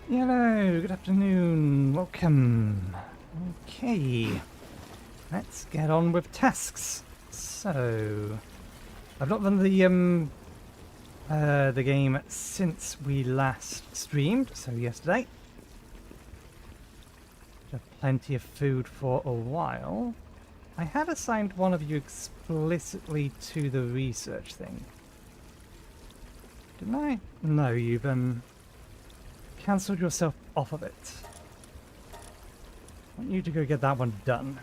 Hello, good afternoon, welcome. Okay, let's get on with tasks. So, I've not run the game since we last streamed, so yesterday. Have plenty of food for a while. I had assigned one of you explicitly to the research thing. Didn't I? No, you've cancelled yourself off of it. I want you to go get that one done.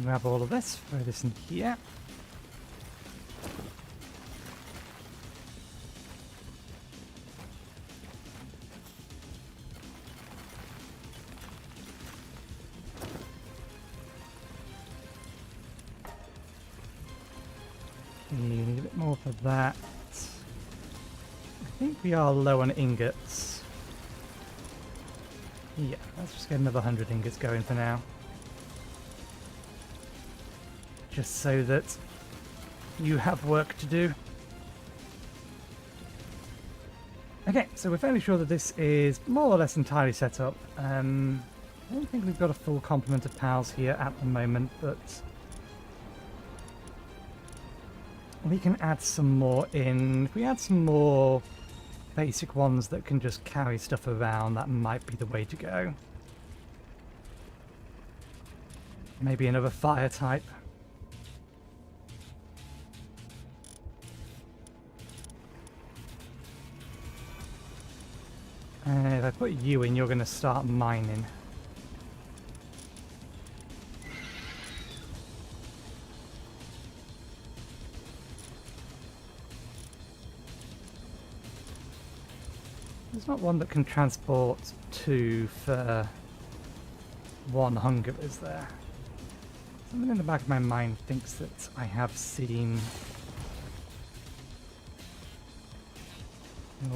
Grab all of this, throw this in here. Need a bit more for that. I think we are low on ingots. Yeah, let's just get another 100 ingots going for now. Just so that you have work to do. Okay, so we're fairly sure that this is more or less entirely set up. I don't think we've got a full complement of pals here at the moment, but we can add some more in. If we add some more basic ones that can just carry stuff around, that might be the way to go. Maybe another fire type. If I put you in, you're going to start mining. There's not one that can transport 2 for 1 hunger, is there? Something in the back of my mind thinks that I have seen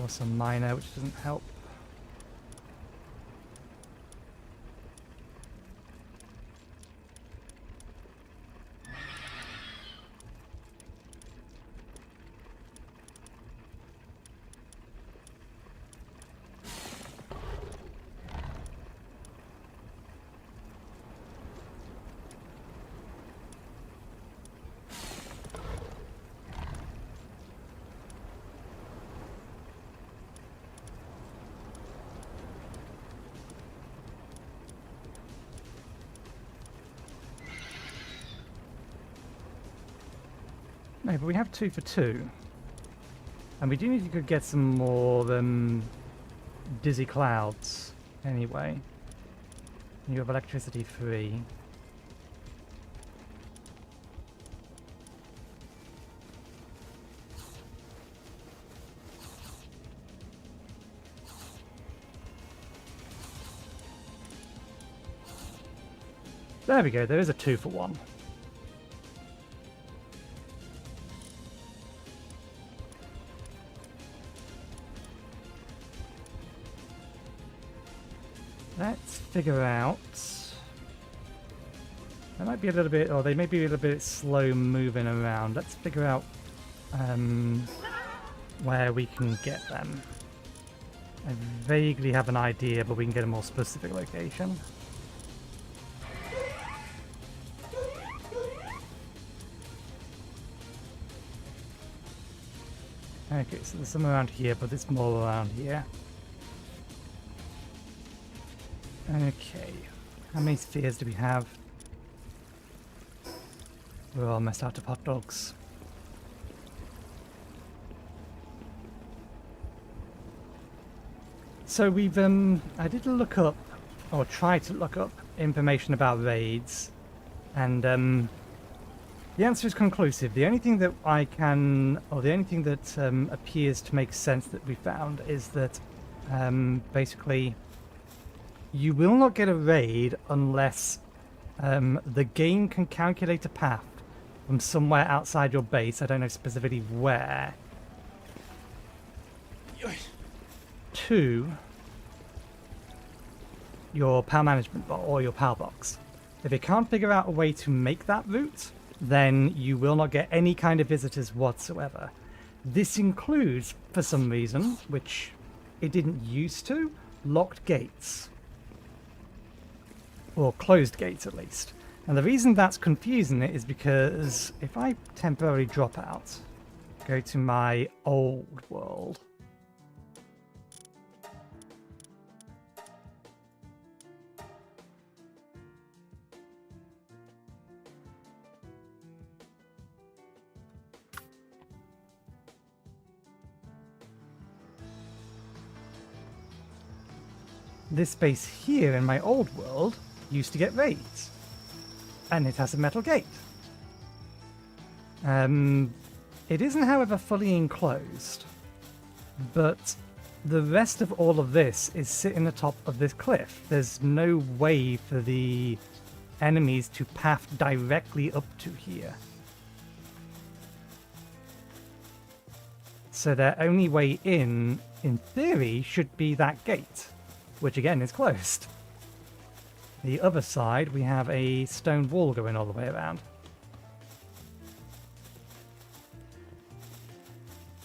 also miner, which doesn't help. No, but we have 2 for 2. And we do need to get some more dizzy clouds anyway. You have electricity 3. There we go, there is a 2 for 1. Let's figure out. They might be a little bit, or they may be a little bit slow moving around. Let's figure out where we can get them. I vaguely have an idea, but we can get a more specific location. Okay, so there's some around here, but it's more around here. Okay, how many spheres do we have? We're almost out of hot dogs. So we've, I did look up, or try to look up, information about raids, and the answer is conclusive. The only thing that I can, or the only thing that appears to make sense that we found is that basically you will not get a raid unless the game can calculate a path from somewhere outside your base. I don't know specifically where. 2, your power management or your power box. If it can't figure out a way to make that route, then you will not get any kind of visitors whatsoever. This includes, for some reason, which it didn't used to, locked gates. Or closed gates, at least. And the reason that's confusing it is because if I temporarily drop out, go to my old world, this space here in my old world used to get raids. And it has a metal gate. It isn't, however, fully enclosed. But the rest of all of this is sitting atop of this cliff. There's no way for the enemies to path directly up to here. So their only way in theory, should be that gate, which again is closed. The other side, we have a stone wall going all the way around.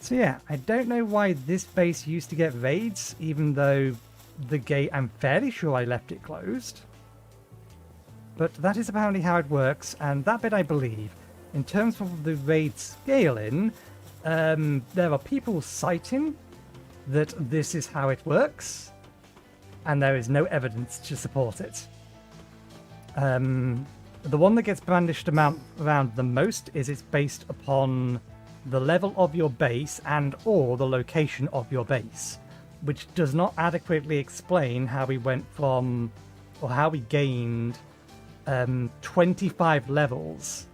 So yeah, I don't know why this base used to get raids, even though the gate, I'm fairly sure I left it closed. But that is apparently how it works, and that bit I believe. In terms of the raid scaling, there are people citing that this is how it works, and there is no evidence to support it. The one that gets brandished around the most is it's based upon the level of your base and or the location of your base, which does not adequately explain how we went from, or how we gained 25 levels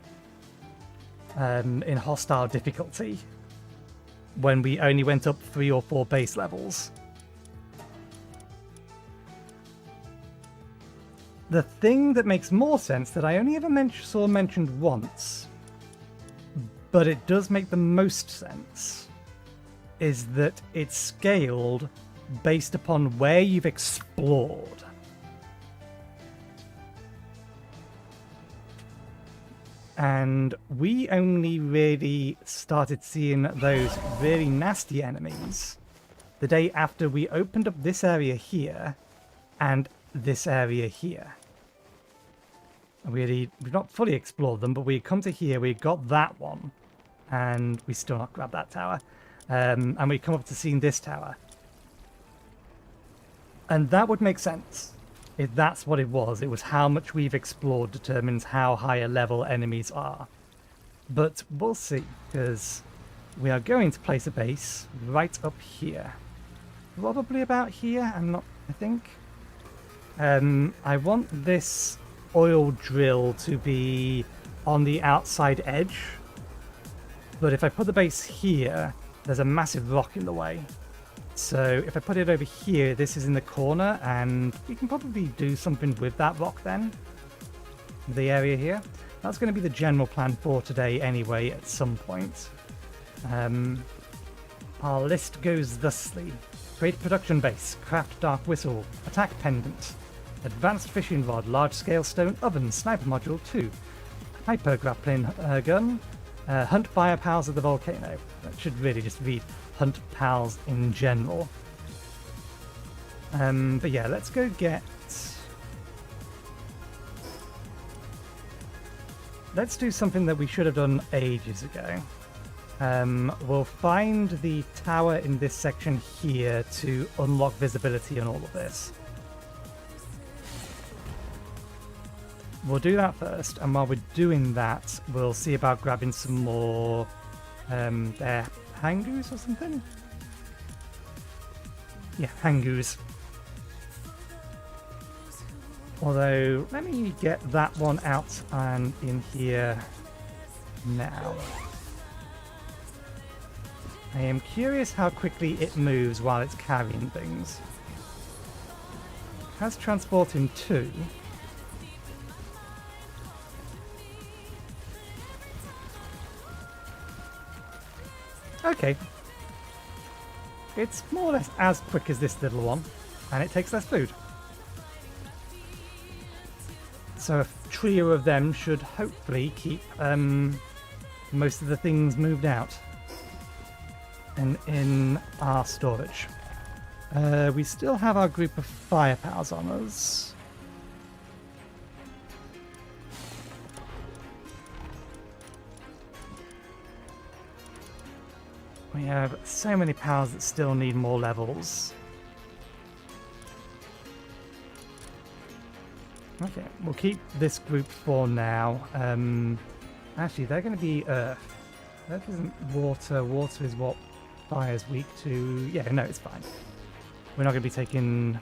in hostile difficulty when we only went up 3 or 4 base levels. The thing that makes more sense, that I only ever saw mentioned once, but it does make the most sense, is that it's scaled based upon where you've explored. And we only really started seeing those really nasty enemies the day after we opened up this area here and this area here. We've not fully explored them, but we come to here, we got that one, and we still not grabbed that tower. And we come up to seeing this tower. And that would make sense. If that's what it was how much we've explored determines how high a level enemies are. But we'll see, because we are going to place a base right up here. Probably about here, I think. I want this oil drill to be on the outside edge, but if I put the base here, there's a massive rock in the way. So if I put it over here, this is in the corner, and we can probably do something with that rock then. The area here. That's going to be the general plan for today anyway, at some point. Our list goes thusly. Create production base, craft dark whistle, attack pendant, advanced fishing rod, large-scale stone oven, sniper module 2, hyper grappling gun, hunt fire pals of the volcano. That should really just read hunt pals in general. But yeah, let's go get... Let's do something that we should have done ages ago. We'll find the tower in this section here to unlock visibility on all of this. We'll do that first, and while we're doing that, we'll see about grabbing some more hangoos or something? Yeah, hangoos. Although, let me get that one out and in here now. I am curious how quickly it moves while it's carrying things. It has transporting 2. Okay. It's more or less as quick as this little one, and it takes less food. So a trio of them should hopefully keep most of the things moved out and in our storage. We still have our group of firepowers on us. We have so many powers that still need more levels. Okay, we'll keep this group for now. Actually, they're going to be Earth. Earth isn't water. Water is what fire's weak to. Yeah, no, it's fine. We're not going to be taking...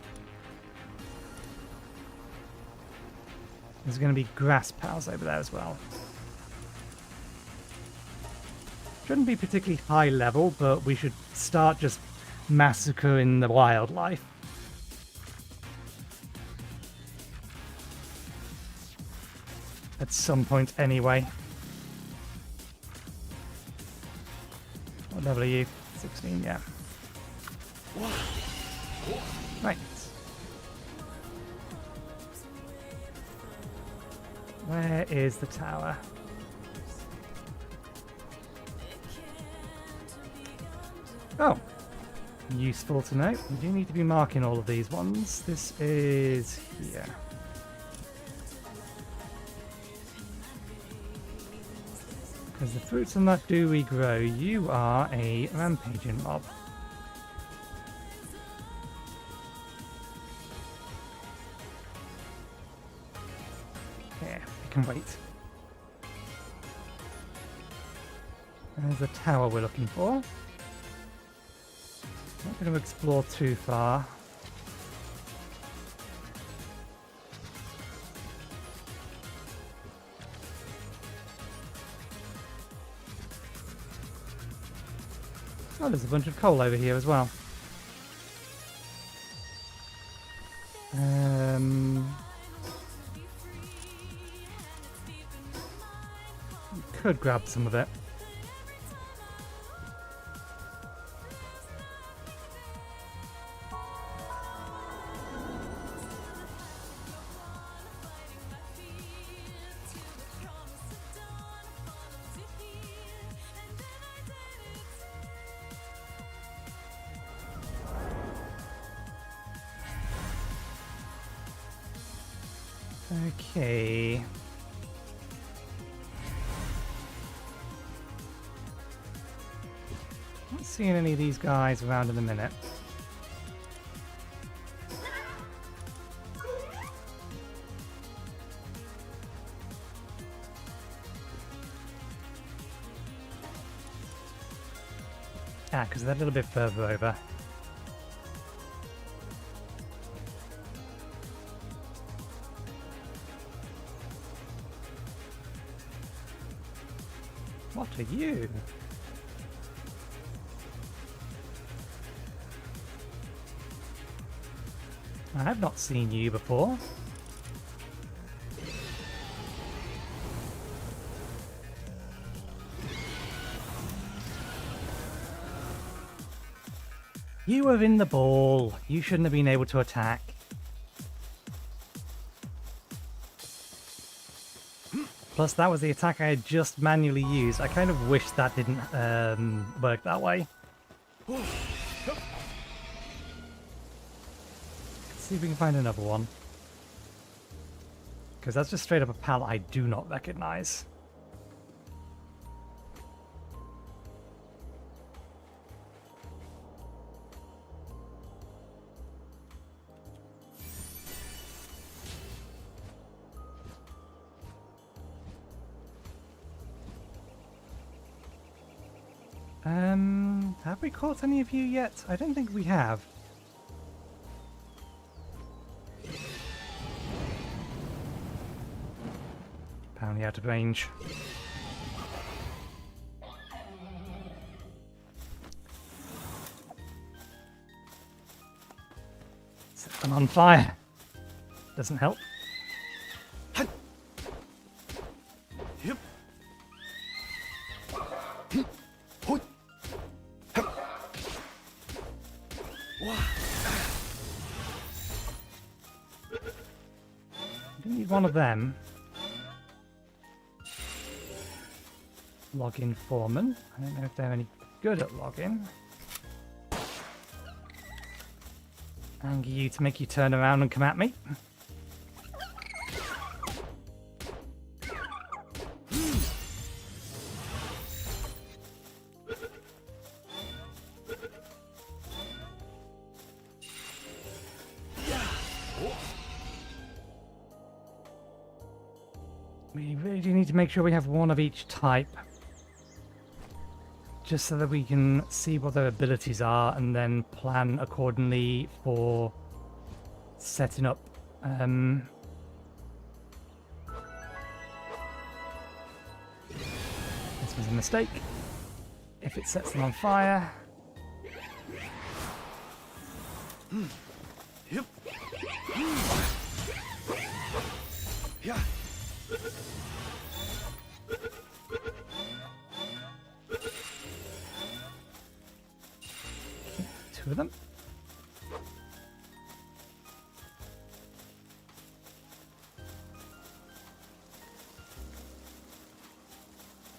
There's going to be grass powers over there as well. Shouldn't be particularly high level, but we should start just massacring the wildlife. At some point anyway. What level are you? 16, yeah. Right. Where is the tower? Oh, useful to know. We do need to be marking all of these ones. This is here. Because the fruits on that do regrow. You are a rampaging mob. Yeah, we can wait. There's the tower we're looking for. Not going to explore too far. Oh, there's a bunch of coal over here as well. Could grab some of it. Okay. Not seeing any of these guys around in a minute. Ah, because they're a little bit further over. What are you? I have not seen you before. You were in the ball. You shouldn't have been able to attack. Plus, that was the attack I had just manually used. I kind of wish that didn't work that way. Let's see if we can find another one. Because that's just straight up a pallet I do not recognize. Have we caught any of you yet? I don't think we have. Apparently out of range. Set them on fire. Doesn't help. need one of them. Login foreman. I don't know if they're any good at login. Anger you to make you turn around and come at me. We really do need to make sure we have one of each type. Just so that we can see what their abilities are and then plan accordingly for setting up. This was a mistake. If it sets them on fire. Yep. Yeah. Two of them.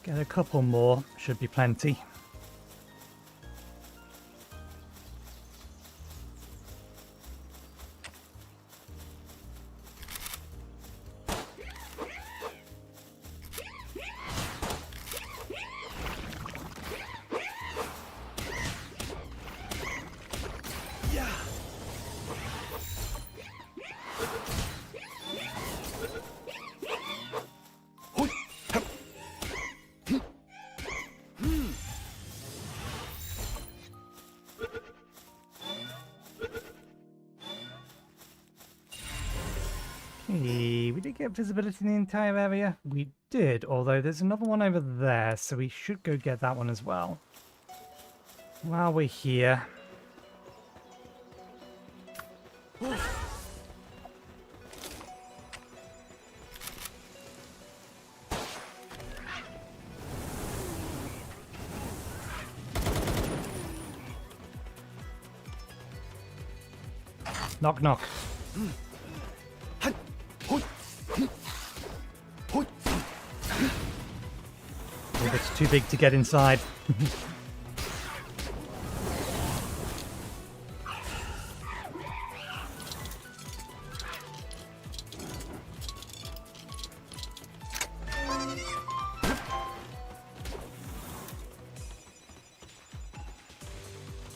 Get a couple more, should be plenty. We did get visibility in the entire area. We did, although there's another one over there, so we should go get that one as well. While we're here. Knock, knock. It's too big to get inside.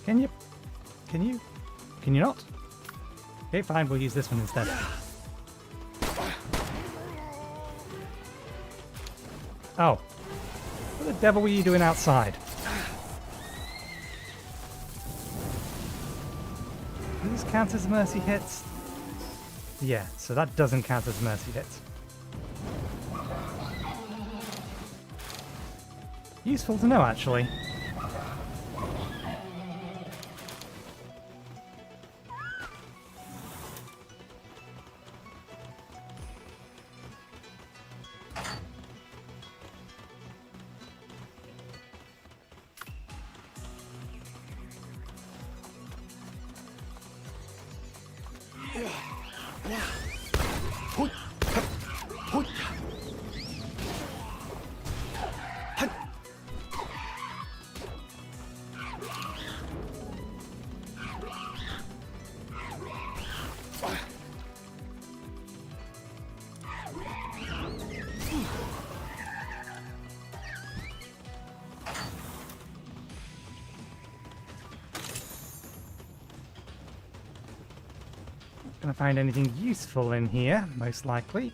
Can you? Can you? Can you not? Okay, fine, we'll use this one instead. Oh. What the devil were you doing outside? Do these count as mercy hits? Yeah, so that doesn't count as mercy hits. Useful to know, actually. Gonna find anything useful in here, most likely.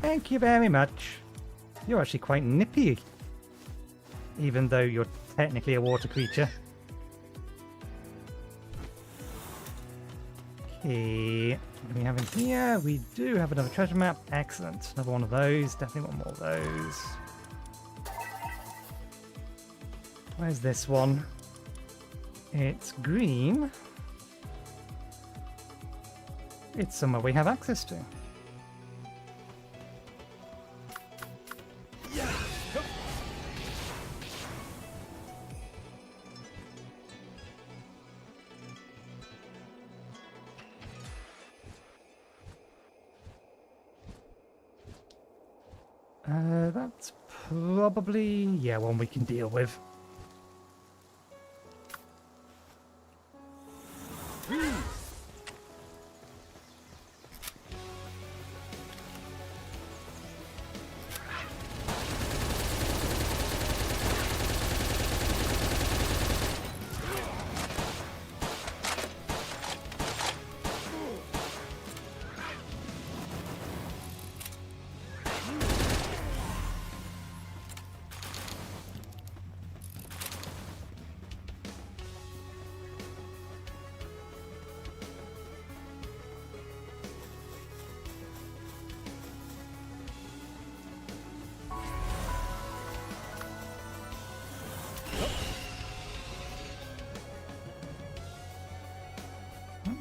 Thank you very much. You're actually quite nippy, even though you're technically a water creature. Okay. What do we have in here? We do have another treasure map. Excellent. Another one of those. Definitely want more of those. Where's this one? It's green. It's somewhere we have access to. That's probably, yeah, one we can deal with.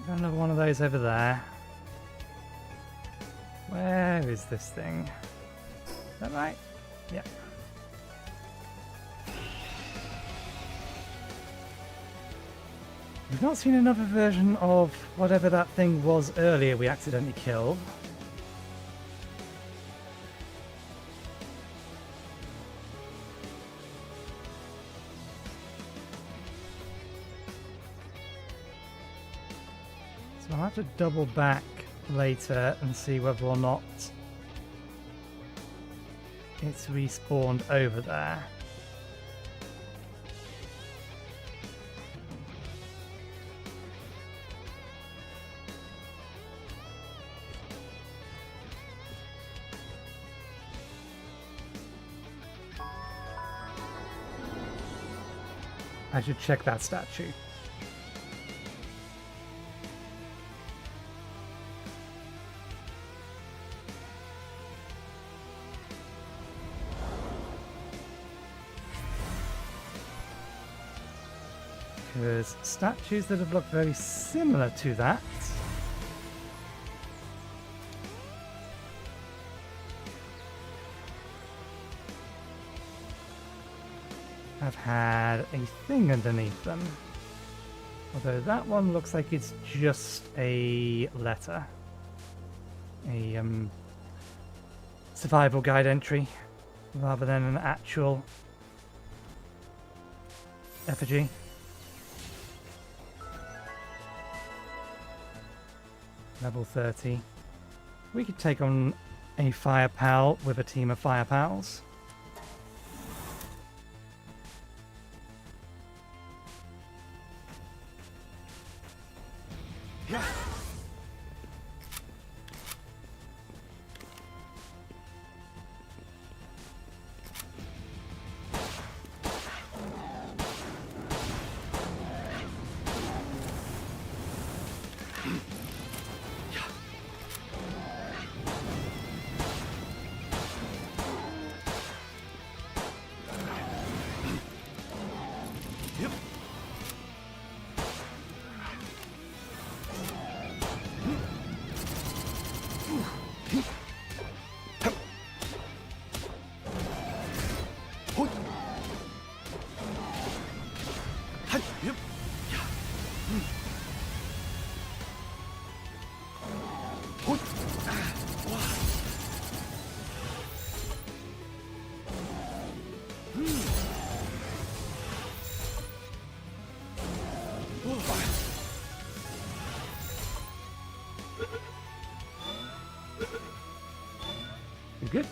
Got another one of those over there. Where is this thing? Is that right? Yeah. We've not seen another version of whatever that thing was earlier we accidentally killed. So I'll have to double back later and see whether or not it's respawned over there. I should check that statue. Because statues that have looked very similar to that have had a thing underneath them. Although that one looks like it's just a letter. A survival guide entry rather than an actual effigy. Level 30. We could take on a fire pal with a team of fire pals. You good?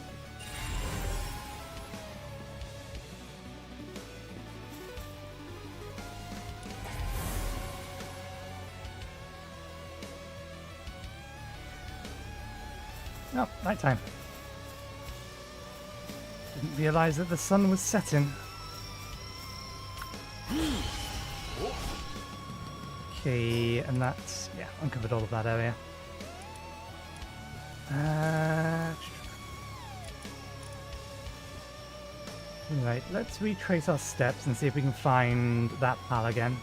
Oh, nighttime. Didn't realize that the sun was setting. Okay, and that's, yeah, uncovered all of that area. Right, let's retrace our steps and see if we can find that pal again.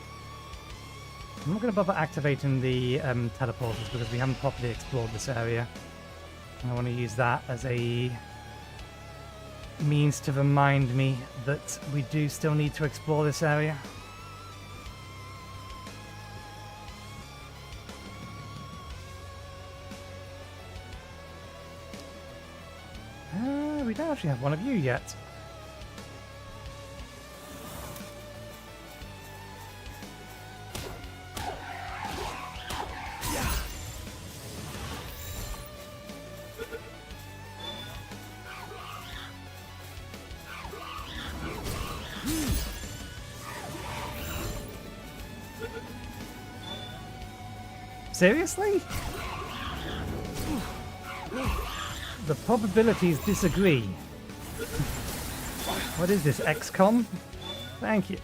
I'm not going to bother activating the teleporters because we haven't properly explored this area. And I want to use that as a means to remind me that we do still need to explore this area. We don't actually have one of you yet. Seriously? The probabilities disagree. What is this, XCOM? Thank you.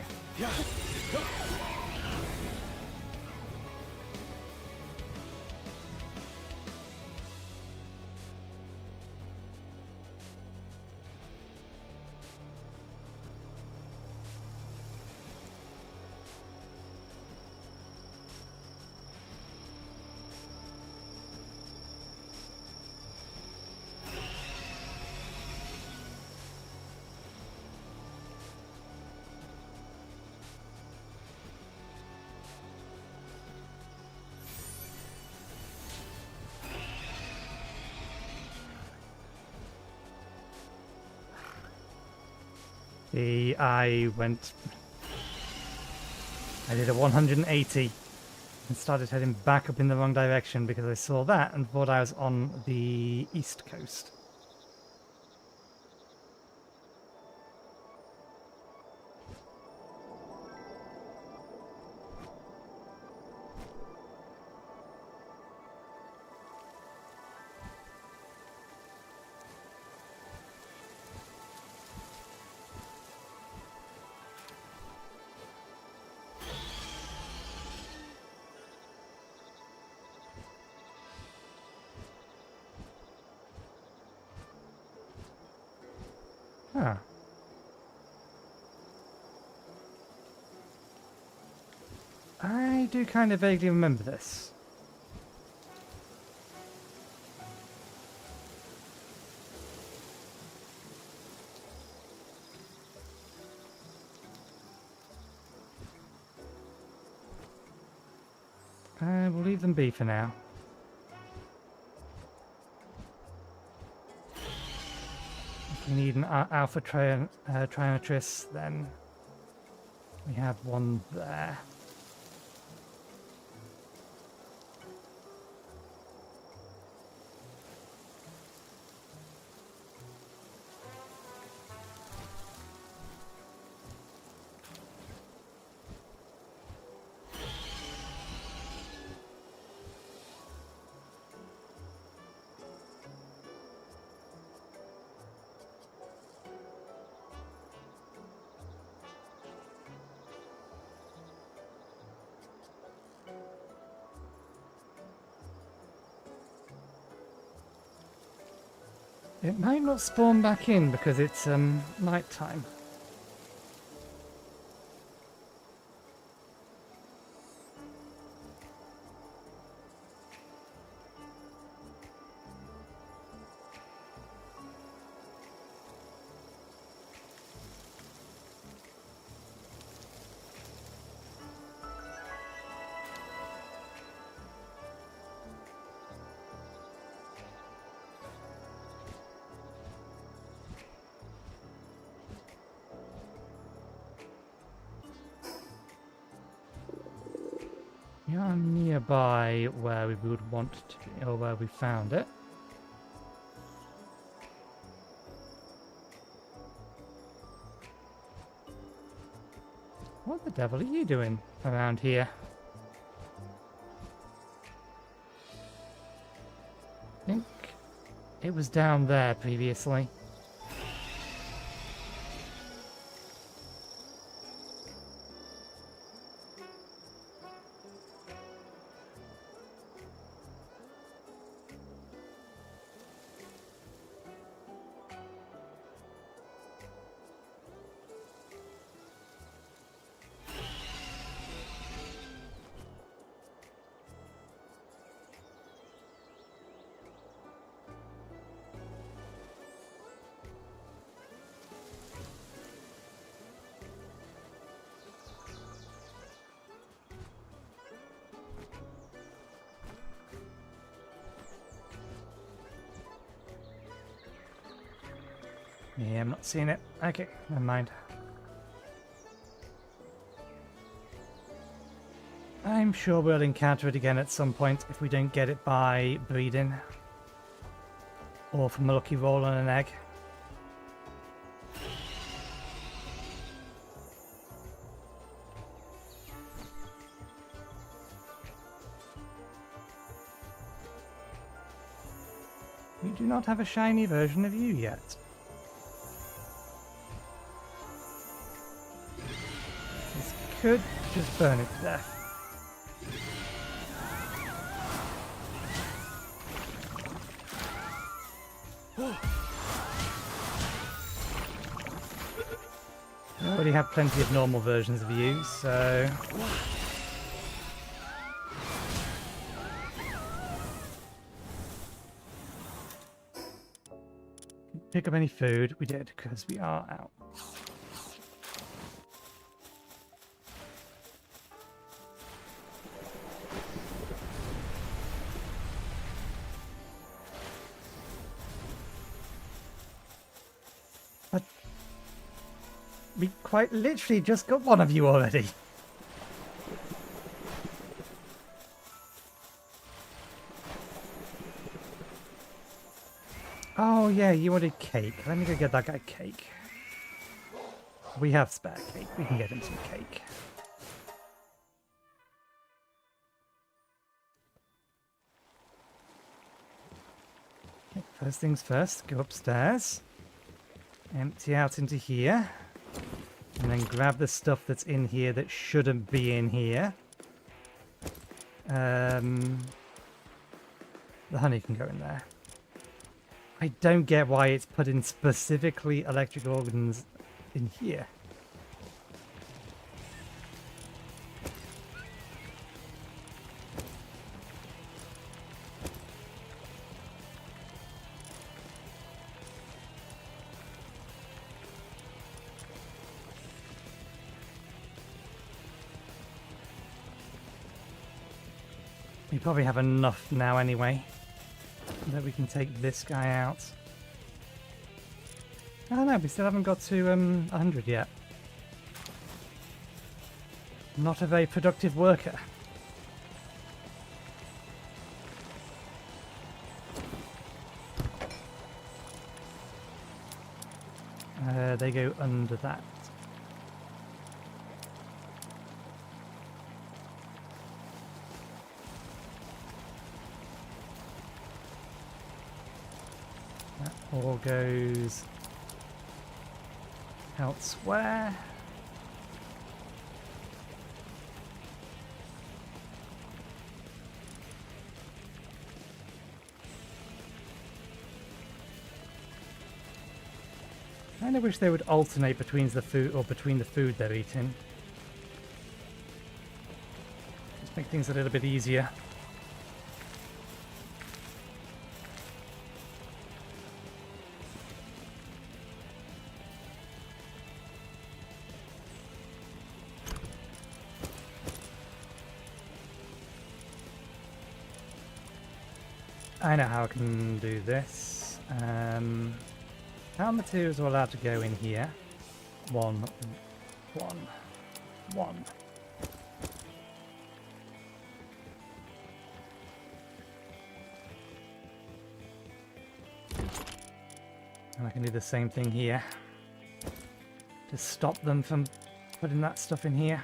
I did a 180 and started heading back up in the wrong direction because I saw that and thought I was on the east coast. Huh. I do kind of vaguely remember this. We'll leave them be for now. If we need an Alpha Trianatrix, then we have one there. It might not spawn back in because it's night time. You are nearby where we would want to be, or where we found it. What the devil are you doing around here? I think it was down there previously. Yeah, I'm not seeing it. Okay, never mind. I'm sure we'll encounter it again at some point if we don't get it by breeding. Or from a lucky roll on an egg. We do not have a shiny version of you yet. This could just burn it to death. We already have plenty of normal versions of you, so... Pick up any food? We did, because we are out. But we quite literally just got one of you already. Oh yeah, you wanted cake. Let me go get that guy cake. We have spare cake. We can get him some cake. Okay, first things first, go upstairs. Empty out into here. And then grab the stuff that's in here that shouldn't be in here. The honey can go in there. I don't get why it's put in specifically electric organs in here. We probably have enough now anyway that we can take this guy out. Oh no, we still haven't got to 100 yet. Not a very productive worker. They go under that. That all goes elsewhere. I kind of wish they would alternate between the food they're eating. Just make things a little bit easier. I know how I can do this. How materials are allowed to go in here? One. And I can do the same thing here. To stop them from putting that stuff in here.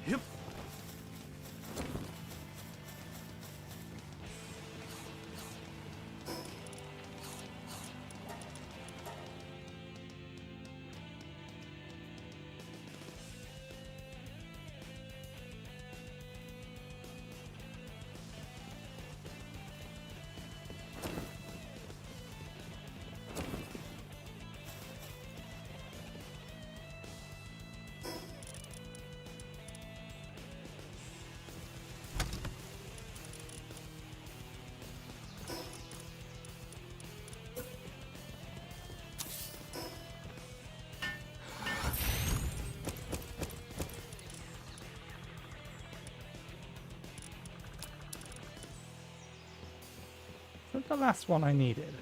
Yep. the last one I needed?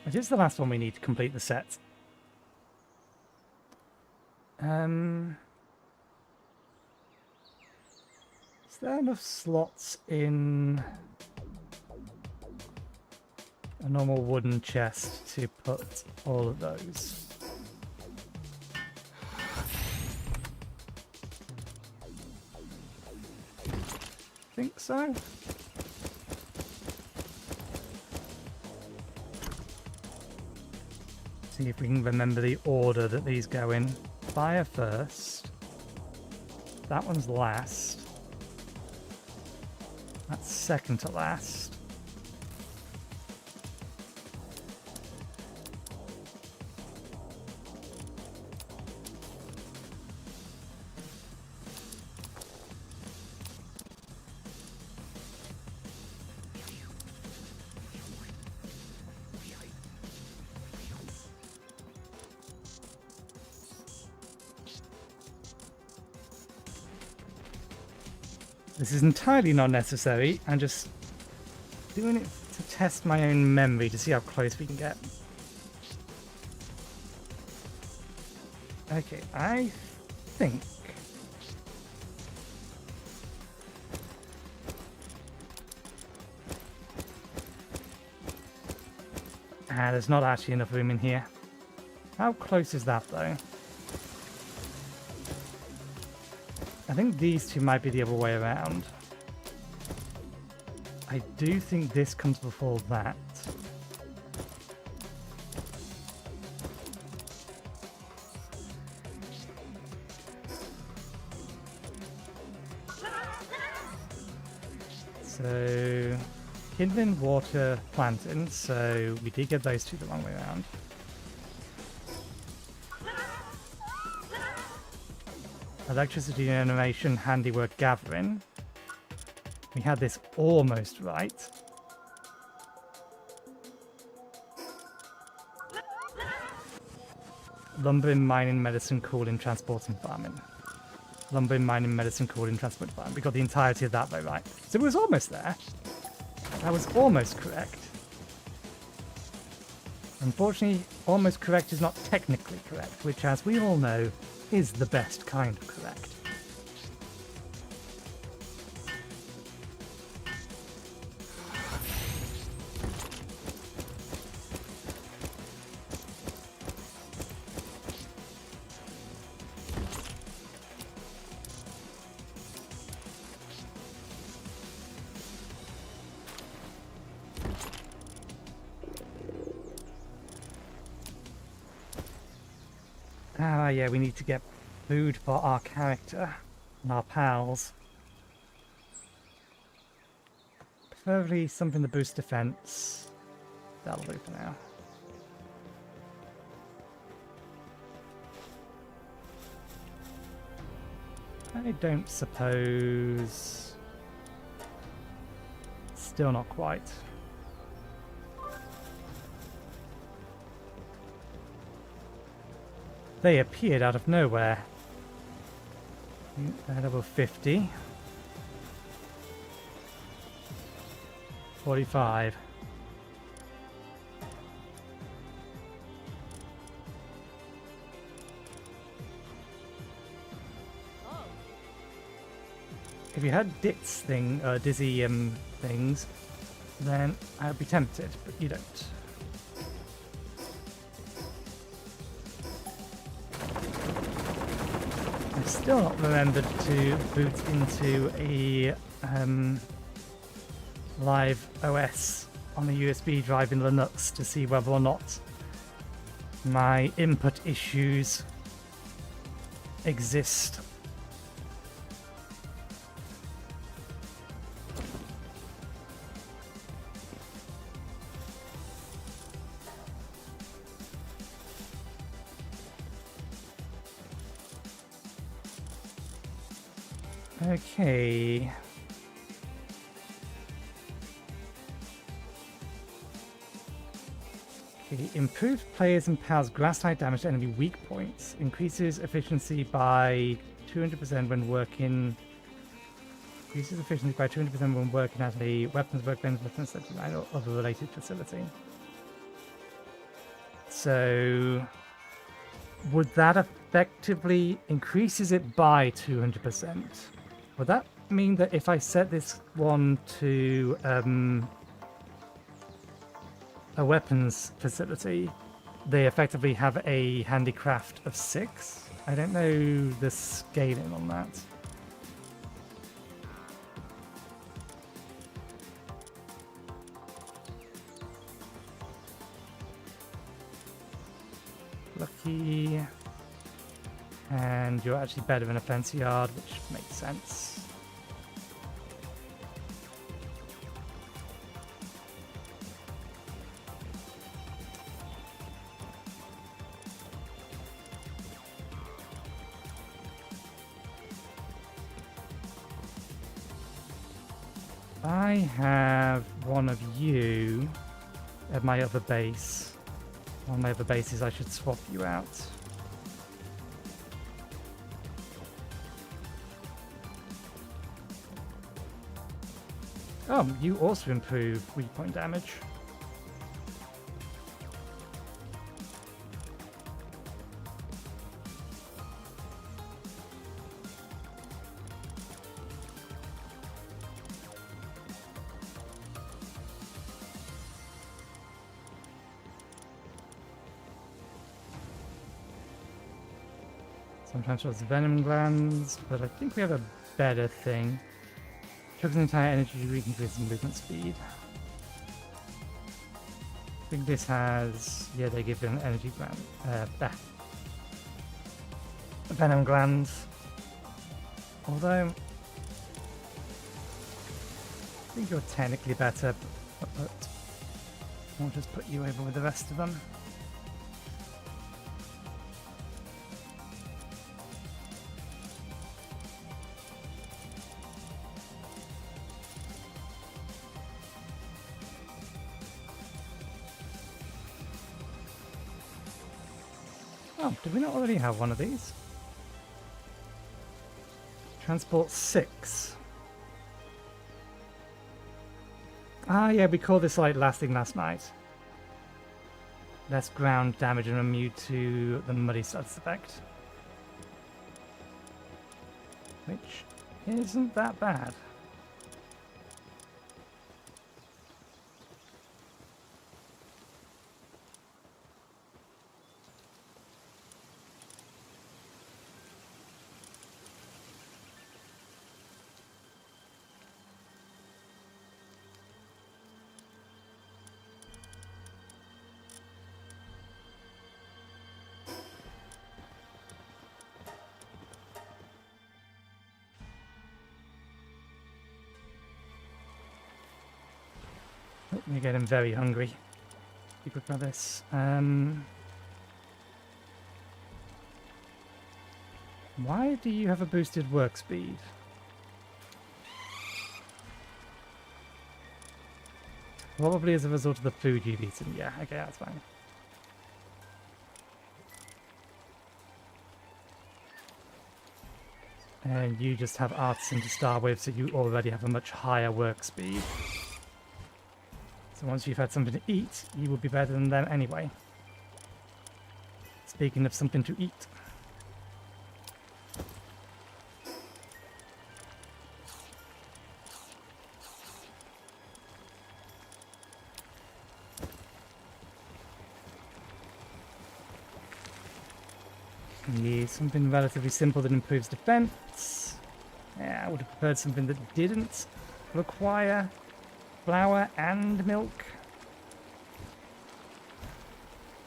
It is the last one we need to complete the set. Is there enough slots in a normal wooden chest to put all of those? Think so. See if we can remember the order that these go in. Fire first. That one's last. That's second to last. This is entirely not necessary. I'm just doing it to test my own memory to see how close we can get. Okay, I think... there's not actually enough room in here. How close is that, though? I think these two might be the other way around. I do think this comes before that. So, kindling, water, planting. So we did get those two the wrong way around. Electricity animation, handiwork, gathering. We had this almost right. Lumbering, mining, medicine, cooling, transport, and farming. Lumbering, mining, medicine, cooling, transport, and farming. We got the entirety of that though right. So it was almost there. That was almost correct. Unfortunately, almost correct is not technically correct, which, as we all know, is the best kind of correct. Ah, yeah, we need to get food for our character and our pals. Preferably something to boost defense. That'll do for now. I don't suppose... Still not quite. They appeared out of nowhere. They're level 50. 45. If you had Ditz thing, dizzy things, then I'd be tempted, but you don't. Still not remembered to boot into a live OS on a USB drive in Linux to see whether or not my input issues exist. Okay. Okay, improved players and pals grass type damage to enemy weak points. Increases efficiency by 200% when working. Increases efficiency by 200% when working at a weapons workbench, weapons such as or other related facility. So would that effectively increases it by 200%? Would that mean that if I set this one to a weapons facility, they effectively have a handicraft of 6? I don't know the scaling on that. Lucky. And you're actually better in a fence yard, which makes sense. I have one of you at my other base. One of my other bases, I should swap you out. Oh, you also improve 3-point damage. Sometimes it's venom glands, but I think we have a better thing. Chugs an entire energy to increase movement speed. I think this has... yeah, they give an energy gland. Venom glands. Although... I think you're technically better, but I'll just put you over with the rest of them. Oh, did we not already have one of these? Transport 6. Ah, yeah, we call this like lasting last night. Less ground damage and immune to the muddy studs effect. Which isn't that bad. You're getting very hungry. Be quick about this. Why do you have a boosted work speed? Probably as a result of the food you've eaten. Yeah, okay, that's fine. And you just have artisan to start with, so you already have a much higher work speed. So once you've had something to eat, you will be better than them anyway. Speaking of something to eat. Need something relatively simple that improves defense. Yeah, I would have preferred something that didn't require flour and milk.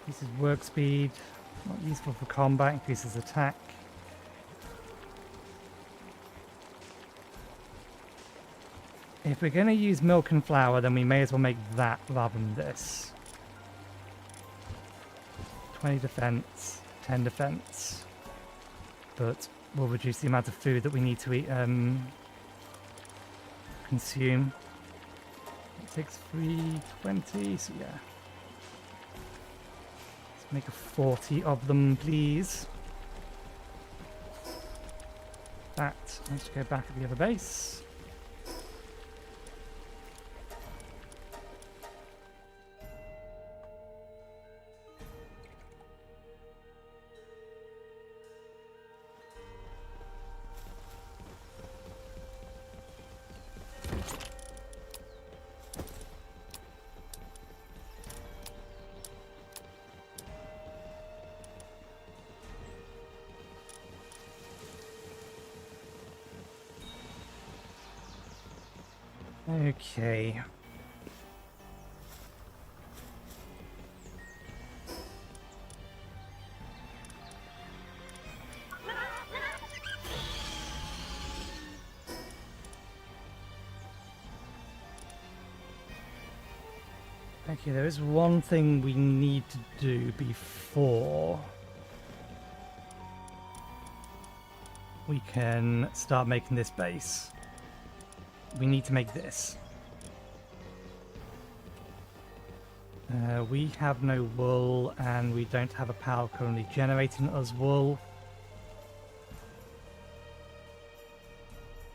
Increases work speed. Not useful for combat. Increases attack. If we're going to use milk and flour, then we may as well make that rather than this. 20 defense, 10 defense. But we'll reduce the amount of food that we need to eat, consume. It takes 320, so yeah. Let's make a 40 of them, please. That. Let's go back to the other base. Okay. Okay, there is one thing we need to do before we can start making this base. We need to make this. We have no wool, and we don't have a power currently generating us wool.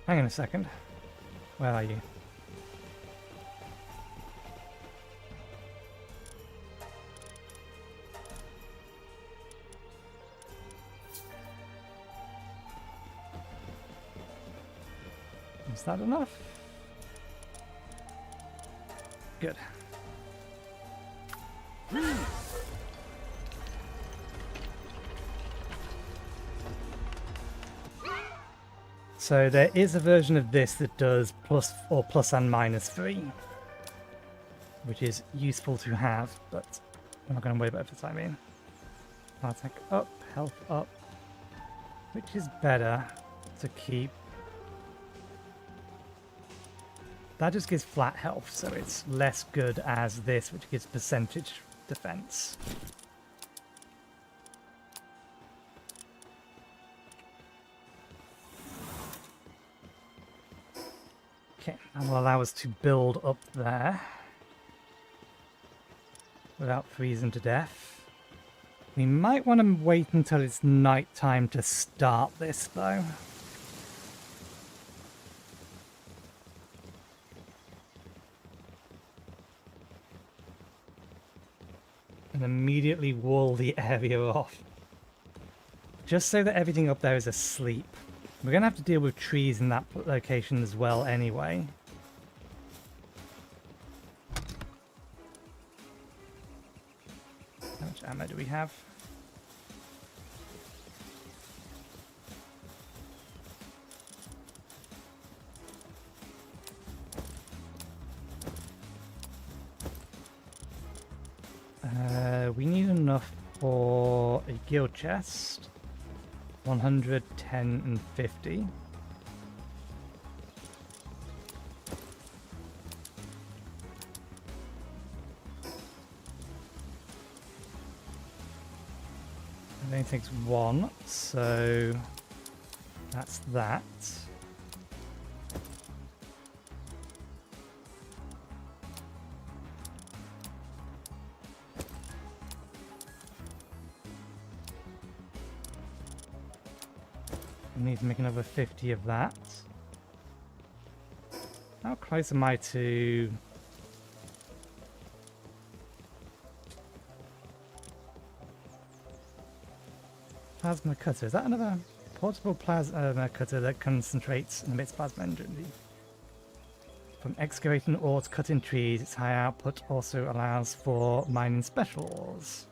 Hang on a second. Where are you? Is that enough? Good. So there is a version of this that does plus and -3, which is useful to have, but I'm not going to worry about it for the time being. Attack up, health up, which is better to keep. That just gives flat health, so it's less good as this, which gives percentage defense. Okay, that will allow us to build up there without freezing to death. We might want to wait until it's night time to start this, though. And immediately wall the area off. Just so that everything up there is asleep. We're going to have to deal with trees in that location as well anyway. How much ammo do we have? We need enough for a guild chest. 100, 10, and 50. It only takes one, so that's that. I need to make another 50 of that. How close am I to... Plasma cutter? Is that another portable plasma cutter that concentrates and emits plasma energy? From excavating ore to cutting trees, its high output also allows for mining special ores.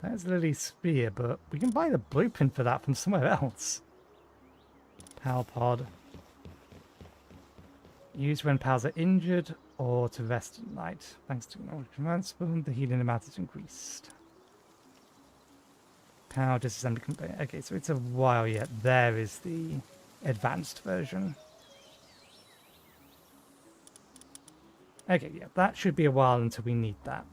There's Lily's spear, but we can buy the blueprint for that from somewhere else. Power pod. Used when pals are injured or to rest at night. Thanks to transform, the healing amount is increased. Power disassembly conveyor. Okay, so it's a while yet. There is the advanced version. Okay, yeah, that should be a while until we need that.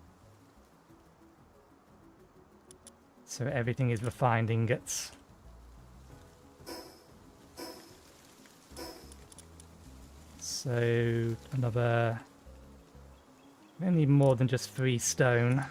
So everything is refined ingots. So another... We need more than just 3 stone.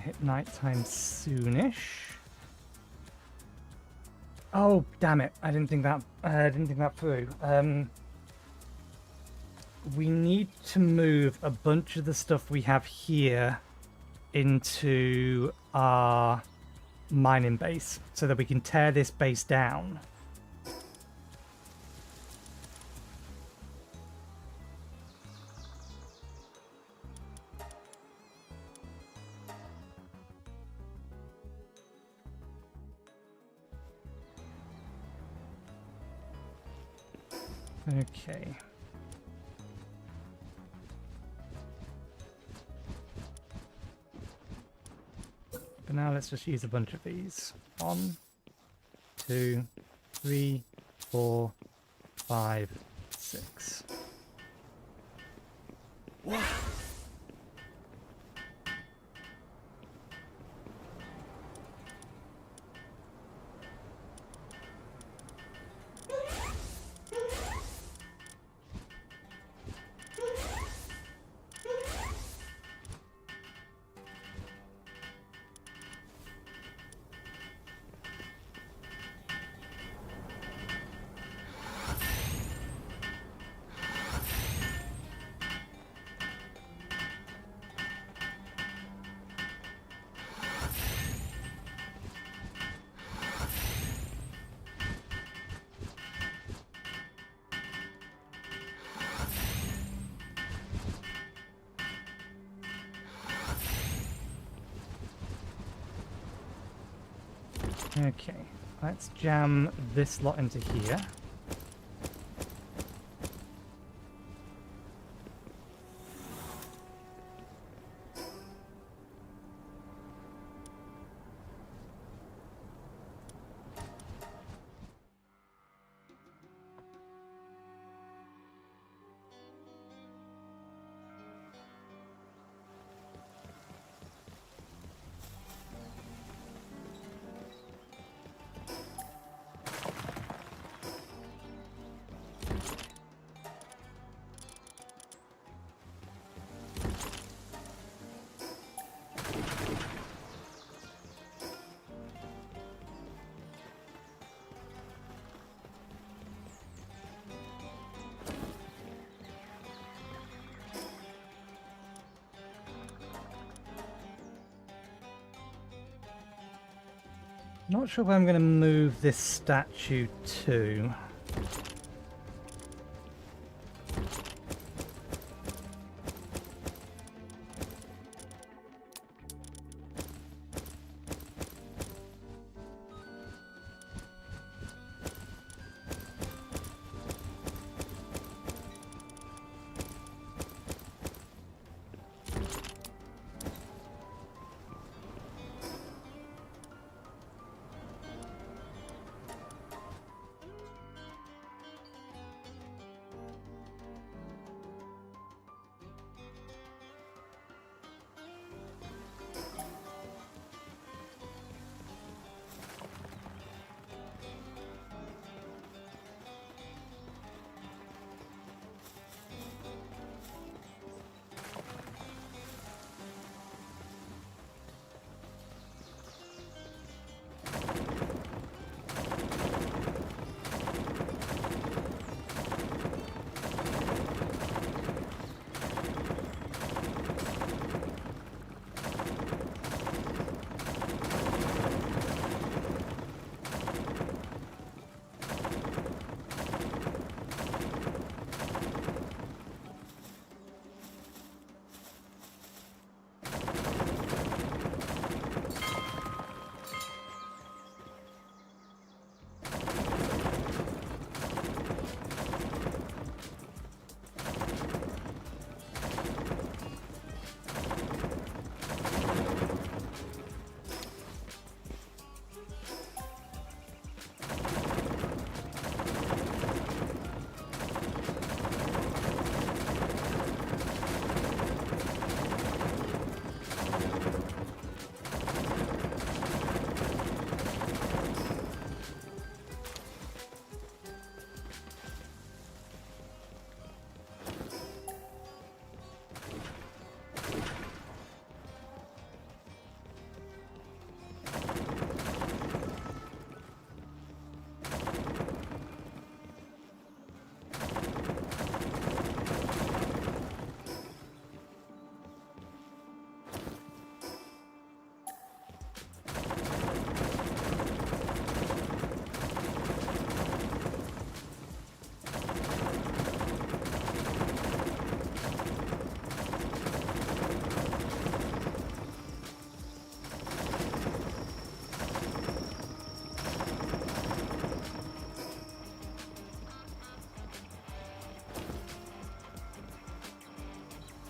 hit nighttime soonish. Oh, damn it! I didn't think that through. We need to move a bunch of the stuff we have here into our mining base so that we can tear this base down. Okay. But now let's just use a bunch of these. 1, 2, 3, 4, 5, 6. What? Okay, let's jam this lot into here. Not sure where I'm going to move this statue to.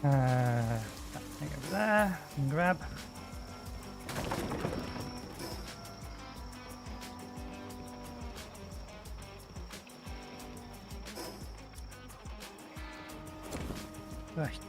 That thing over there, and grab. Right.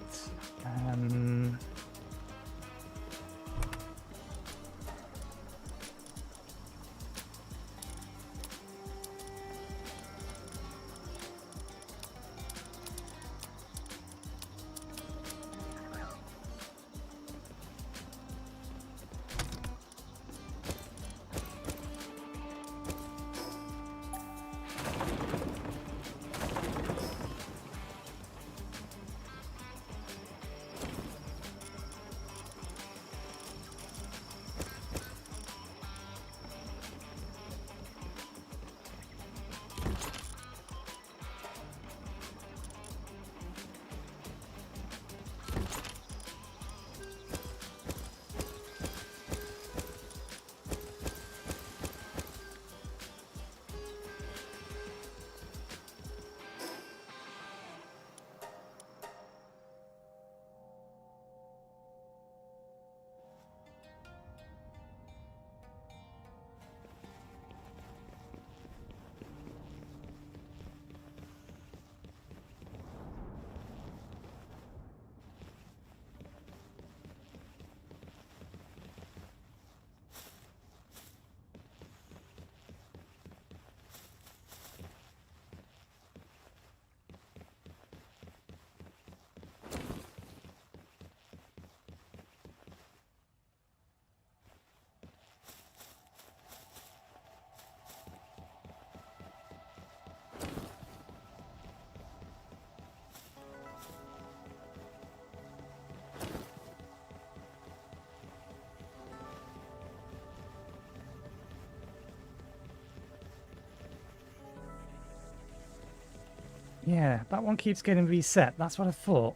Yeah, that one keeps getting reset. That's what I thought.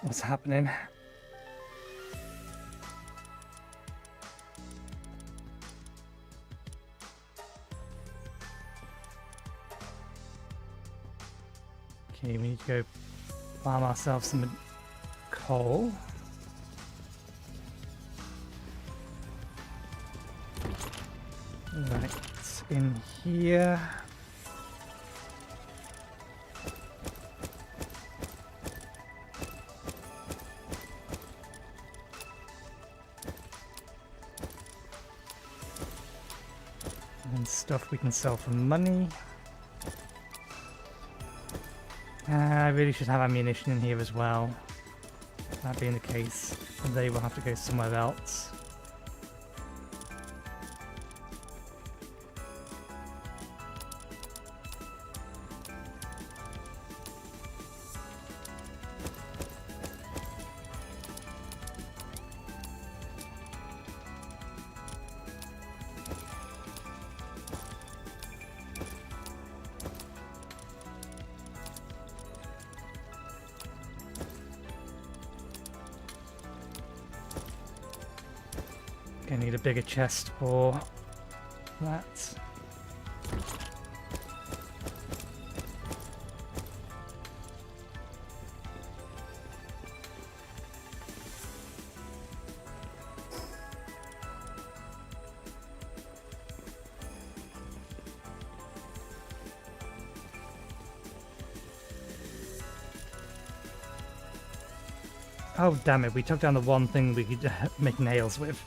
What's happening? Okay, we need to go farm ourselves some coal. Right, in here. And stuff we can sell for money. I really should have ammunition in here as well. That being the case, they will have to go somewhere else. Gonna need a bigger chest for that. Oh damn it, we took down the one thing we could make nails with.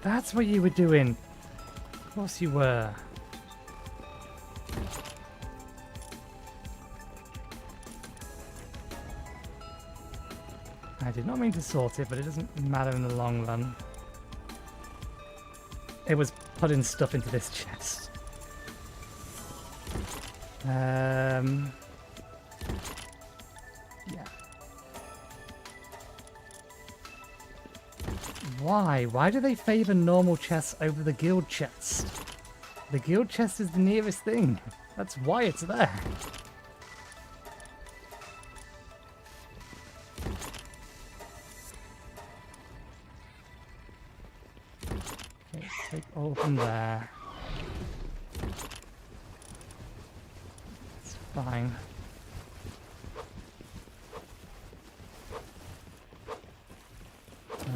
That's what you were doing. Of course you were. I did not mean to sort it, but it doesn't matter in the long run. It was putting stuff into this chest. Yeah. Why? Why do they favor normal chests over the guild chest? The guild chest is the nearest thing. That's why it's there. Take all of them there. It's fine.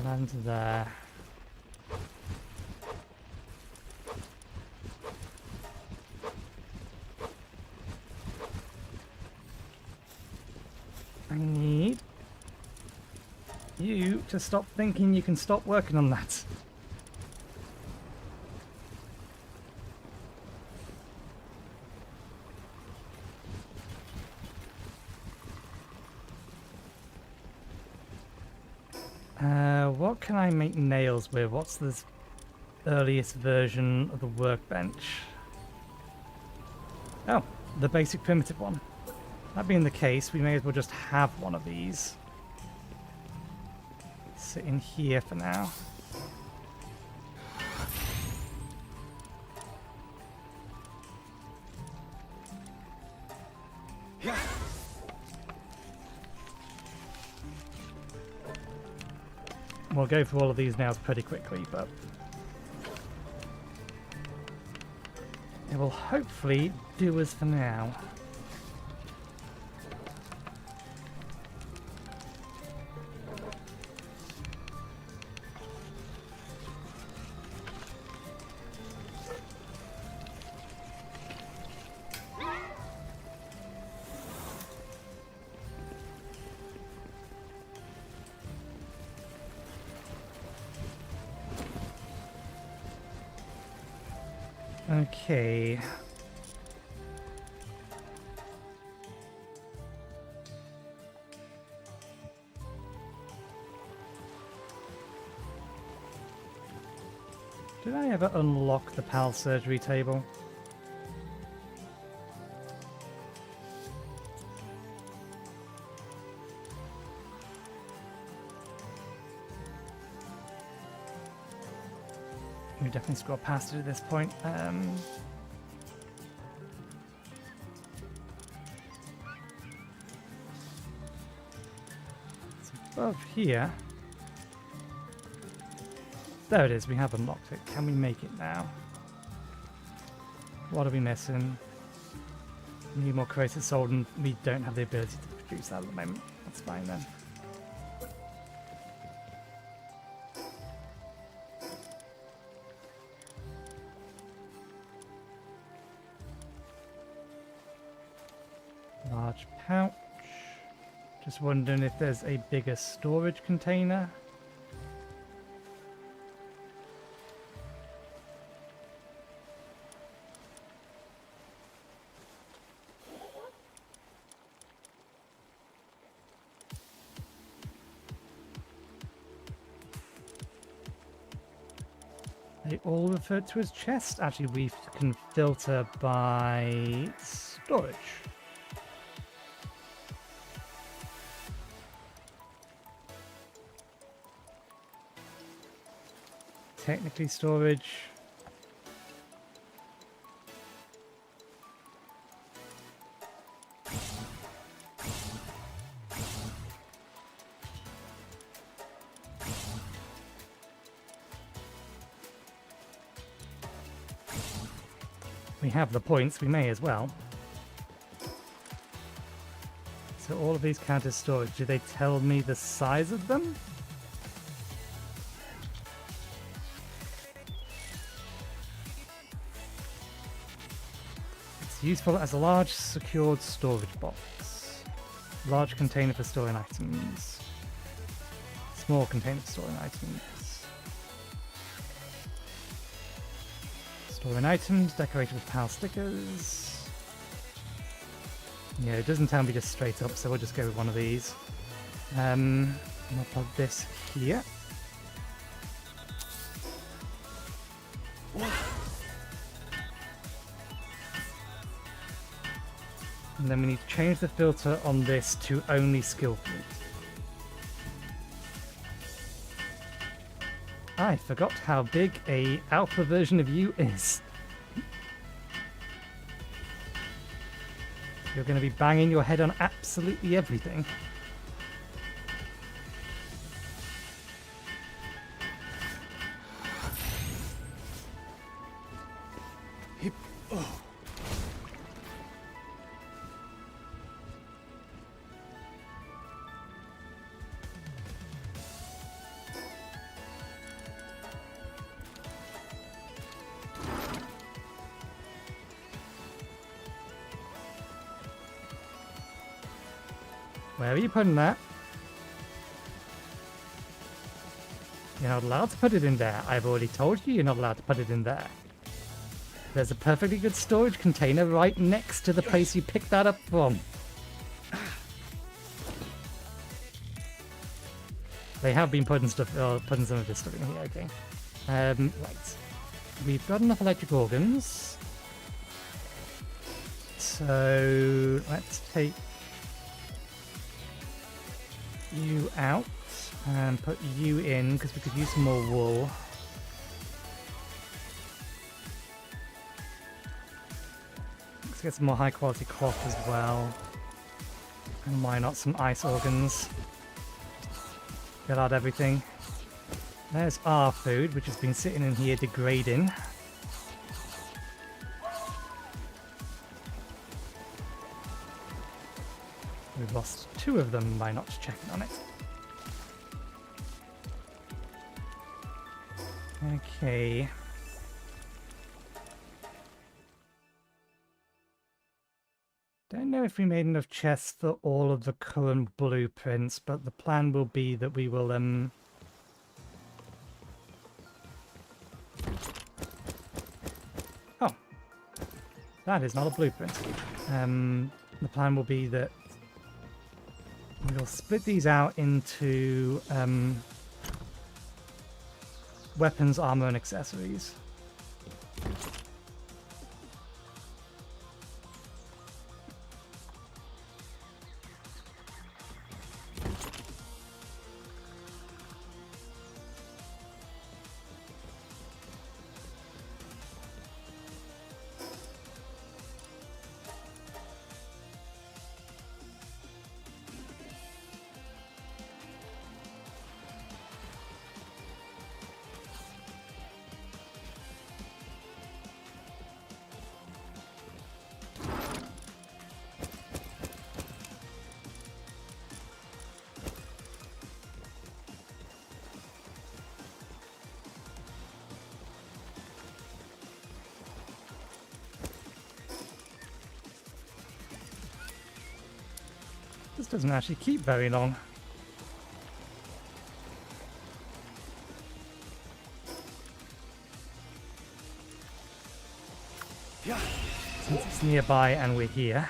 Land there. I need you to stop thinking you can stop working on that. What can I make nails with? What's the earliest version of the workbench? Oh, the basic primitive one. That being the case, we may as well just have one of these. Sit in here for now. Yeah. We'll go through all of these nails pretty quickly, but it will hopefully do us for now. Okay. Did I ever unlock the PAL surgery table? We definitely scroll past it at this point. It's above here. There it is, we have unlocked it. Can we make it now? What are we missing? We need more created sold, and we don't have the ability to produce that at the moment. That's fine then. Large pouch. Just wondering if there's a bigger storage container. They all refer to as chests. Actually, we can filter by storage. Technically storage. We have the points, we may as well. So all of these count as storage. Do they tell me the size of them? It's useful as a large secured storage box. Large container for storing items. Small container for storing items. Storing items, decorated with PAL stickers. Yeah, it doesn't tell me just straight up, so we'll just go with one of these. I'll plug this here. And then we need to change the filter on this to only skillful. I forgot how big a alpha version of you is. You're going to be banging your head on absolutely everything. Where are you putting that? You're not allowed to put it in there. I've already told you you're not allowed to put it in there. There's a perfectly good storage container right next to the place you picked that up from. They have been putting stuff, putting some of this stuff in here, okay. Right. We've got enough electric organs. So, let's take you out and put you in, because we could use some more wool. Let's get some more high quality cloth as well. And why not some ice organs? Get out everything. There's our food, which has been sitting in here degrading. We've lost 2 of them by not checking on it. Okay. Don't know if we made enough chests for all of the current blueprints, but the plan will be that we will Oh. That is not a blueprint. The plan will be that we'll split these out into weapons, armor, and accessories. This doesn't actually keep very long. Since it's nearby and we're here.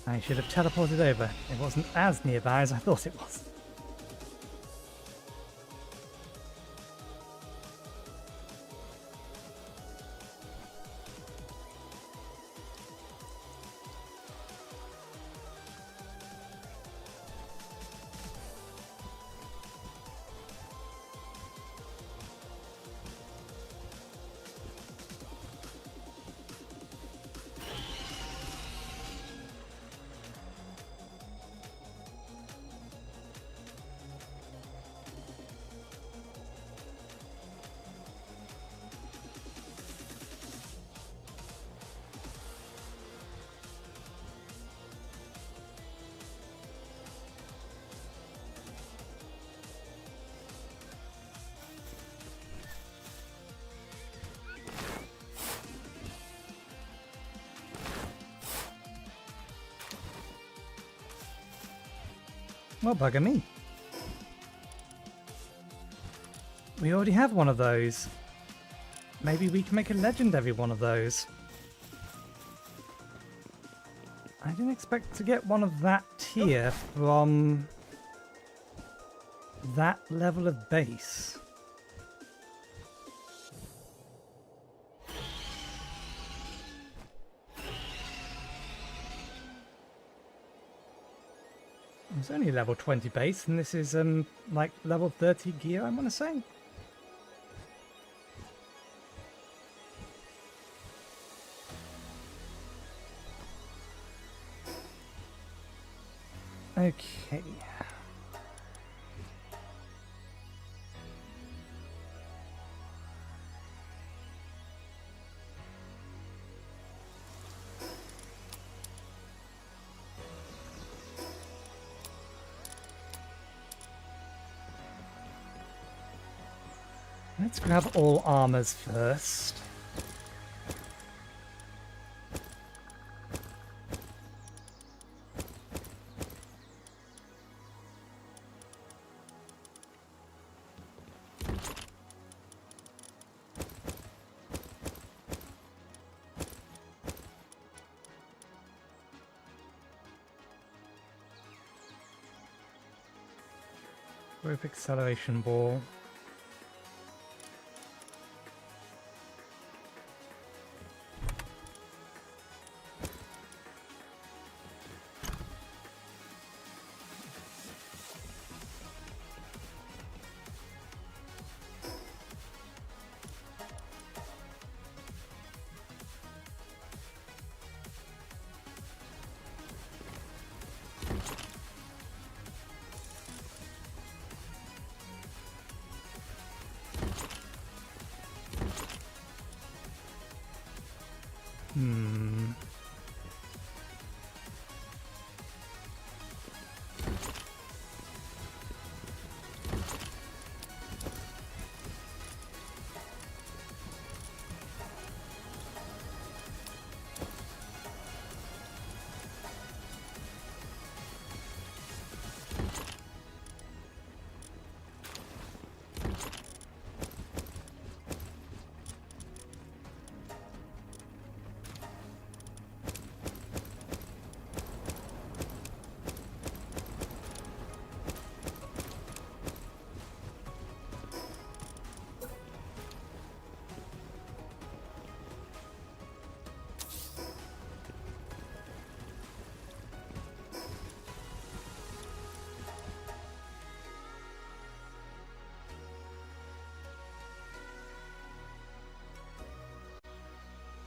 I should have teleported over. It wasn't as nearby as I thought it was. Well, bugger me. We already have one of those. Maybe we can make a legendary one of those. I didn't expect to get one of that tier from that level of base. It's only level 20 base, and this is like level 30 gear, I want to say. Okay. Let's grab all armors first. Growth acceleration ball.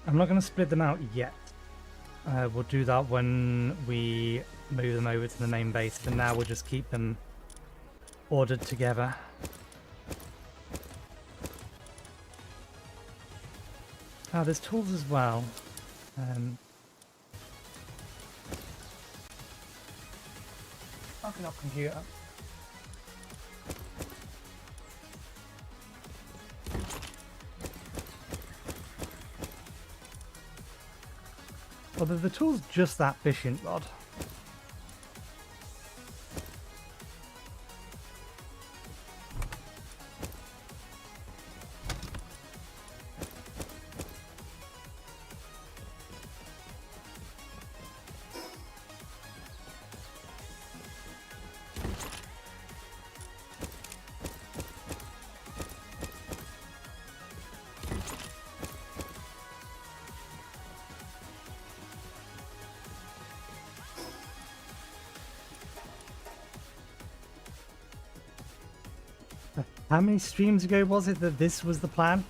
I'm not going to split them out yet. We'll do that when we move them over to the main base. For now, we'll just keep them ordered together. Ah, there's tools as well. Fucking up computer. Well, the tool's just that fishing rod. How many streams ago was it that this was the plan?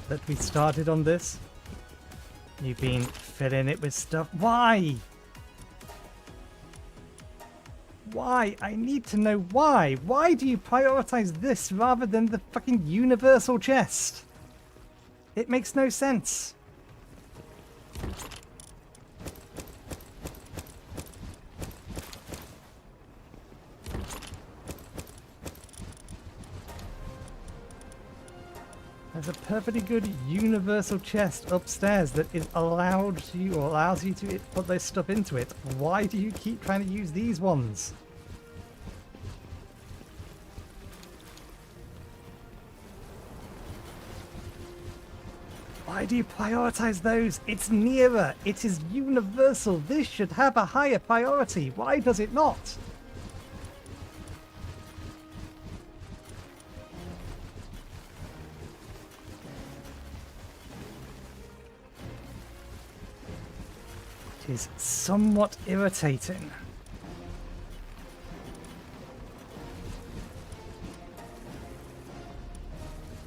That we started on this? You've been filling it with stuff. Why? Why? I need to know why. Why do you prioritize this rather than the fucking universal chest? It makes no sense. There's a perfectly good universal chest upstairs that is allowed to you, or allows you to put this stuff into it. Why do you keep trying to use these ones? Why do you prioritize those? It's nearer. It is universal. This should have a higher priority. Why does it not? It is somewhat irritating.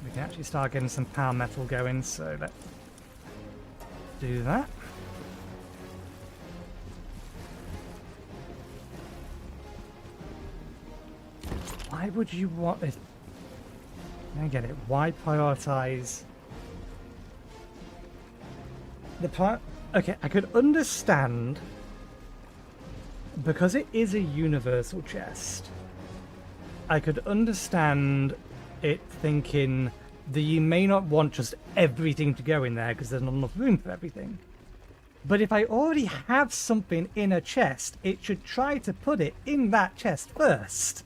We can actually start getting some power metal going, so let's do that. Why would you want it? I get it. Why prioritize the Okay, I could understand because it is a universal chest. I could understand it thinking that you may not want just everything to go in there because there's not enough room for everything. But if I already have something in a chest, it should try to put it in that chest first.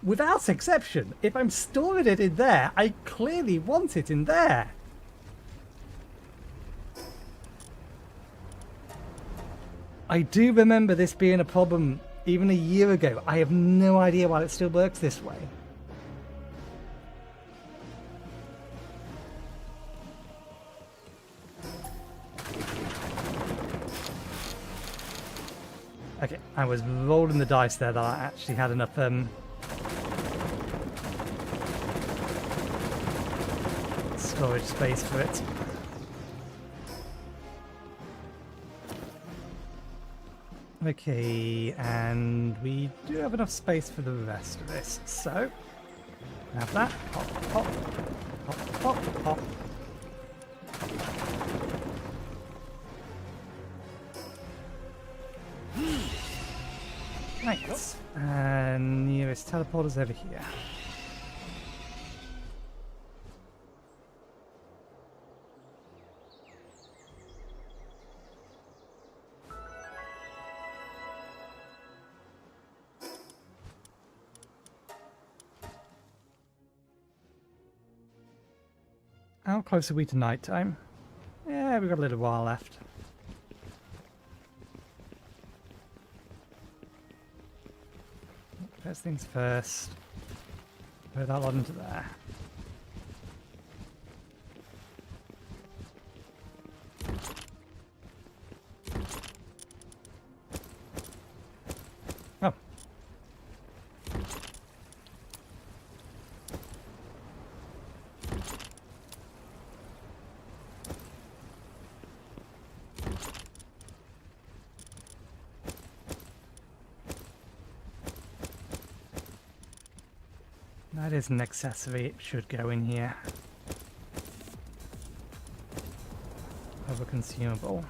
Without exception, if I'm storing it in there, I clearly want it in there. I do remember this being a problem even a year ago. I have no idea why it still works this way. Okay, I was rolling the dice there that I actually had enough storage space for it. Okay, and we do have enough space for the rest of this, so have that. Hop, hop, hop, hop, hop. Right, and nearest teleporter's over here. How close are we to night time? Yeah, we've got a little while left. First things first. Put that lot into there. Oh. That is an accessory, it should go in here. Other consumable.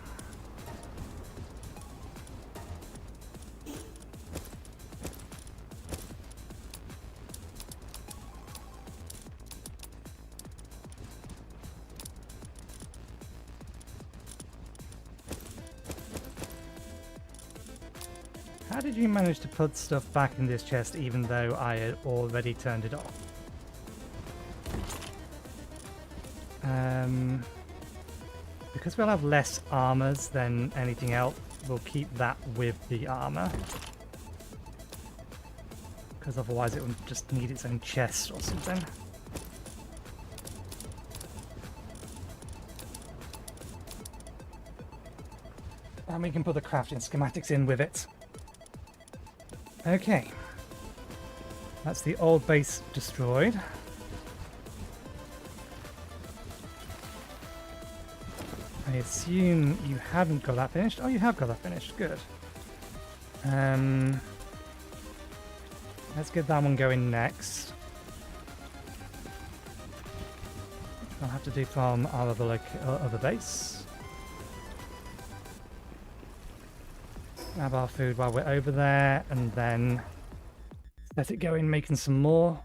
How did you manage to put stuff back in this chest even though I had already turned it off? Because we'll have less armors than anything else, we'll keep that with the armor. Because otherwise it would just need its own chest or something. And we can put the crafting schematics in with it. Okay, that's the old base destroyed. I assume you haven't got that finished. Oh, you have got that finished. Good. Let's get that one going next. I'll have to do from our other base. Grab our food while we're over there, and then let it go in making some more.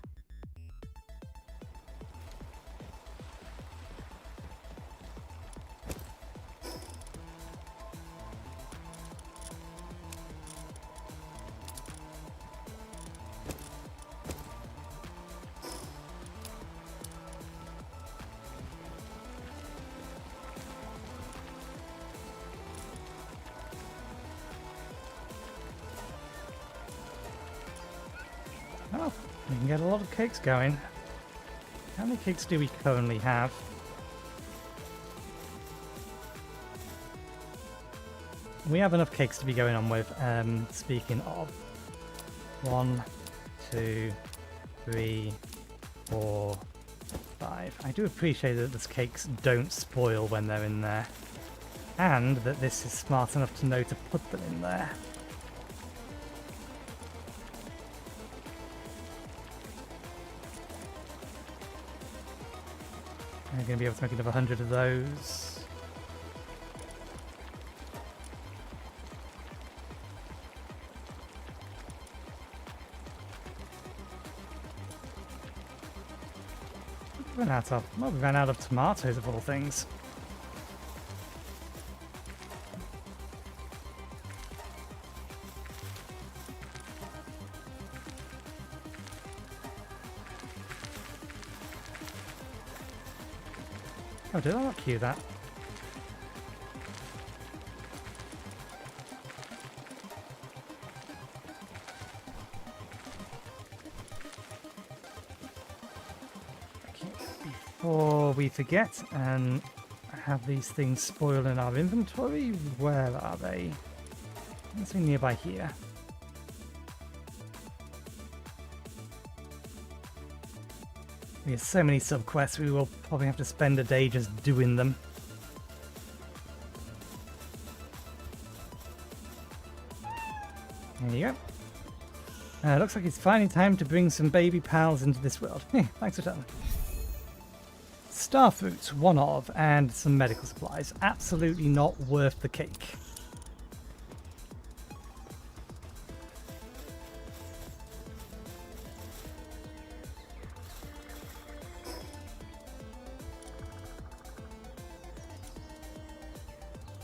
Oh, we can get a lot of cakes going. How many cakes do we currently have? We have enough cakes to be going on with. Speaking of, 1, 2, 3, 4, 5. I do appreciate that the cakes don't spoil when they're in there, and that this is smart enough to know to put them in there. I'm going to be able to make another 100 of those. Well, we ran out of tomatoes of all things. Oh, did I not queue that? Before we forget and have these things spoil in our inventory, where are they? Something nearby here. We have so many subquests, we will probably have to spend a day just doing them. There you go. Looks like it's finally time to bring some baby pals into this world. Thanks for telling me. Star fruits, one of, and some medical supplies. Absolutely not worth the cake.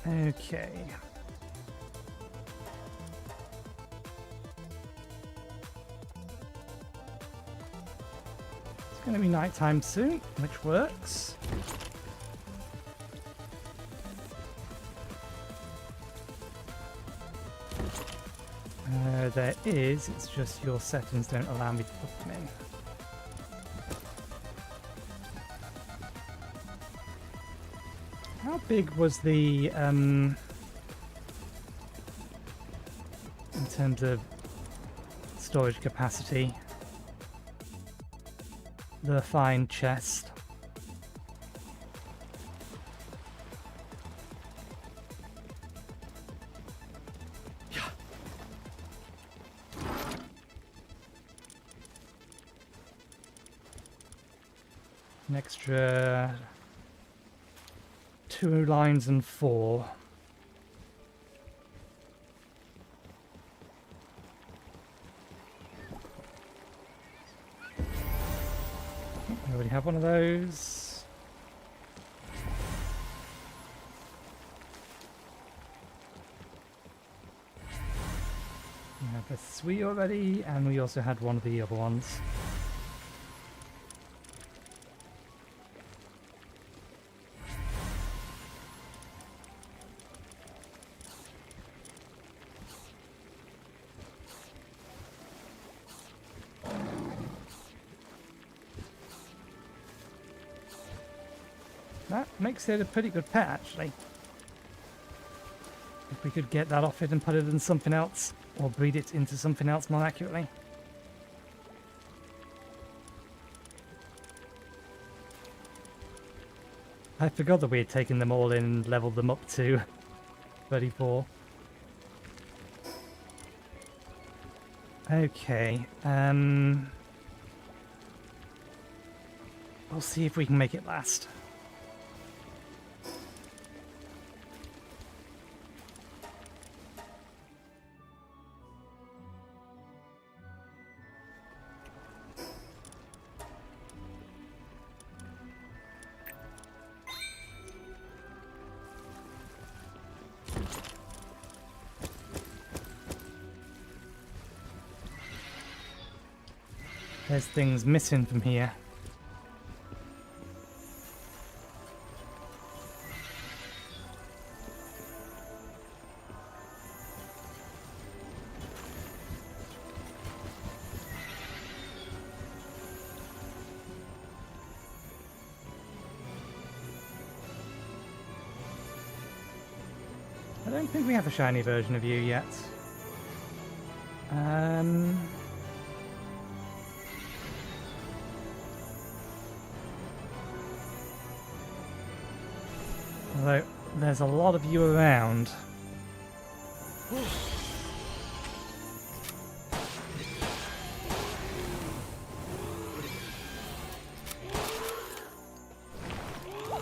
Okay. It's going to be nighttime soon, which works. There is, it's just your settings don't allow me to put them in. How big was the, in terms of storage capacity, the fine chest? An extra 2 lines and 4. I already have one of those. We have the 3 already, and we also had one of the other ones. That makes it a pretty good pet, actually. If we could get that off it and put it in something else, or breed it into something else more accurately. I forgot that we had taken them all in and leveled them up to 34. Okay, we'll see if we can make it last. There's things missing from here. I don't think we have a shiny version of you yet. Although, there's a lot of you around.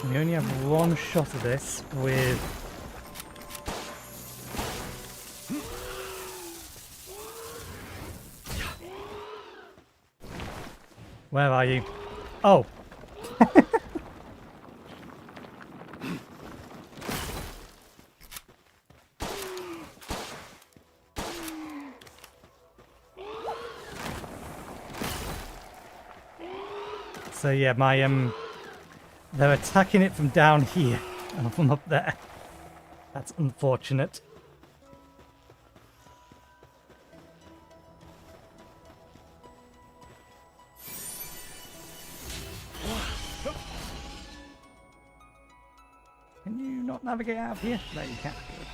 We only have one shot of this with... Where are you? Oh! So yeah, they're attacking it from down here and from up there. That's unfortunate. Can you not navigate out of here? No, you can't. Good.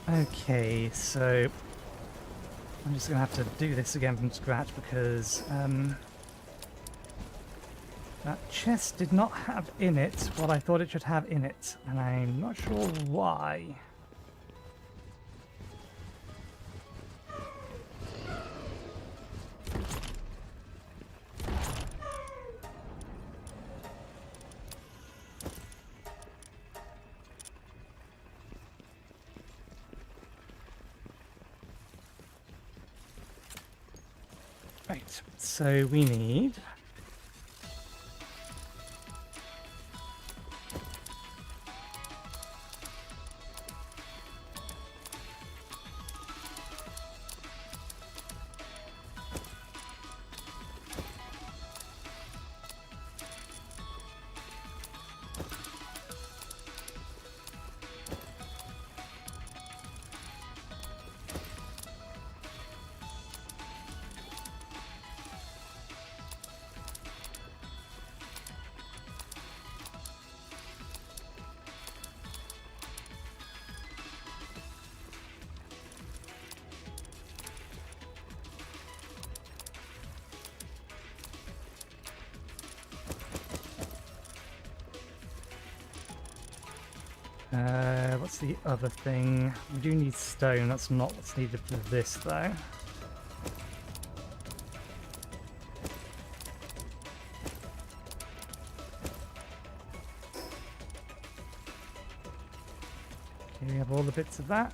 Okay, so I'm just gonna have to do this again from scratch because that chest did not have in it what I thought it should have in it, and I'm not sure why. Right, so we need... what's the other thing? We do need stone, that's not what's needed for this though. Okay, we have all the bits of that.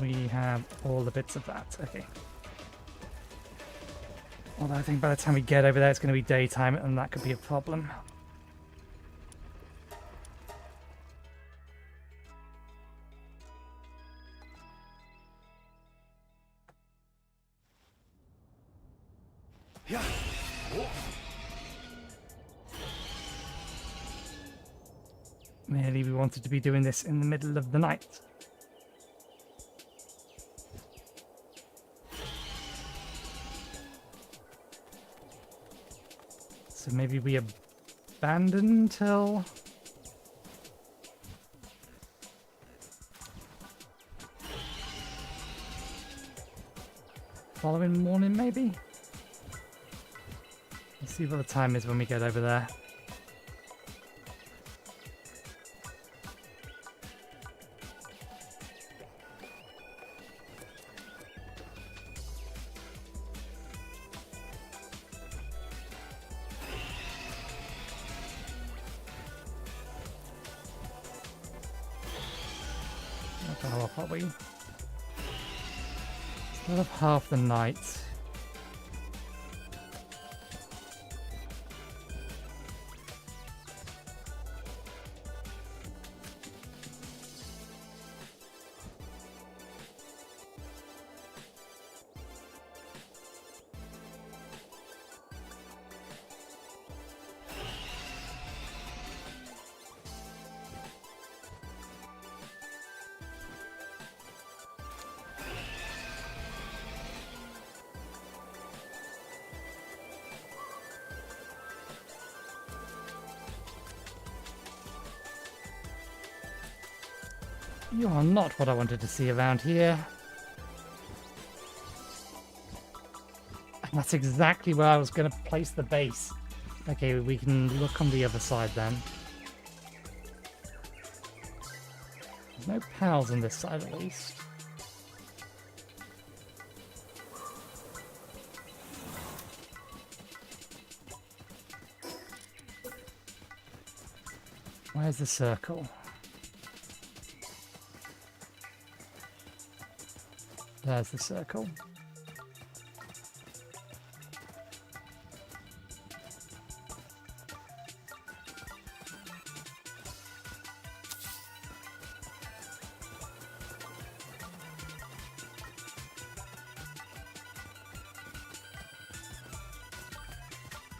We have all the bits of that, okay. Although I think by the time we get over there it's going to be daytime and that could be a problem. Yeah. Merely we wanted to be doing this in the middle of the night. So maybe we abandon until... following morning, maybe? Let's see what the time is when we get over there. How off are we? Still have half the night. You are not what I wanted to see around here. And that's exactly where I was going to place the base. Okay, we can look on the other side then. There's no pals on this side at least. Where's the circle? There's the circle.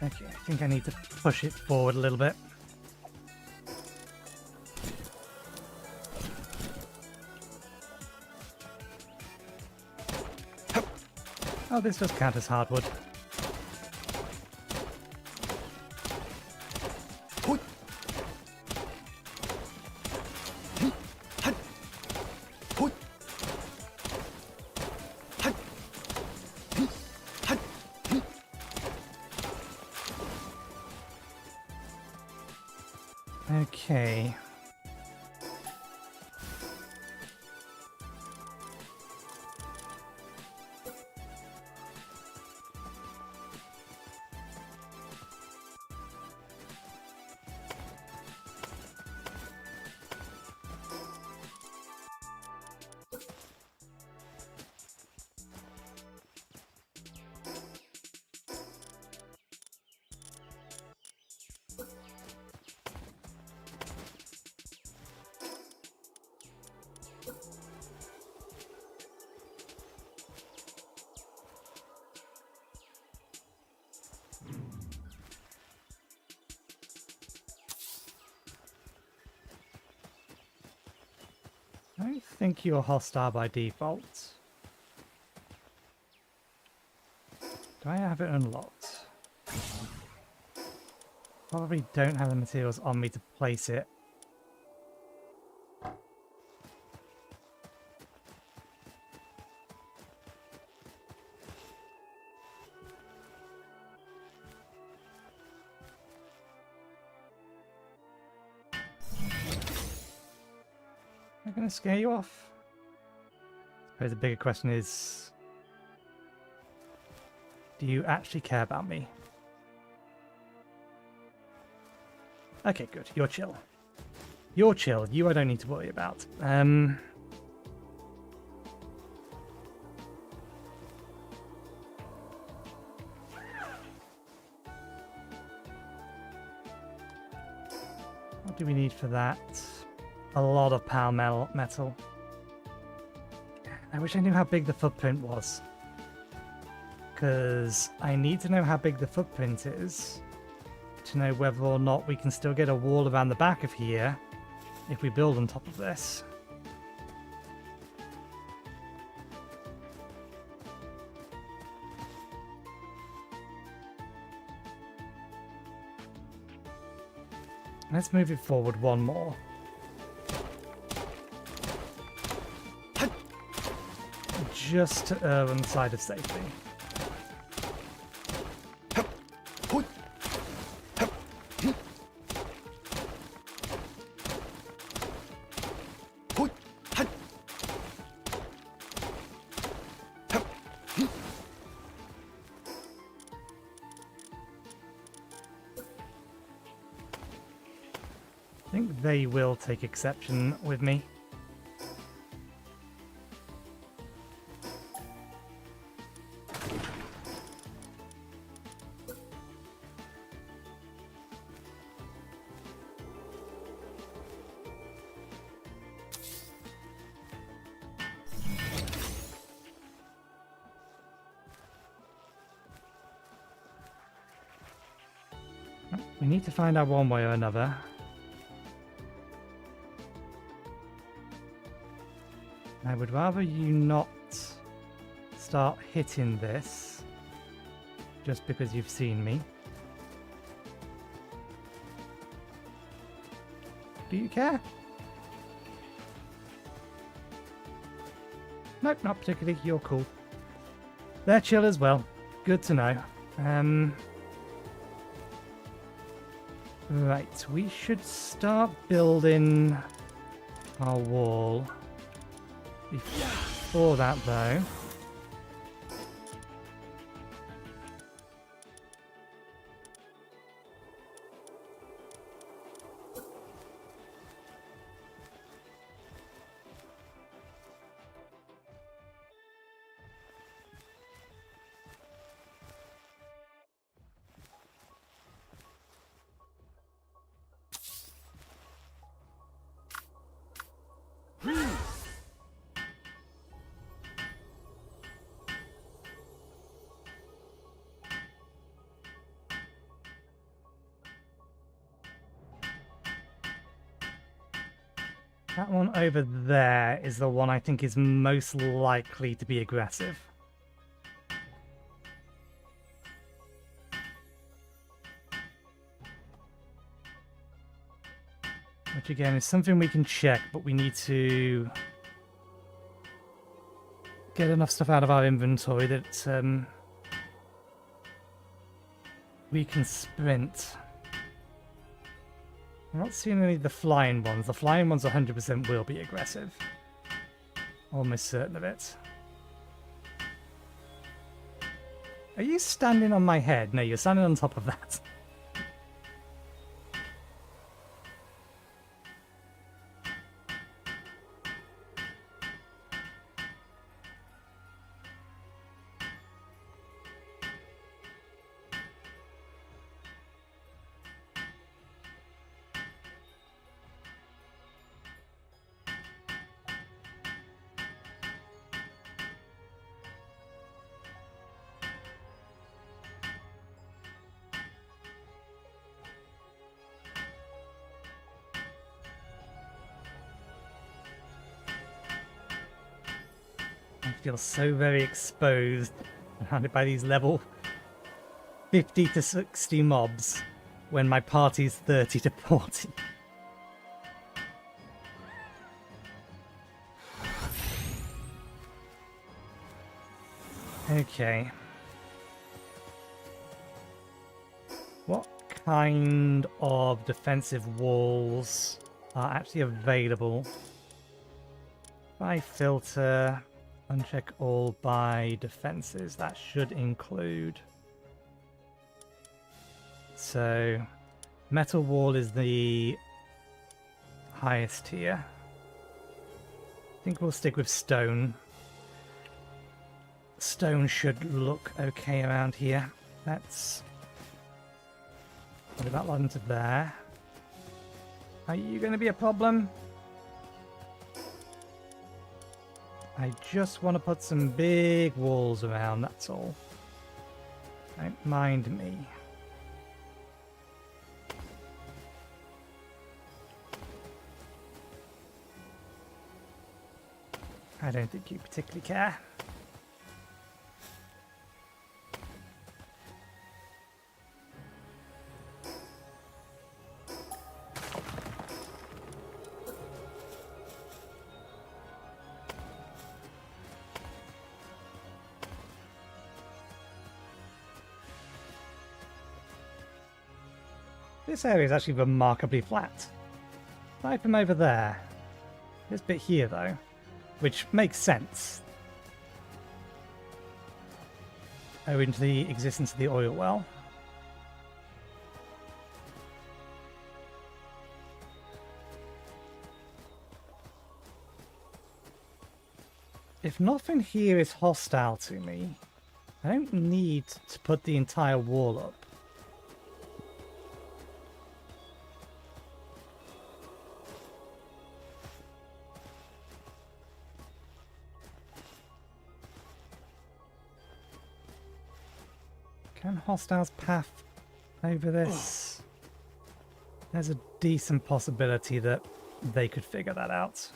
Okay, I think I need to push it forward a little bit. Oh, this does count as hardwood. Okay. I don't think you're hostile by default. Do I have it unlocked? Probably don't have the materials on me to place it. Am I going to scare you off? I suppose the bigger question is, do you actually care about me? Okay, good. You're chill. You're chill. You I don't need to worry about. What do we need for that? A lot of Palworld metal. I wish I knew how big the footprint was. Because I need to know how big the footprint is to know whether or not we can still get a wall around the back of here if we build on top of this. Let's move it forward one more. Just to err on the side of safety. I think they will take exception with me. We need to find out one way or another. I would rather you not start hitting this just because you've seen me. Do you care? Nope, not particularly. You're cool. They're chill as well. Good to know. Right, we should start building our wall. Before that, though... That one over there is the one I think is most likely to be aggressive. Which again is something we can check, but we need to get enough stuff out of our inventory that we can sprint. I'm not seeing any of the flying ones. The flying ones 100% will be aggressive. Almost certain of it. Are you standing on my head? No, you're standing on top of that. I feel so very exposed, surrounded by these level 50 to 60 mobs when my party's 30 to 40. Okay. What kind of defensive walls are actually available? If I filter, uncheck all by defenses, that should include. So, metal wall is the highest tier. I think we'll stick with stone. Stone should look okay around here. Let's put that one to there. Are you going to be a problem? I just want to put some big walls around, that's all. Don't mind me. I don't think you particularly care. This area is actually remarkably flat. Aside from over there. This bit here, though, which makes sense, owing to the existence of the oil well. If nothing here is hostile to me, I don't need to put the entire wall up. Can hostiles path over this? There's a decent possibility that they could figure that out.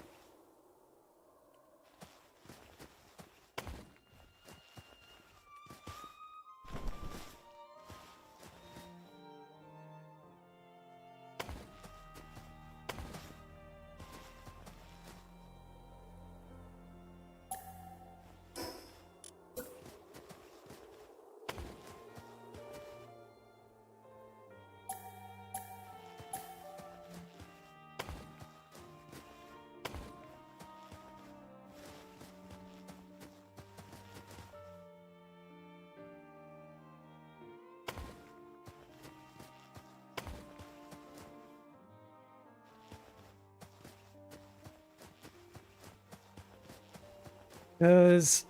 Because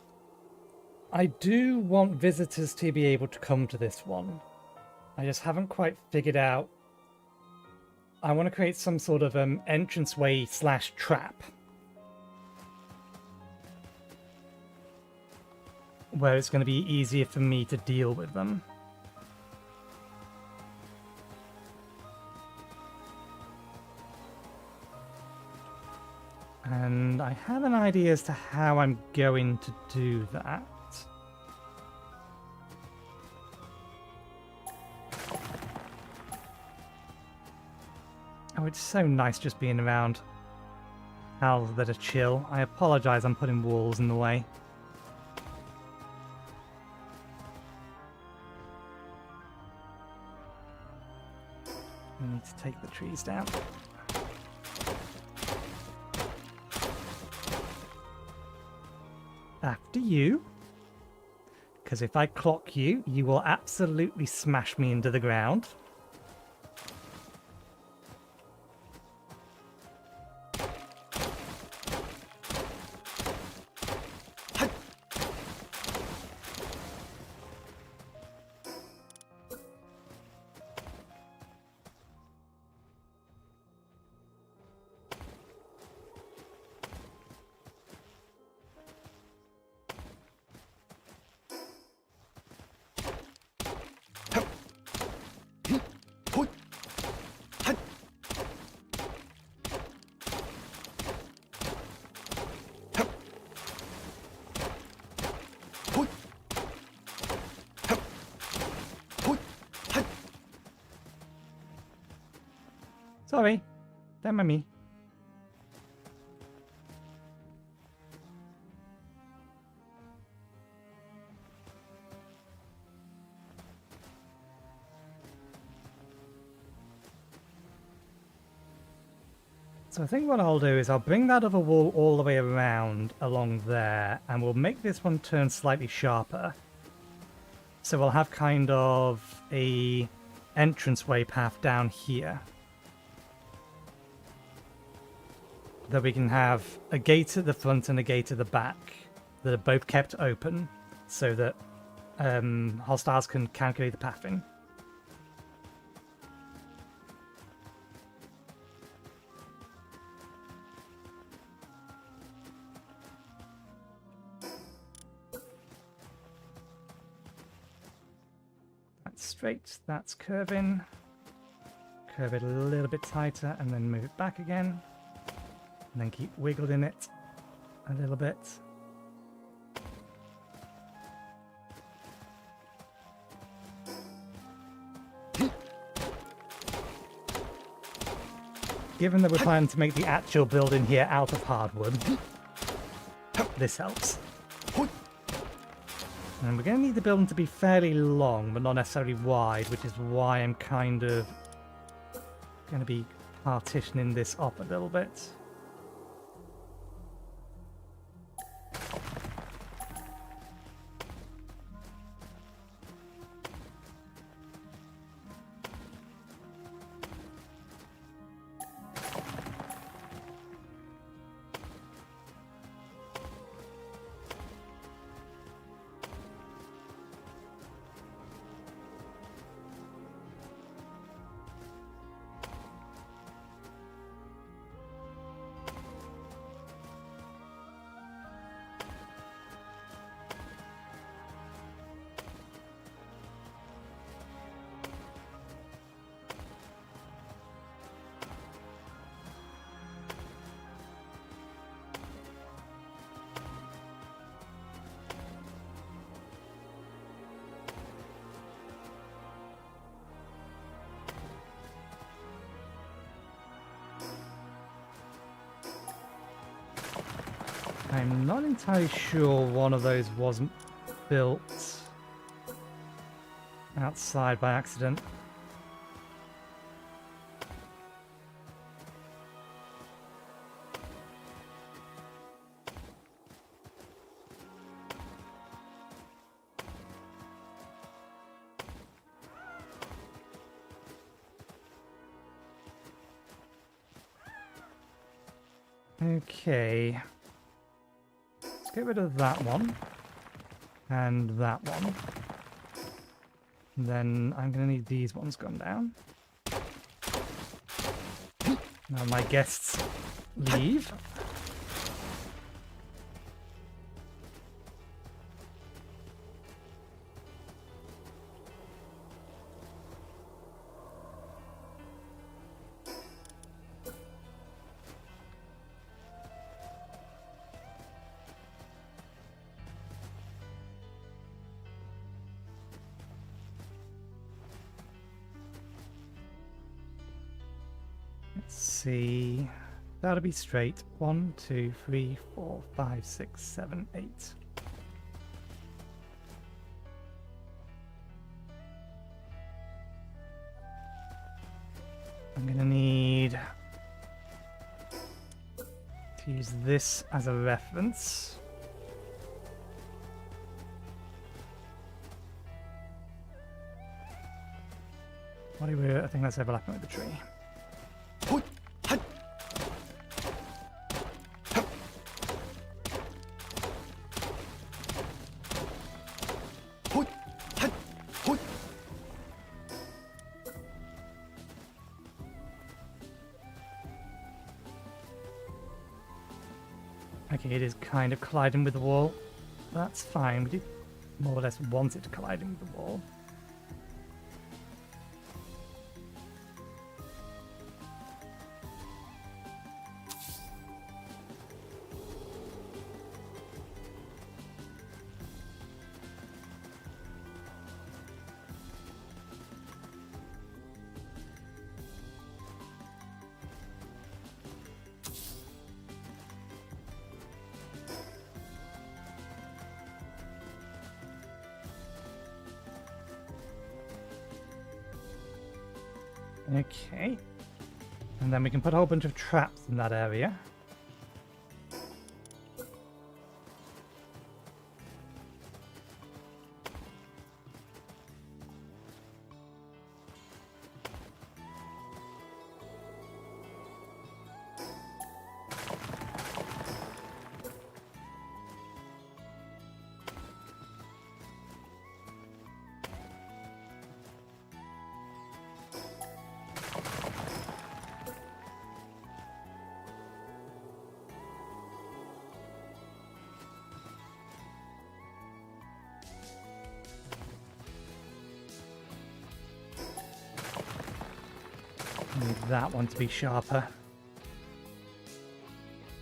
I do want visitors to be able to come to this one. I just haven't quite figured out. I want to create some sort of entranceway / trap. Where it's going to be easier for me to deal with them. And I have an idea as to how I'm going to do that. Oh, it's so nice just being around houses that are chill. I apologize, I'm putting walls in the way. We need to take the trees down. After you. Because if I clock you, you will absolutely smash me into the ground. Sorry, don't mind me. So I think what I'll do is I'll bring that other wall all the way around along there, and we'll make this one turn slightly sharper. So we'll have kind of a entranceway path down here. That we can have a gate at the front and a gate at the back that are both kept open so that hostiles can calculate the pathing. That's straight, that's curving. Curve it a little bit tighter and then move it back again. And then keep wiggling it a little bit. Given that we're planning to make the actual building here out of hardwood, this helps. And we're going to need the building to be fairly long, but not necessarily wide, which is why I'm kind of going to be partitioning this off a little bit. I'm not entirely sure one of those wasn't built outside by accident. Okay. let's get rid of that one. And that one. And then I'm going to need these ones gone down. Now my guests leave. Let's see. That'll be straight. 1, 2, 3, 4, 5, 6, 7, 8. I'm gonna need to use this as a reference. What do we? I think that's overlapping with the tree. Okay, it is kind of colliding with the wall. That's fine. We did more or less want it colliding with the wall. Okay. And then we can put a whole bunch of traps in that area. Need that one to be sharper.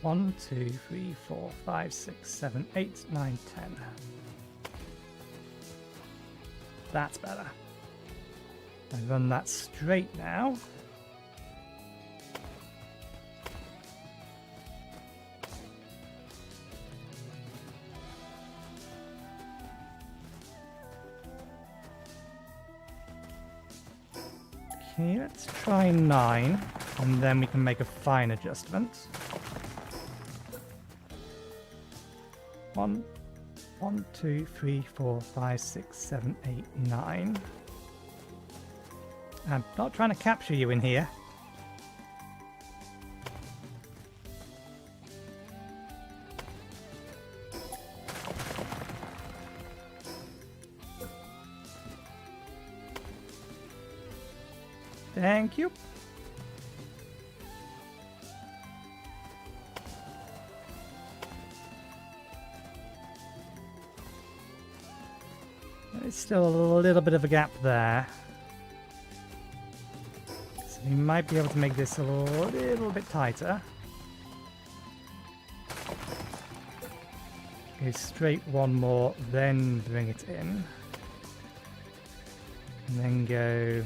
1, 2, 3, 4, 5, 6, 7, 8, 9, 10. That's better. I run that straight now. Okay, let's try 9, and then we can make a fine adjustment. 1, 2, 3, 4, 5, 6, 7, 8, 9. I'm not trying to capture you in here. Thank you. There's still a little bit of a gap there. So we might be able to make this a little bit tighter. Go straight one more, then bring it in. And then go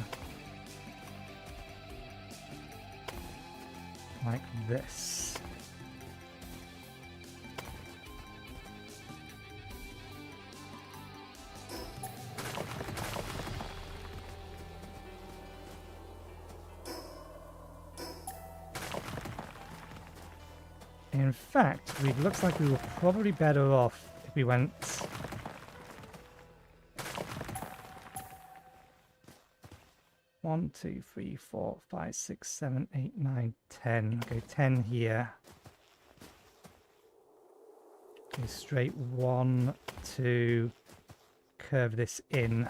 like this. In fact, it looks like we were probably better off if we went 1, 2, 3, 4, 5, 6, 7, 8, 9, 10. Go 10 here. Do straight 1 to curve this in.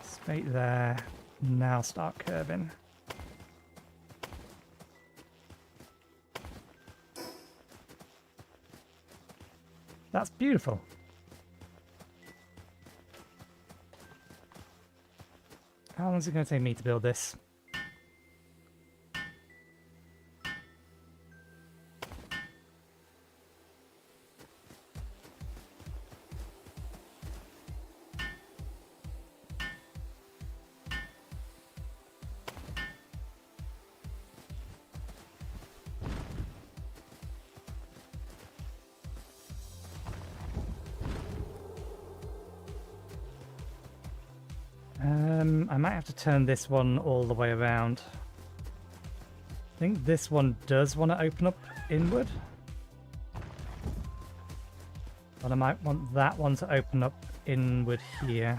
Straight there. Now start curving. That's beautiful. How long is it going to take me to build this? I might have to turn this one all the way around. I think this one does want to open up inward. But I might want that one to open up inward here.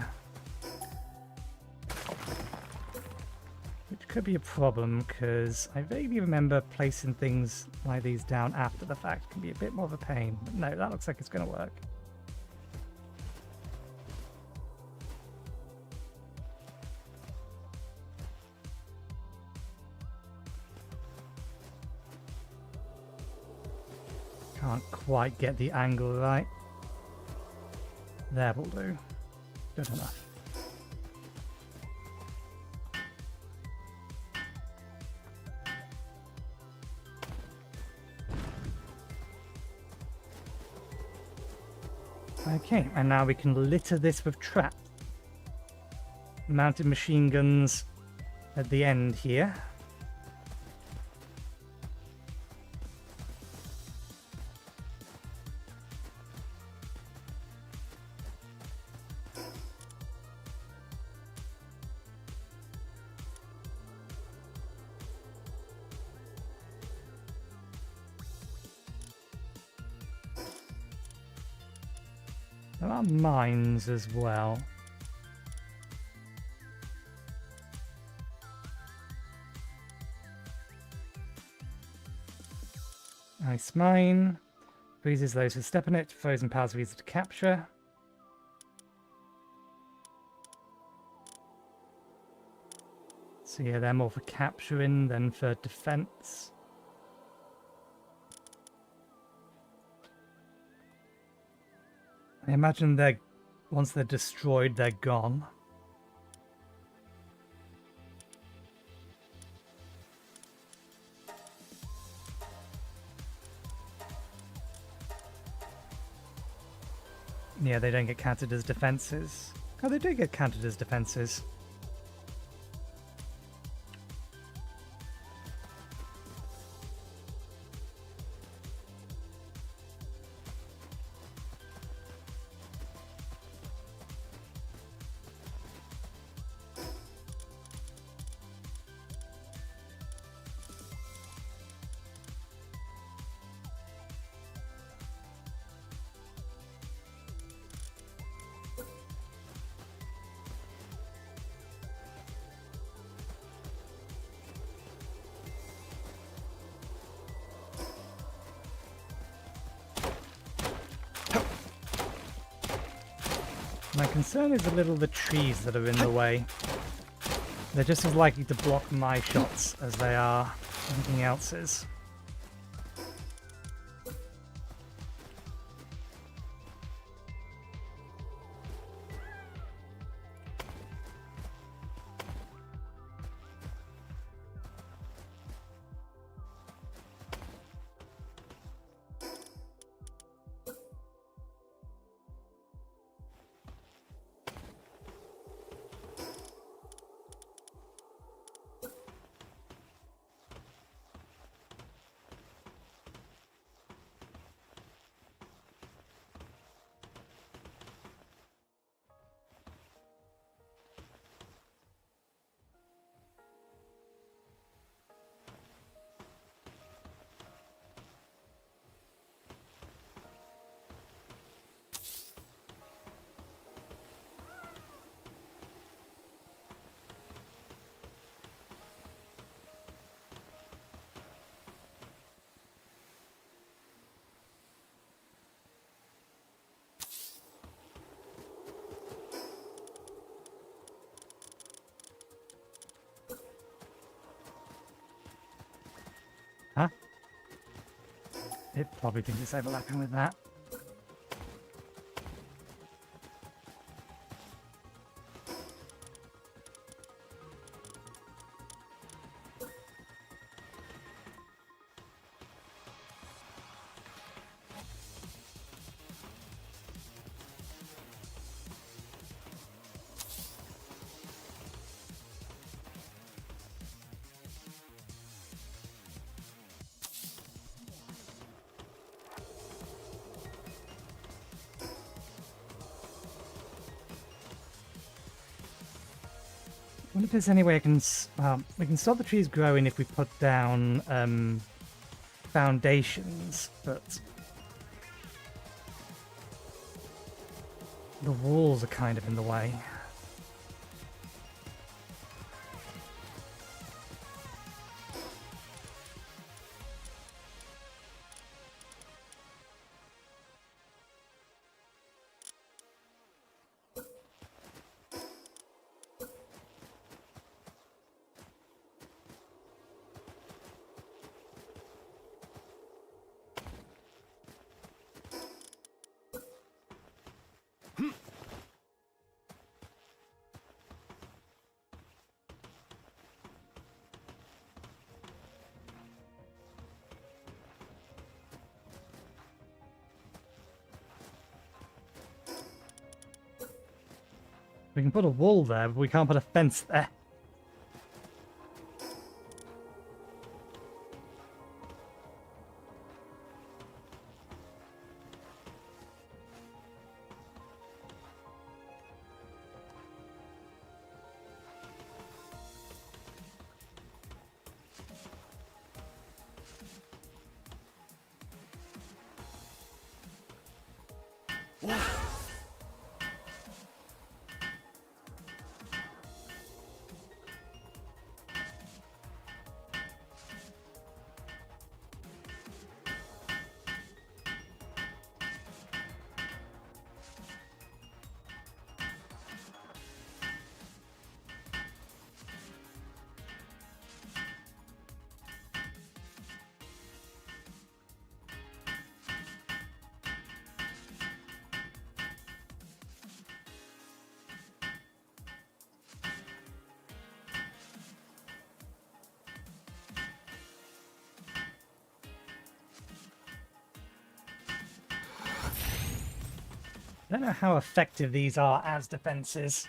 Which could be a problem, because I vaguely remember placing things like these down after the fact can be a bit more of a pain. But no, that looks like it's going to work. Can't quite get the angle right. There will do. Good enough. Okay, and now we can litter this with traps. Mounted machine guns at the end here. There are mines as well. Ice mine. Freezes those who step on it. Frozen powers are easy to capture. So yeah, they're more for capturing than for defense. I imagine they're, once they're destroyed, they're gone. Yeah, they don't get counted as defenses. Oh, they do get counted as defenses. My concern is a little the trees that are in the way. They're just as likely to block my shots as they are anything else's. Huh? It probably thinks it's overlapping with that. I wonder if there's any way I can... we can stop the trees growing if we put down foundations, but the walls are kind of in the way. We can put a wall there, but we can't put a fence there. I don't know how effective these are as defenses.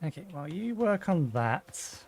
Okay, well, you work on that.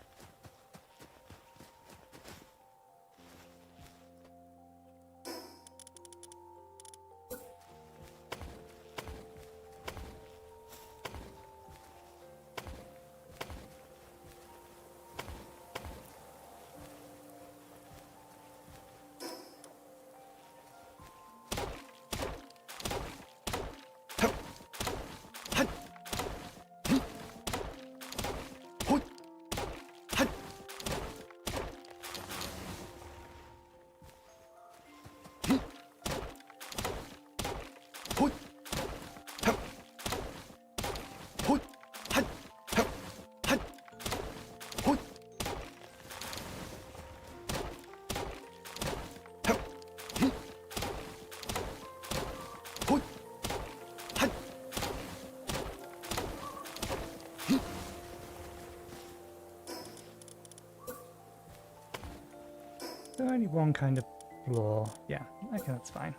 So only one kind of floor. Yeah, okay, that's fine.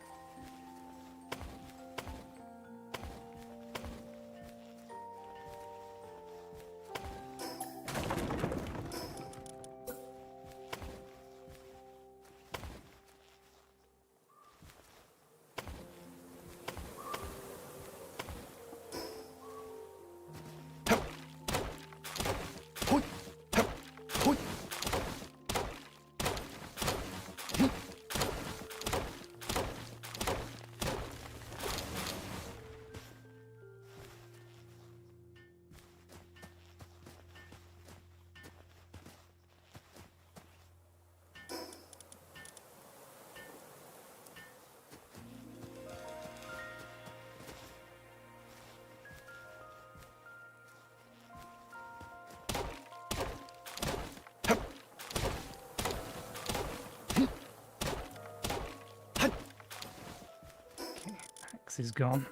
else is gone.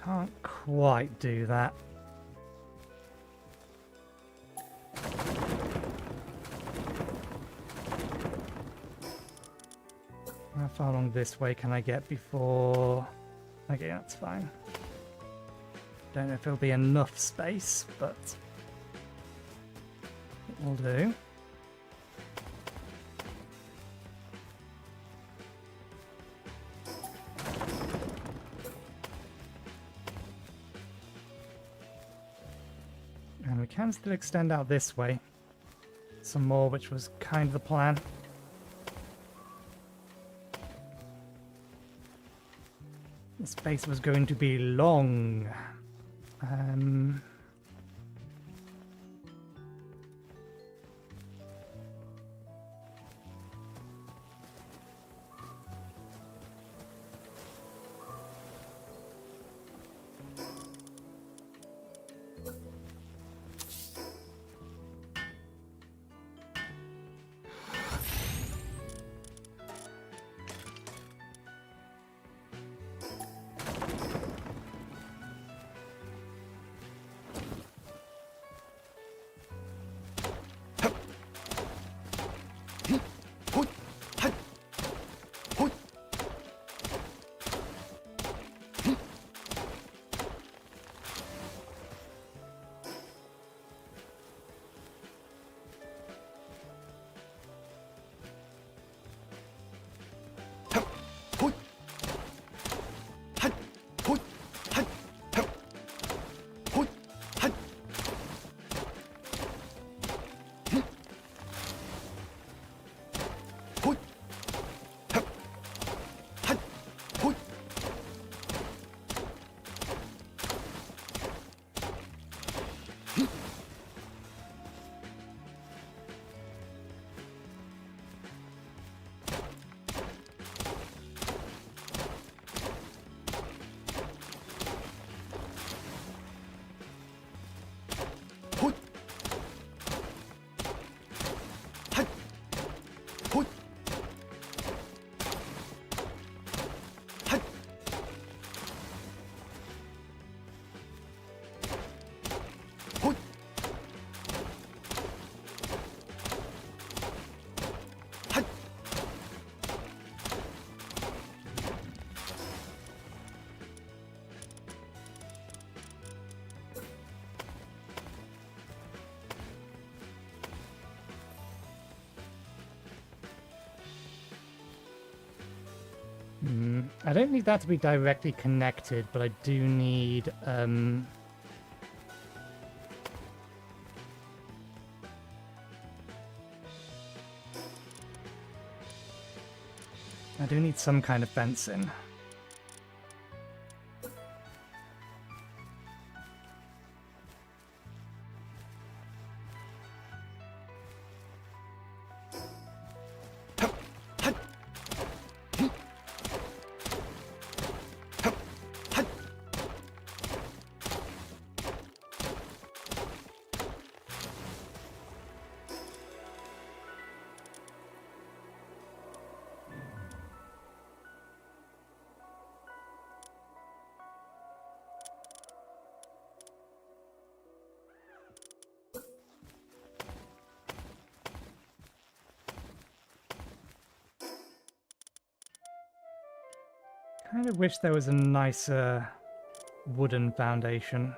Can't quite do that. How far along this way can I get before... Okay, that's fine. Don't know if it'll be enough space, but it will do. And we can still extend out this way some more, which was kind of the plan. The space was going to be long. I don't need that to be directly connected, but I do need some kind of fencing. Kind of wish there was a nicer wooden foundation.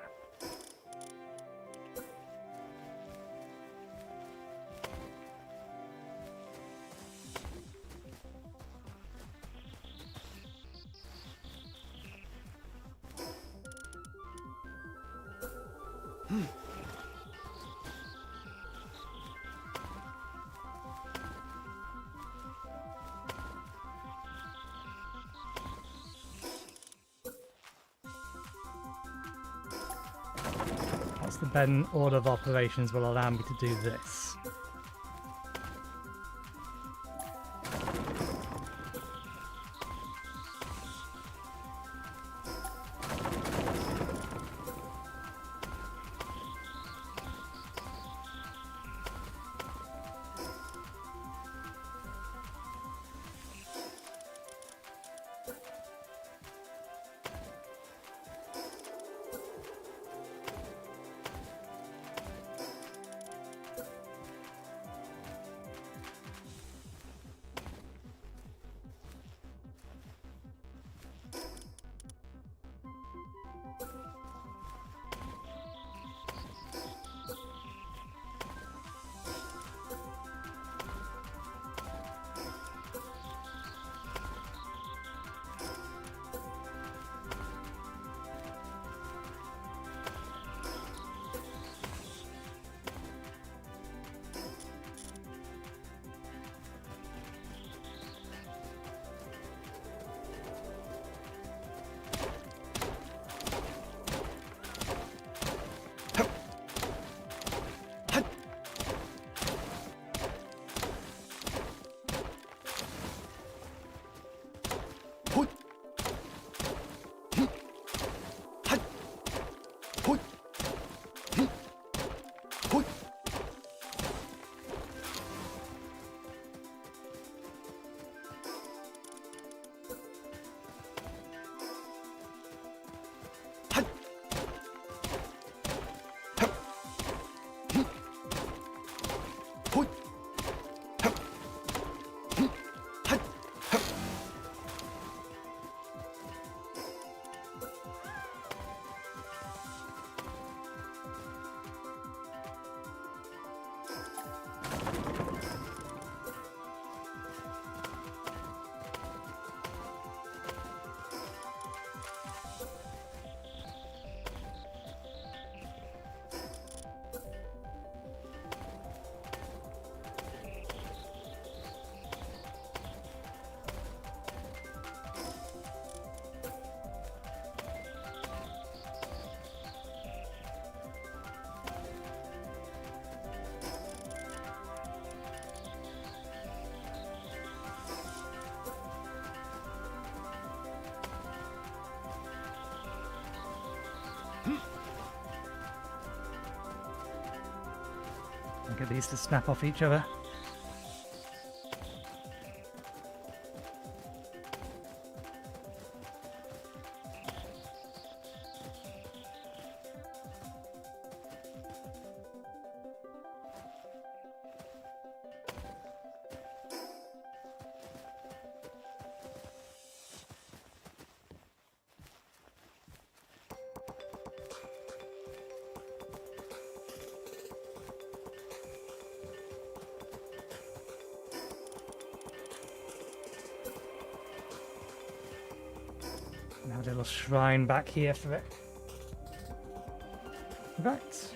Then order of operations will allow me to do this. I'll get these to snap off each other. Now a little shrine back here for it. Right.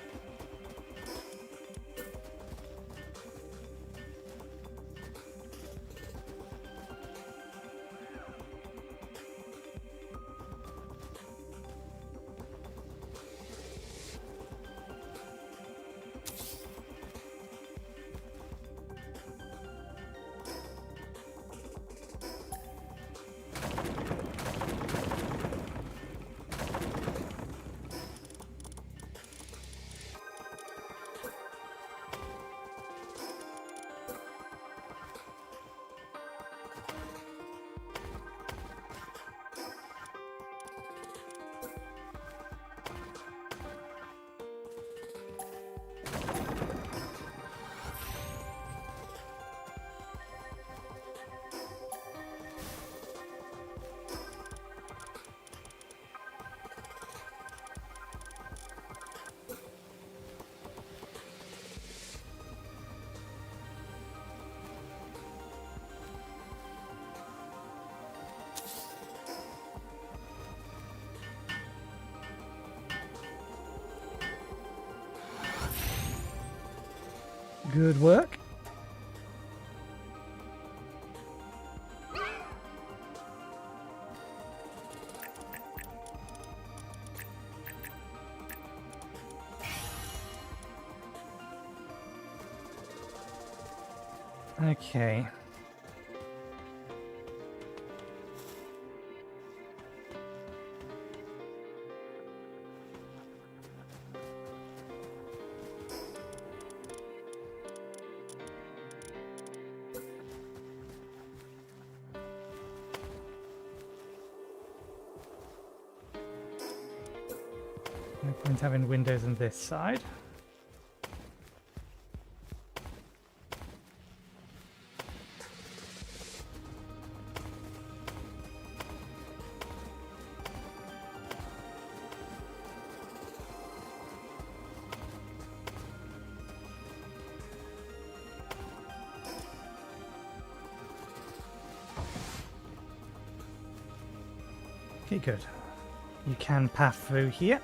Good work. Okay. No point having windows on this side. Okay, good. You can pass through here.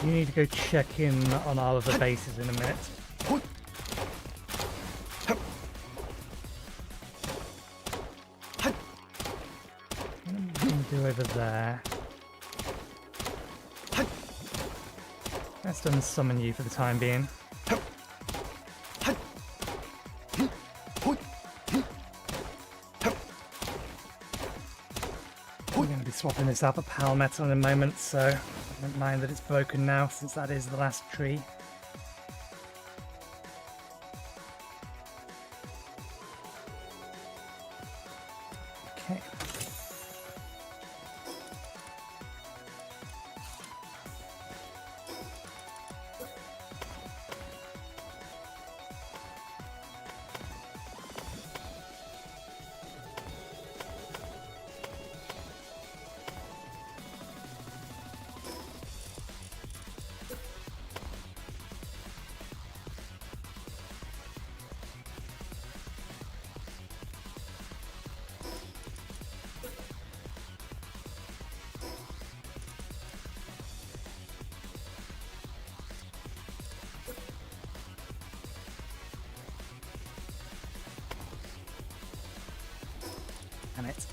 You need to go check in on our other bases in a minute. What am I going to do over there? Let's unsummon you for the time being. swapping this out for power metal in a moment, so I don't mind that it's broken now, since that is the last tree. Okay. Damn it.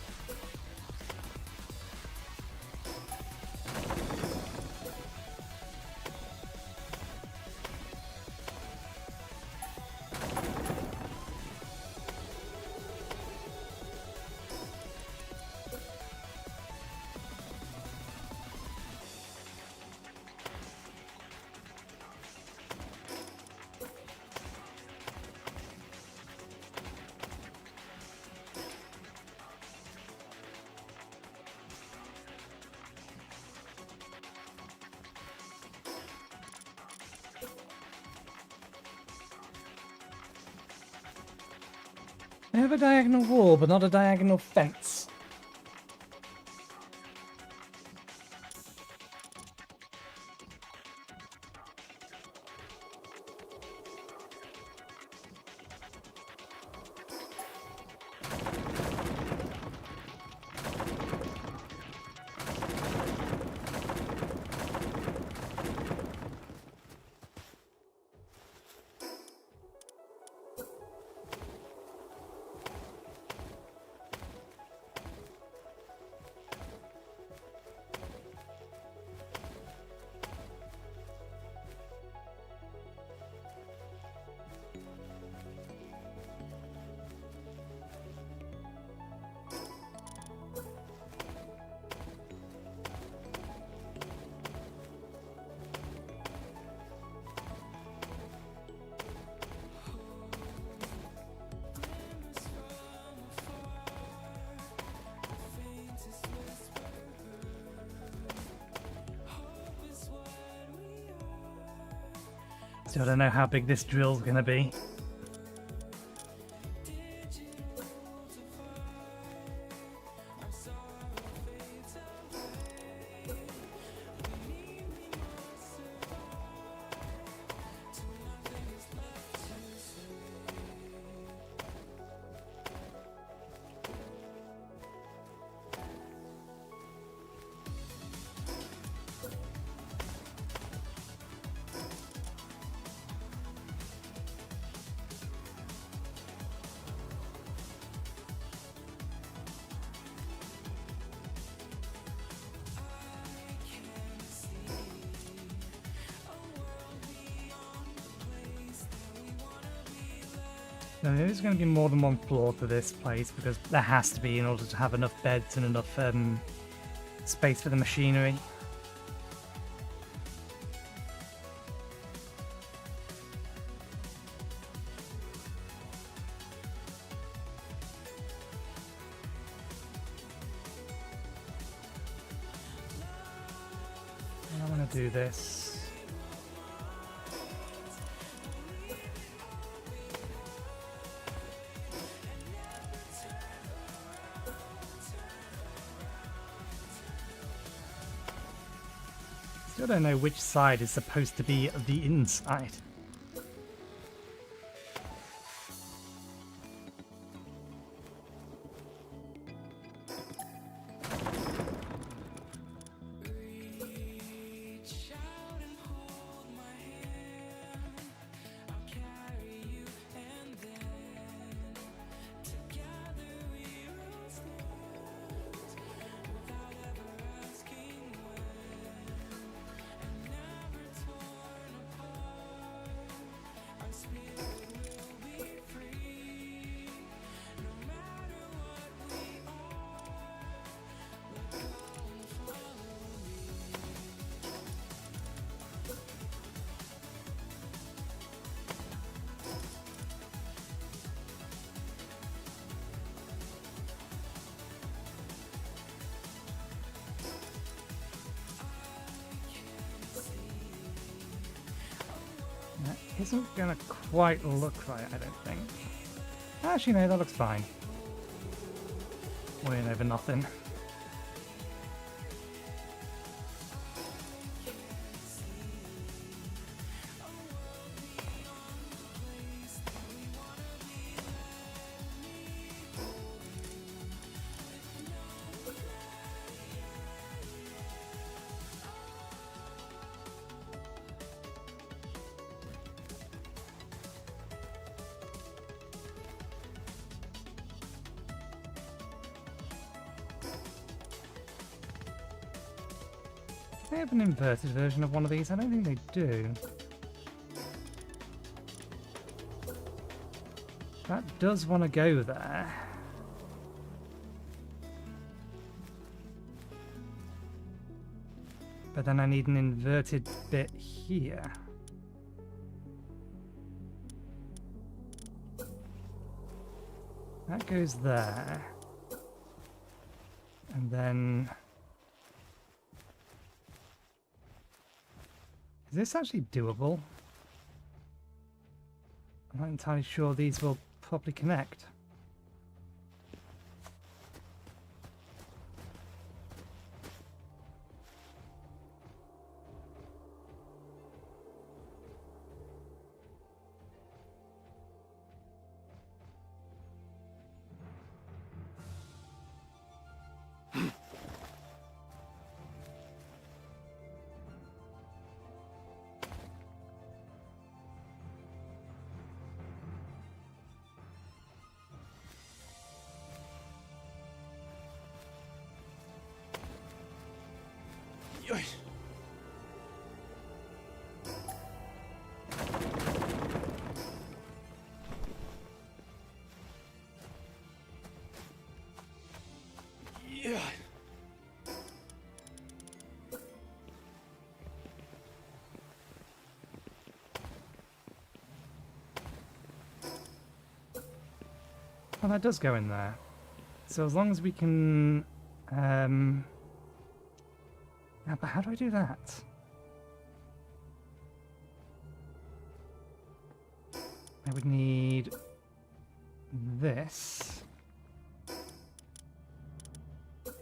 I have a diagonal wall, but not a diagonal fence. So I don't know how big this drill's gonna be. No, there's going to be more than one floor to this place because there has to be in order to have enough beds and enough space for the machinery. And I want to do this. Still don't know which side is supposed to be the inside. isn't gonna quite look right, I don't think. Actually, no, that looks fine. Way in over nothing. They have an inverted version of one of these? I don't think they do. That does want to go there. But then I need an inverted bit here. That goes there. And then... Is this actually doable? I'm not entirely sure these will properly connect. Yoish. Yeah. Well, that does go in there. So as long as we can... Yeah, but how do I do that? I would need this. To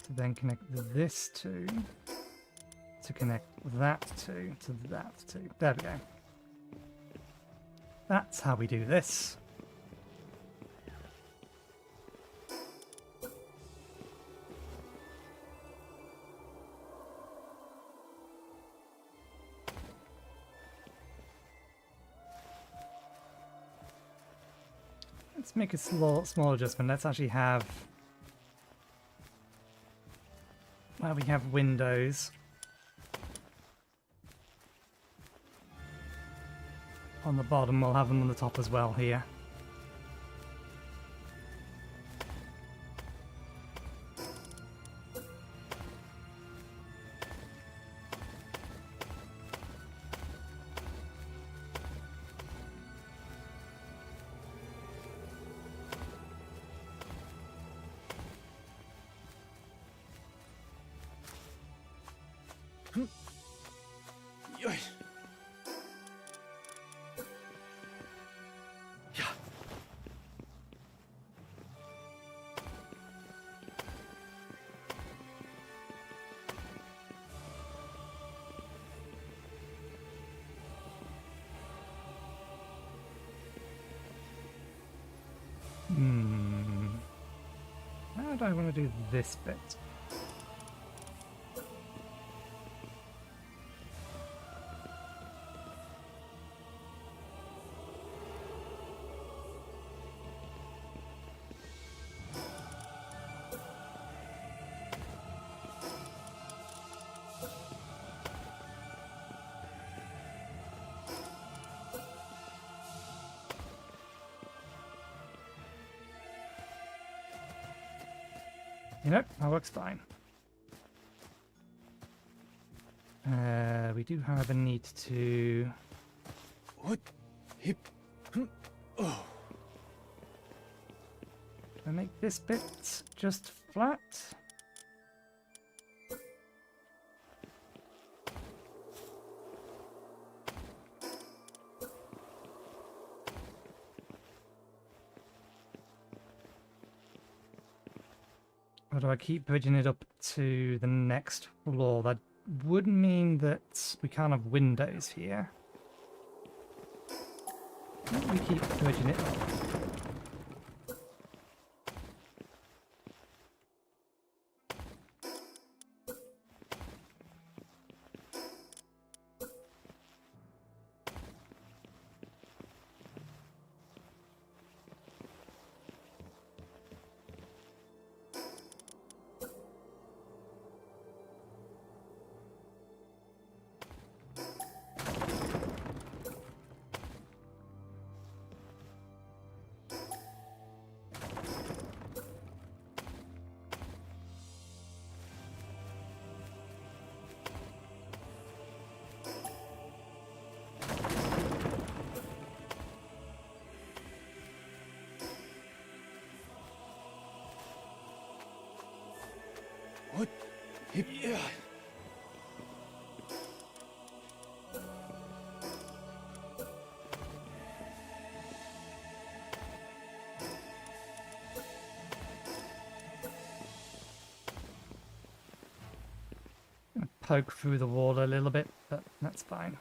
then connect this to connect that to that to. There we go. That's how we do this. Let's make a small adjustment. Let's actually have... Well, we have windows. On the bottom, we'll have them on the top as well here. Yoish. Yeah. How do I want to do this bit? You know, that works fine. We do, however, need to... What? Hip. Oh. Do I make this bit just flat? Or do I keep bridging it up to the next floor? That would mean that we can't have windows here. We keep bridging it up. What? Hip. Yeah. Poke through the wall a little bit, but that's fine.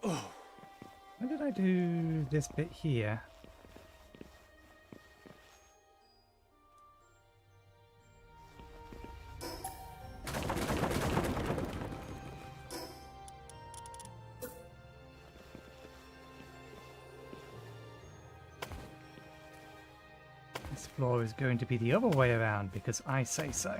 Oh. Why did I do this bit here? This floor is going to be the other way around because I say so.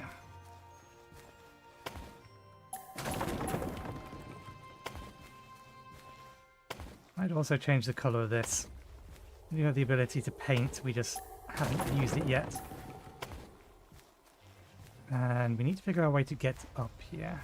I'd also change the colour of this. We have the ability to paint, we just haven't used it yet. And we need to figure out a way to get up here.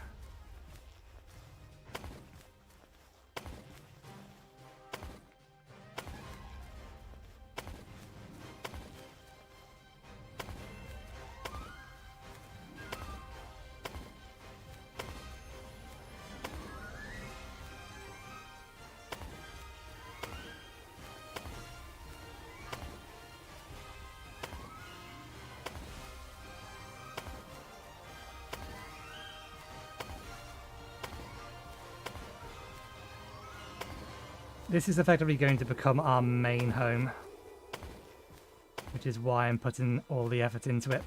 This is effectively going to become our main home, which is why I'm putting all the effort into it.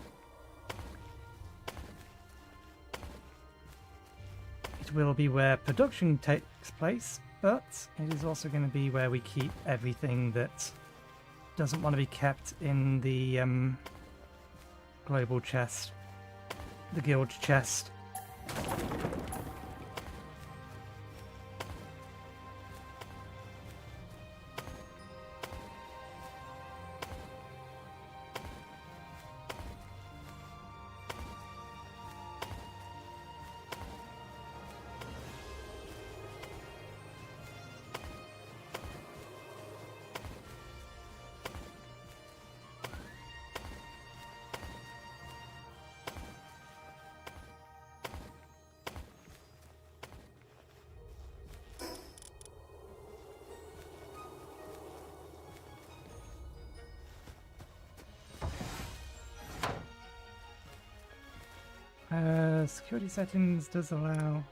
It will be where production takes place, but it is also going to be where we keep everything that doesn't want to be kept in the global chest, the guild chest. Security settings does allow...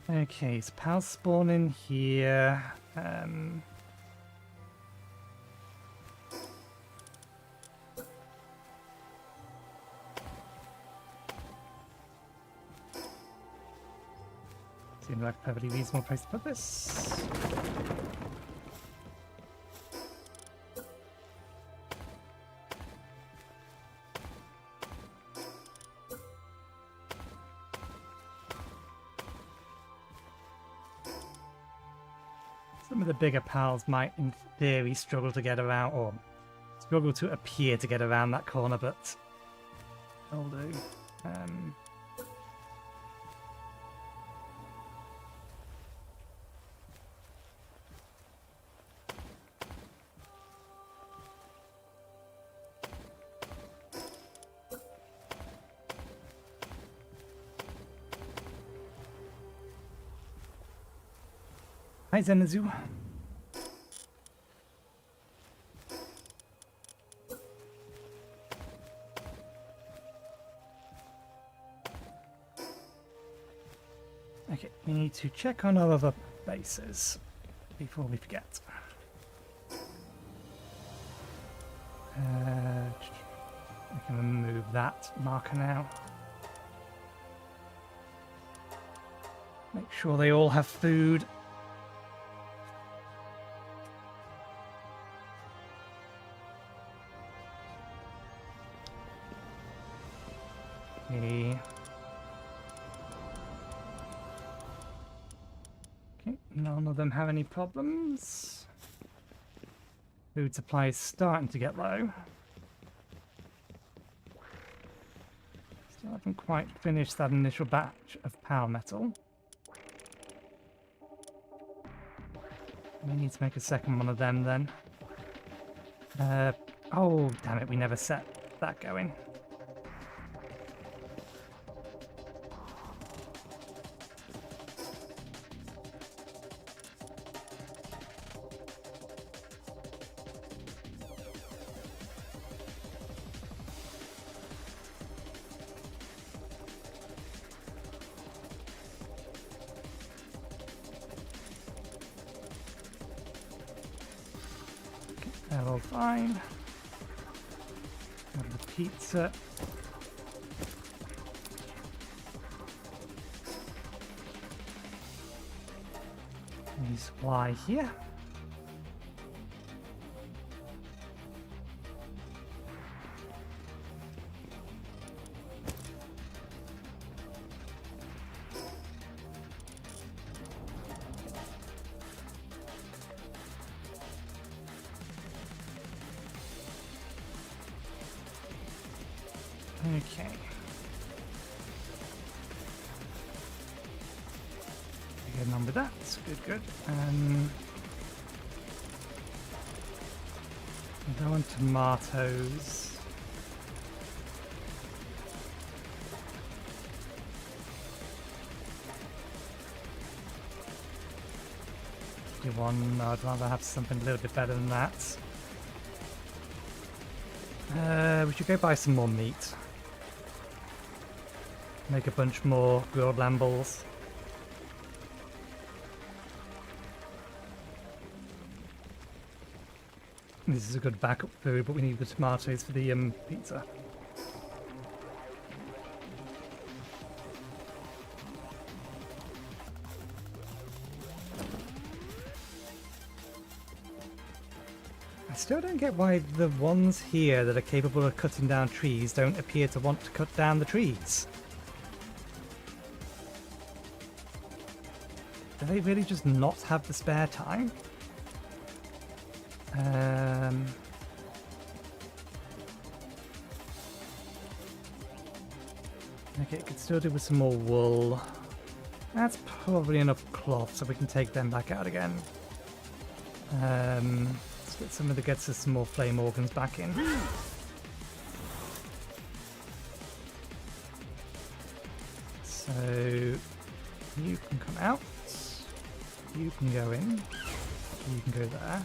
Okay, so pals spawn in here. Seems like a perfectly reasonable place to put this. Some of the bigger pals might, in theory, struggle to get around, or struggle to appear to get around that corner, but they'll do. Hi, Zenazoo. Okay, we need to check on our other bases before we forget. We can remove that marker now. Make sure they all have food. Okay. Okay, none of them have any problems. Food supply is starting to get low. Still haven't quite finished that initial batch of power metal. We need to make a second one of them then. Oh, damn it, we never set that going. They're all fine. Got the pizza. Resupply here. Okay. Getting on with that. Good, good. Go on tomatoes. I'd rather have something a little bit better than that. We should go buy some more meat. Make a bunch more grilled lamb balls. This is a good backup food, but we need the tomatoes for the pizza. I still don't get why the ones here that are capable of cutting down trees don't appear to want to cut down the trees. Do they really just not have the spare time? Okay, could still do with some more wool. That's probably enough cloth, so we can take them back out again. Let's get us some more flame organs back in. So you can come out. You can go in. You can go there.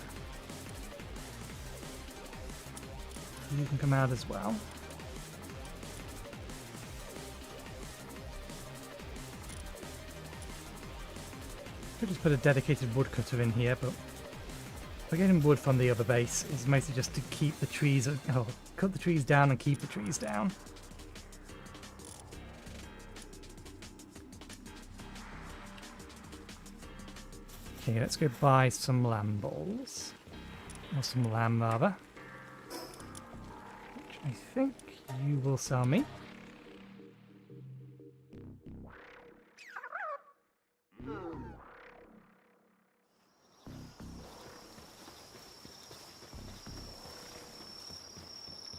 You can come out as well. Could just put a dedicated woodcutter in here, but we're getting wood from the other base is mostly just to keep the trees, cut the trees down and keep the trees down. Okay, let's go buy some lamb balls. Or some lamb, rather. Which I think you will sell me.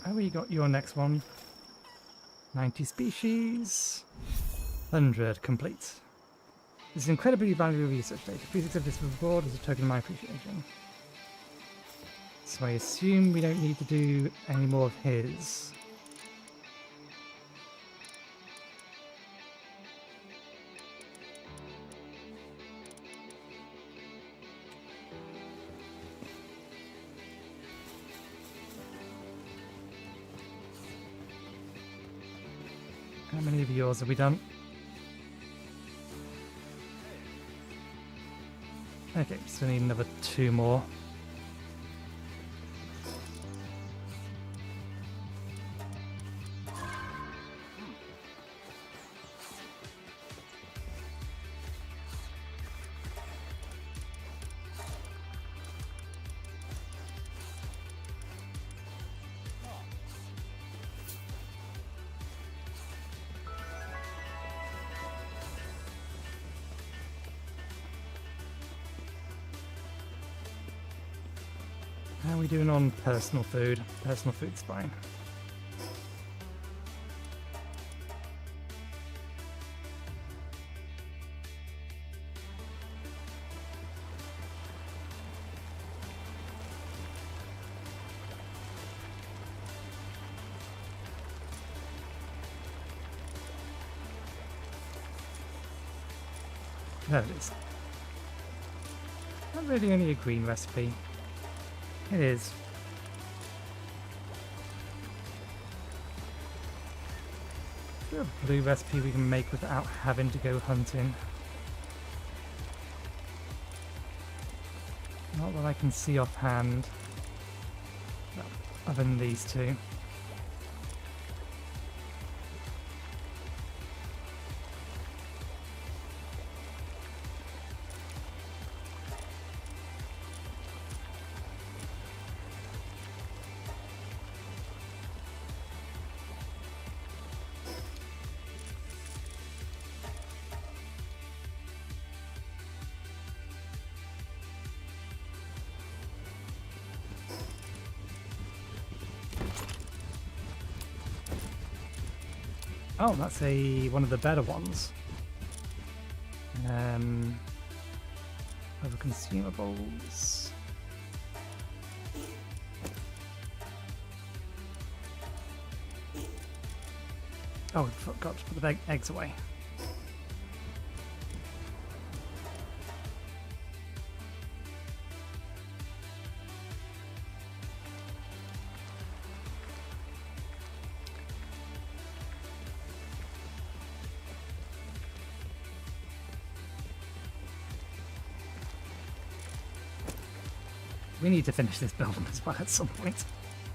Oh, we got your next one. 90 species. 100 complete. This is incredibly valuable research data. Please accept this reward as a token of my appreciation. So I assume we don't need to do any more of his. How many of yours have we done? Okay, so we need another 2 more. How are we doing on personal food? Personal food's fine. There it is. Not really only a green recipe. It is. Is there a blue recipe we can make without having to go hunting? Not that I can see offhand. No, other than these two. Oh, that's one of the better ones. Other consumables. Oh, I forgot to put the eggs away. We need to finish this building as well at some point.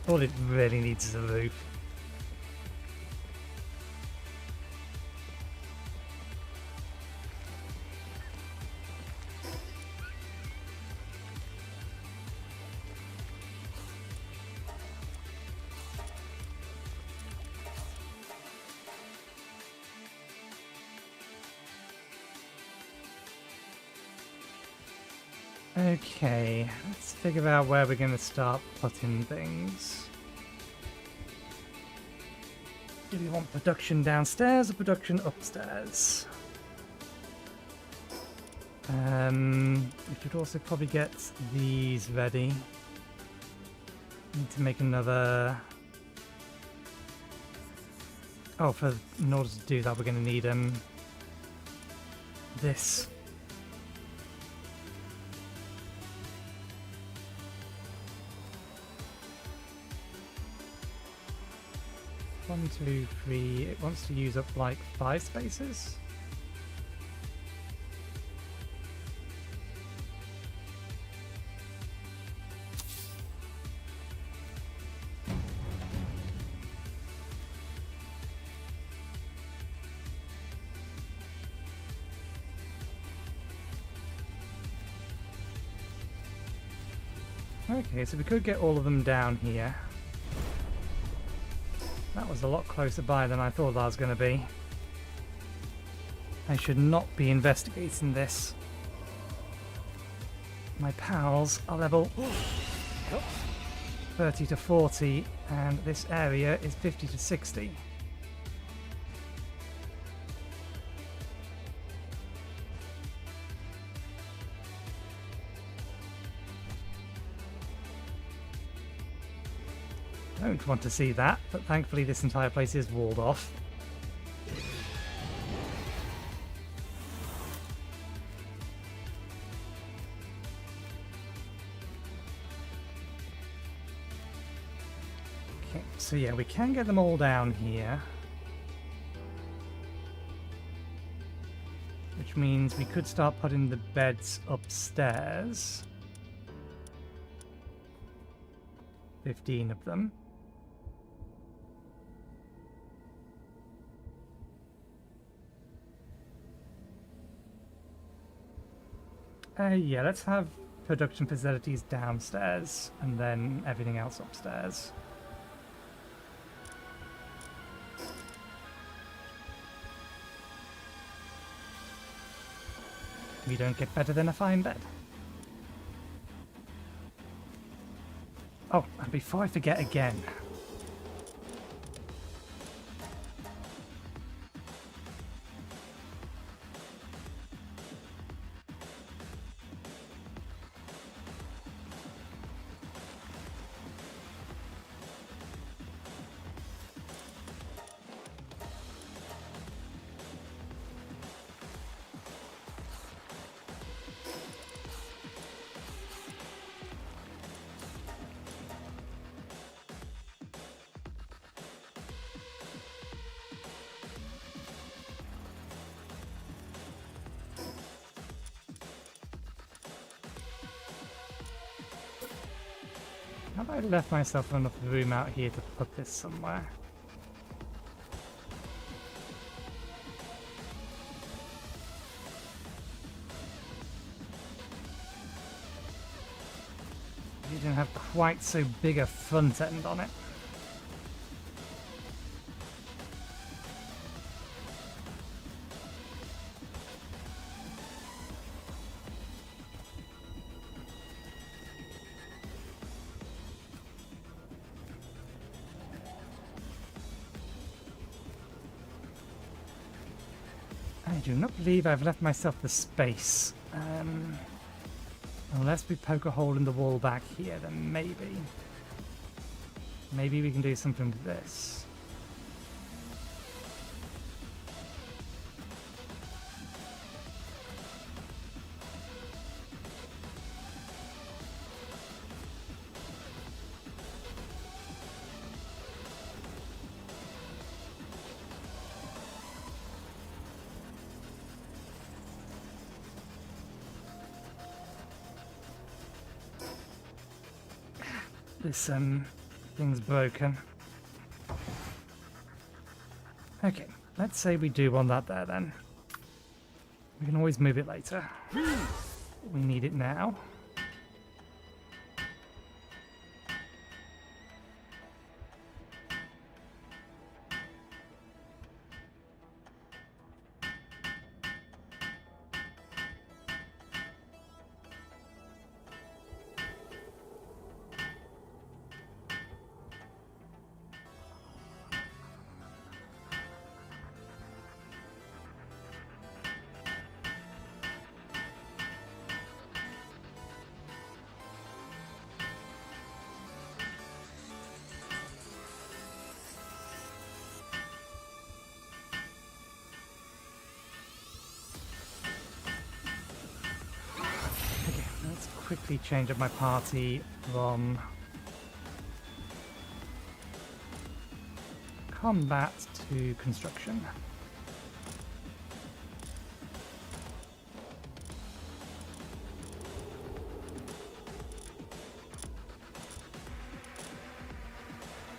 All it really needs is a roof. Okay, let's figure out where we're going to start putting things. Do we want production downstairs or production upstairs? We should also probably get these ready. Need to make another... Oh, in order to do that we're going to need this. One, two, three. It wants to use up like 5 spaces. Okay, so we could get all of them down here. That was a lot closer by than I thought that was going to be. I should not be investigating this. My pals are level 30 to 40, and this area is 50 to 60. Don't want to see that, but thankfully this entire place is walled off. Okay, so yeah, we can get them all down here. Which means we could start putting the beds upstairs. 15 of them. Yeah, let's have production facilities downstairs and then everything else upstairs. We don't get better than a fine bed. Oh, and before I forget again, have I left myself enough room out here to put this somewhere? You didn't have quite so big a front end on it. I do not believe I've left myself the space. Unless we poke a hole in the wall back here, then maybe. Maybe we can do something with this. This thing's broken. Okay, let's say we do want that there then. We can always move it later. We need it now. Quickly change up my party from combat to construction.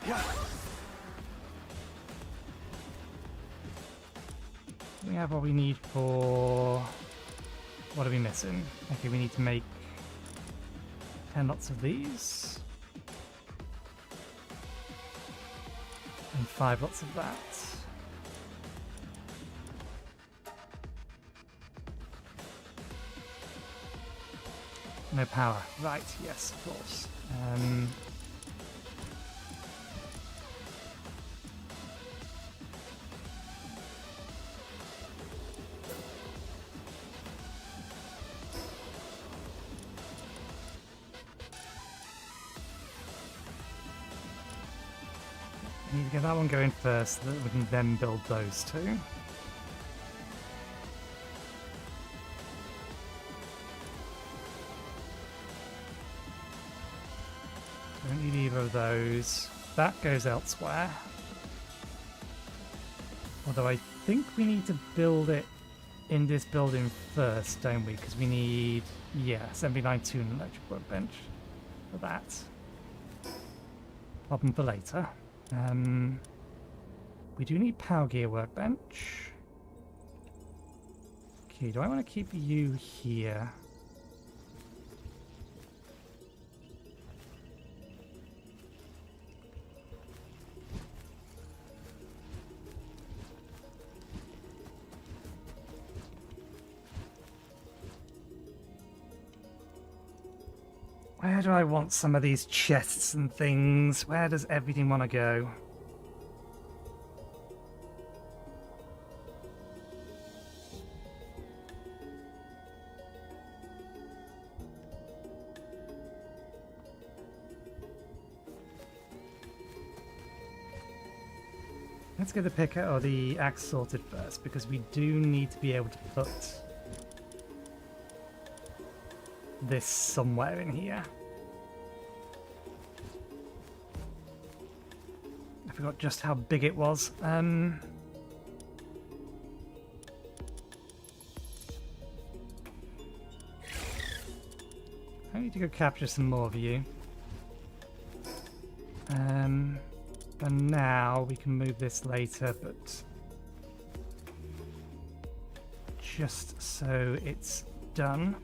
Yeah. We have what we need for... What are we missing? Okay, we need to make 10 lots of these. And 5 lots of that. No power. Right, yes, of course. I need to get that one going first so that we can then build those two. Don't need either of those. That goes elsewhere. Although I think we need to build it in this building first, don't we? Because we need, yeah, 79 tune electric workbench for that. Problem for later. We do need power gear workbench. Okay, do I want to keep you here? Where do I want some of these chests and things? Where does everything want to go? Let's get the picker or the axe sorted first, because we do need to be able to put this somewhere in here. I forgot just how big it was. I need to go capture some more of you. For now, we can move this later, but just so it's done.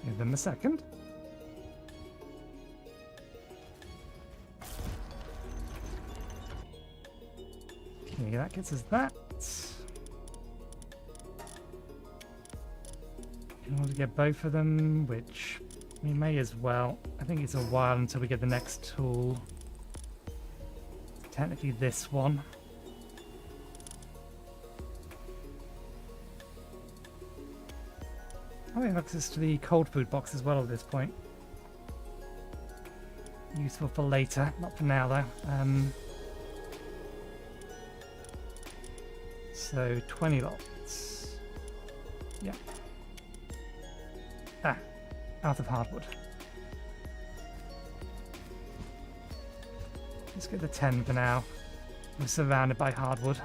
Give them a second. Okay, that gets us that. In order to get both of them, which we may as well. I think it's a while until we get the next tool. Technically this one. Oh, we have access to the cold food box as well at this point. Useful for later, not for now though. So 20 lots. Yeah. Ah, out of hardwood. Let's get the 10 for now. We're surrounded by hardwood.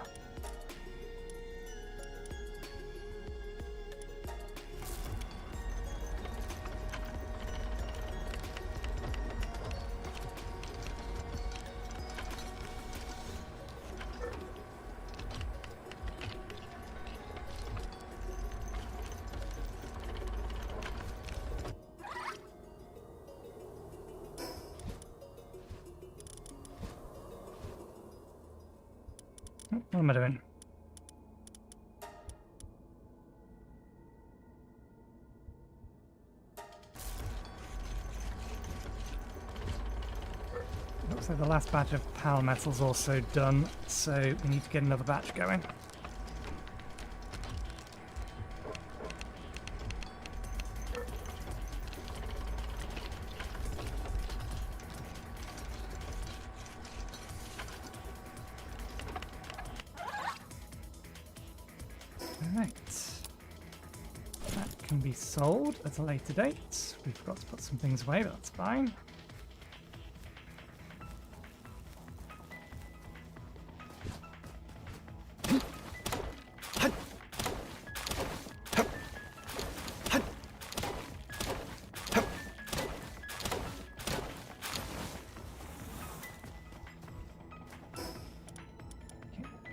What am I doing? Looks So the last batch of power metal's also done, so we need to get another batch going. Alright. That can be sold at a later date. We forgot to put some things away, but that's fine.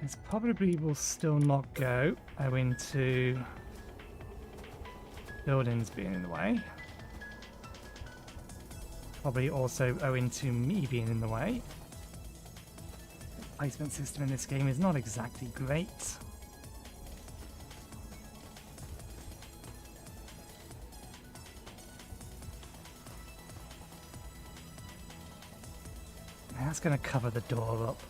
This probably will still not go owing to buildings being in the way. Probably also owing to me being in the way. The placement system in this game is not exactly great. That's going to cover the door up.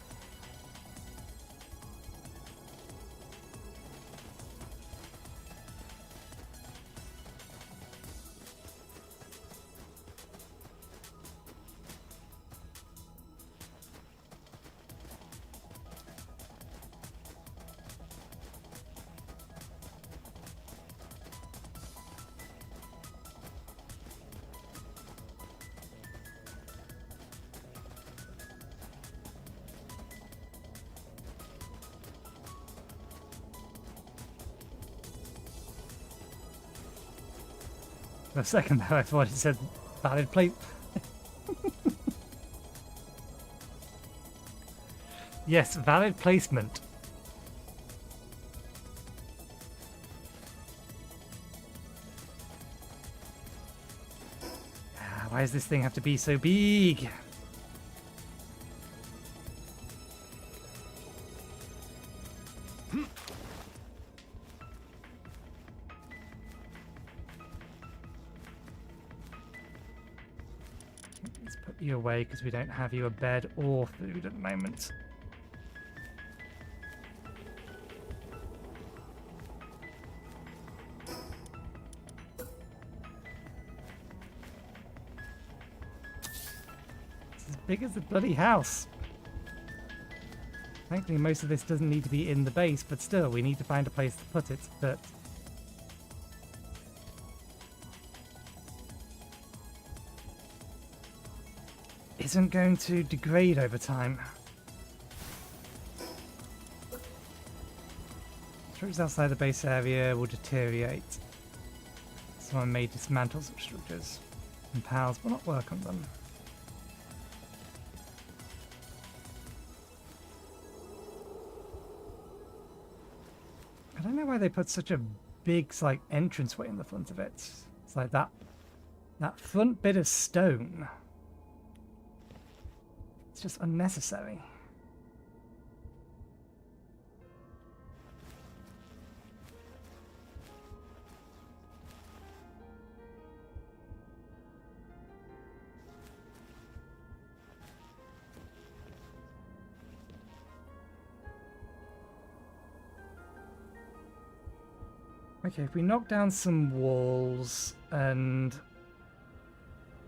For a second there, I thought it said valid plate. Yes, valid placement. Why does this thing have to be so big? Let's put you away because we don't have you a bed or food at the moment. It's as big as the bloody house. Thankfully, most of this doesn't need to be in the base, but still, we need to find a place to put it that isn't going to degrade over time. Structures outside the base area will deteriorate. Someone may dismantle such structures, and pals will not work on them. I don't know why they put such a big, like, entranceway in the front of it. It's like that front bit of stone. It's just unnecessary. Okay, if we knock down some walls and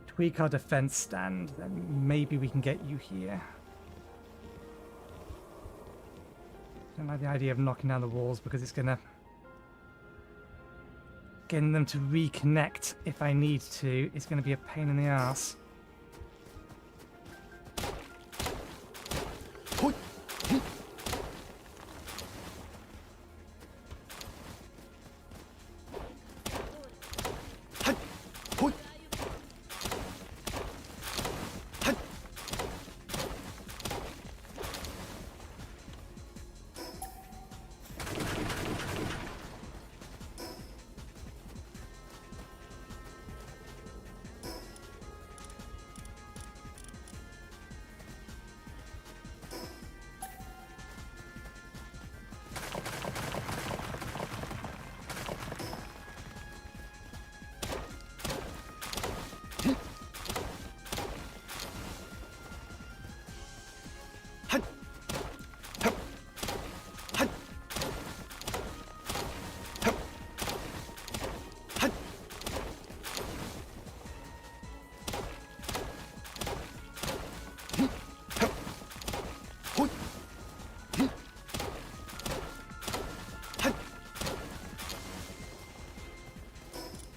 tweak our defense stand, then maybe we can get you here. Don't like the idea of knocking down the walls because it's gonna getting them to reconnect if I need to. It's gonna be a pain in the ass.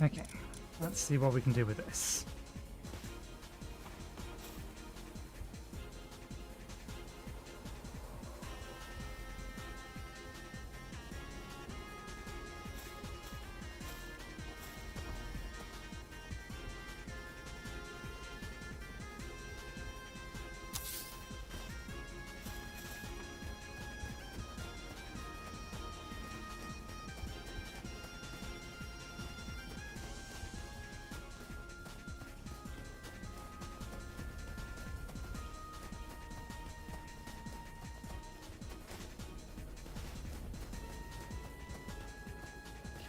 Okay, let's see what we can do with this.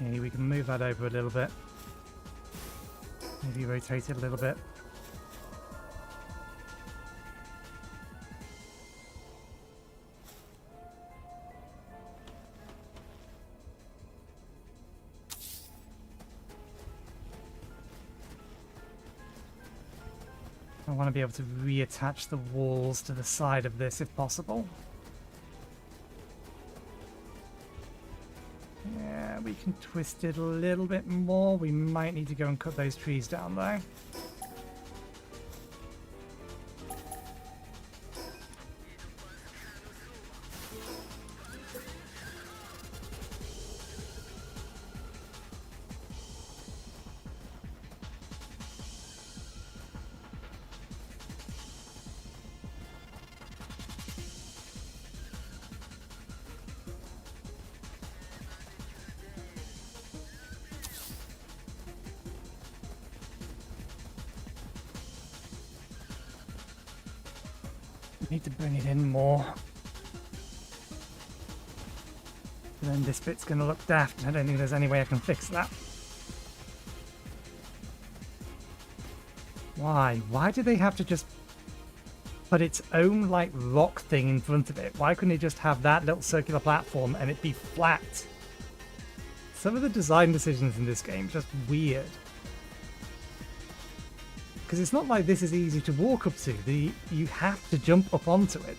Okay, we can move that over a little bit. Maybe rotate it a little bit. I want to be able to reattach the walls to the side of this if possible. Yeah, we can twist it a little bit more. We might need to go and cut those trees down though. Need to bring it in more. And then this bit's gonna look daft. I don't think there's any way I can fix that. Why? Why do they have to just put its own like rock thing in front of it? Why couldn't it just have that little circular platform and it be flat? Some of the design decisions in this game are just weird. Because it's not like this is easy to walk up to. You have to jump up onto it.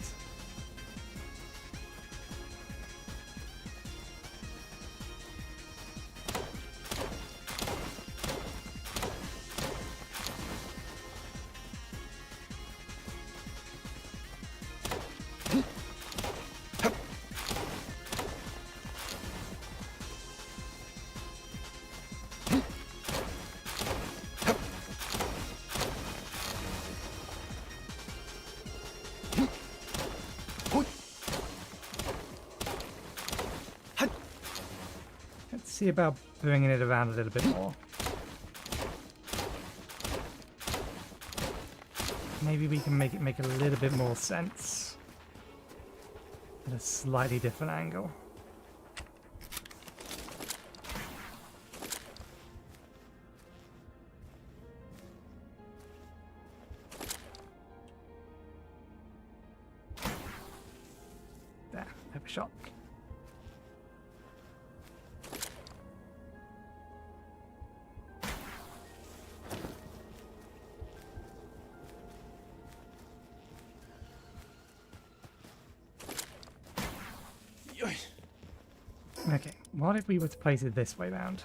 See about bringing it around a little bit more. Maybe we can make it make a little bit more sense at a slightly different angle. There, overshot. Okay, what if we were to place it this way round?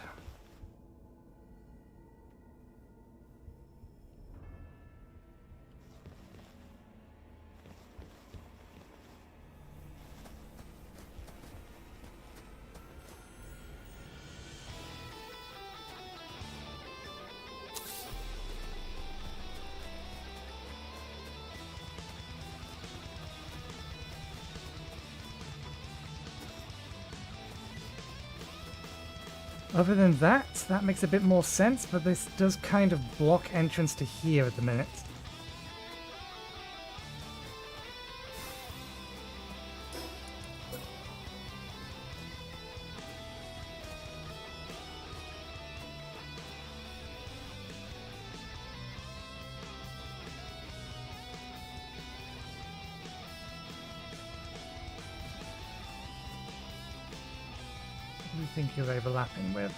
Other than that, that makes a bit more sense, but this does kind of block entrance to here at the minute. What do you think you're overlapping with?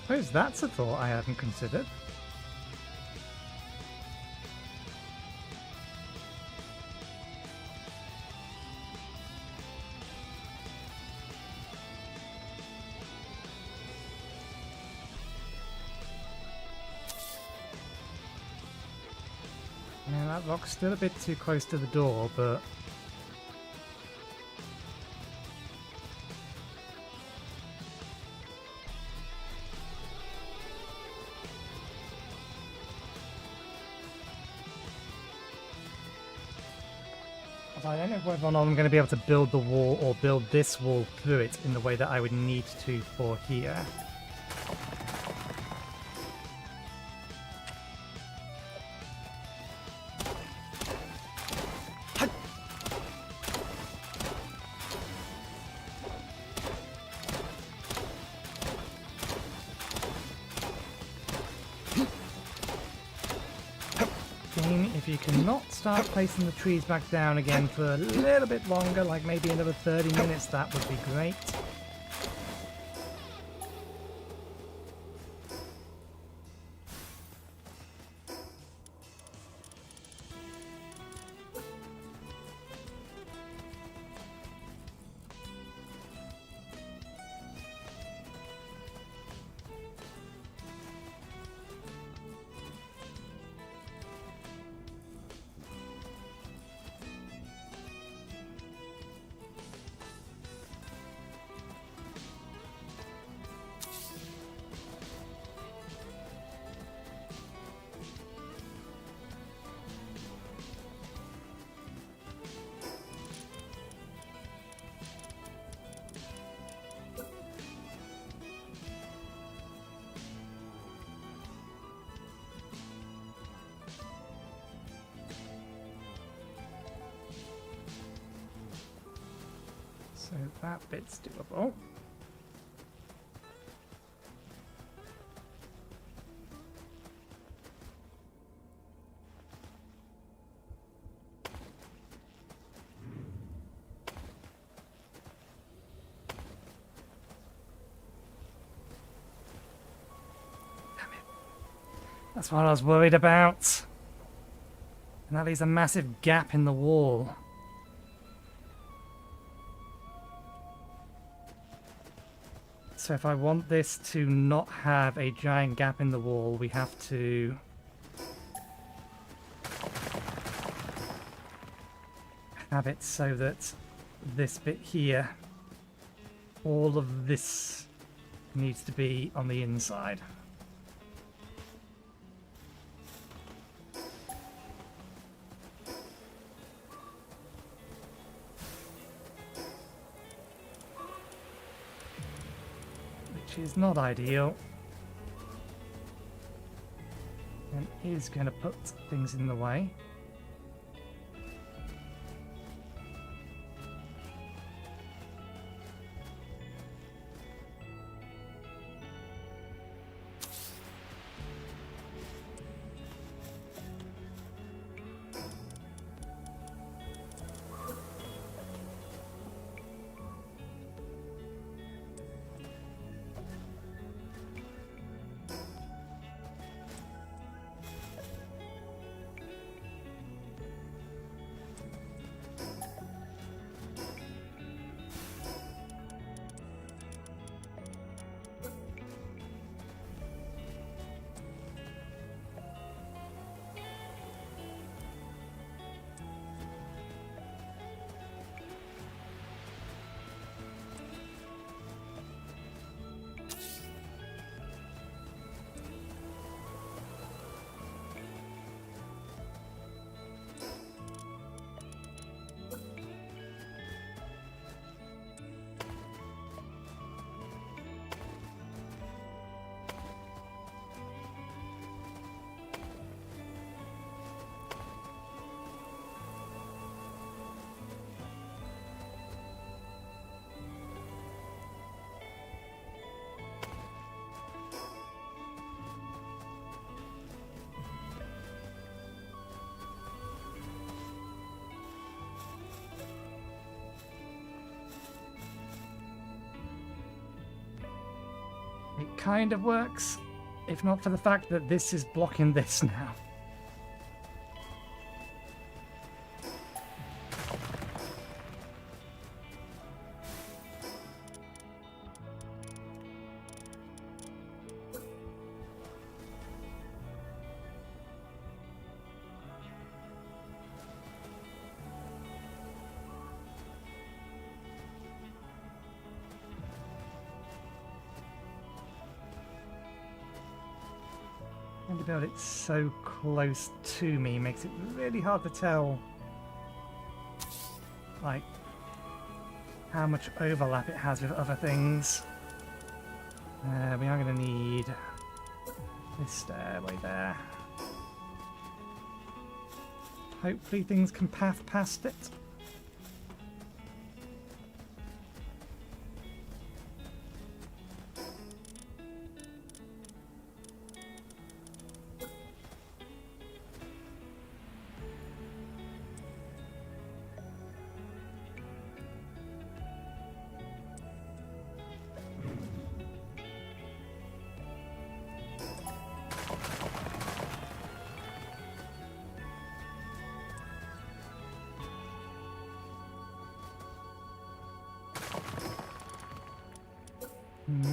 suppose that's a thought I hadn't considered. Yeah, that rock's still a bit too close to the door, but... I don't know whether or not I'm going to be able to build the wall or build this wall through it in the way that I would need to for here. If you cannot start placing the trees back down again for a little bit longer, like maybe another 30 minutes, that would be great. So that bit's doable. That's what I was worried about. And that leaves a massive gap in the wall. So if I want this to not have a giant gap in the wall, we have to have it so that this bit here, all of this needs to be on the inside. Which is not ideal. And is going to put things in the way. it kind of works, if not for the fact that this is blocking this now. And about it so close to me makes it really hard to tell, like, how much overlap it has with other things. We are going to need this stairway there. Hopefully things can path past it.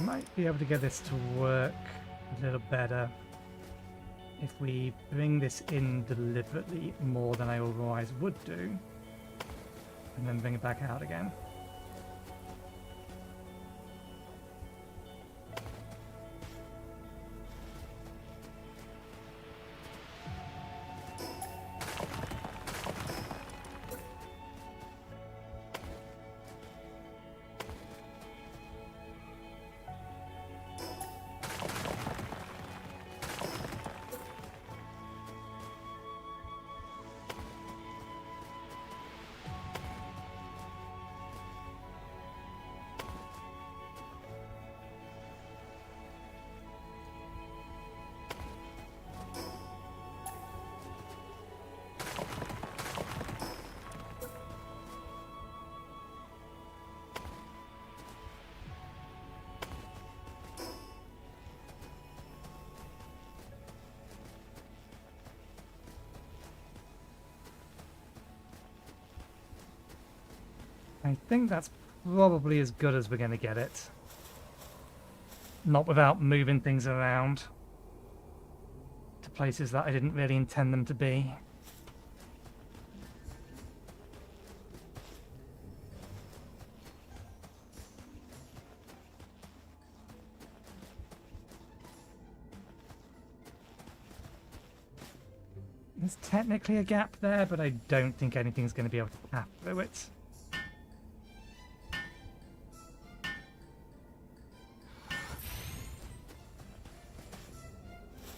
Might be able to get this to work a little better if we bring this in deliberately more than I otherwise would do, and then bring it back out again. I think that's probably as good as we're going to get it. Not without moving things around to places that I didn't really intend them to be. There's technically a gap there, but I don't think anything's going to be able to tap through it.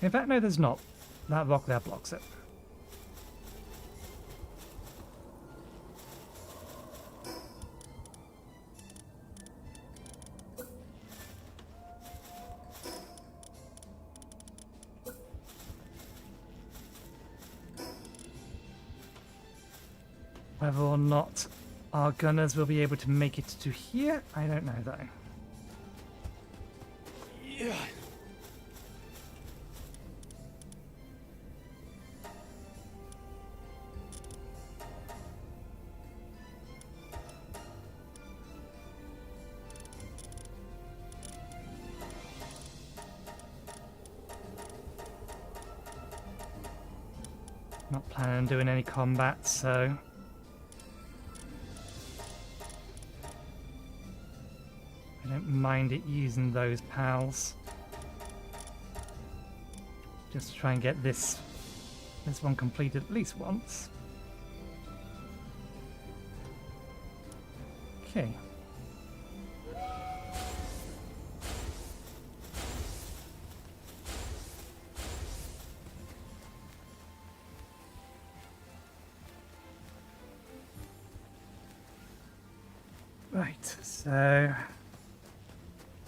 In fact, no, there's not. That rock there blocks it. Whether or not our gunners will be able to make it to here, I don't know though. Yeah. Not planning on doing any combat, so I don't mind it using those pals. Just to try and get this one completed at least once. Okay. Right, so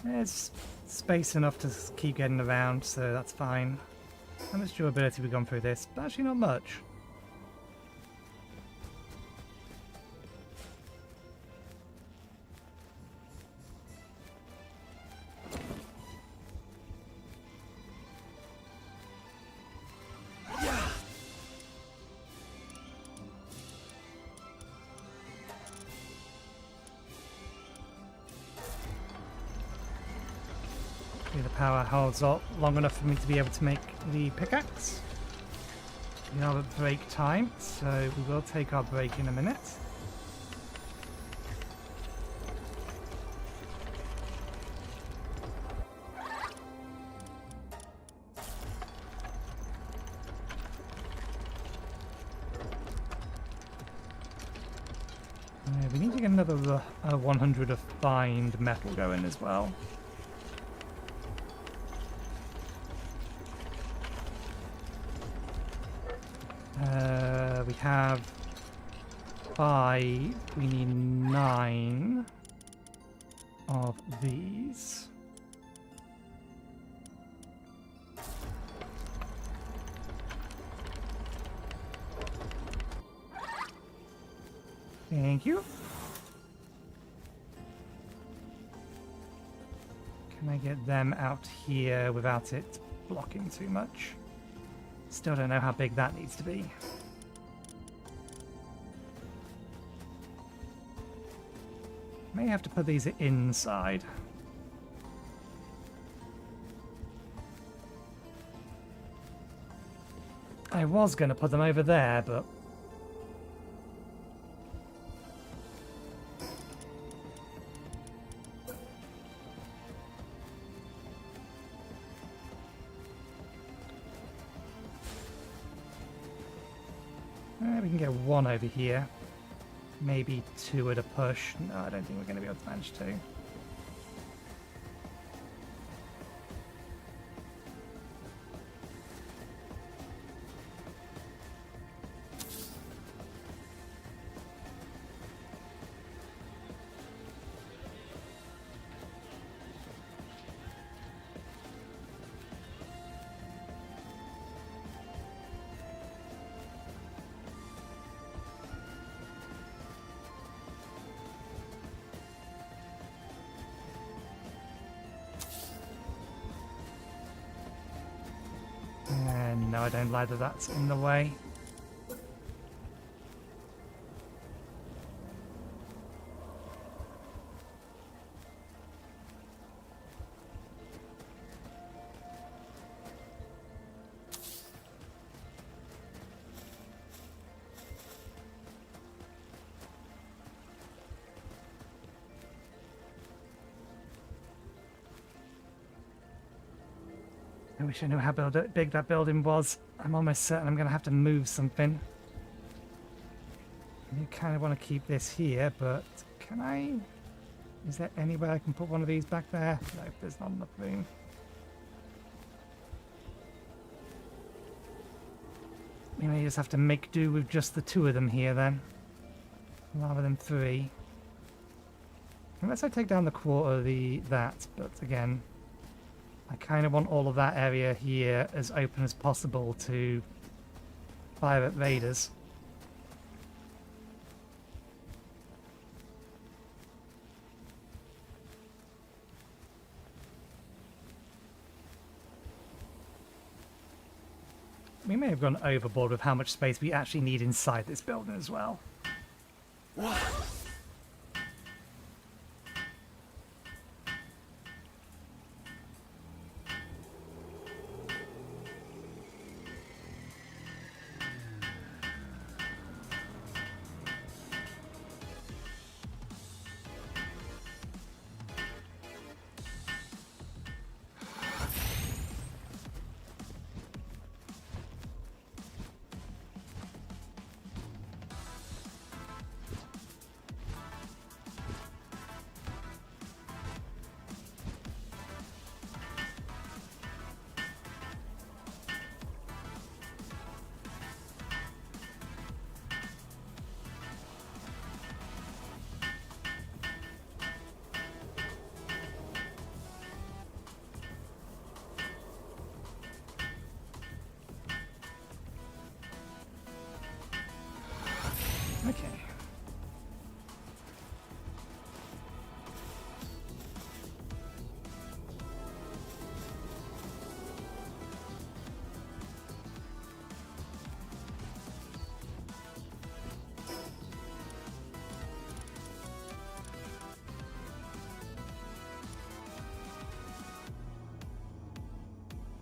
there's space enough to keep getting around, so that's fine. How much durability have we gone through this? But actually not much. Hopefully the power holds up long enough for me to be able to make the pickaxe. We are at break time, so we will take our break in a minute. We need to get another 100 of refined metal going as well. We have 5. We need 9 of these. Thank you. Can I get them out here without it blocking too much? Still don't know how big that needs to be. May have to put these inside. I was going to put them over there, but we can get 1 over here. Maybe 2 at a push. No, I don't think we're going to be able to manage 2. And no, I don't like that that's in the way. I wish I knew how big that building was. I'm almost certain I'm going to have to move something. I kind of want to keep this here, but can I? Is there anywhere I can put one of these back there? No, there's not enough room. We may just have to make do with just the 2 of them here then, rather than 3. Unless I take down the quarter of that, but again, I kind of want all of that area here as open as possible to fire at raiders. We may have gone overboard with how much space we actually need inside this building as well.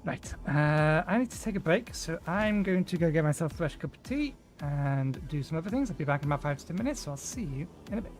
Right. I need to take a break, so I'm going to go get myself a fresh cup of tea and do some other things. I'll be back in about 5 to 10 minutes, so I'll see you in a bit.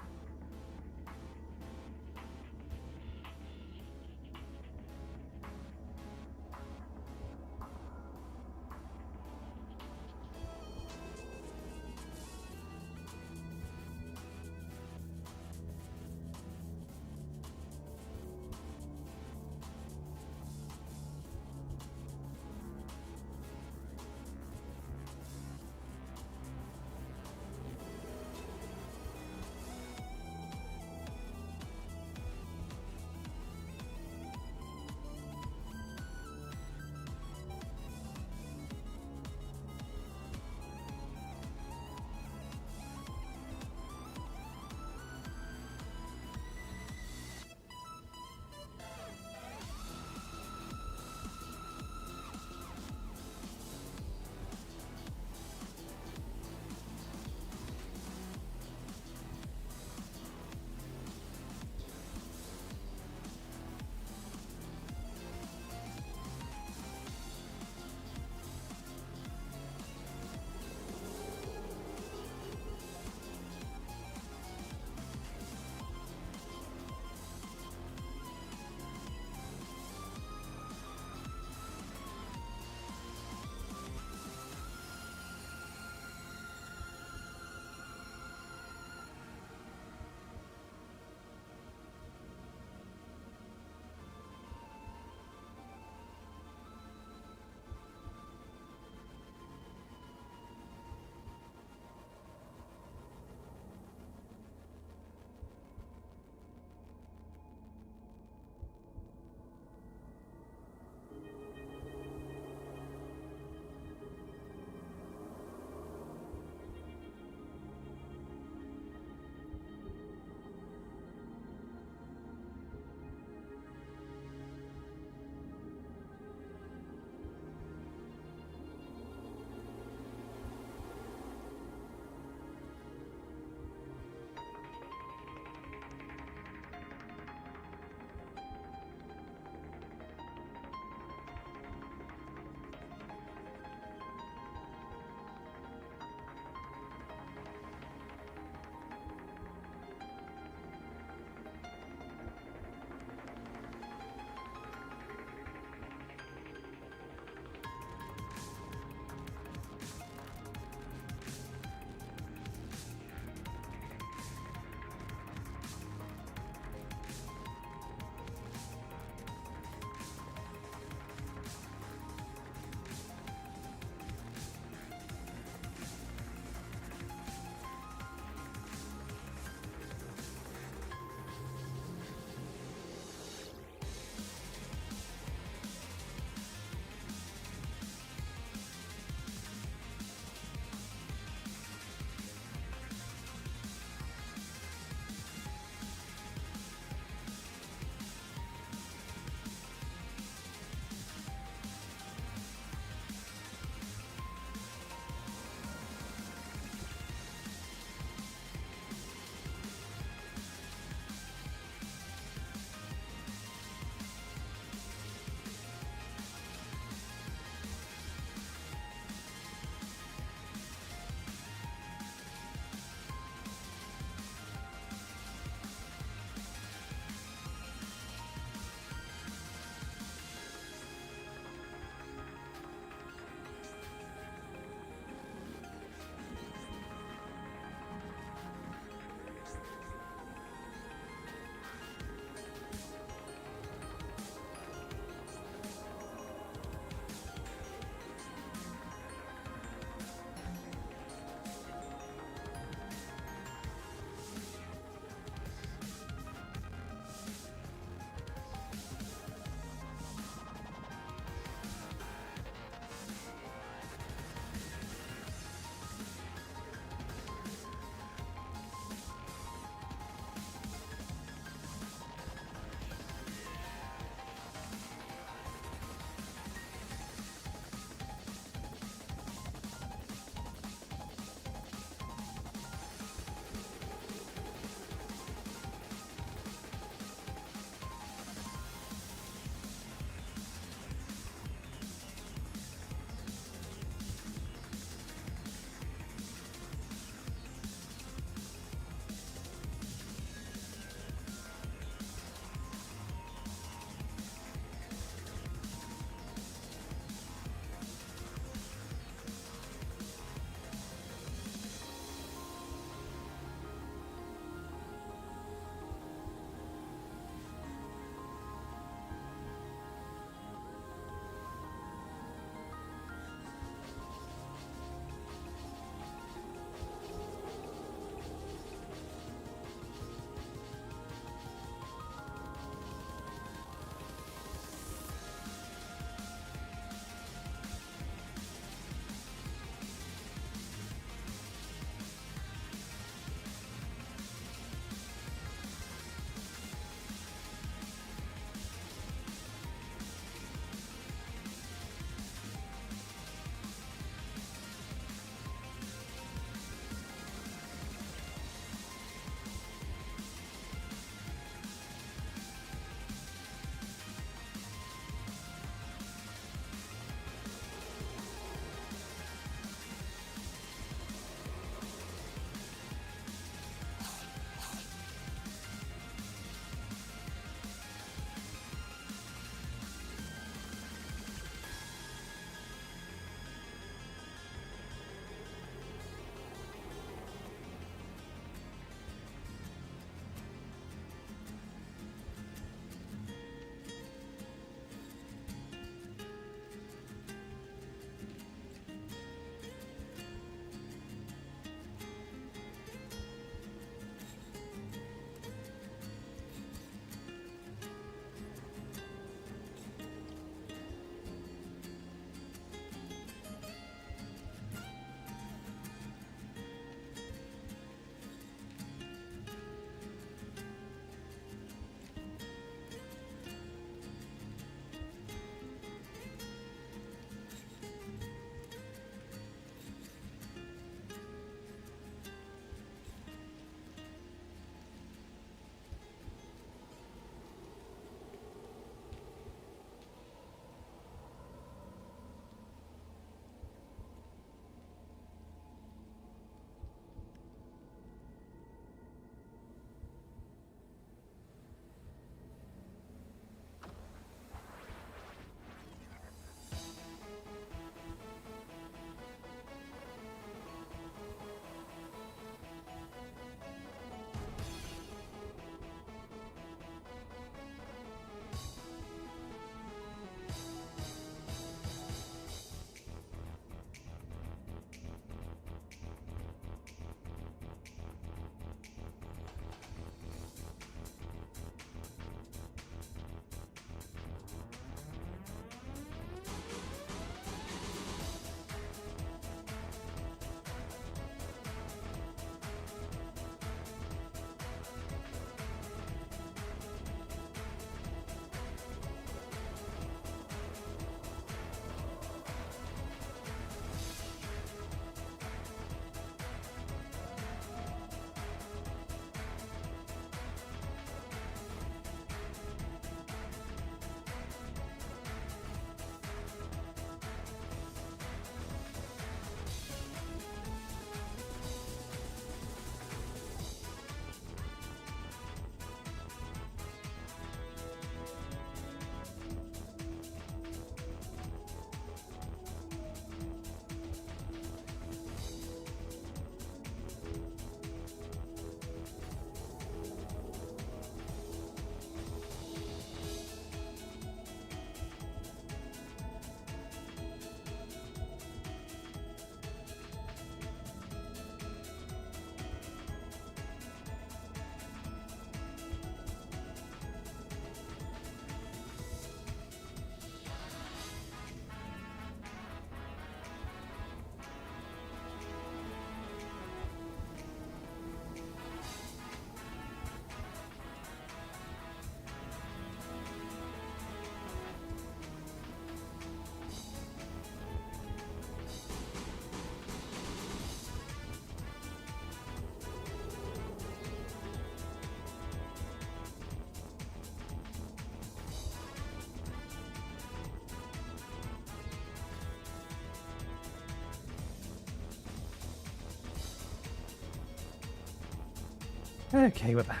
Okay, we're back.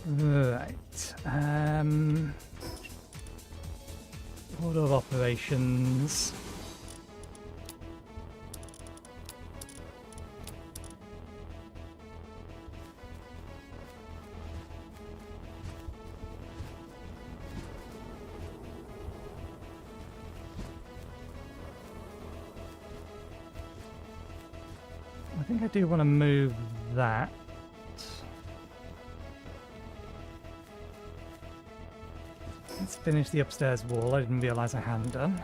Right. Order of operations. I think I do want to move that. Let's finish the upstairs wall. I didn't realise I hadn't done.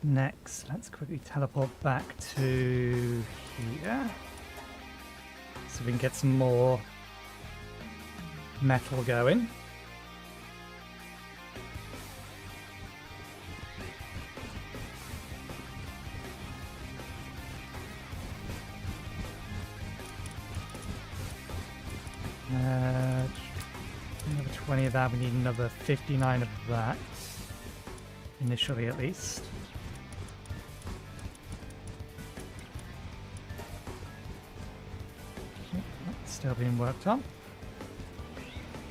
Next, let's quickly teleport back to here. So we can get some more metal going. Another 20 of that, we need another 59 of that. Initially at least. Still being worked on.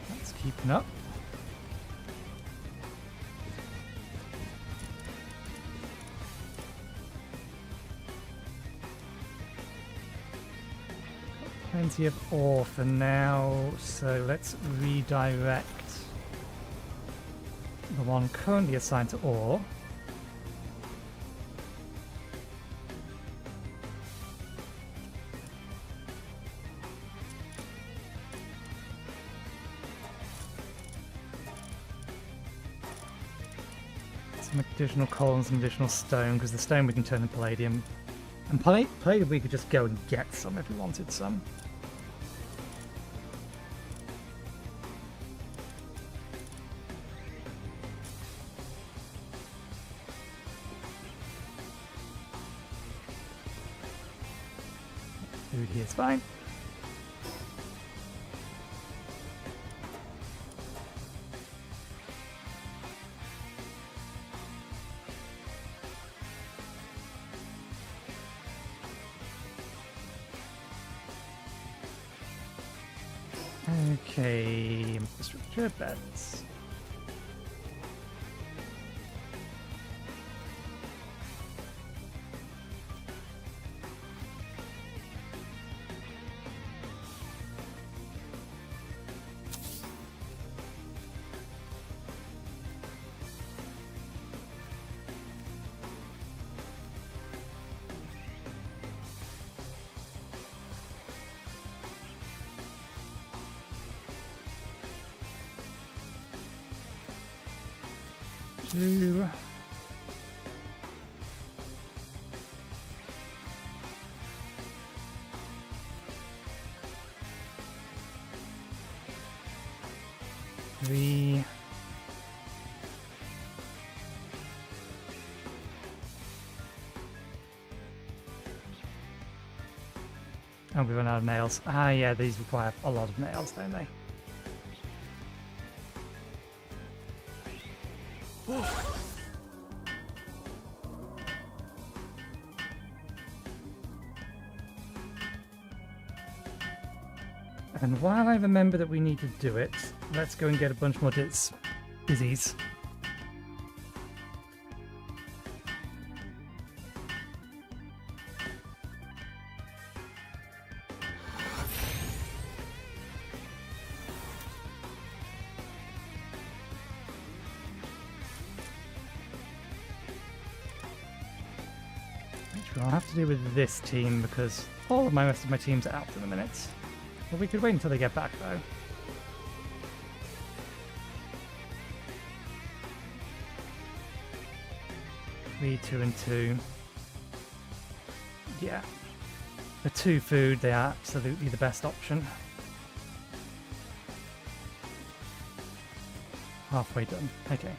That's keeping up. Plenty of ore for now, so let's redirect the one currently assigned to ore. Some additional coal and some additional stone, because the stone we can turn into palladium. And palladium we could just go and get some if we wanted some. Food here is fine. Okay, infrastructure beds. Two. Three. Oh, we run out of nails. Ah, yeah, these require a lot of nails, don't they? And while I remember that we need to do it, let's go and get a bunch more dizzies. Which I'll have to do with this team because all of my rest of my team's out for the minute. Well, we could wait until they get back though. Three, 2 and 2. Yeah. For 2 food, they are absolutely the best option. Halfway done. Okay.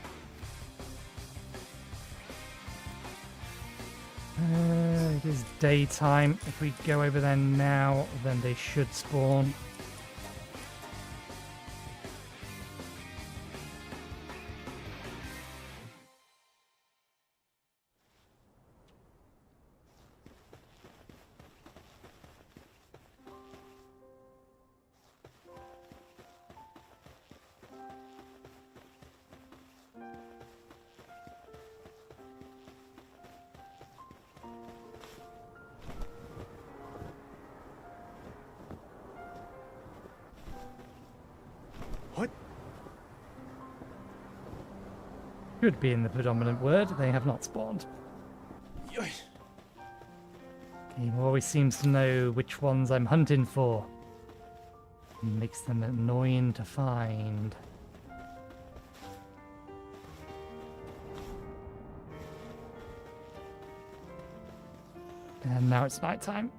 It is daytime. If we go over there now, then they should spawn. What? Should be in the predominant word. They have not spawned. Yoish. Game always seems to know which ones I'm hunting for. Makes them annoying to find. And now it's nighttime,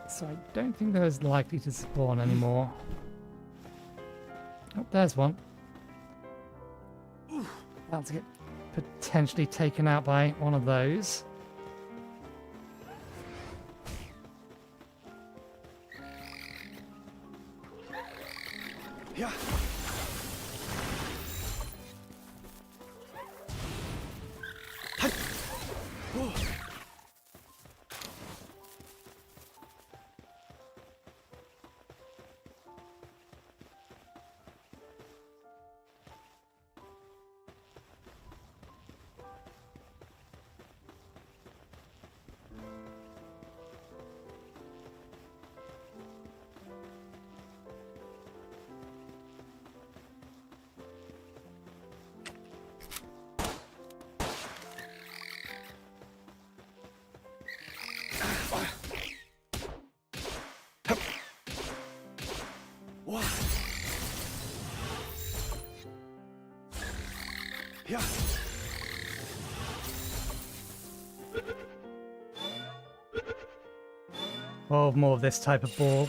so I don't think they're as likely to spawn anymore. Oh, there's one. That's get potentially taken out by one of those. Yeah. Hi. Whoa. Wow. Yeah. 12 more of this type of ball.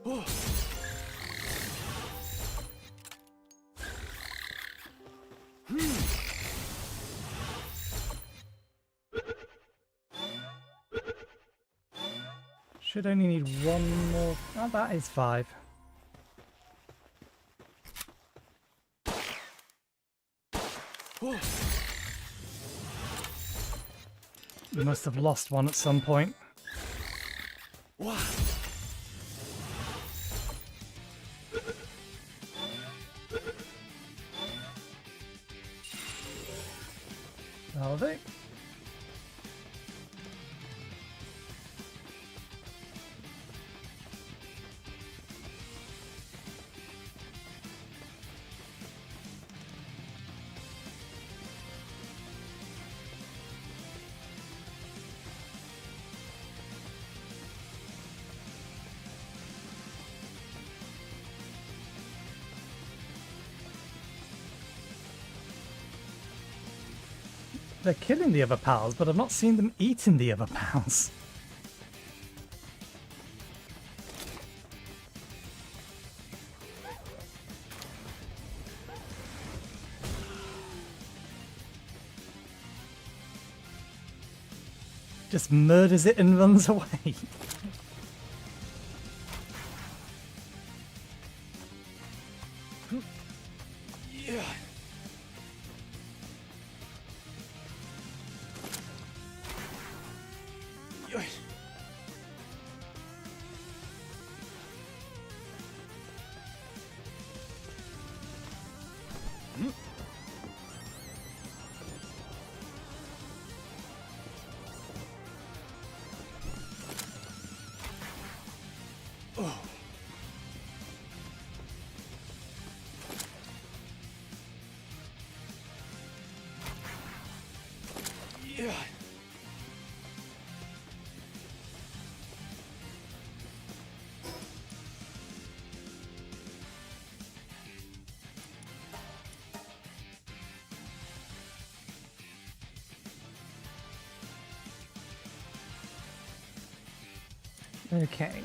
Whoa. Should only need one more. Oh, that is 5. Whoa. You must have lost one at some point. Wow. That'll do. They're killing the other pals, but I've not seen them eating the other pals. Just murders it and runs away. Yeah. Okay.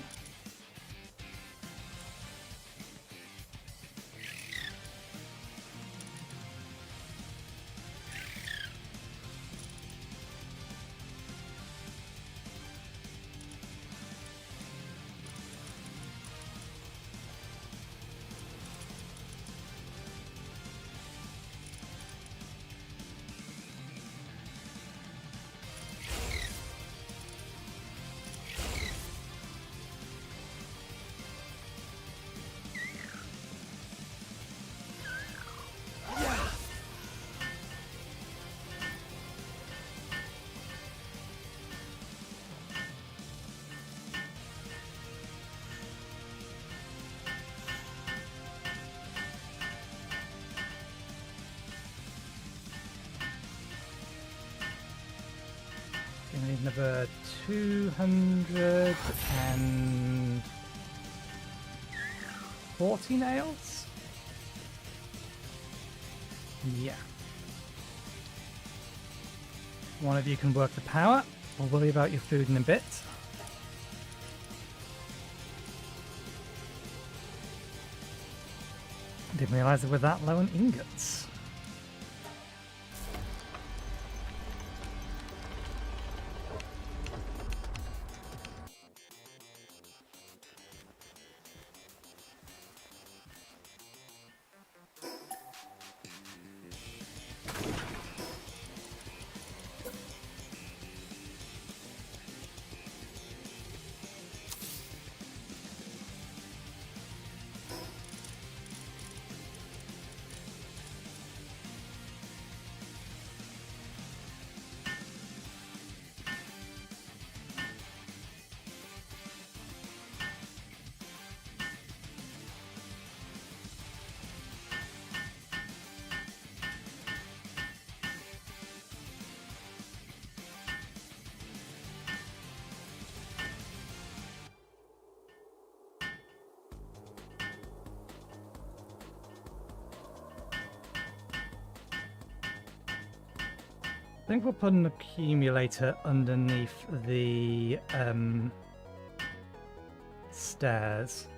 Gonna need another 240 nails? Yeah. One of you can work the power. We'll worry about your food in a bit. Didn't realise that we're that low on ingots. I think we'll put an accumulator underneath the stairs.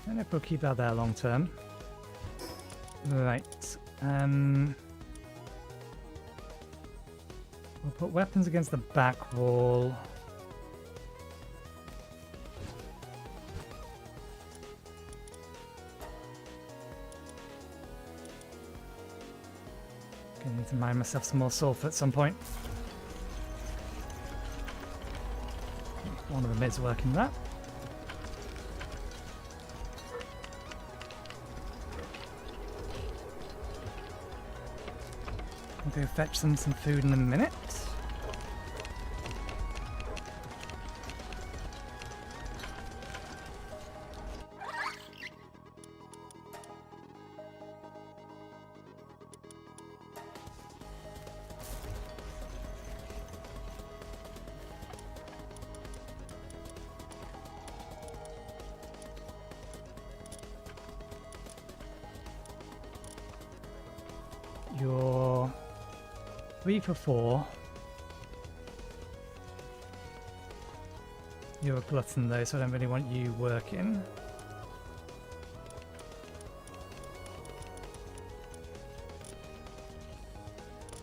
I don't know if we'll keep that there long term. Right. We'll put weapons against the back wall. Gonna need to mine myself some more sulfur at some point. One of the mids working that. I'll go fetch some food in a minute. You're 3 for 4. You're a glutton though, so I don't really want you working.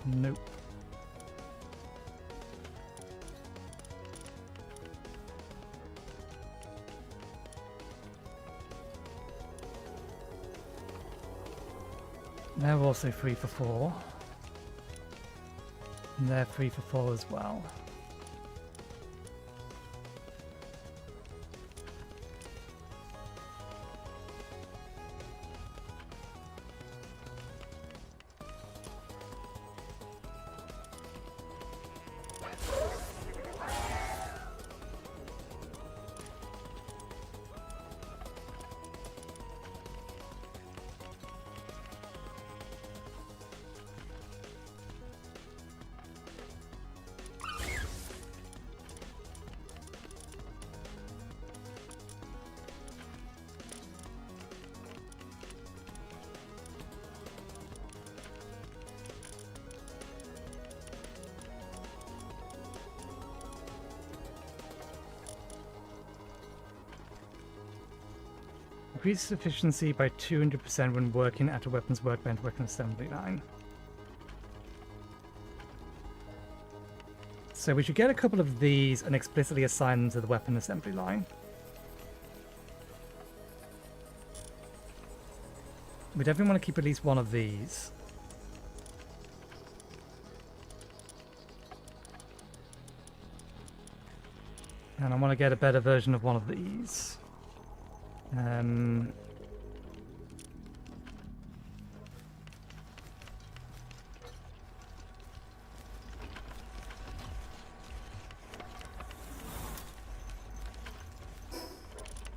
Nope. They're also 3 for 4. And they're 3 for 4 as well. Increase efficiency by 200% when working at a weapons workbench, weapon assembly line. So we should get a couple of these and explicitly assign them to the weapon assembly line. We definitely want to keep at least one of these. And I want to get a better version of one of these.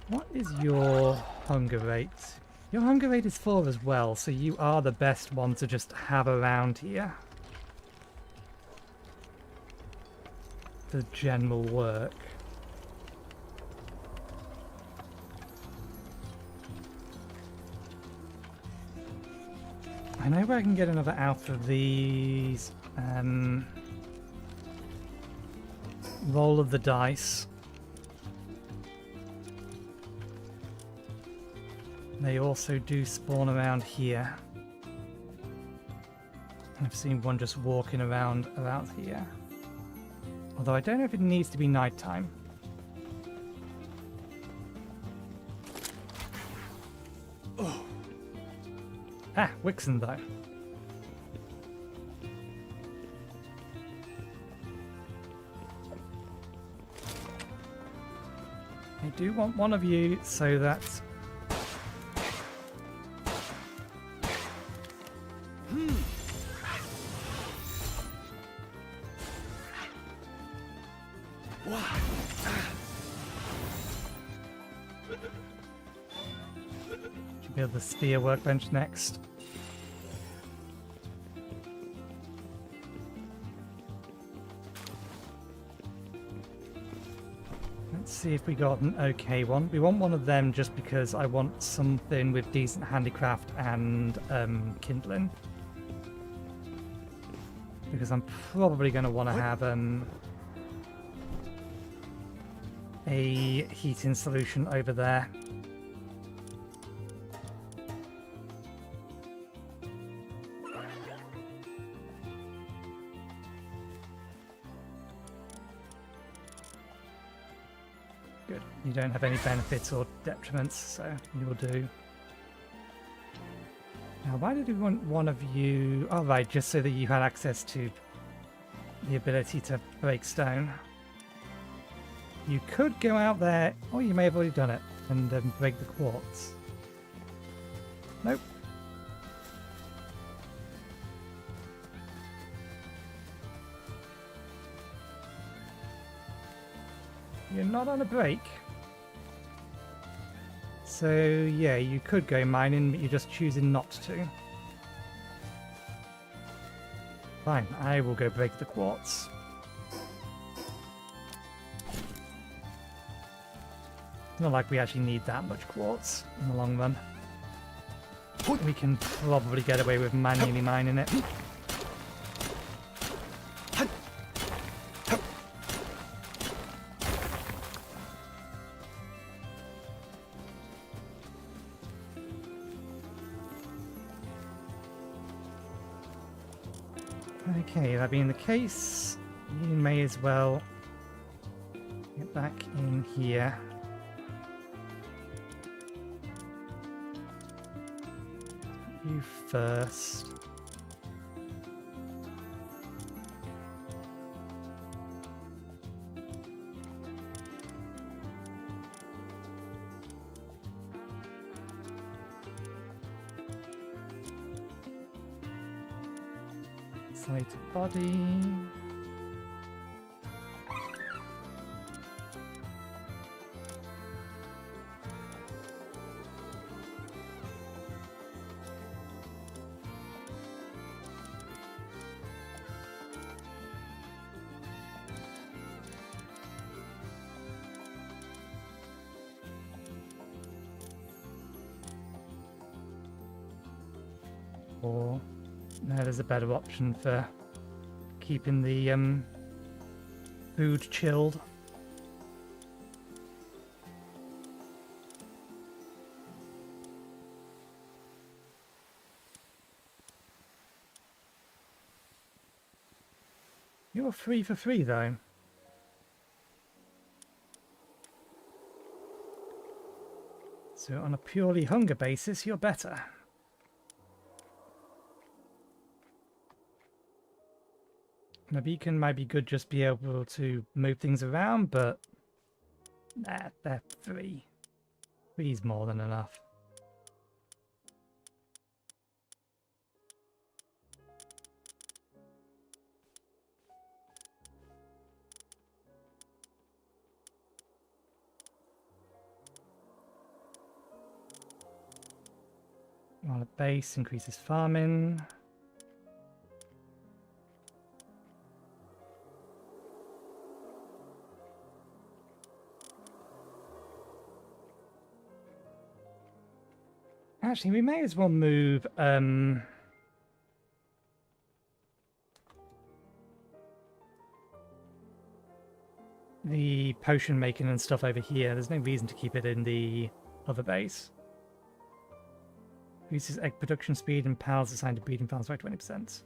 What is your hunger rate? Your hunger rate is 4 as well, so you are the best one to just have around here. For general work. I know where I can get another alpha of these. Roll of the dice. They also do spawn around here. I've seen one just walking around here. Although I don't know if it needs to be nighttime. Ah, Wixen though. I do want one of you so that should build the spear workbench next. See if we got an okay one. We want one of them just because I want something with decent handicraft and kindling. Because I'm probably going to want to have a heating solution over there. Good. You don't have any benefits or detriments, so you'll do. Now, why did we want one of you? Oh, right, just so that you had access to the ability to break stone. You could go out there, or you may have already done it, and break the quartz. Nope. You're not on a break. So, yeah, you could go mining, but you're just choosing not to. Fine, I will go break the quartz. Not like we actually need that much quartz in the long run. We can probably get away with manually mining it. Okay, that being the case, you may as well get back in here. You first. Slated body. Or no, there's a better option for keeping the food chilled. You're 3 for 3 though. So on a purely hunger basis, you're better. My beacon might be good just be able to move things around, but nah, they're 3. 3's more than enough. While a base increases farming. Actually, we may as well move the potion making and stuff over here. There's no reason to keep it in the other base. Increases egg production speed and pals assigned to breeding farms by 20%.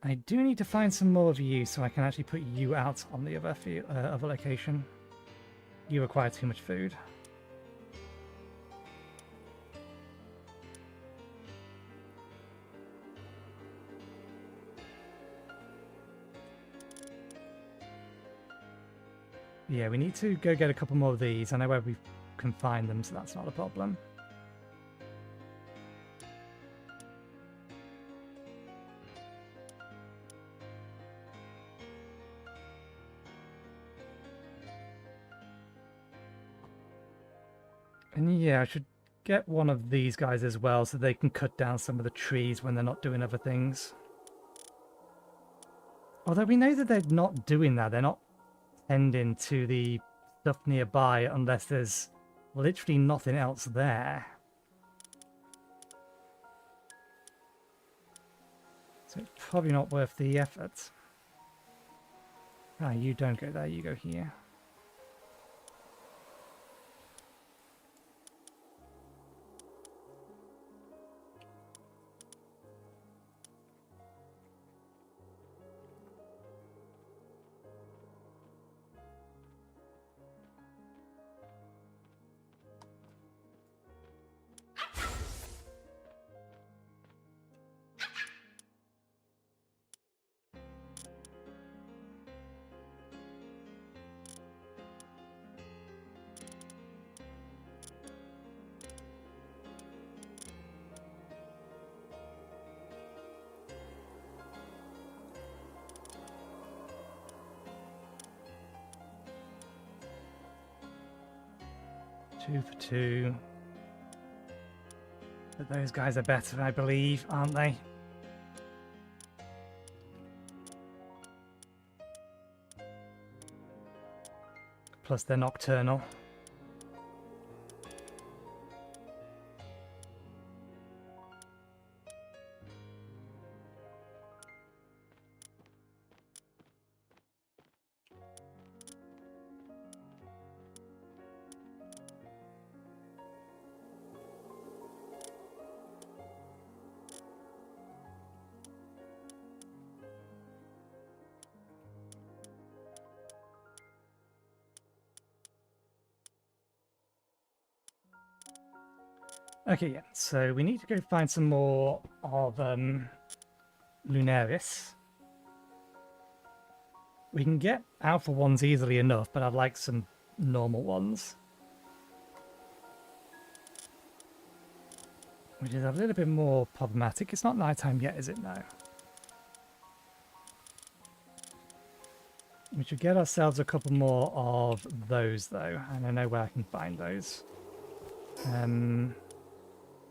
I do need to find some more of you so I can actually put you out on the other location. You require too much food. Yeah, we need to go get a couple more of these. I know where we can find them, so that's not a problem. And yeah, I should get one of these guys as well so they can cut down some of the trees when they're not doing other things. Although we know that they're not doing that. They're not tending to the stuff nearby unless there's literally nothing else there. So it's probably not worth the effort. Ah, you don't go there, you go here. Two for 2. But those guys are better, I believe, aren't they? Plus they're nocturnal. Okay, yeah. So we need to go find some more of Lunaris. We can get alpha ones easily enough, but I'd like some normal ones. Which is a little bit more problematic. It's not nighttime yet, is it? No. We should get ourselves a couple more of those, though. And I know where I can find those.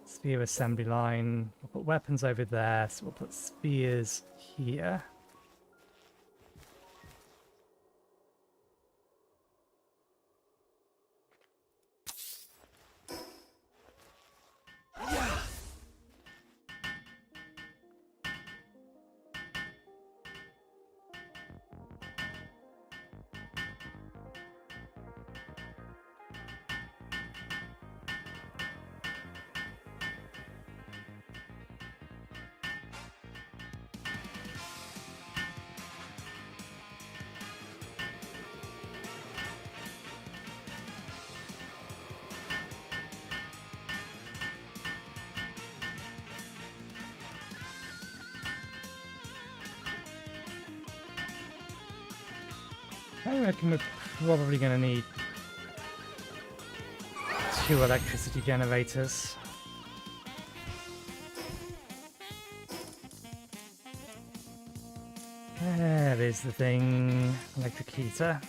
Spear assembly line. We'll put weapons over there, so we'll put spears here. I reckon we're probably going to need 2 electricity generators. There is the thing. Electric heater.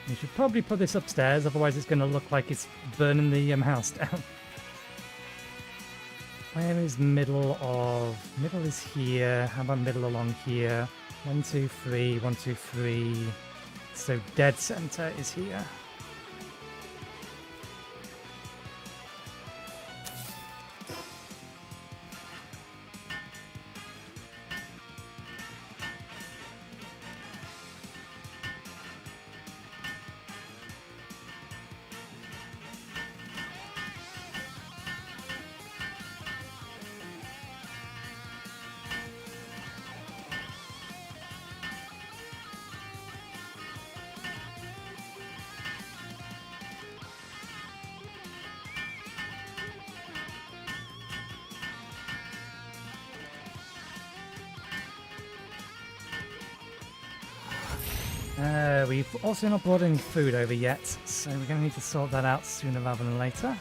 We should probably put this upstairs, otherwise it's going to look like it's burning the house down. Where is middle of... Middle is here. How about middle along here? 1, 2, 3, 1, 2, 3. So dead center is here. We've also not brought any food over yet, so we're going to need to sort that out sooner rather than later.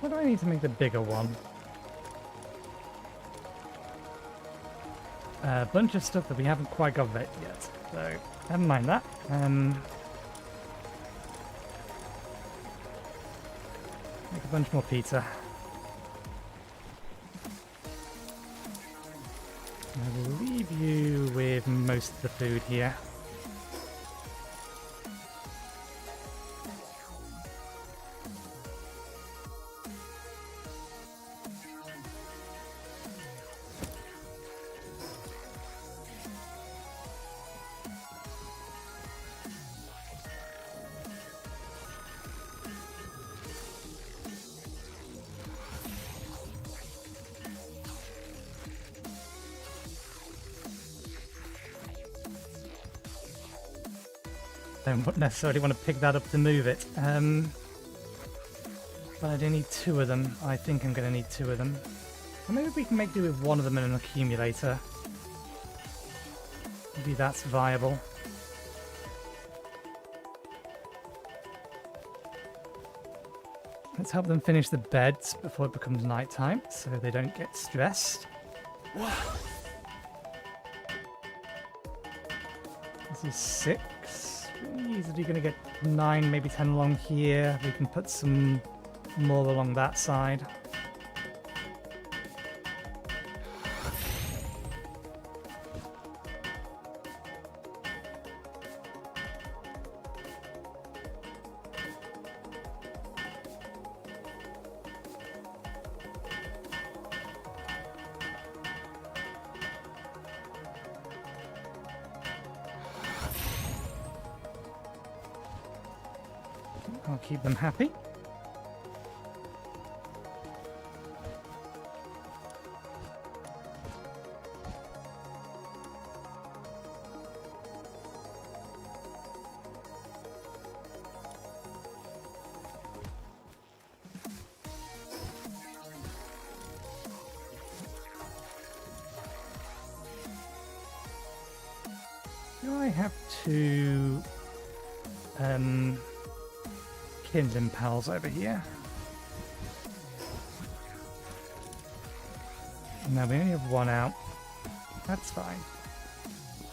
What do I need to make the bigger one? A bunch of stuff that we haven't quite got ready yet, so never mind that. Make a bunch more pizza. I will leave you with most of the food here. don't necessarily want to pick that up to move it. But I do need 2 of them. I think I'm going to need 2 of them. Or maybe we can make do with 1 of them in an accumulator. Maybe that's viable. Let's help them finish the beds before it becomes nighttime, so they don't get stressed. Wow. This is 6. We're easily going to get 9, maybe 10 along here. We can put some more along that side. I'll keep them happy. Do I have to kindling pals over here? No, we only have 1 out. That's fine.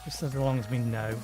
Just as long as we know.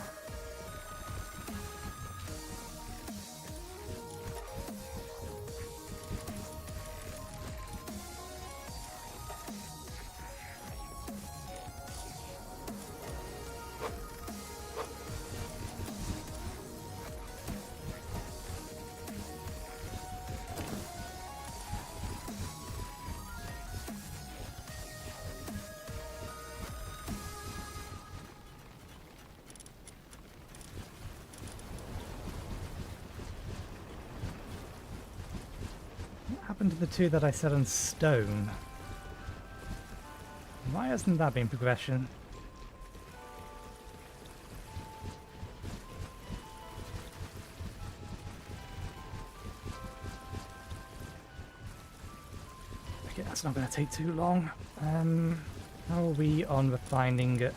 What happened to the 2 that I set on stone? Why hasn't that been progression? Okay, that's not going to take too long. How are we on refining it?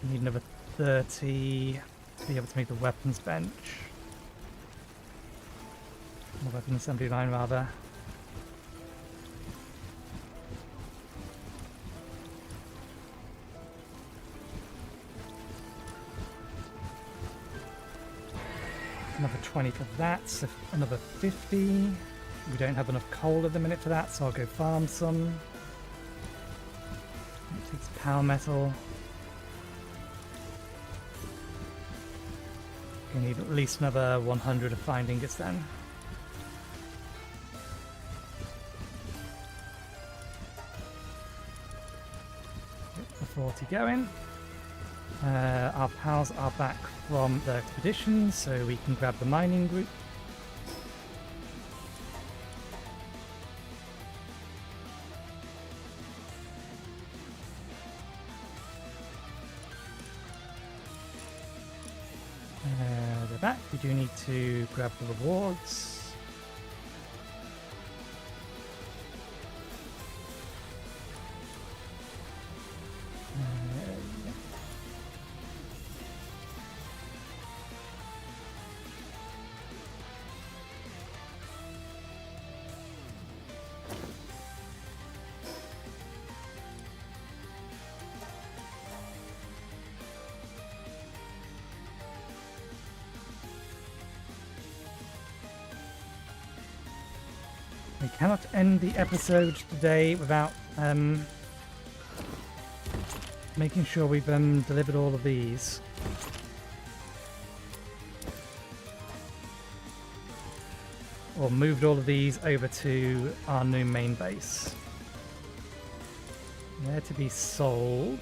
We need another 30 to be able to make the weapons bench. The weapon assembly line, rather. Another 20 for that, so another 50. We don't have enough coal at the minute for that, so I'll go farm some. It takes power metal. We need at least another 100 of fine ingots then. Get the 40 going. Our pals are back from the expedition, so we can grab the mining group. They're back. We do need to grab the rewards. We cannot end the episode today without making sure we've delivered all of these. Or moved all of these over to our new main base. They're to be sold.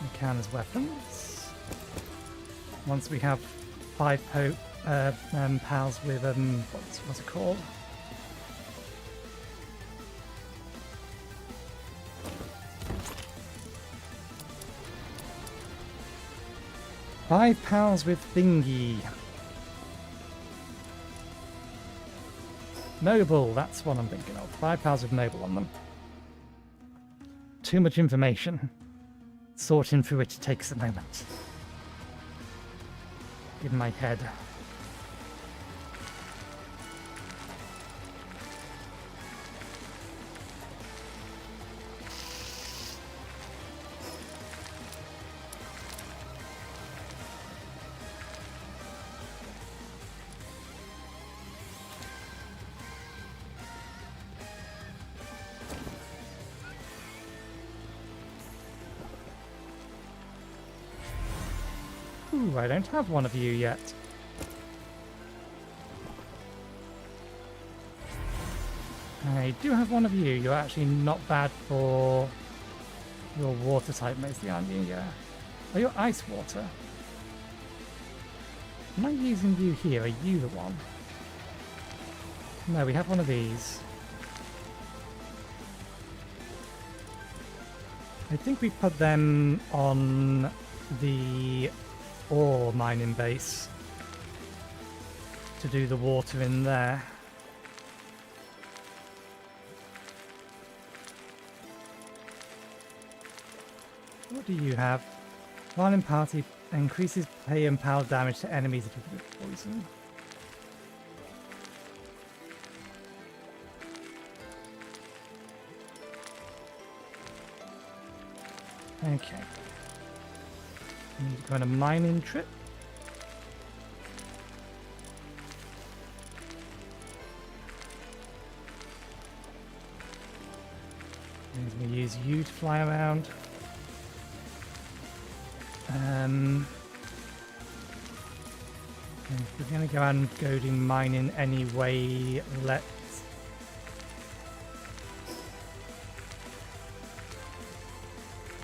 We can as weapons. Once we have 5 pals with what's it called? 5 pals with thingy. Noble, that's what I'm thinking of. 5 pals with noble on them. Too much information. Sorting through it takes a moment. In my head. Ooh, I don't have one of you yet. I do have one of you. You're actually not bad for your water type mostly, aren't you? Yeah. Oh, you're ice water. Am I using you here? Are you the one? No, we have one of these. I think we put them on the ore mining base to do the water in there. What do you have? Violent party increases pay and power damage to enemies if you get poison. Okay. Need to go on a mining trip. I'm going to use you to fly around. If we're going to go out and go do mining anyway, let's...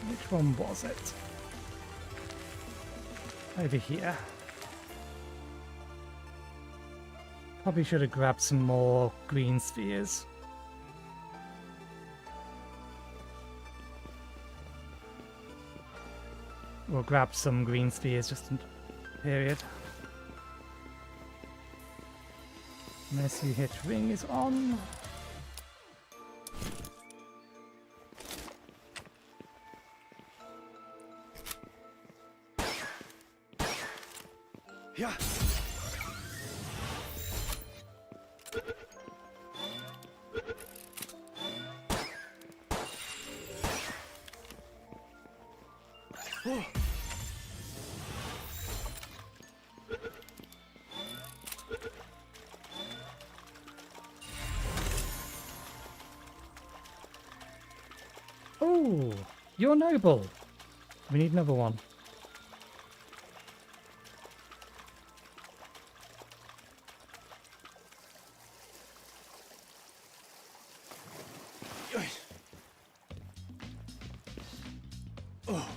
Which one was it? Over here. Probably should have grabbed some more green spheres. Or grab some green spheres just in period. Unless you hit ring is on. Yeah. Oh. Oh, you're noble. We need another one. Oh.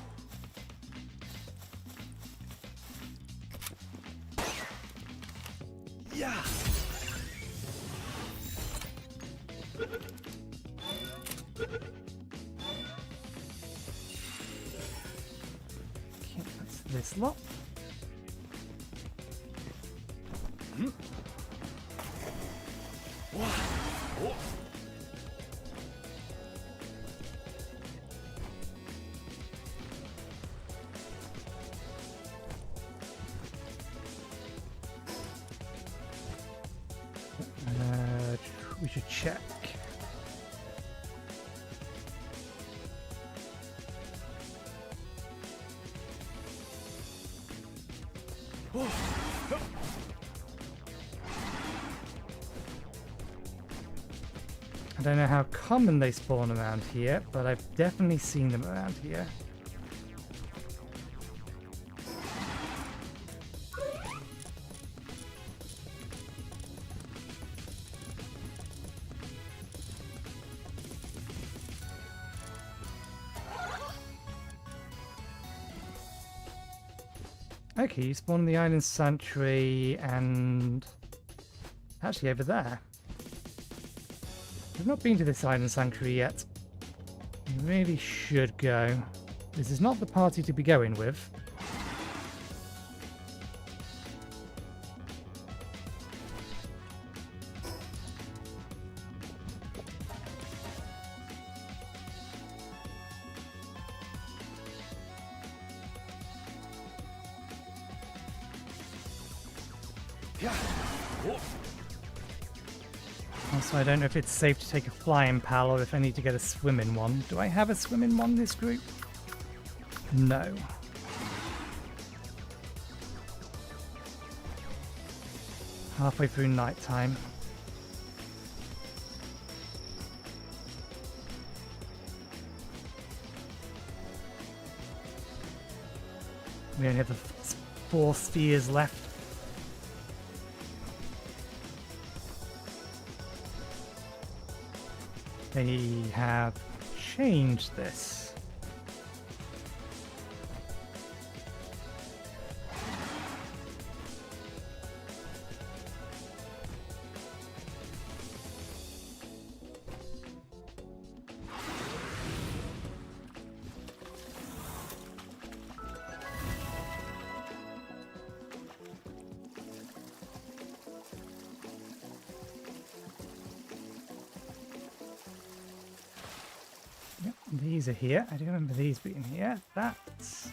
Yeah. Okay, that's this lot. Oh. We should check. Oh. I don't know how common they spawn around here, but I've definitely seen them around here. Okay, you spawn in the island sanctuary and actually over there. We've not been to this island sanctuary yet. We really should go. This is not the party to be going with. Yeah. Oh. Also, I don't know if it's safe to take a flying pal or if I need to get a swimming one. Do I have a swimming one this group? No. Halfway through night time. We only have the 4 spheres left. They have changed this. Yep, these are here. I do remember these being here. That's...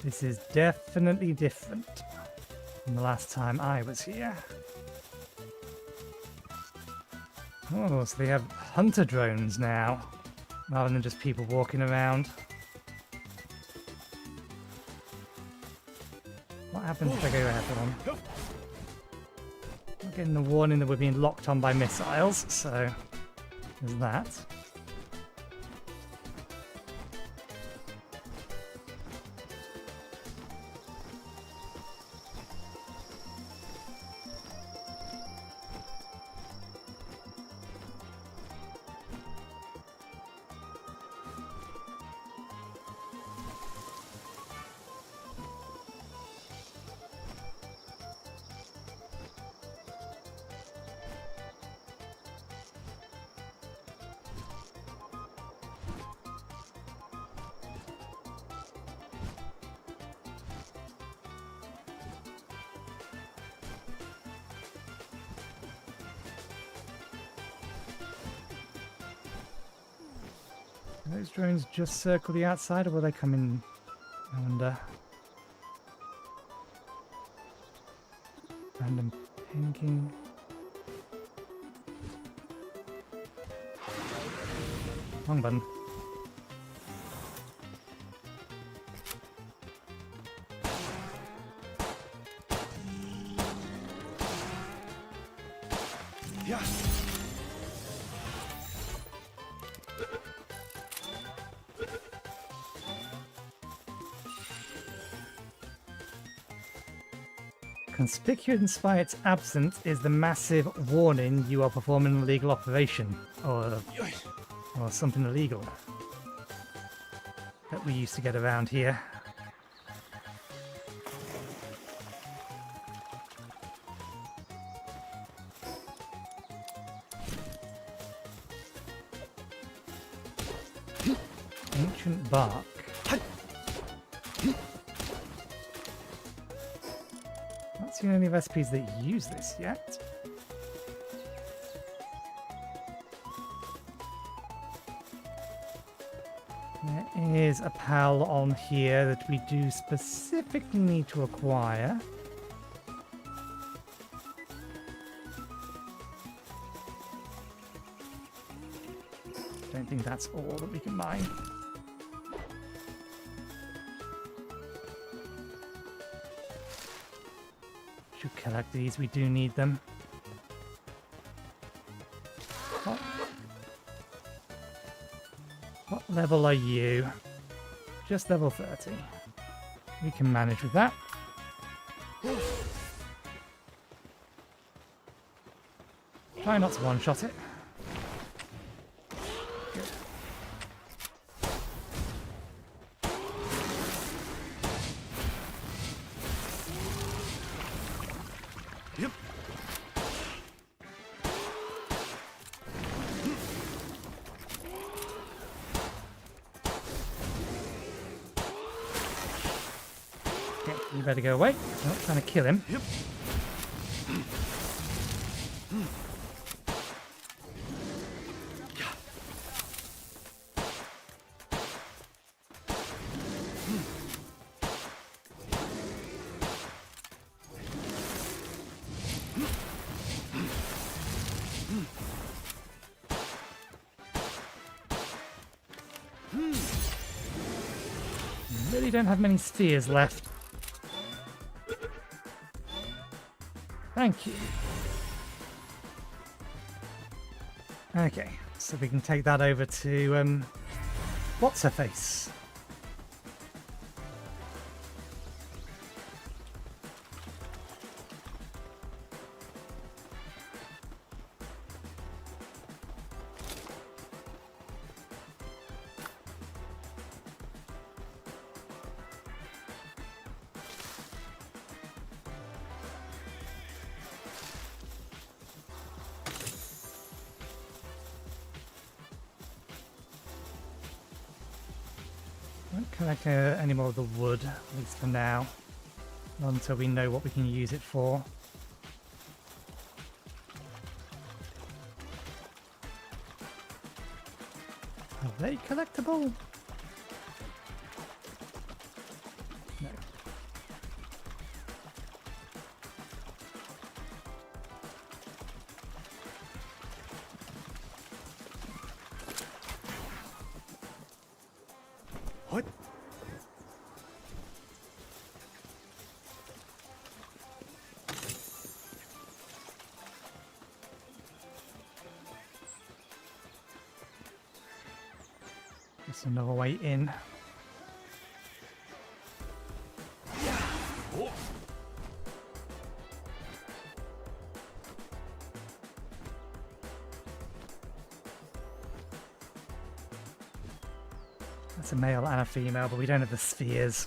This is definitely different from the last time I was here. Oh, so they have hunter drones now, rather than just people walking around. What happens if I go after them? I'm getting the warning that we're being locked on by missiles, so there's that. Do those drones just circle the outside, or will they come in? I wonder. Random pinking. Wrong button. Yeah. Conspicuous by its absence is the massive warning you are performing an illegal operation, or something illegal that we used to get around here. Ancient bark. Not seen any recipes that use this yet. There is a pal on here that we do specifically need to acquire. Don't think that's all that we can mine. Should collect these, we do need them. What level are you? Just level 30. We can manage with that. Try not to one-shot it. Good. Yep. Okay, you You better go away. I'm not trying to kill him. Yep. Really don't have many spheres left. Thank you. Okay, so we can take that over to, what's her face? Won't collect any more of the wood, at least for now. Not until we know what we can use it for. Are they collectible? No. What? There's another way in. Oh. That's a male and a female, but we don't have the spheres.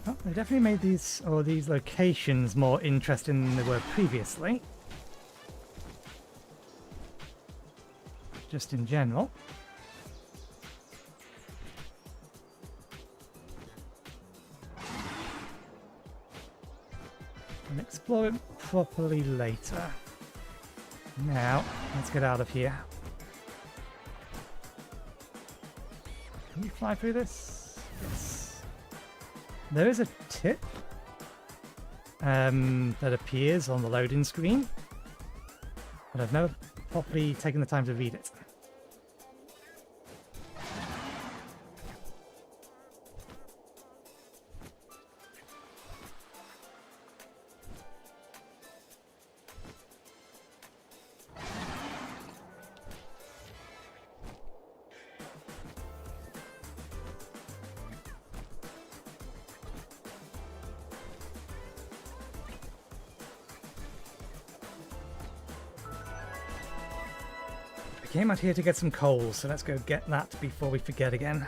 Oh, they definitely made these locations more interesting than they were previously. Just in general. And explore it properly later. Now, let's get out of here. Can we fly through this? Yes. There is a tip that appears on the loading screen, but I've never properly taken the time to read it. I came out here to get some coal, so let's go get that before we forget again.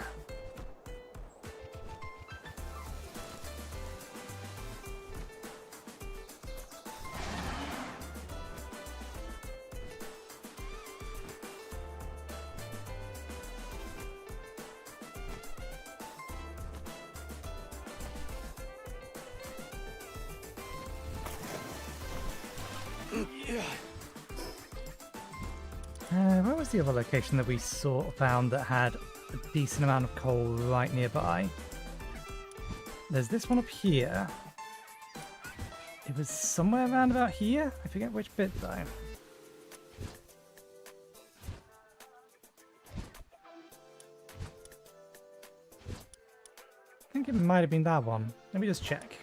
Yeah. Where was the other location that we found that had a decent amount of coal right nearby? There's this one up here. It was somewhere around about here? I forget which bit though. I think it might have been that one. Let me just check.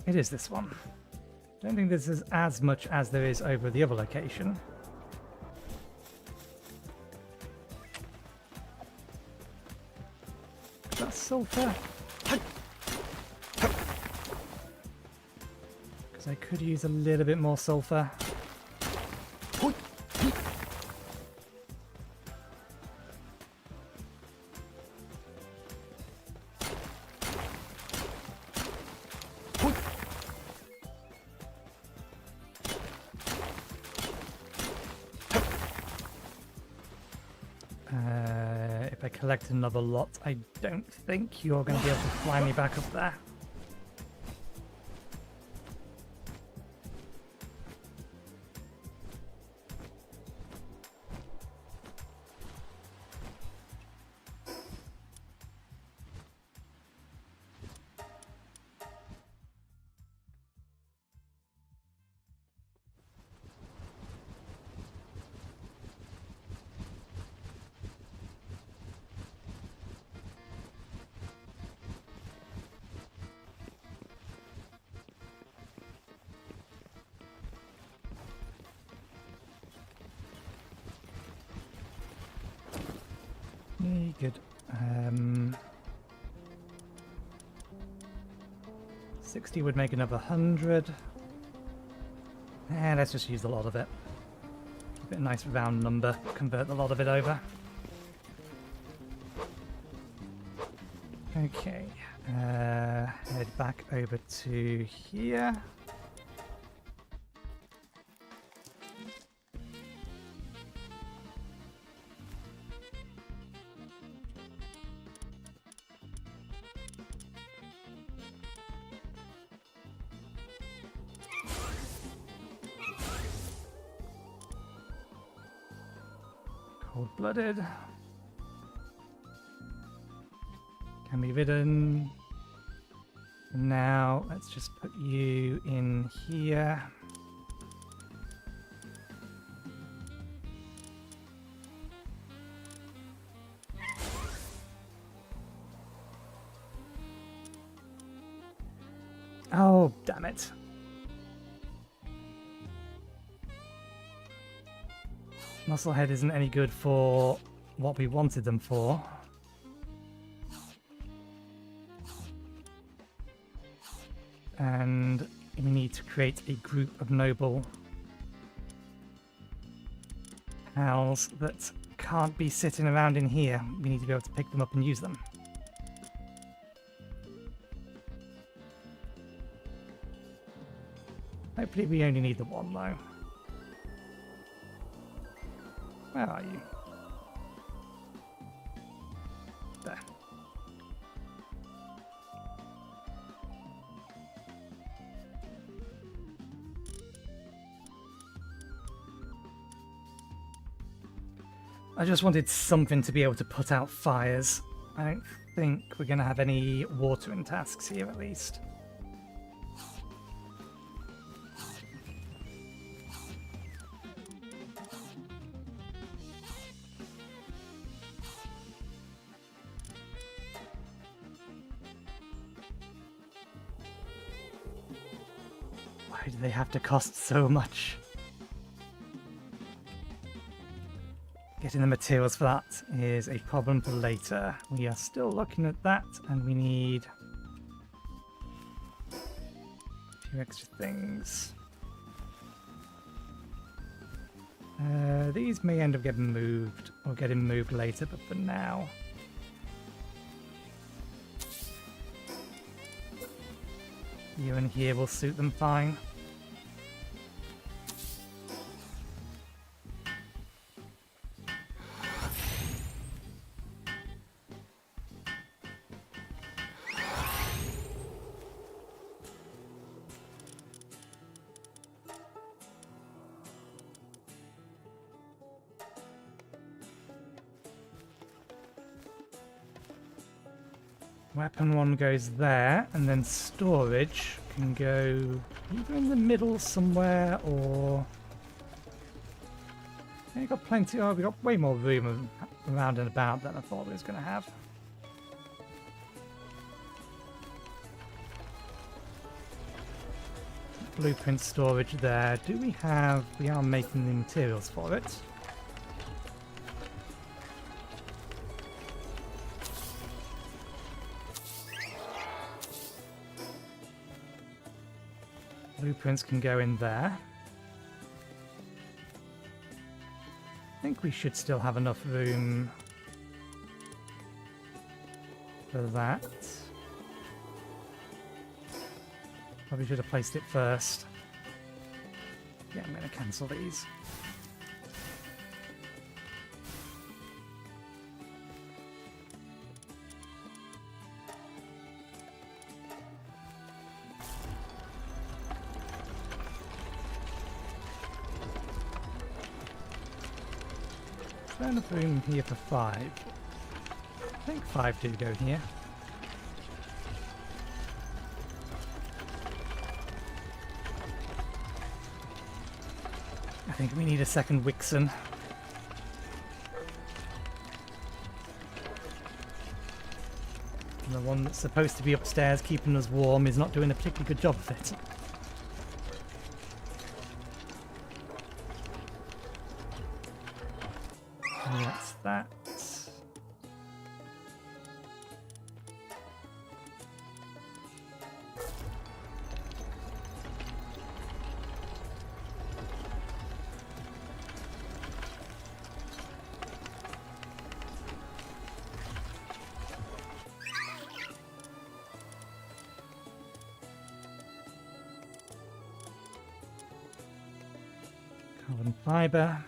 It is this one. Don't think this is as much as there is over the other location. That's sulfur. So I could use a little bit more sulfur. If I collect another lot, I don't think you're going to be able to fly me back up there. Yeah, good. 60 would make another 100. And let's just use a lot of it. Keep it a nice round number. Convert a lot of it over. Okay. Head back over to here. Cold-blooded. Can be ridden. Now, let's just put you in here. Oh, damn it. Musclehead isn't any good for what we wanted them for. And we need to create a group of noble pals that can't be sitting around in here. We need to be able to pick them up and use them. Hopefully we only need the one though. Where are you? There. I just wanted something to be able to put out fires. I don't think we're going to have any watering tasks here at least. Why do they have to cost so much? Getting the materials for that is a problem for later. We are still looking at that, and we need 2 extra things. These may end up getting moved, or getting moved later, but for now... you and here will suit them fine. Weapon 1 goes there, and then storage can go either in the middle somewhere, or... yeah, we got plenty. Oh, we got way more room around and about than I thought we was going to have. Blueprint storage there. Do we have... we are making the materials for it. Blueprints can go in there. I think we should still have enough room for that. Probably should have placed it first. Yeah, I'm going to cancel these. Is there enough room here for 5? I think 5 do go here. I think we need a second Wixen. And the one that's supposed to be upstairs keeping us warm is not doing a particularly good job of it. And that's that. Carbon fiber.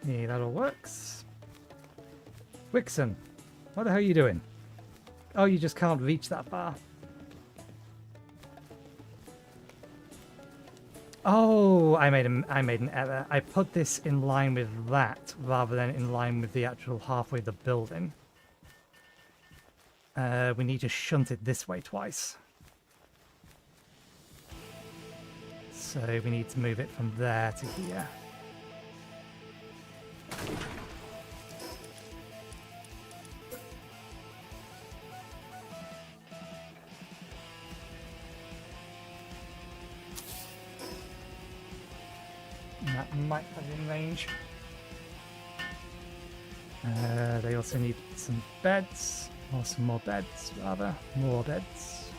Yeah, that all works. Wixen, what the hell are you doing? Oh, you just can't reach that far. Oh, I made an error. I put this in line with that rather than in line with the actual halfway of the building. We need to shunt it this way twice. So we need to move it from there to here. That might have in range. They also need some beds, or some more beds, rather. More beds.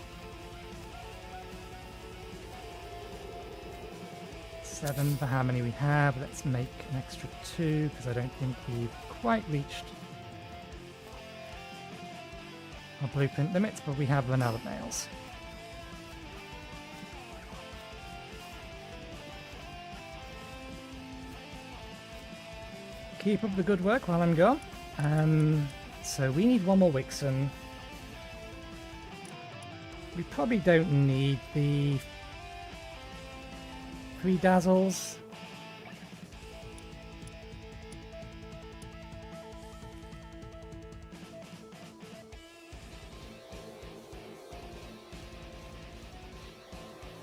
7 for how many we have. Let's make an extra 2, because I don't think we've quite reached our blueprint limits, but we have run out of nails. Keep up the good work while I'm gone. So we need one more Wixen. We probably don't need the 3 dazzles.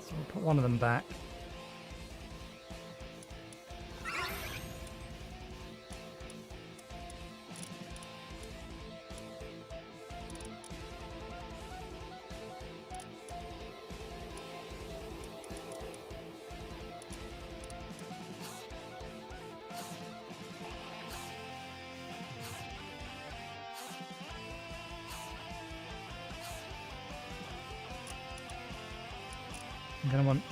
So we'll put one of them back. I'm going to want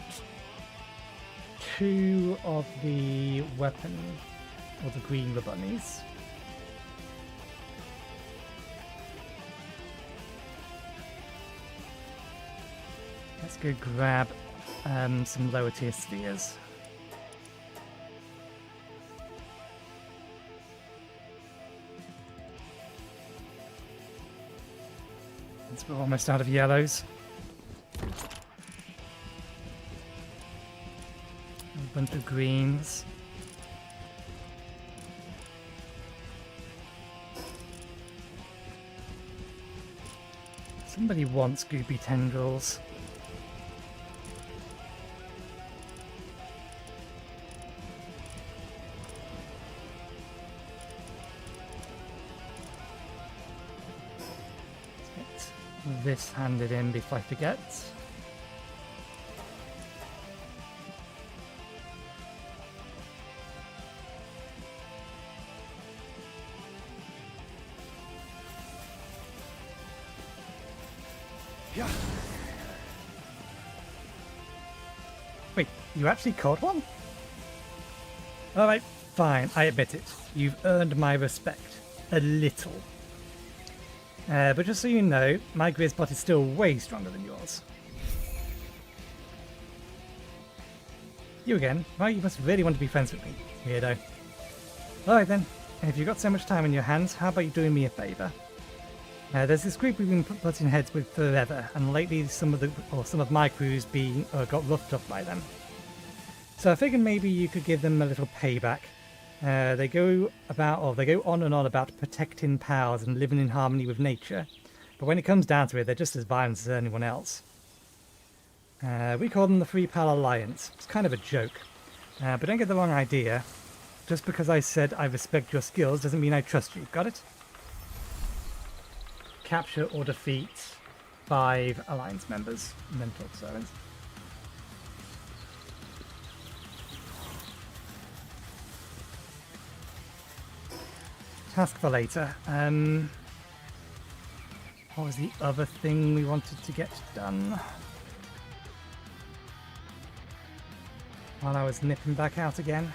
2 of the weapon, or the green bunnies. Let's go grab some lower tier spheres. Since we're almost out of yellows. A bunch of greens. Somebody wants goopy tendrils. Let's get this handed in before I forget. Yeah. Wait, you actually caught one? Alright, fine, I admit it. You've earned my respect. A little. But just so you know, my Grizzbot is still way stronger than yours. You again? Well, you must really want to be friends with me, weirdo. Alright then, if you've got so much time on your hands, how about you doing me a favour? There's this group we've been butting heads with forever, and lately some of my crews got roughed up by them. So I figured maybe you could give them a little payback. They go on and on about protecting powers and living in harmony with nature, but when it comes down to it, they're just as violent as anyone else. We call them the Free Pal Alliance. It's kind of a joke, but don't get the wrong idea. Just because I said I respect your skills doesn't mean I trust you. Got it? Capture or defeat 5 Alliance members. Mental servants. Task for later. What was the other thing we wanted to get done? While I was nipping back out again.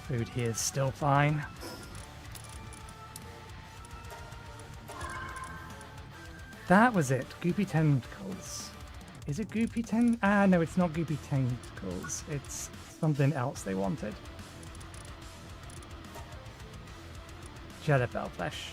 Food here is still fine. That was it. Goopy tentacles. Is it goopy tentacles? Ah, no, it's not goopy tentacles. It's something else they wanted. Jellyfell flesh.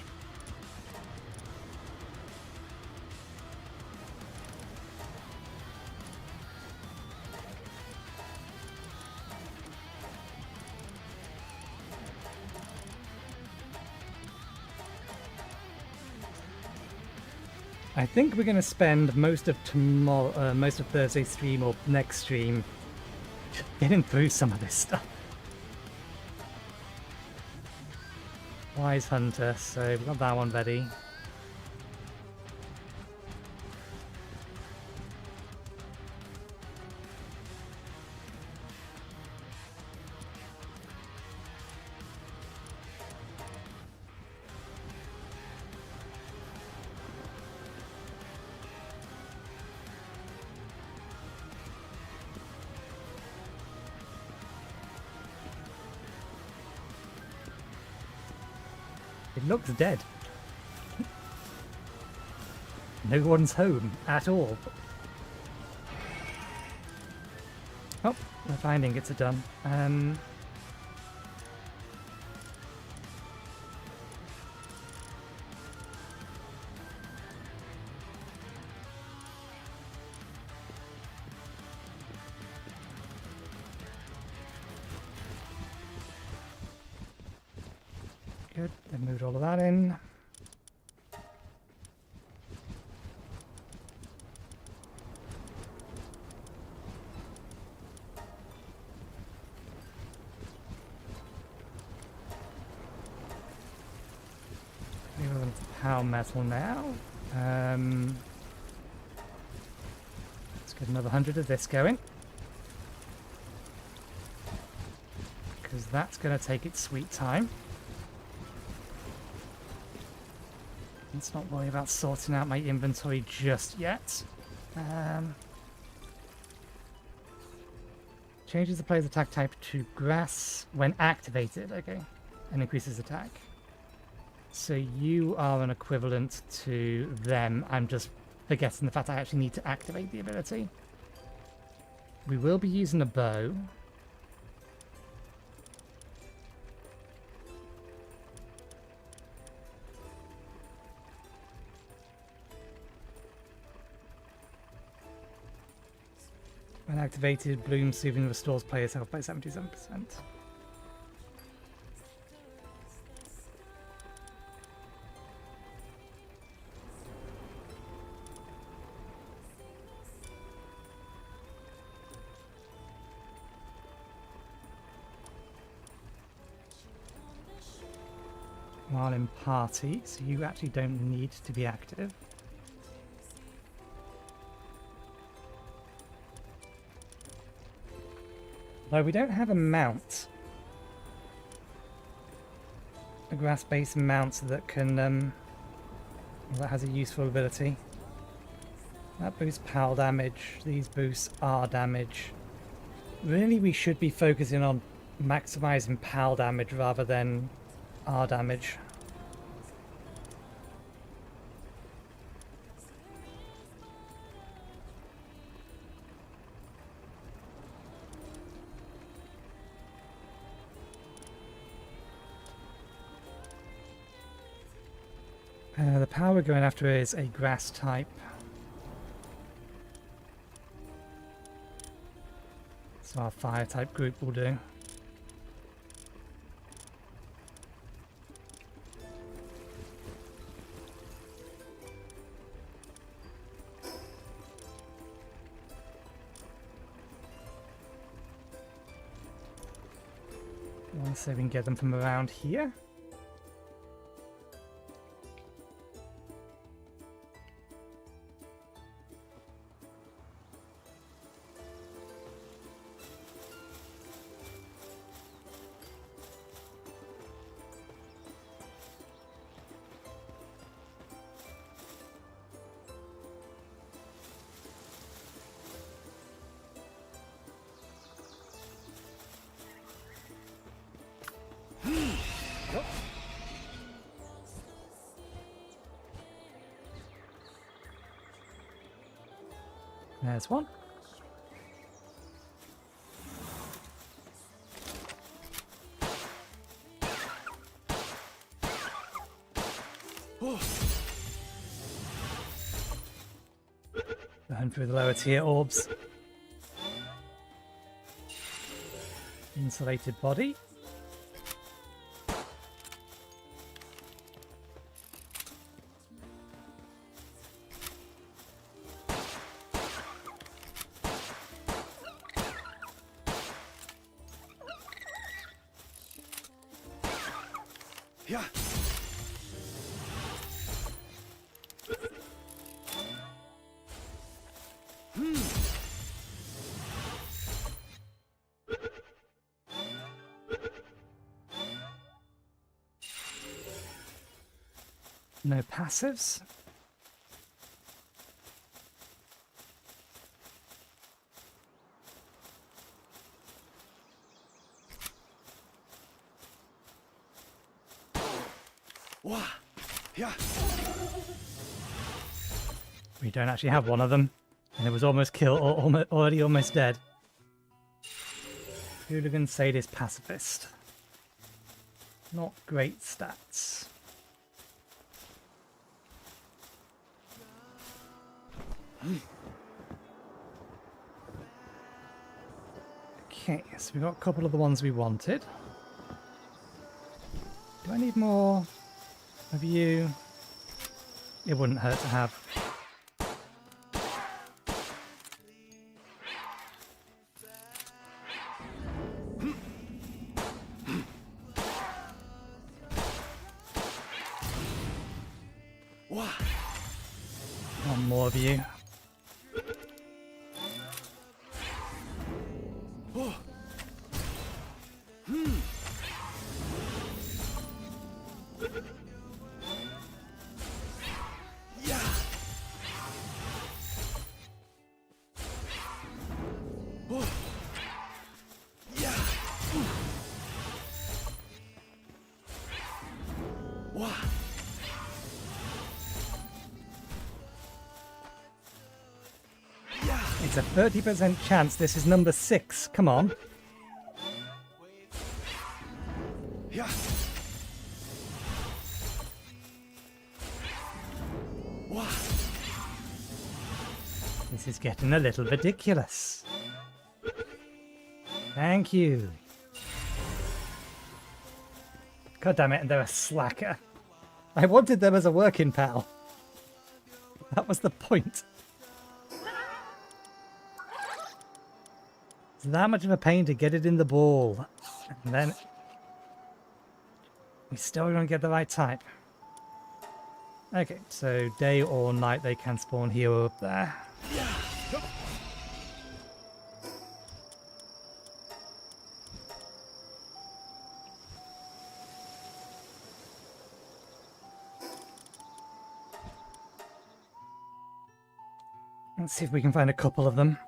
I think we're going to spend most of Thursday's stream or next stream getting through some of this stuff. Wise Hunter, so we've got that one ready. It looks dead. No one's home at all. Oh, we're finding it's a done. Good, they've moved all of that in. We're going to power metal now. Let's get another 100 of this going. because that's going to take its sweet time. Let's not worry about sorting out my inventory just yet. Changes the player's attack type to grass when activated, okay, and increases attack. So you are an equivalent to them. I'm just forgetting the fact I actually need to activate the ability. We will be using a bow. When activated, Bloom Soothing restores player's health by 77%. While in party, so you actually don't need to be active. Though we don't have a mount. A grass-based mount that can, that has a useful ability. That boosts PAL damage, these boosts R damage. Really, we should be focusing on maximizing PAL damage rather than R damage. The power we're going after is a grass type. So our fire type group will do. So we can get them from around here. There's one. Burn through the lower tier orbs. Insulated body. Yeah. No passives. Wow. Yeah. We don't actually have one of them, and it was almost killed, or already almost dead. Hooligan, sadist, pacifist. Not great stats. Okay, so we got a couple of the ones we wanted. Do I need more of you? It wouldn't hurt to have. Wow. One more of you. Oh. It's a 30% chance this is number 6. Come on. Yeah. Wah. This is getting a little ridiculous. Thank you. God damn it, and they're a slacker. I wanted them as a working pal. That was the point. It's that much of a pain to get it in the ball. And then we still don't get the right type. Okay, so day or night they can spawn here or up there. Let's see if we can find a couple of them.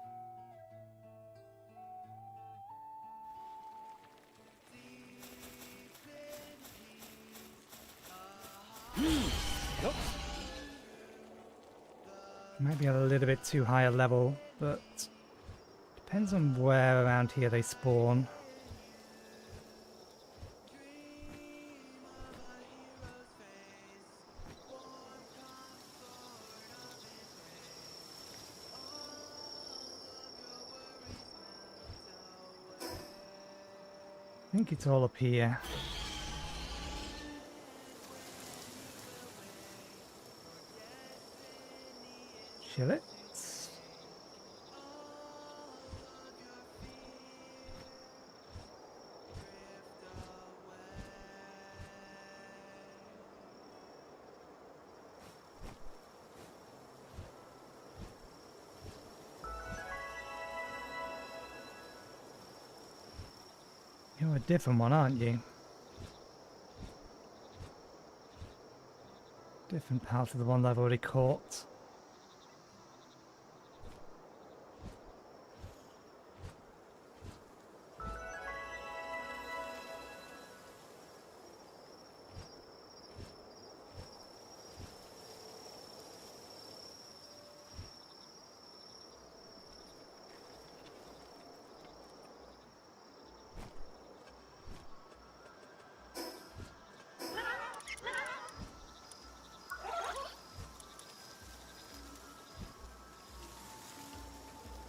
Might be a little bit too high a level, but depends on where around here they spawn. I think it's all up here. Chill it. You're a different one, aren't you? Different pal to the one that I've already caught.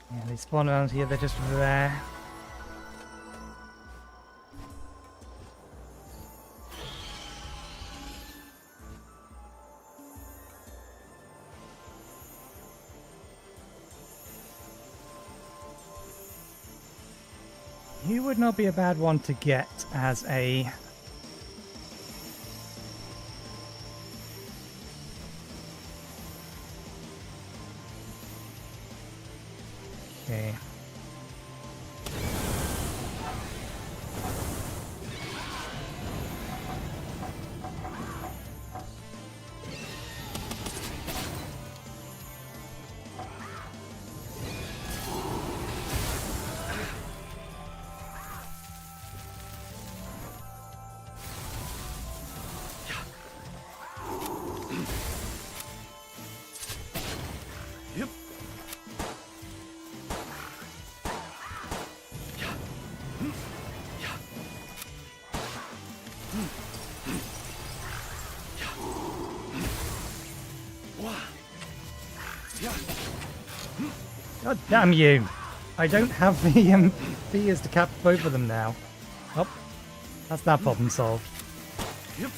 Yeah, they spawn around here, they're just rare. You would not be a bad one to get as a... Okay. Yep. God damn you! I don't have the fears to cap both of them now. Oh, that's that problem solved. Yep.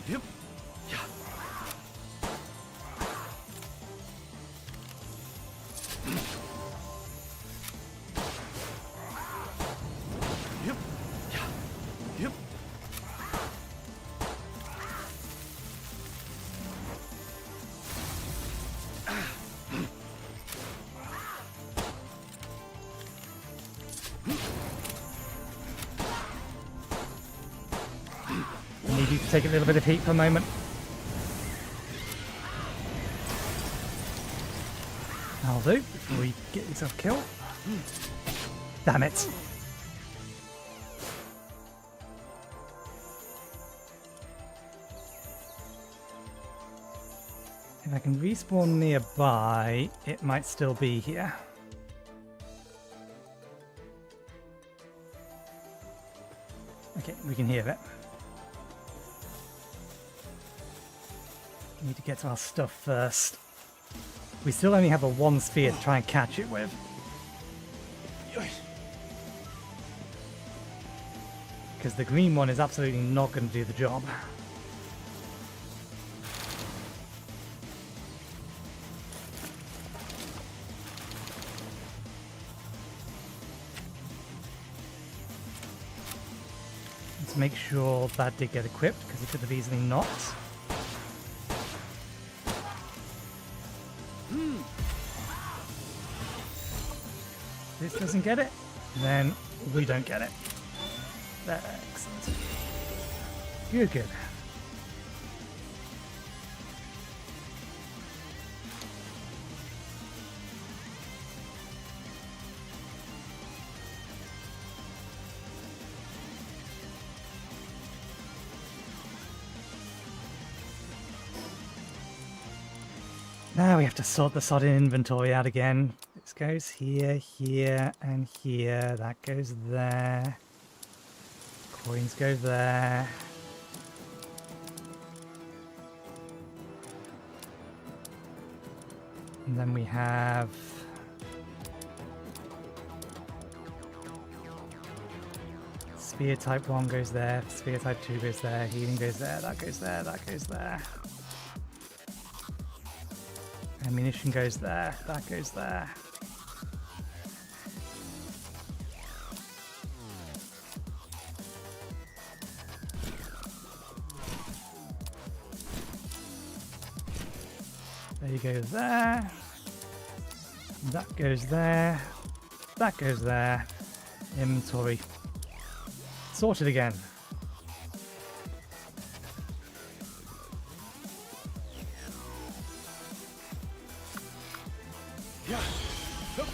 Yep. Yeah. Yep. Yeah. Yep. need you to take a little bit of heat for a moment. I'll do, before you get yourself killed. Damn it. If I can respawn nearby, it might still be here. Okay, we can hear it. We need to get to our stuff first. We still only have a 1 sphere to try and catch it with. Because the green one is absolutely not going to do the job. Let's make sure that did get equipped, because it could have easily not. This doesn't get it, then we don't get it. Excellent. Good, good. Now we have to sort the sodding inventory out again. This goes here, here, and here. That goes there. Coins go there. And then we have... Spear type 1 goes there, spear type 2 goes there, healing goes there, that goes there, that goes there. Ammunition goes there, that goes there. There you go there. That goes there. That goes there. Inventory. Sorted again. Yeah. Hup.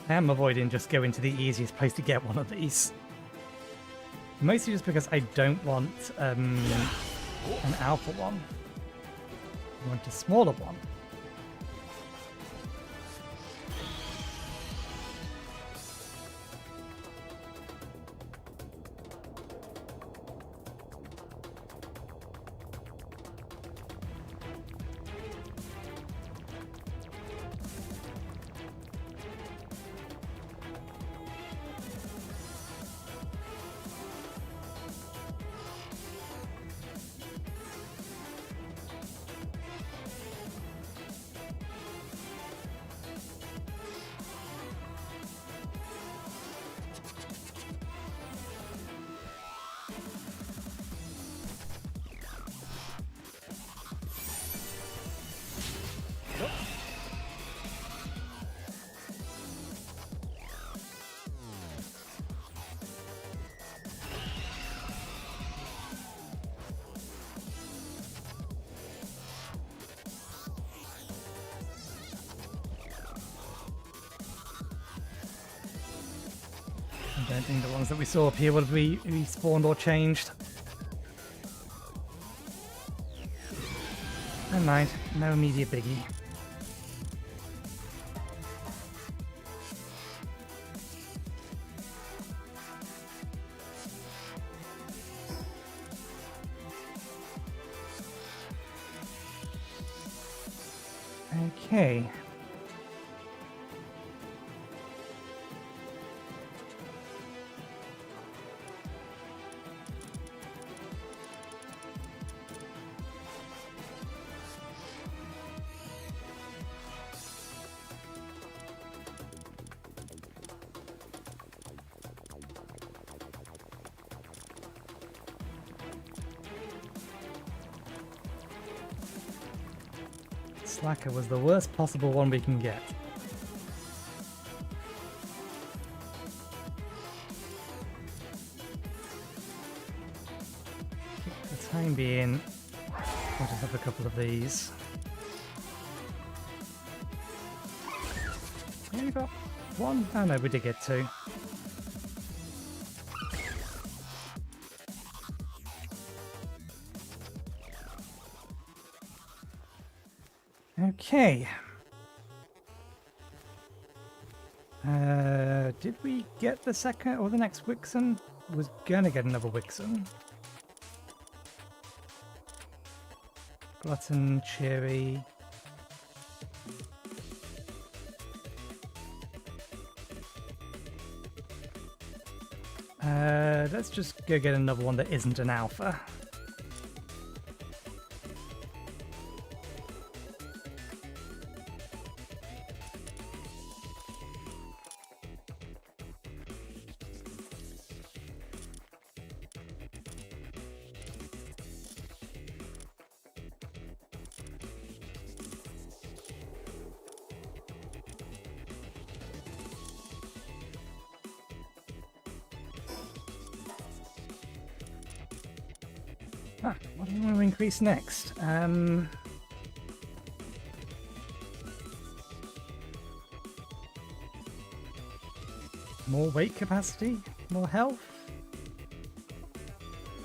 I am avoiding just going to the easiest place to get one of these. Mostly just because I don't want an alpha one. I want a smaller one. I don't think the ones that we saw up here would be respawned or changed. Never mind, no immediate biggie. Okay. Slacker was the worst possible one we can get. For the time being, I'll just have a couple of these. Yeah, we got one. Oh no, we did get two. Okay. Did we get the second or the next Wixen? Was gonna get another Wixen. Glutton, Cherry. Let's just go get another one that isn't an alpha. What do we want to increase next? More weight capacity? More health?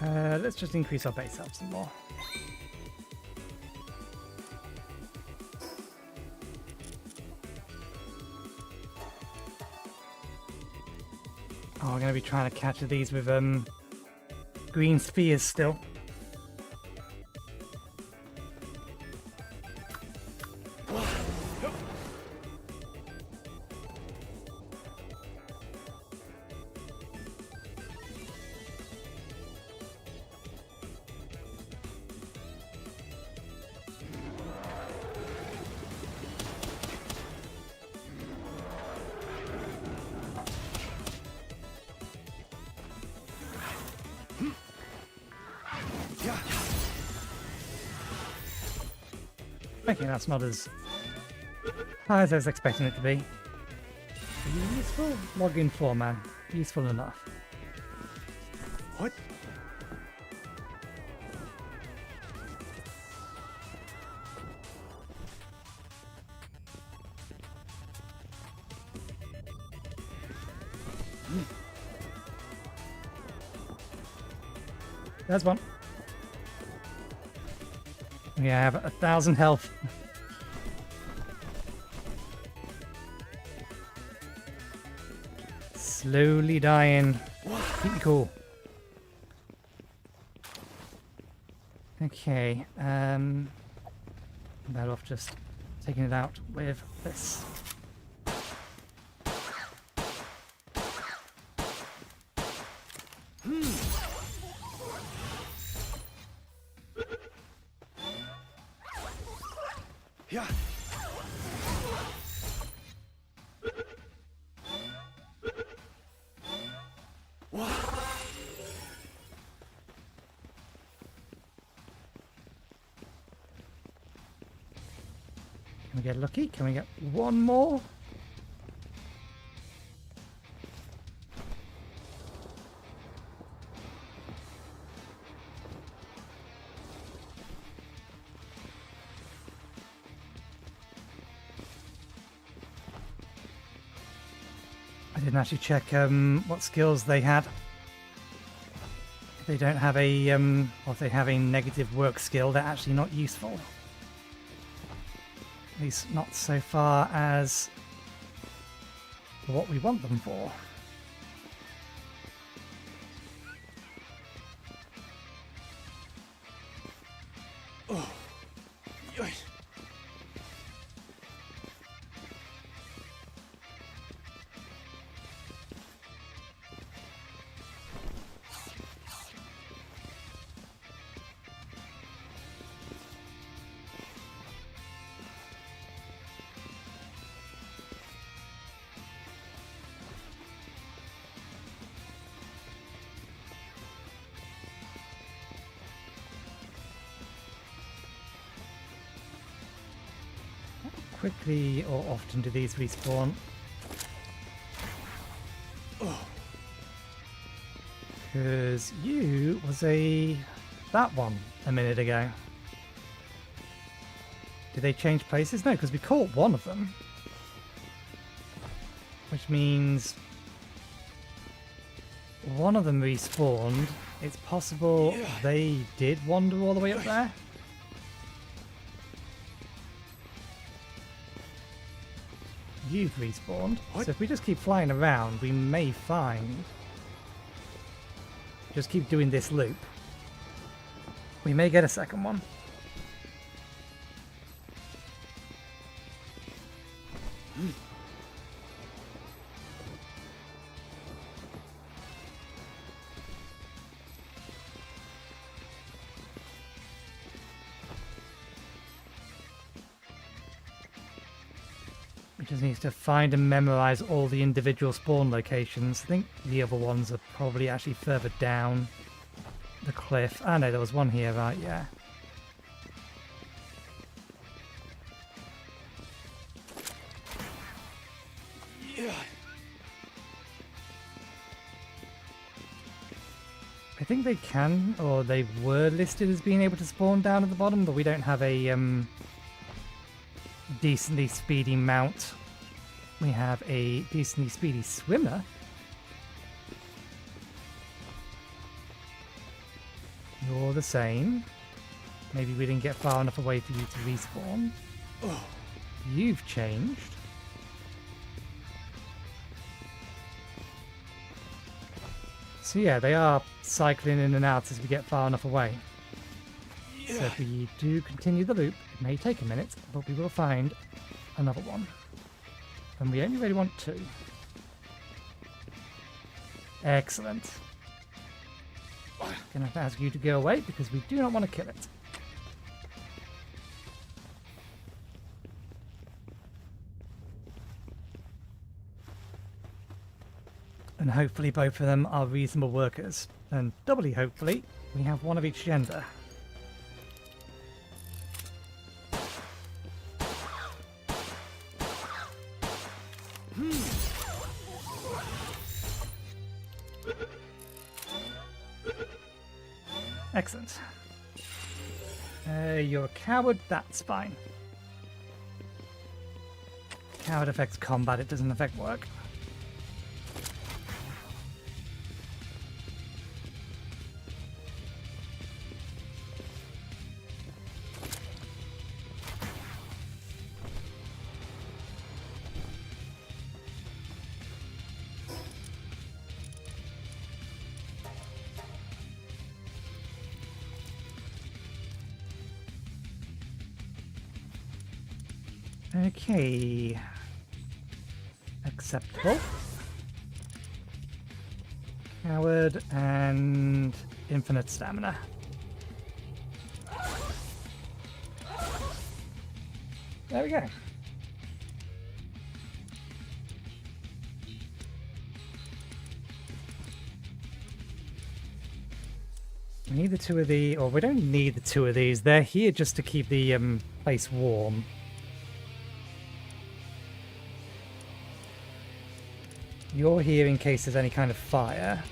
Let's just increase our base health some more. Oh, we're going to be trying to catch these with green spheres still. Okay, that's not as high as I was expecting it to be. Useful? Login 4, man. Useful enough. What? There's one. We have 1,000 health. Slowly dying. Keep it cool. Okay, better off just taking it out with this. Yeah. Can we get lucky? Can we get one more? I didn't actually check what skills they had. If they don't have a, or if they have a negative work skill, they're actually not useful. At least not so far as what we want them for. Oh. Yoy. quickly or often do these respawn? Because you was that one a minute ago. Did they change places? No, because we caught one of them. Which means one of them respawned. It's possible they did wander all the way up there. You've respawned. So if we just keep flying around, we may find... Just keep doing this loop. We may get a second one. We just need to find and memorize all the individual spawn locations. I think the other ones are probably actually further down the cliff. Ah no, there was one here, right, yeah. I think they can, or they were listed as being able to spawn down at the bottom, but we don't have a decently speedy mount. We have a decently speedy swimmer. You're the same. Maybe we didn't get far enough away for you to respawn. You've changed. So yeah, they are cycling in and out as we get far enough away. So if we do continue the loop, it may take a minute, but we will find another one. And we only really want 2. Excellent. Gonna have to ask you to go away because we do not want to kill it. And hopefully both of them are reasonable workers. And doubly hopefully, we have one of each gender. Excellent. You're a coward, that's fine. Coward affects combat, it doesn't affect work. Okay. Acceptable. Coward and infinite stamina. There we go. We need the 2 of these, or we don't need the 2 of these. They're here just to keep the place warm. You're here in case there's any kind of fire.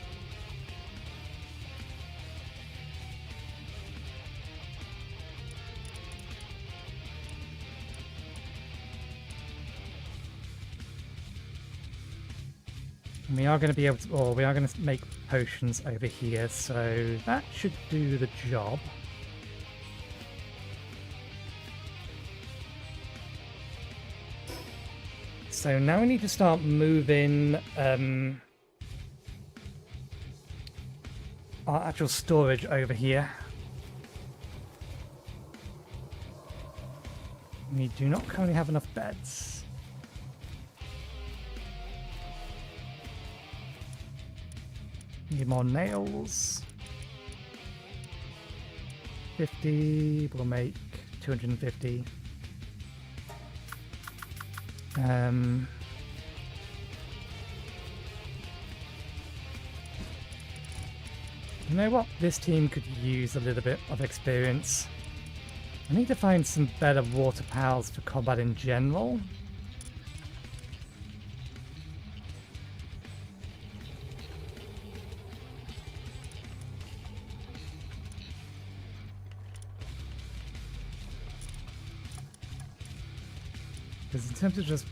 And we are going to be able to, or we are going to make potions over here, so that should do the job. So now we need to start moving our actual storage over here. We do not currently have enough beds. Need more nails. 50 will make 250. You know what? This team could use a little bit of experience. I need to find some better water pals for combat in general. Because in terms of just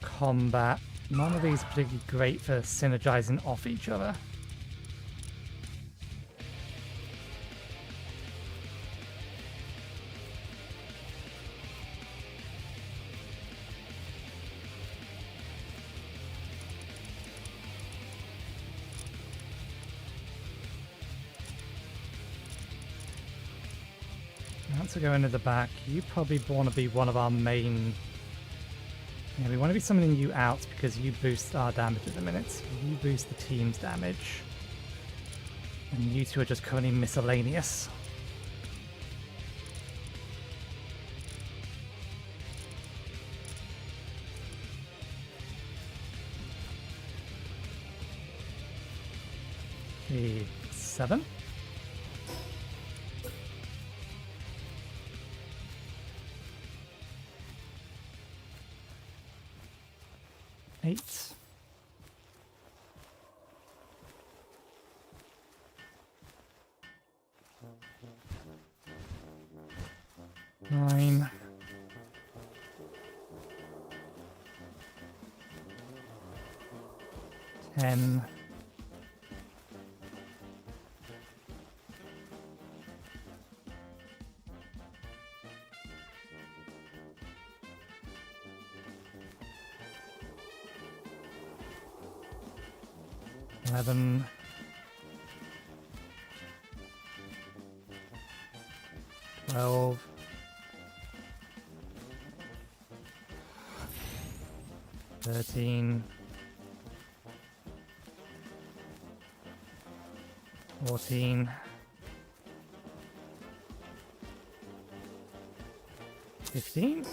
combat, none of these are particularly great for synergizing off each other. To go into the back, you probably want to be one of our main. Yeah, we want to be summoning you out because you boost our damage at the minute. You boost the team's damage, and you two are just currently miscellaneous. Okay, 7. Eight. 9. 10. 11. 12. 13. 14. 15.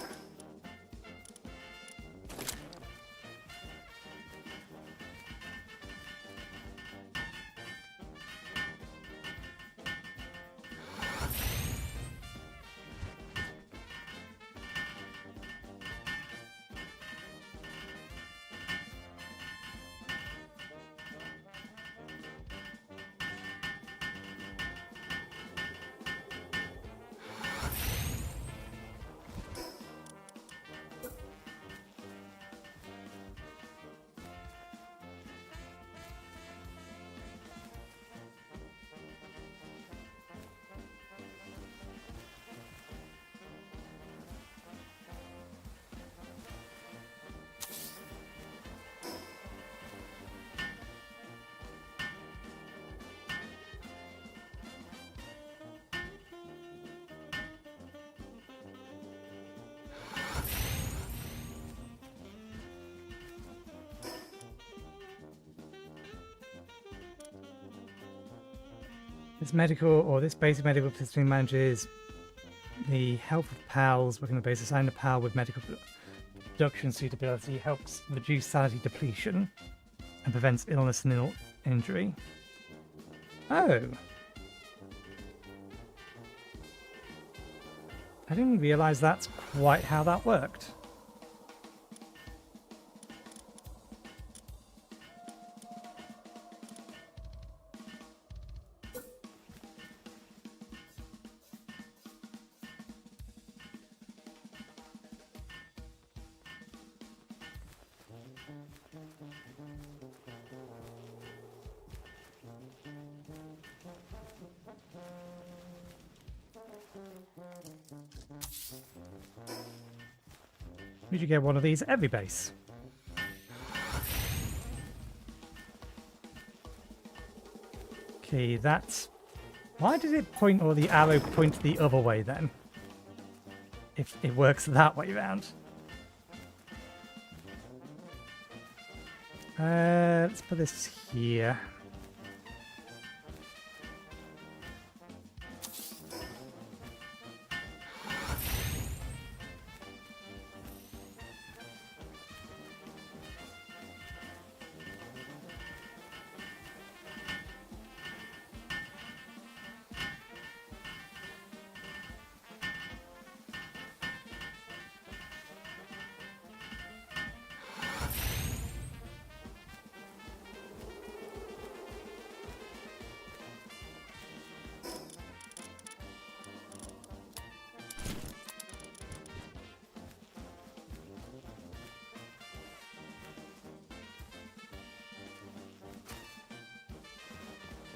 This medical or this basic medical system manages the health of pals. Working on the base, assign a pal with medical production suitability helps reduce sanity depletion and prevents illness and injury. Oh. I didn't realise that's quite how that worked. You should get one of these at every base. Okay, that's... Why did it point, or the arrow point the other way then? If it works that way round. Let's put this here.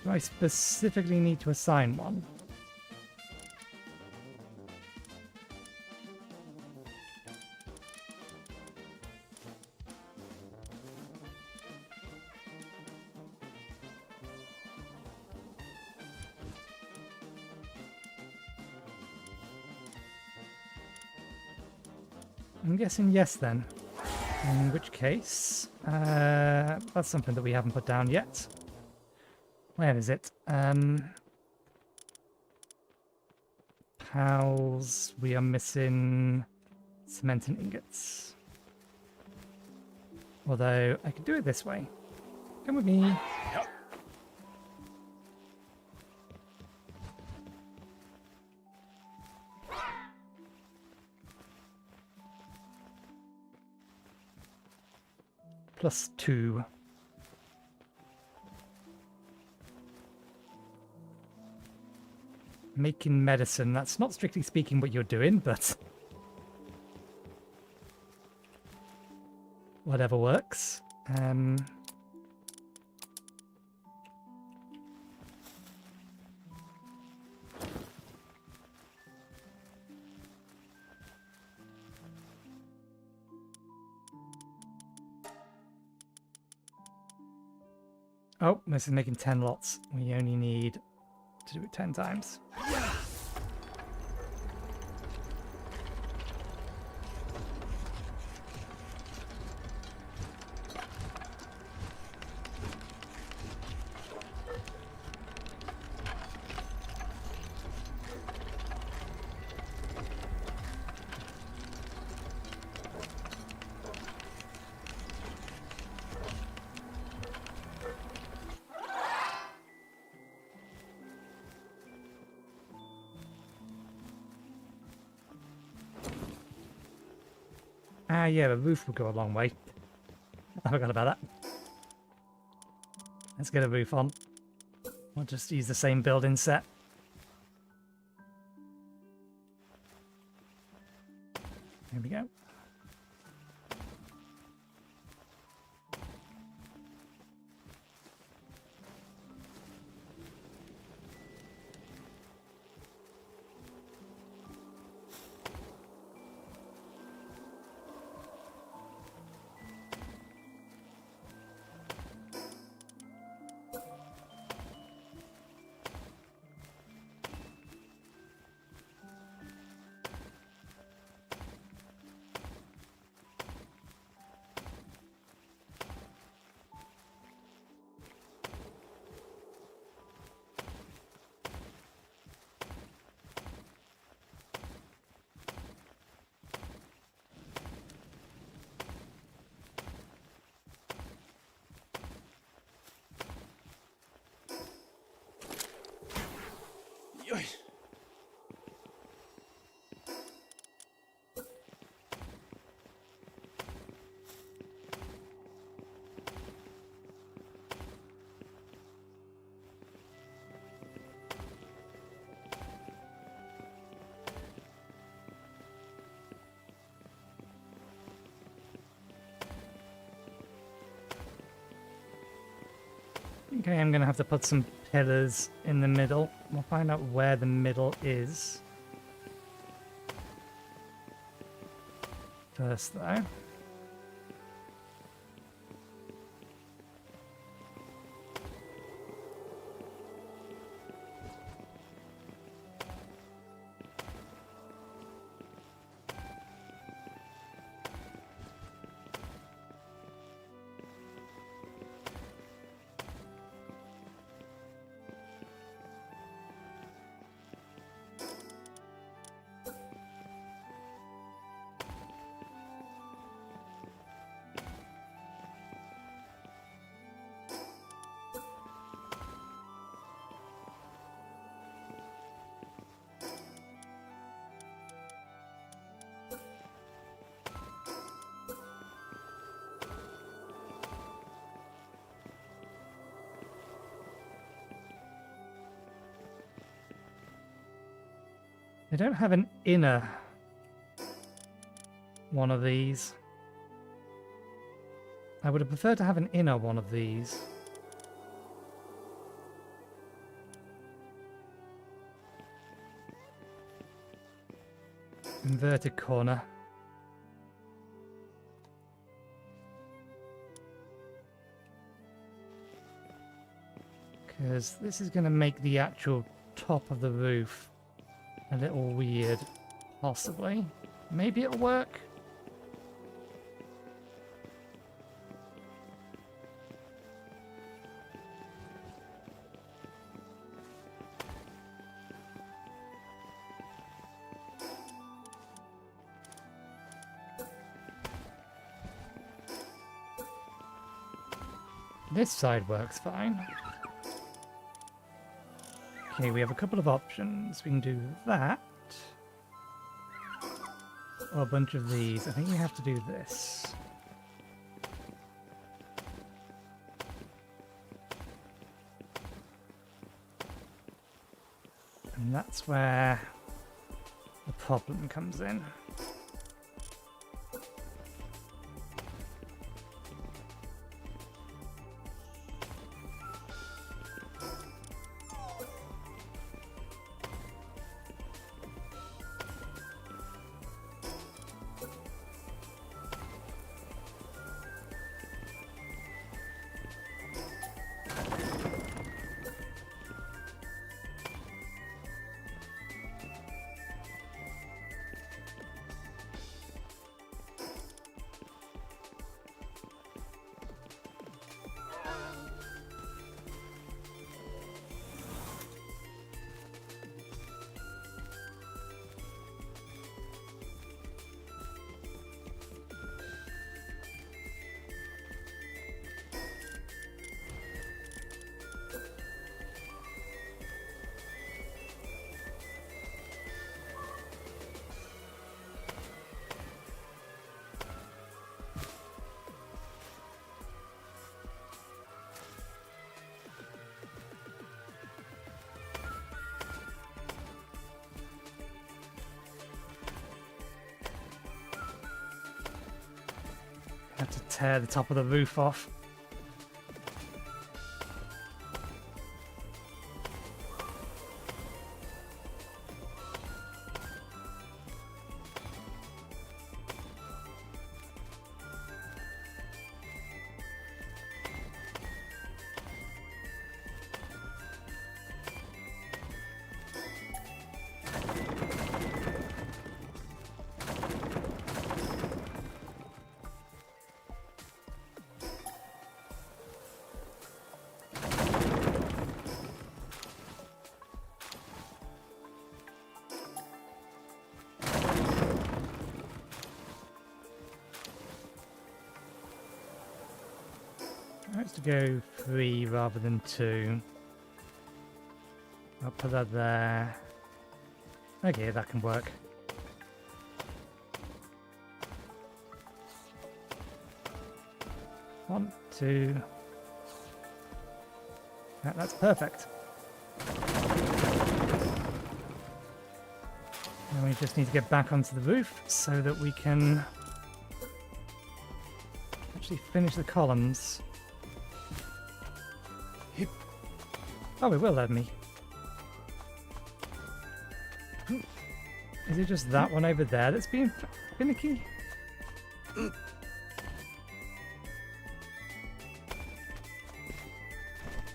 Do I specifically need to assign one? I'm guessing yes then. In which case, that's something that we haven't put down yet. Where is it? Pals, we are missing cement and ingots. Although, I could do it this way. Come with me. Ja. +2. Making medicine. That's not strictly speaking what you're doing, but whatever works. Oh, this is making 10 lots. We only need to do it 10 times. Ah, yeah, the roof will go a long way. I forgot about that. Let's get a roof on. We'll just use the same building set. There we go. Joi. Okay, I'm gonna have to put some pillars in the middle. We'll find out where the middle is. First, though. They don't have an inner one of these. I would have preferred to have an inner one of these. inverted corner. Because this is going to make the actual top of the roof a little weird, possibly. Maybe it'll work. This side works fine. Okay, we have a couple of options. We can do that. Or a bunch of these. I think we have to do this. And that's where the problem comes in. Had to tear the top of the roof off. Let's go 3 rather than 2. I'll put that there. Okay, that can work. One, 2. Yeah, that's perfect. Now we just need to get back onto the roof so that we can actually finish the columns. Oh, it will let me. Is it just that one over there that's being finicky?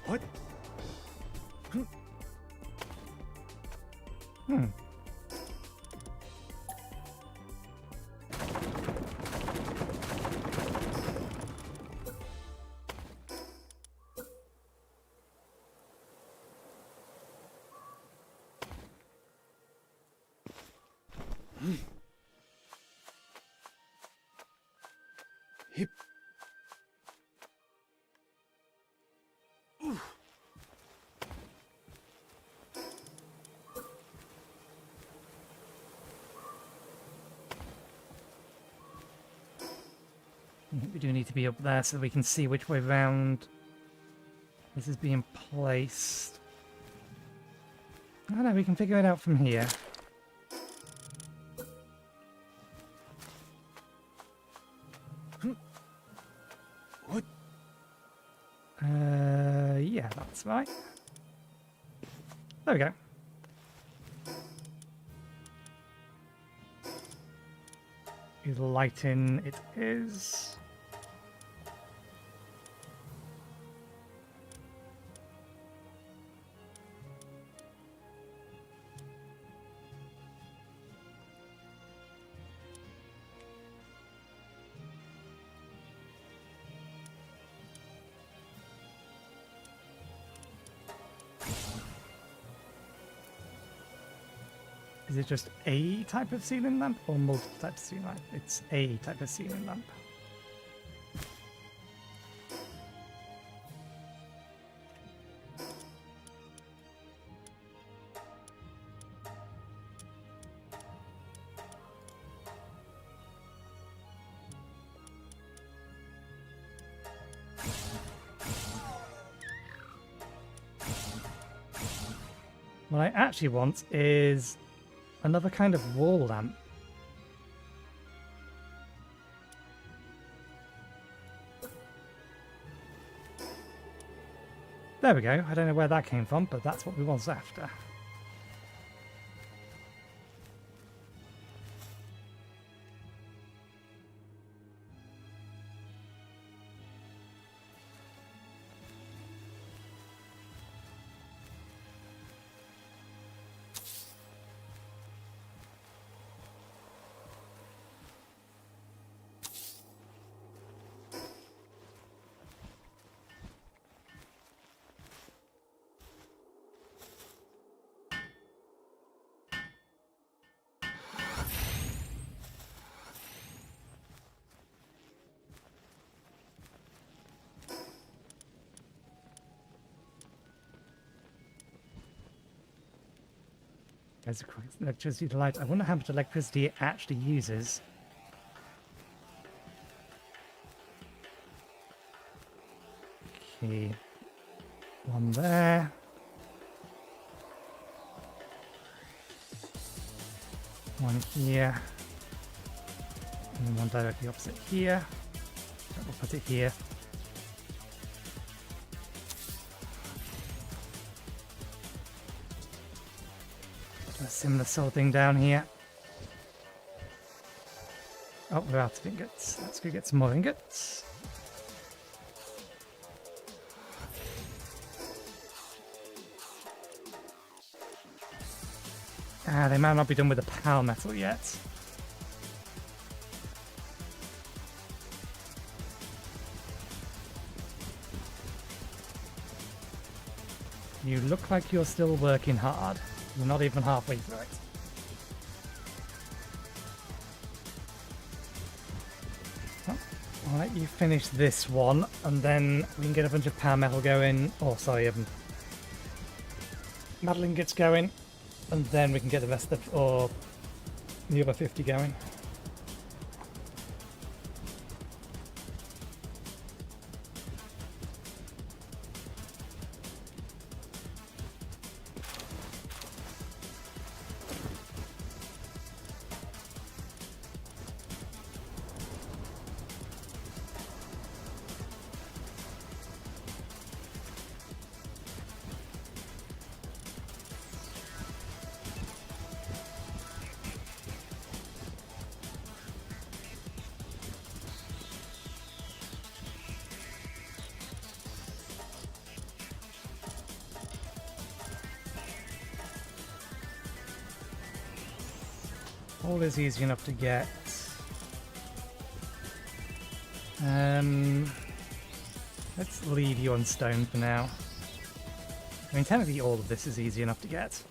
What? Hmm. Hip. We do need to be up there so we can see which way round this is being placed. Oh no, we can figure it out from here. What? Yeah, that's right. There we go. The lighting it is. Is it just a type of ceiling lamp or multiple types of ceiling lamp? It's a type of ceiling lamp. What I actually want is another kind of wall lamp. There we go. I don't know where that came from, but that's what we was after. There's a quick electricity to light. I wonder how much electricity it actually uses. Okay. One there. One here. And then one directly opposite here. We'll put it here. A similar sort of thing down here. Oh, we're out of ingots. Let's go get some more ingots. They might not be done with the power metal yet. You look like you're still working hard. You're not even halfway through it. Well, I'll let you finish this one, and then we can get a bunch of power metal going. Oh, sorry, metal ingots going, and then we can get the rest of, or the other 50 going. All is easy enough to get. Let's leave you on stone for now. I mean, technically all of this is easy enough to get.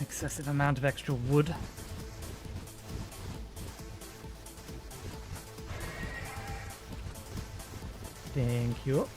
Excessive amount of extra wood. Thank you.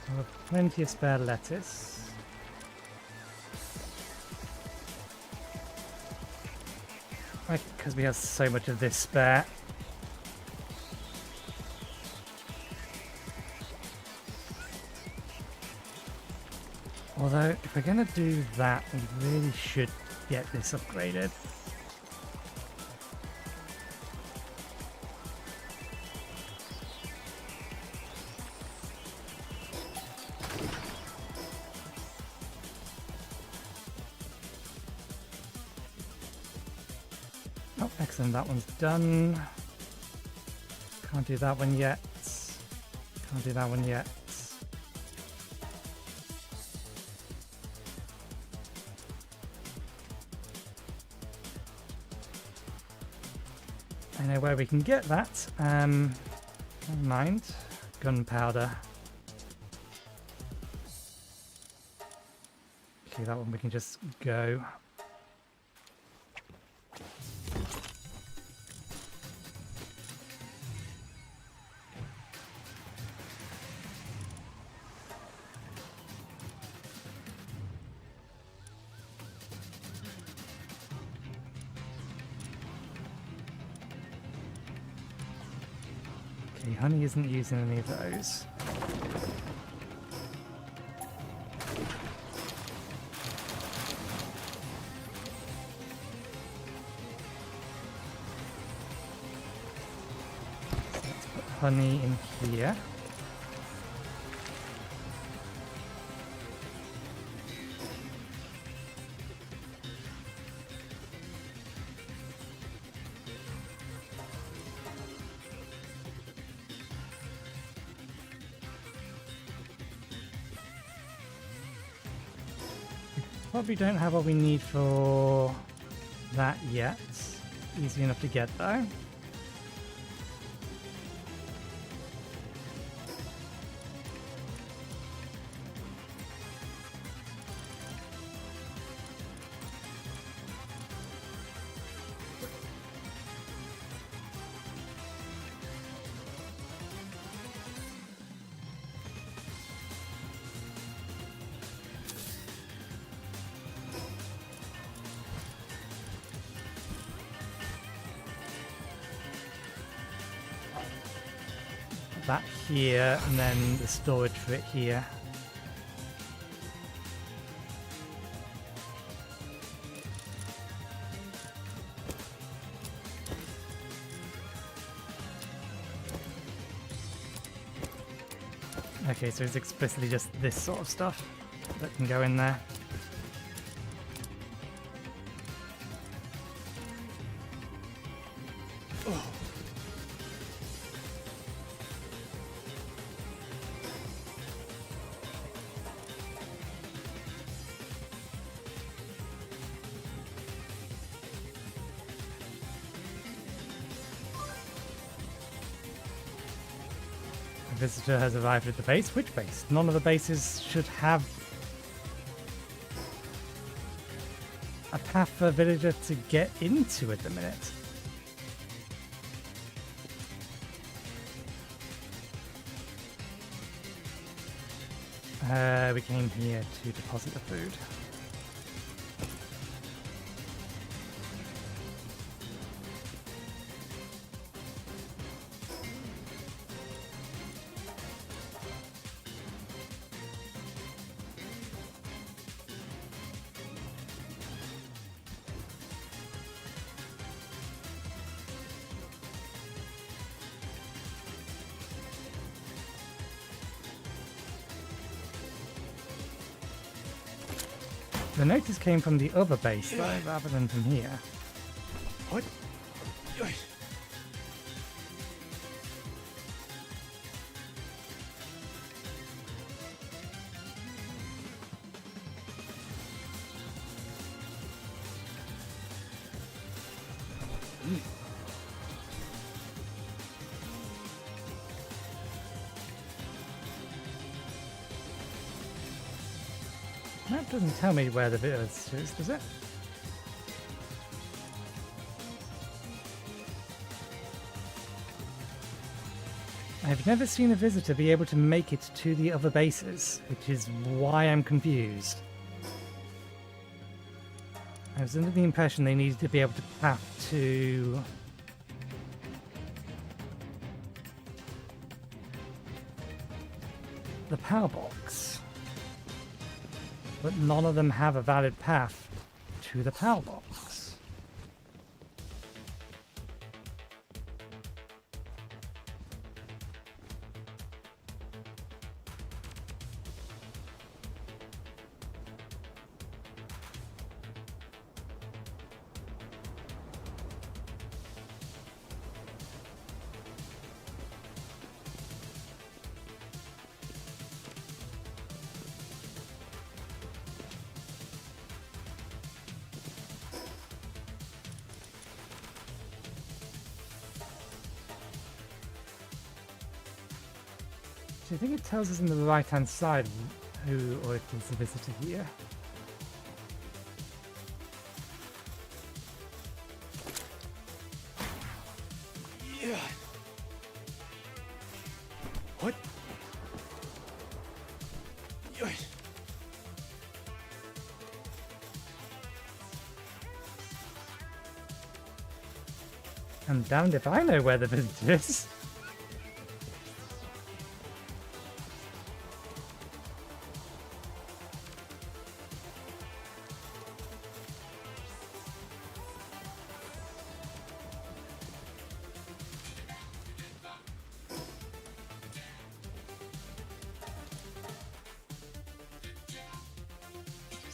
I have plenty of spare lettuce. Because we have so much of this spare. Although, if we're going to do that, we really should get this upgraded. Oh, excellent, that one's done. Can't do that one yet. Can't do that one yet. I know where we can get that. Never mind. Gunpowder. Okay, that one we can just go. Okay, honey isn't using any of those. So let's put honey in here. Probably don't have what we need for that yet. Easy enough to get though. That here, and then the storage for it here. Okay, so it's explicitly just this sort of stuff that can go in there. Visitor has arrived at the base. Which base? None of the bases should have a path for a villager to get into at the minute. We came here to deposit the food. The notice came from the other base, though, rather than from here. What? Map doesn't tell me where the village is, does it? I've never seen a visitor be able to make it to the other bases, which is why I'm confused. I was under the impression they needed to be able to path to... the power box. But none of them have a valid path to the power box. So I think it tells us on the right-hand side who or if there's a visitor here. Yeah. What? Yeah. I'm damned if I know where the visitor is.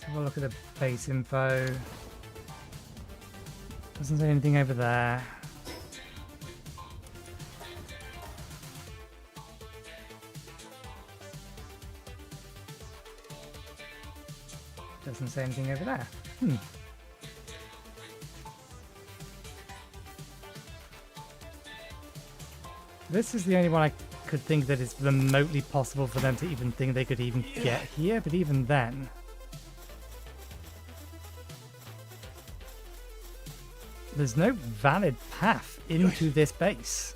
Have a look at the base info. Doesn't say anything over there. Doesn't say anything over there. This is the only one I could think that it's remotely possible for them to even think they could even get here, but even then... there's no valid path into this base.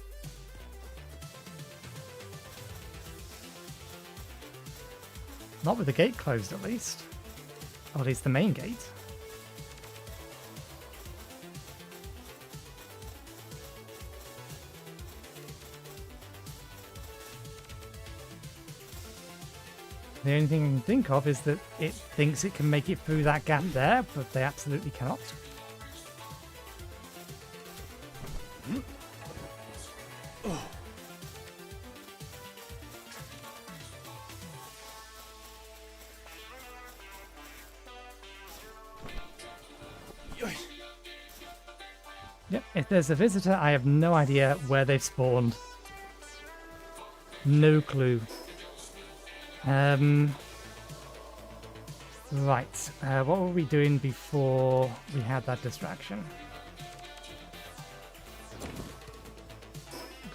Not with the gate closed, at least. Or at least the main gate. The only thing I can think of is that it thinks it can make it through that gap there, but they absolutely cannot. Yep, if there's a visitor, I have no idea where they've spawned. No clue. Right, what were we doing before we had that distraction?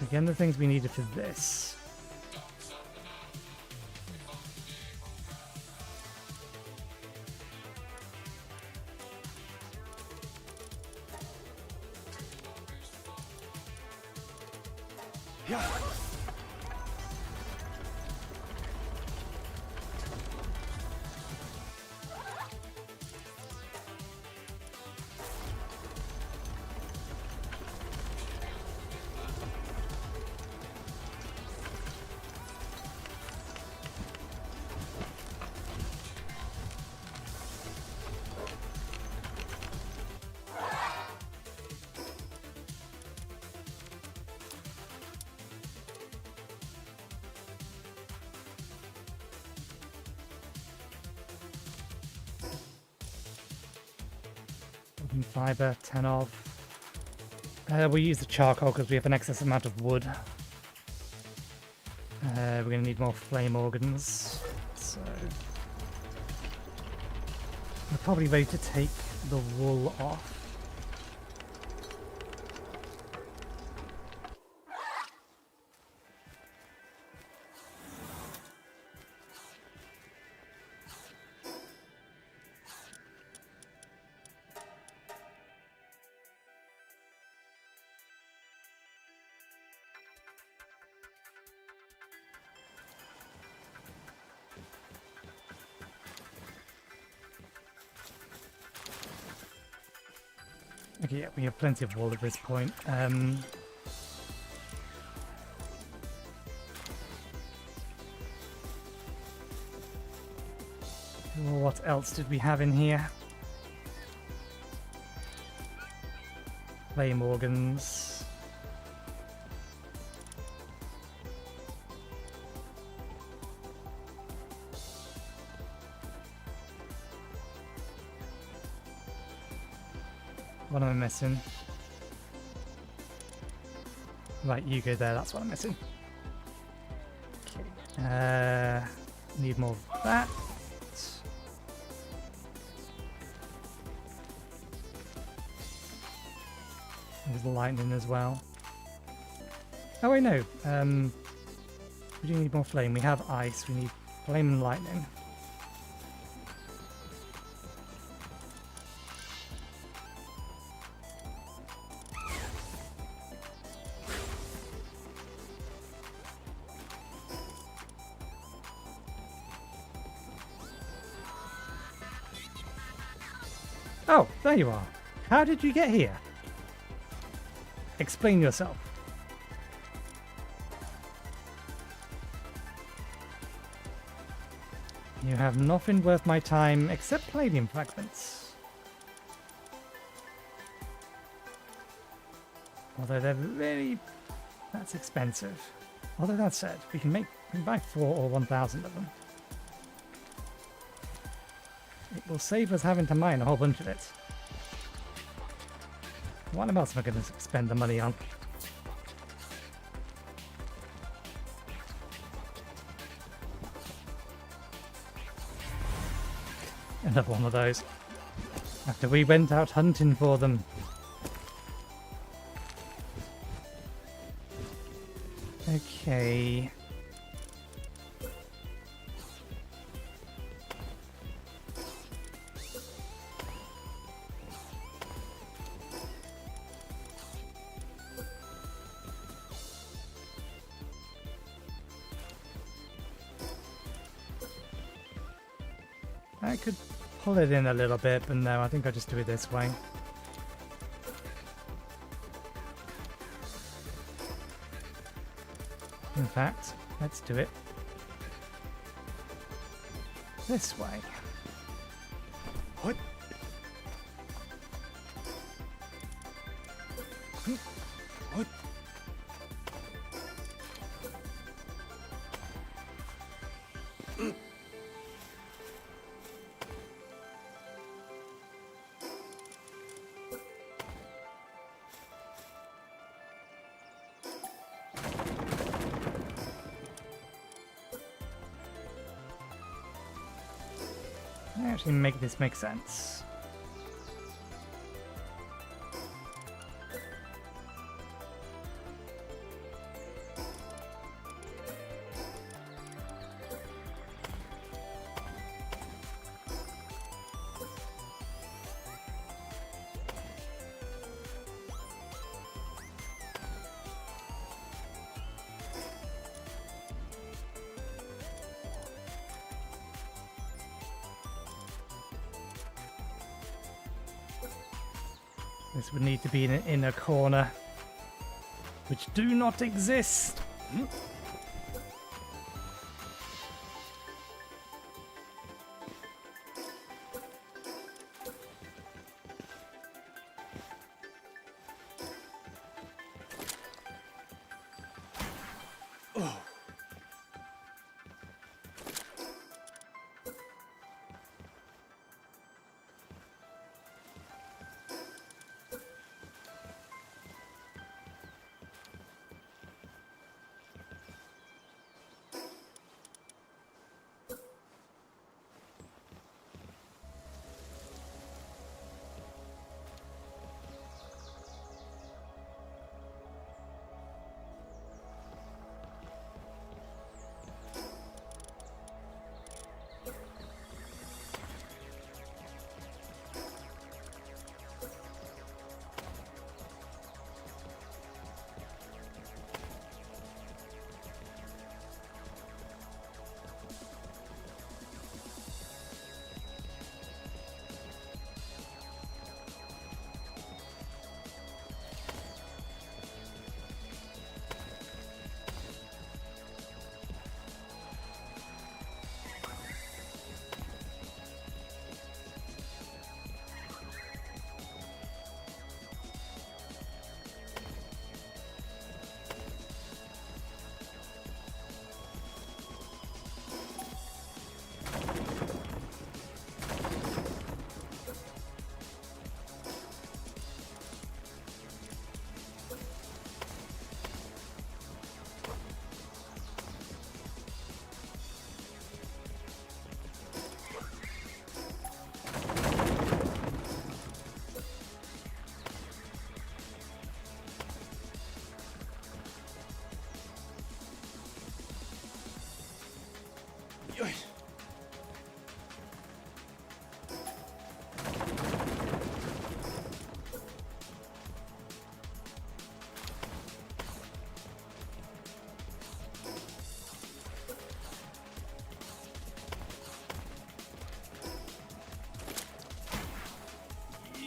Again, the things we needed for this. Yeah. Fiber, 10 of. We use the charcoal because we have an excess amount of wood. We're going to need more flame organs. So we're probably ready to take the wool off. Okay, yeah, we have plenty of wool at this point. What else did we have in here? Flame organs. What am I missing? Right, you go there, that's what I'm missing. Okay. Need more of that. There's the lightning as well. Oh wait, no. We do need more flame. We have ice. We need flame and lightning. Oh, there you are. How did you get here? Explain yourself. You have nothing worth my time except palladium fragments. Although they're very... that's expensive. Although that said, we can buy 4 or 1,000 of them. It will save us having to mine a whole bunch of it. What else am I going to spend the money on? Another one of those. After we went out hunting for them. Okay. I could pull it in a little bit, but no, I think I'll just do it this way. In fact, let's do it this way. What? What? Actually make this make sense. This would need to be in an inner corner, which do not exist.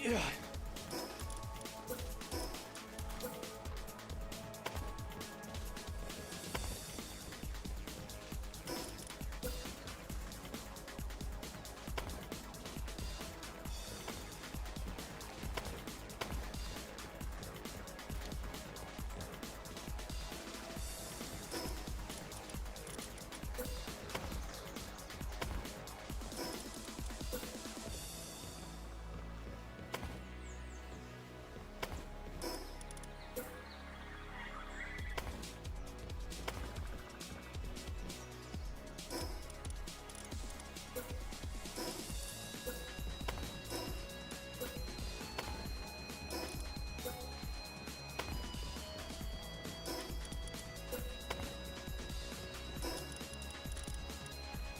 Yeah.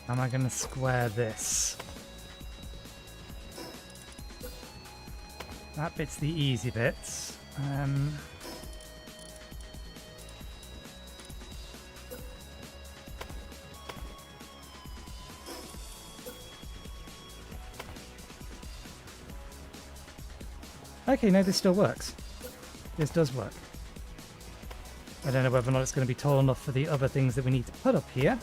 How am I going to square this? That bit's the easy bits. Okay, no, this still works. This does work. I don't know whether or not it's going to be tall enough for the other things that we need to put up here.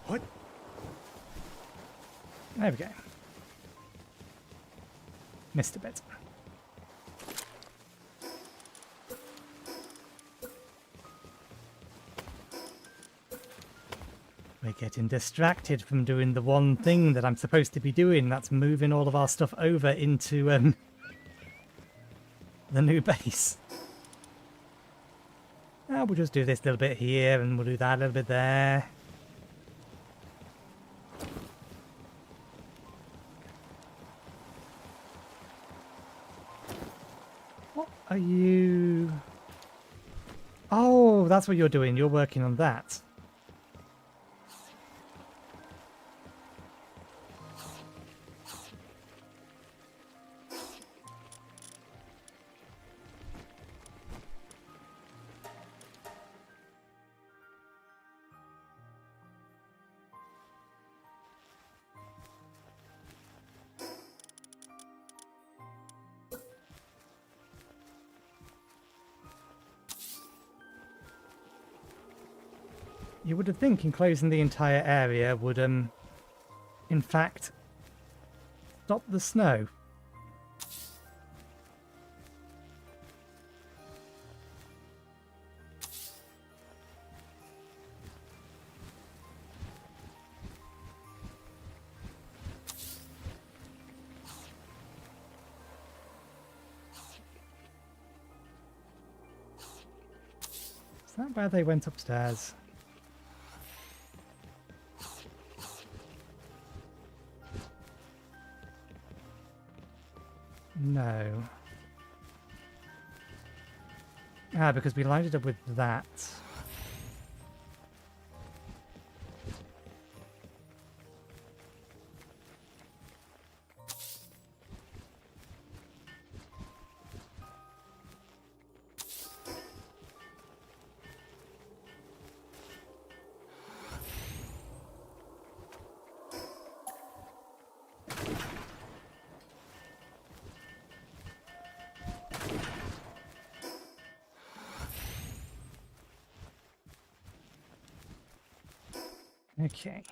What? There we go. Missed a bit. We're getting distracted from doing the one thing that I'm supposed to be doing. That's moving all of our stuff over into the new base. We'll just do this little bit here and we'll do that a little bit there. What are you... Oh, that's what you're doing. You're working on that. You would think enclosing the entire area would, in fact, stop the snow. Is that where they went upstairs? No. Because we lined it up with that. Okay.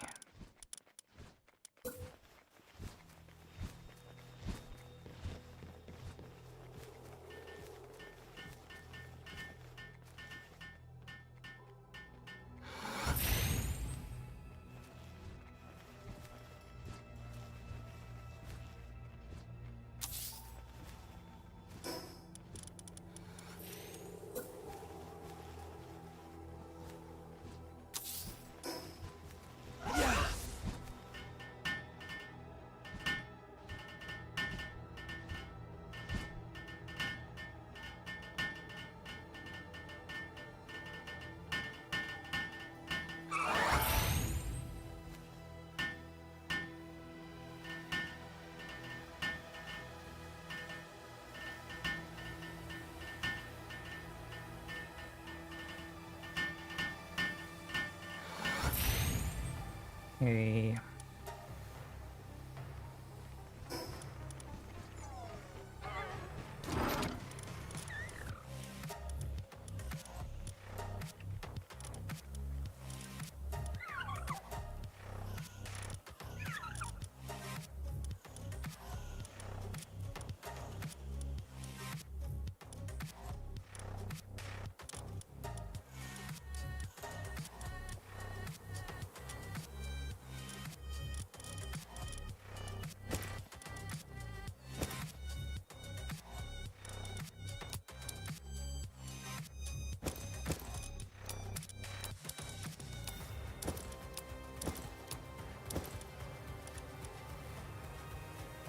Okay.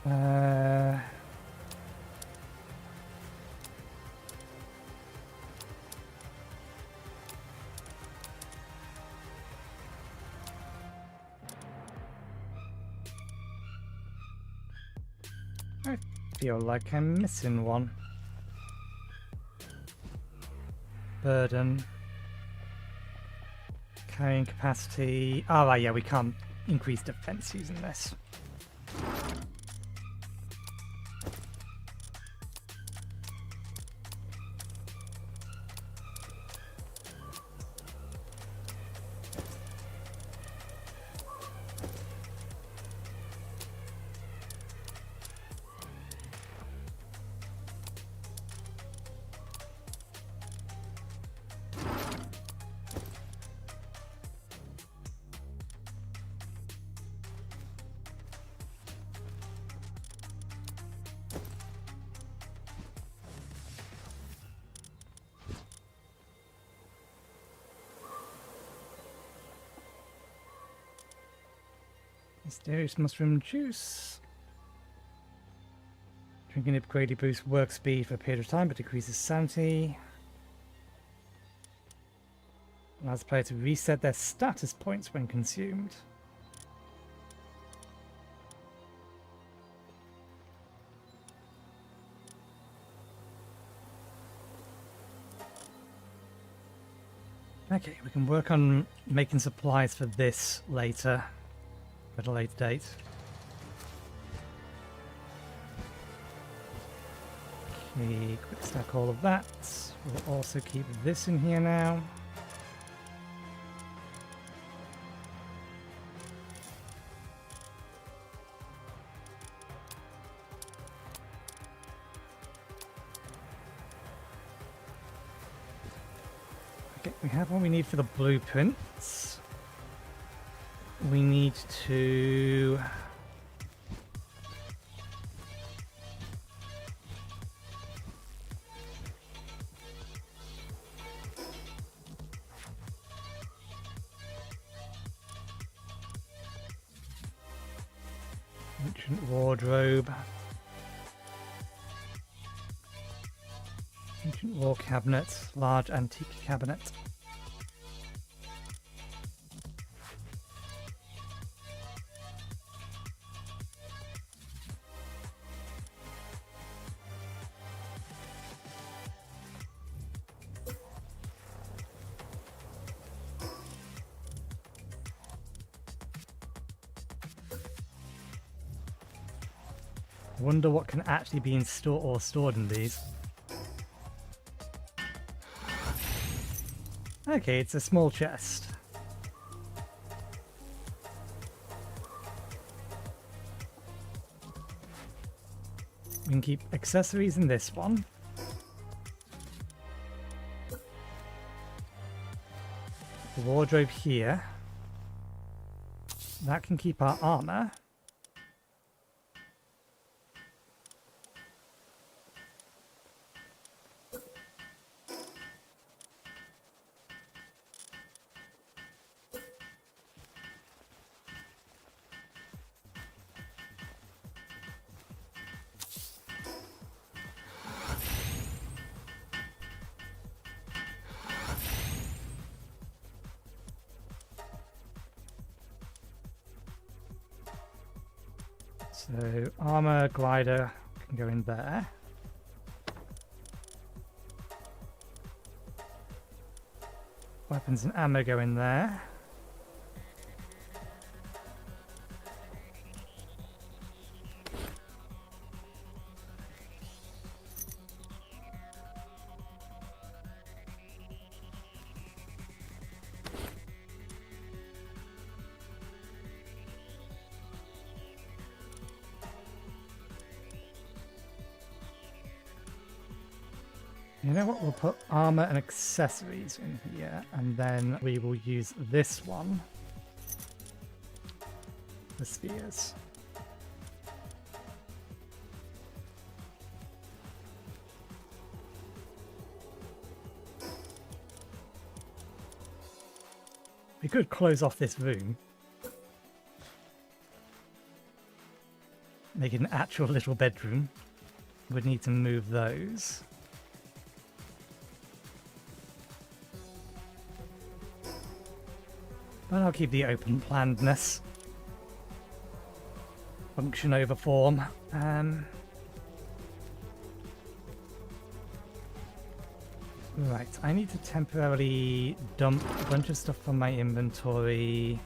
Uh, I feel like I'm missing one. Burden. Carrying capacity. Oh, right, yeah, we can't increase defense using this. Mysterious mushroom juice. Drinking it greatly boosts work speed for a period of time but decreases sanity. Allows the player to reset their status points when consumed. Okay, we can work on making supplies for this later. At a later date. Okay, quick stack all of that. We'll also keep this in here now. Okay, we have what we need for the blueprints. We need to ancient wardrobe, ancient war cabinet, large antique cabinet. Wonder what can actually be installed or stored in these. Okay, it's a small chest. We can keep accessories in this one. The wardrobe here. That can keep our armor. So armor glider can go in there. Weapons and ammo go in there. You know what? We'll put armor and accessories in here, and then we will use this one for spheres. We could close off this room. Make it an actual little bedroom. We'd need to move those. But I'll keep the open plannedness. Function over form. Right, I need to temporarily dump a bunch of stuff from my inventory.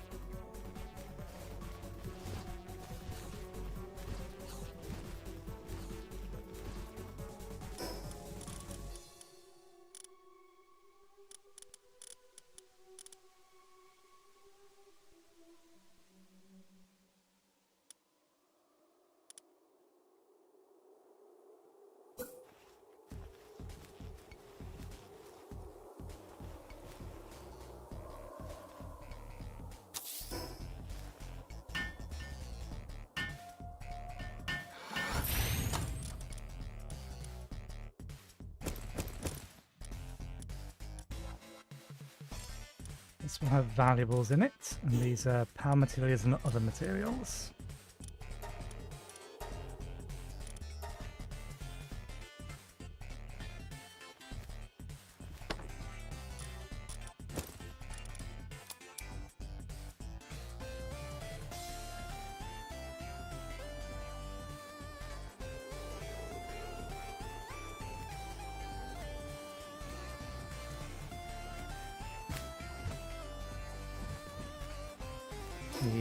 This will have valuables in it, and these are power materials and other materials.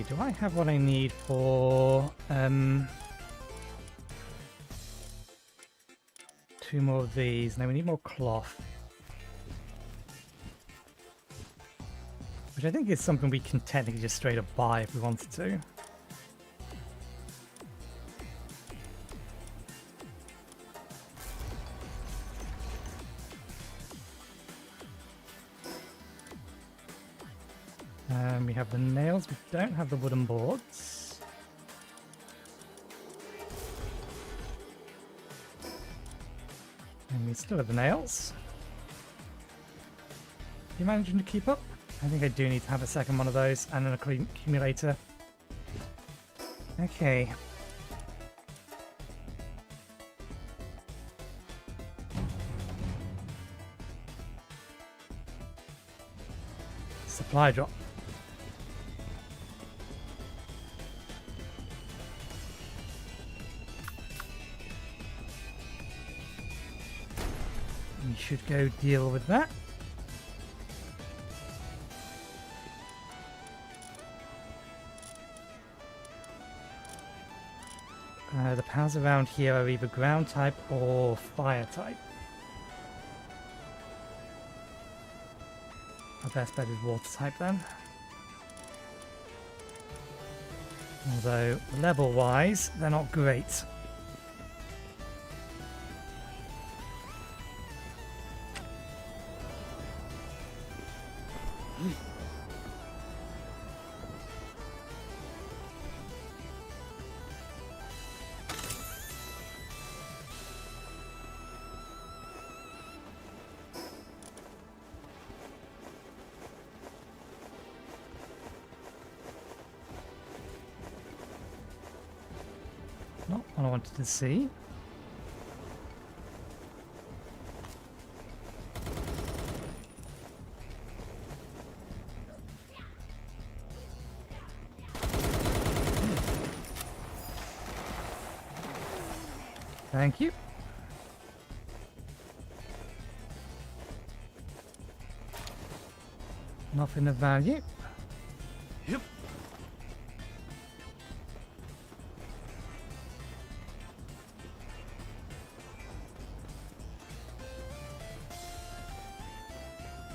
Do I have what I need for 2 more of these? No, we need more cloth. Which I think is something we can technically just straight up buy if we wanted to. We have the nails, we don't have the wooden boards. And we still have the nails. You managing to keep up? I think I do need to have a second one of those and an accumulator. Okay. Supply drop. We should go deal with that. The powers around here are either ground type or fire type. Our best bet is water type then. Although, level-wise, they're not great. Not what I wanted to see. Thank you. Nothing of value. Yep.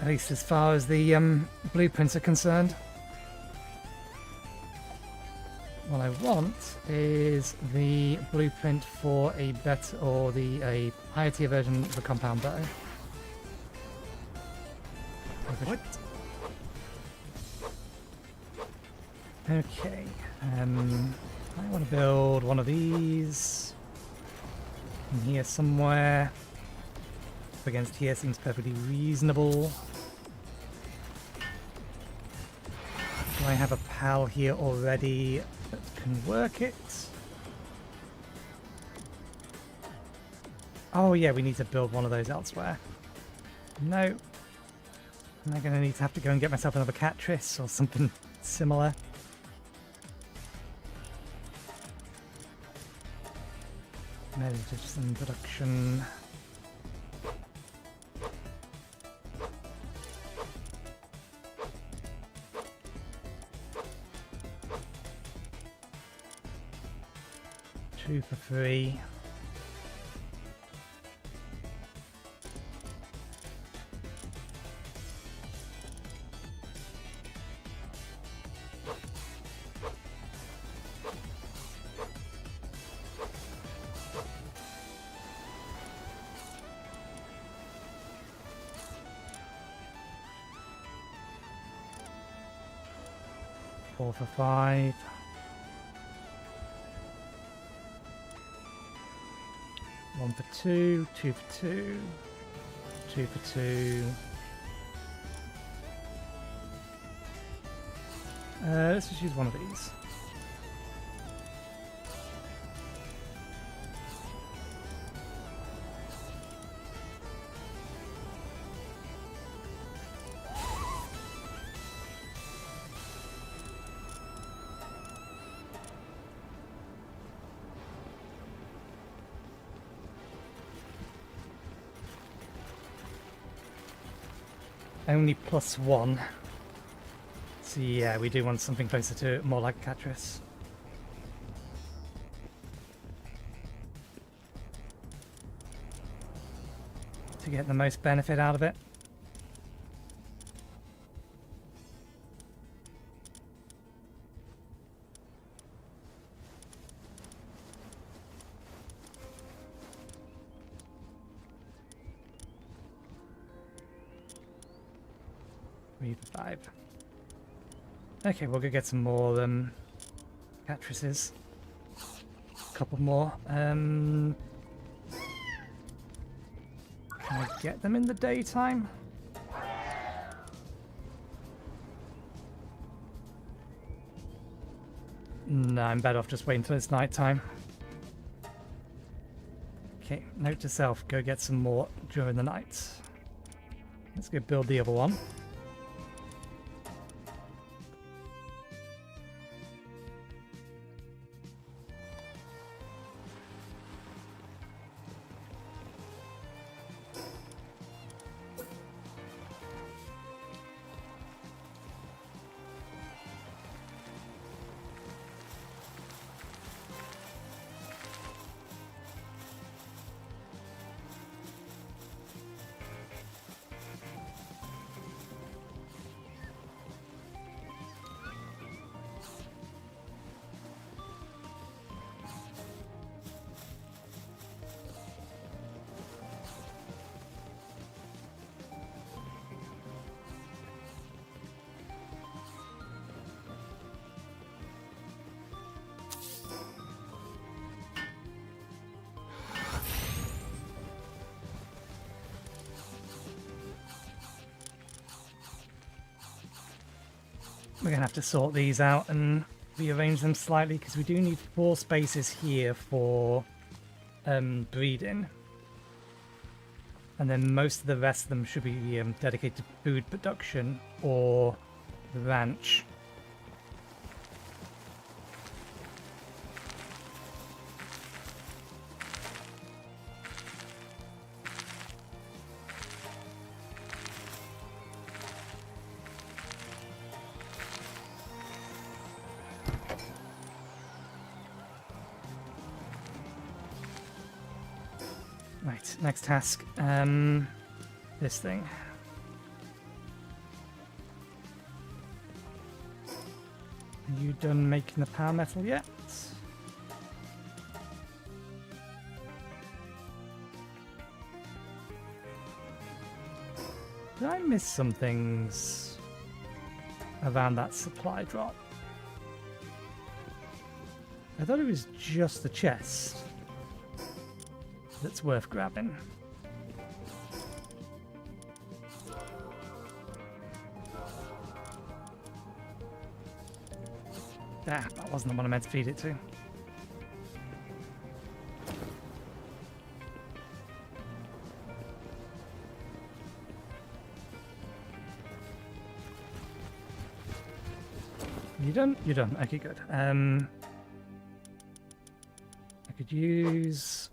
At least as far as the blueprints are concerned. What I want is the blueprint for a better, or a higher tier version of the compound bow. What? Okay. I want to build one of these in here somewhere. Up against here seems perfectly reasonable. Do I have a pal here already that can work it? Oh yeah, we need to build one of those elsewhere. No. Am I going to have to go and get myself another Catris or something similar? Medicine production. Two for free. Four for five. One for two, two for two, two for two. Let's just use one of these. Only +1. So yeah, we do want something closer to more like Catris. To get the most benefit out of it. Five. Okay, we'll go get some more Catrices. A couple more. Can I get them in the daytime? No, I'm better off just waiting until it's nighttime. Okay, note to self, go get some more during the night. Let's go build the other one. We're going to have to sort these out and rearrange them slightly because we do need 4 spaces here for breeding. And then most of the rest of them should be dedicated to food production or the ranch. Right, next task. This thing. Are you done making the power metal yet? Did I miss some things around that supply drop? I thought it was just the chest that's worth grabbing. Ah, that wasn't the one I meant to feed it to. You done? You're done. Okay, good. I could use...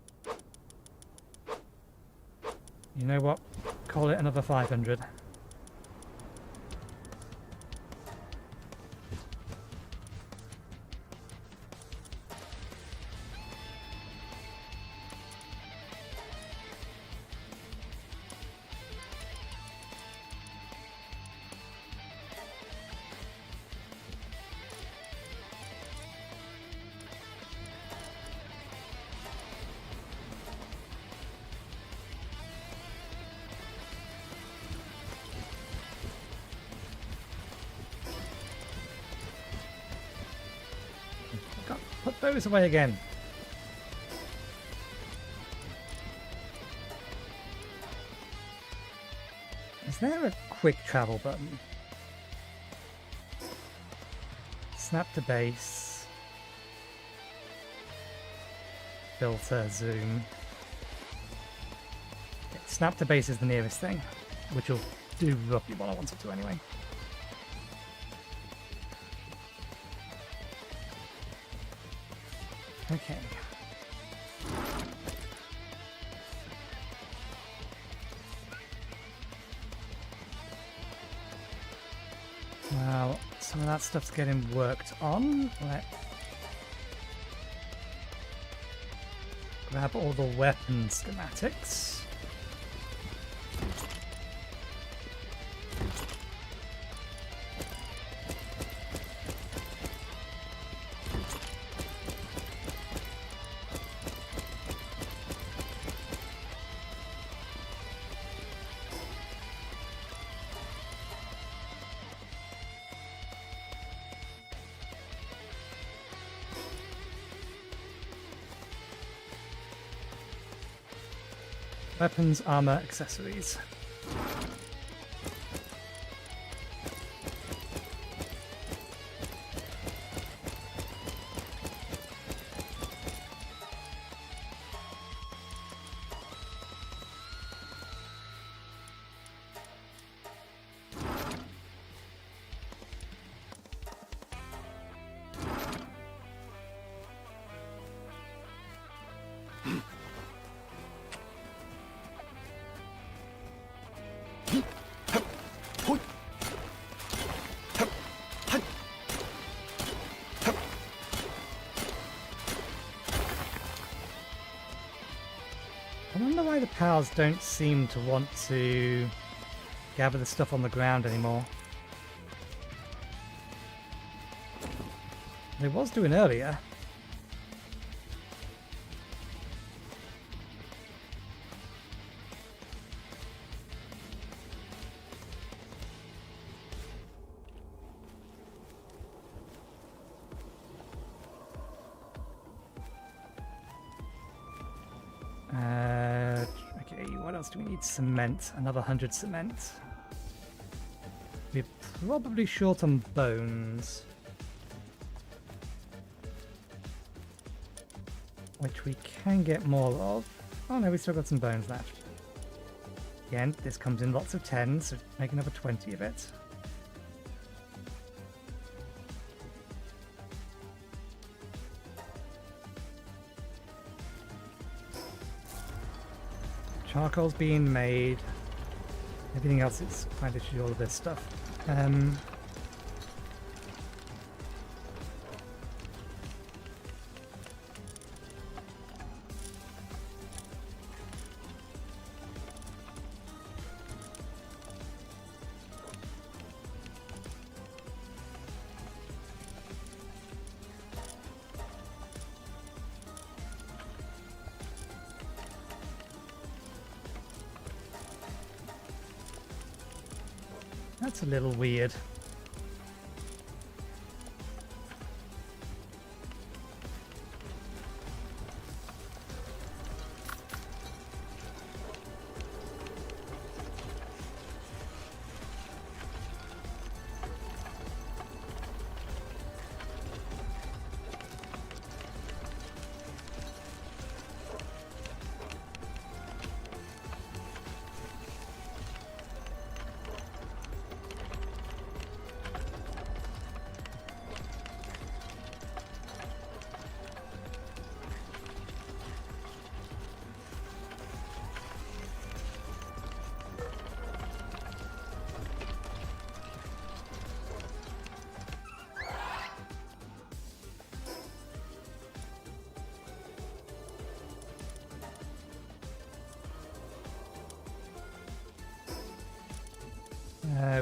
You know what? Call it another 500. Put those away again. Is there a quick travel button? Snap to base. Filter, zoom. Okay, snap to base is the nearest thing, which will do roughly what I wanted to anyway. Okay. Well, some of that stuff's getting worked on. Let's grab all the weapon schematics. Weapons, armor, accessories. I wonder why the pals don't seem to want to gather the stuff on the ground anymore. They was doing earlier. Okay, what else do we need? Cement. Another 100 cement. We're probably short on bones. Which we can get more of. Oh no, we still got some bones left. Again, this comes in lots of 10s, so make another 20 of it. Charcoal's being made. Everything else is quite literally all of this stuff. That's a little weird.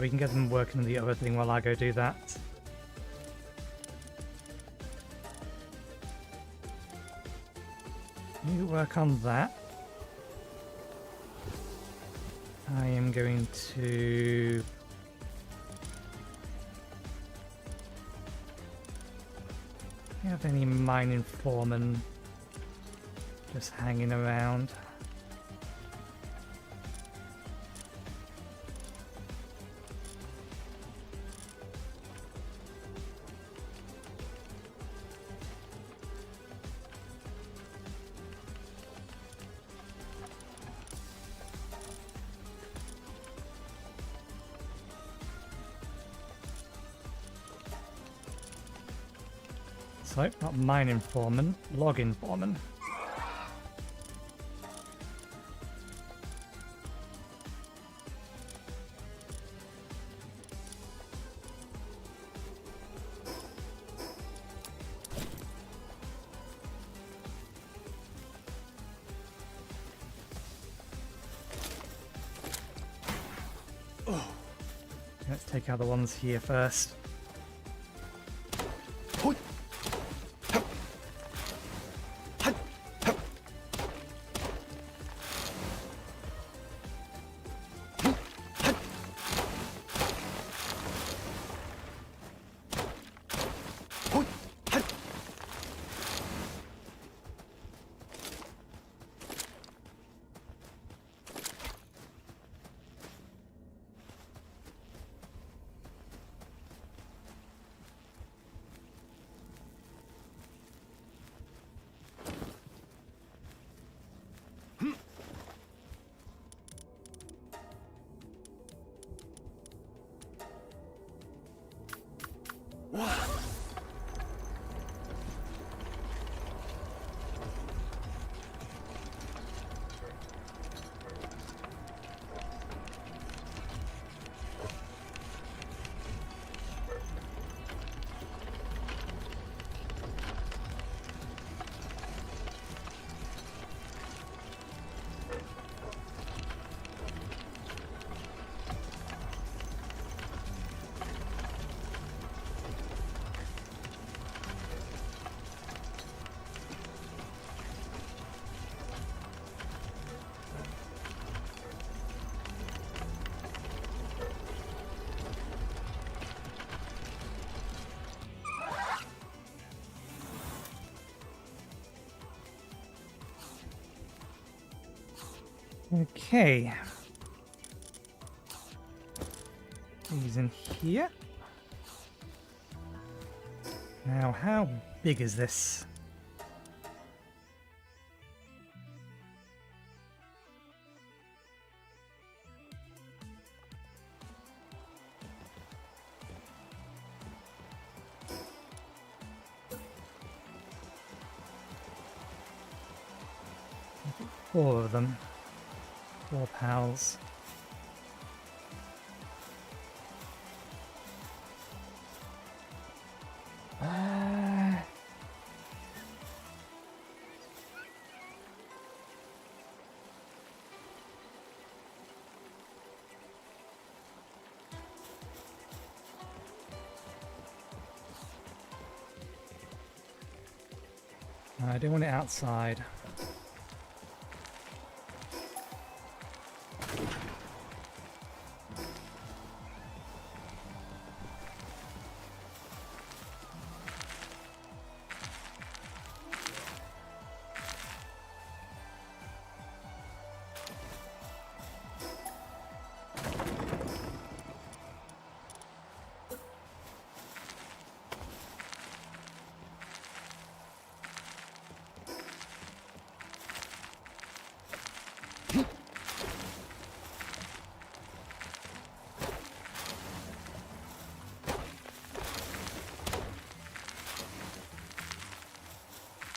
We can get them working on the other thing while I go do that. You work on that. I am going to... Do you have any mining foremen just hanging around? So, not mining foreman, logging foreman. Let's take out the ones here first. Okay. These in here. Now, how big is this? Four of them. 4 pals. I don't want it outside.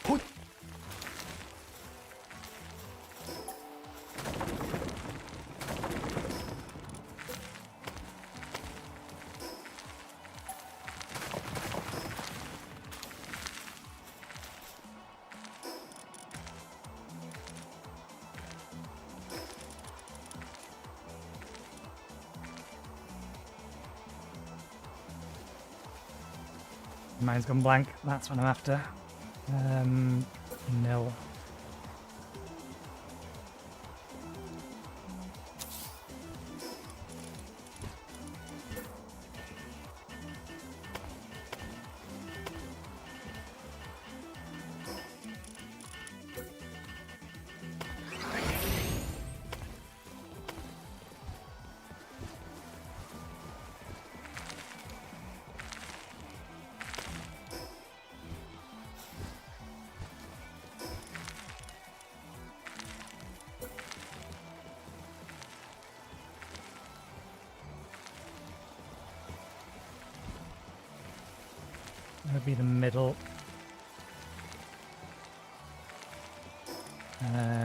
Hoi. Mine's gone blank. That's what I'm after. Nil. That would be the middle.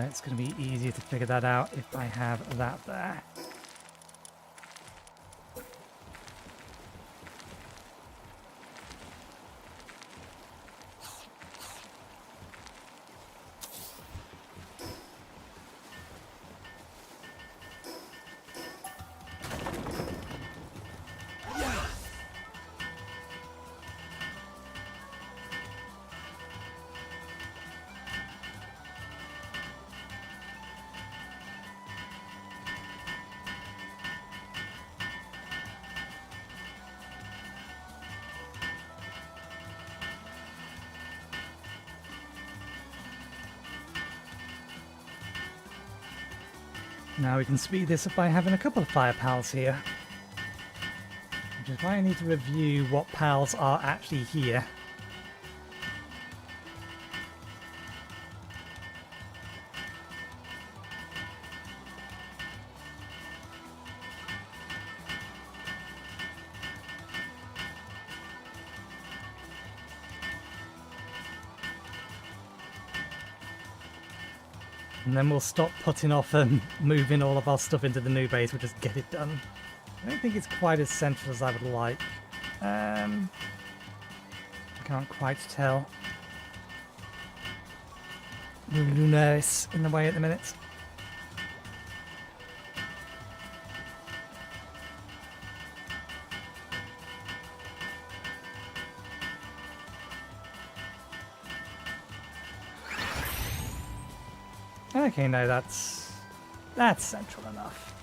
It's going to be easier to figure that out if I have that there. Now we can speed this up by having a couple of fire pals here. Which is why I need to review what pals are actually here. And then we'll stop putting off and moving all of our stuff into the new base. We'll just get it done. I don't think it's quite as central as I would like. I can't quite tell. Luna is in the way at the minute. Okay, no, that's central enough.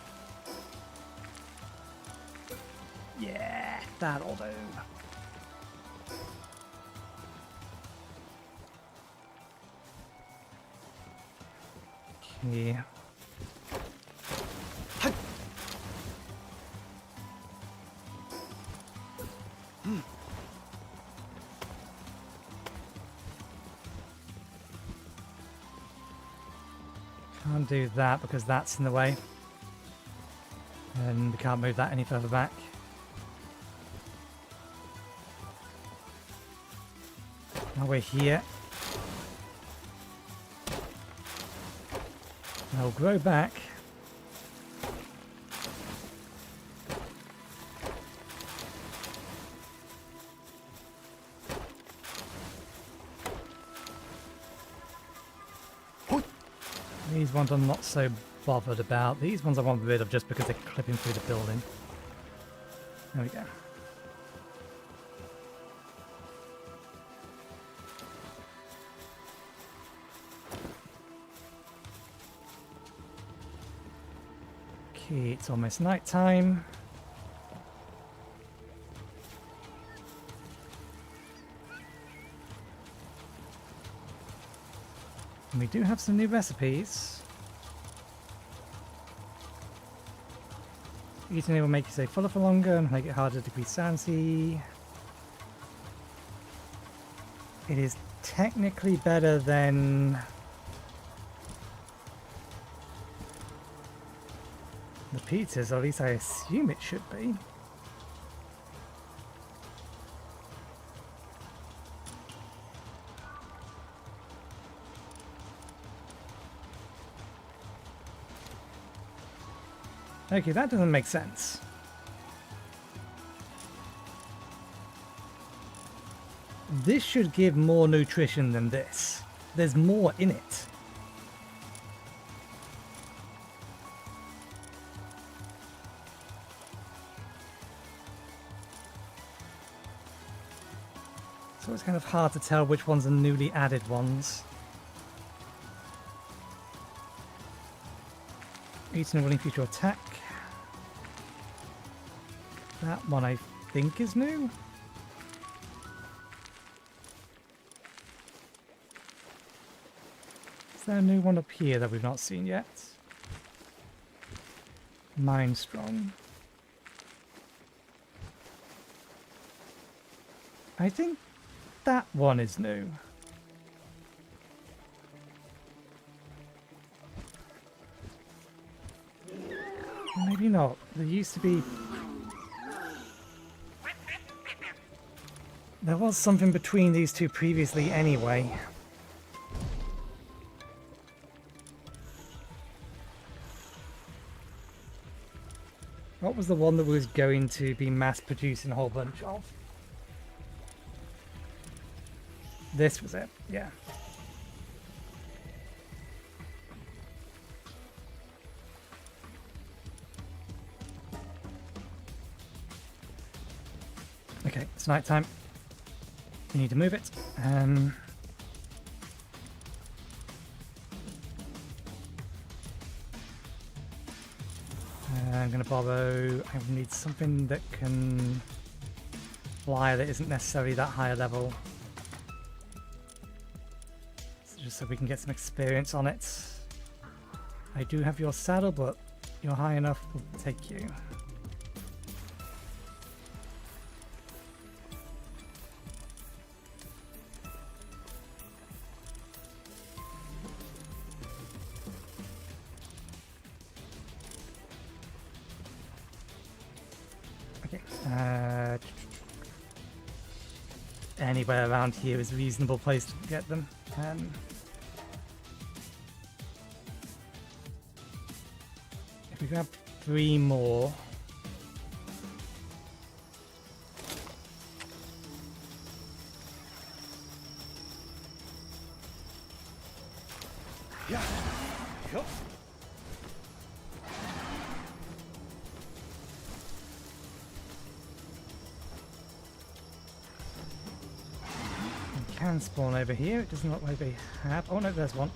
Yeah, that'll do. Okay. Can't do that because that's in the way. And we can't move that any further back. Now we're here. I'll grow back. These ones I'm not so bothered about. These ones I want rid of just because they're clipping through the building. There we go. Okay, it's almost night time. And we do have some new recipes. Eating it will make you stay fuller for longer and make it harder to decrease sanity. It is technically better than the pizzas, or at least I assume it should be. Okay, that doesn't make sense. This should give more nutrition than this. There's more in it. So it's kind of hard to tell which ones are newly added ones. Eating a willing future attack. That one I think is new. Is there a new one up here that we've not seen yet? Mind Strong. I think that one is new. Maybe not. There used to be... There was something between these two previously anyway. What was the one that was going to be mass producing a whole bunch of? This was it, yeah. Okay, it's night time. We need to move it. I'm going to borrow... I need something that can fly that isn't necessarily that high a level. Just so we can get some experience on it. I do have your saddle, but you're high enough, we'll take you. Okay. Anywhere around here is a reasonable place to get them. If we grab 3 more. Yeah. Yup. We can spawn over here. It doesn't look like they have. Oh no, there's one.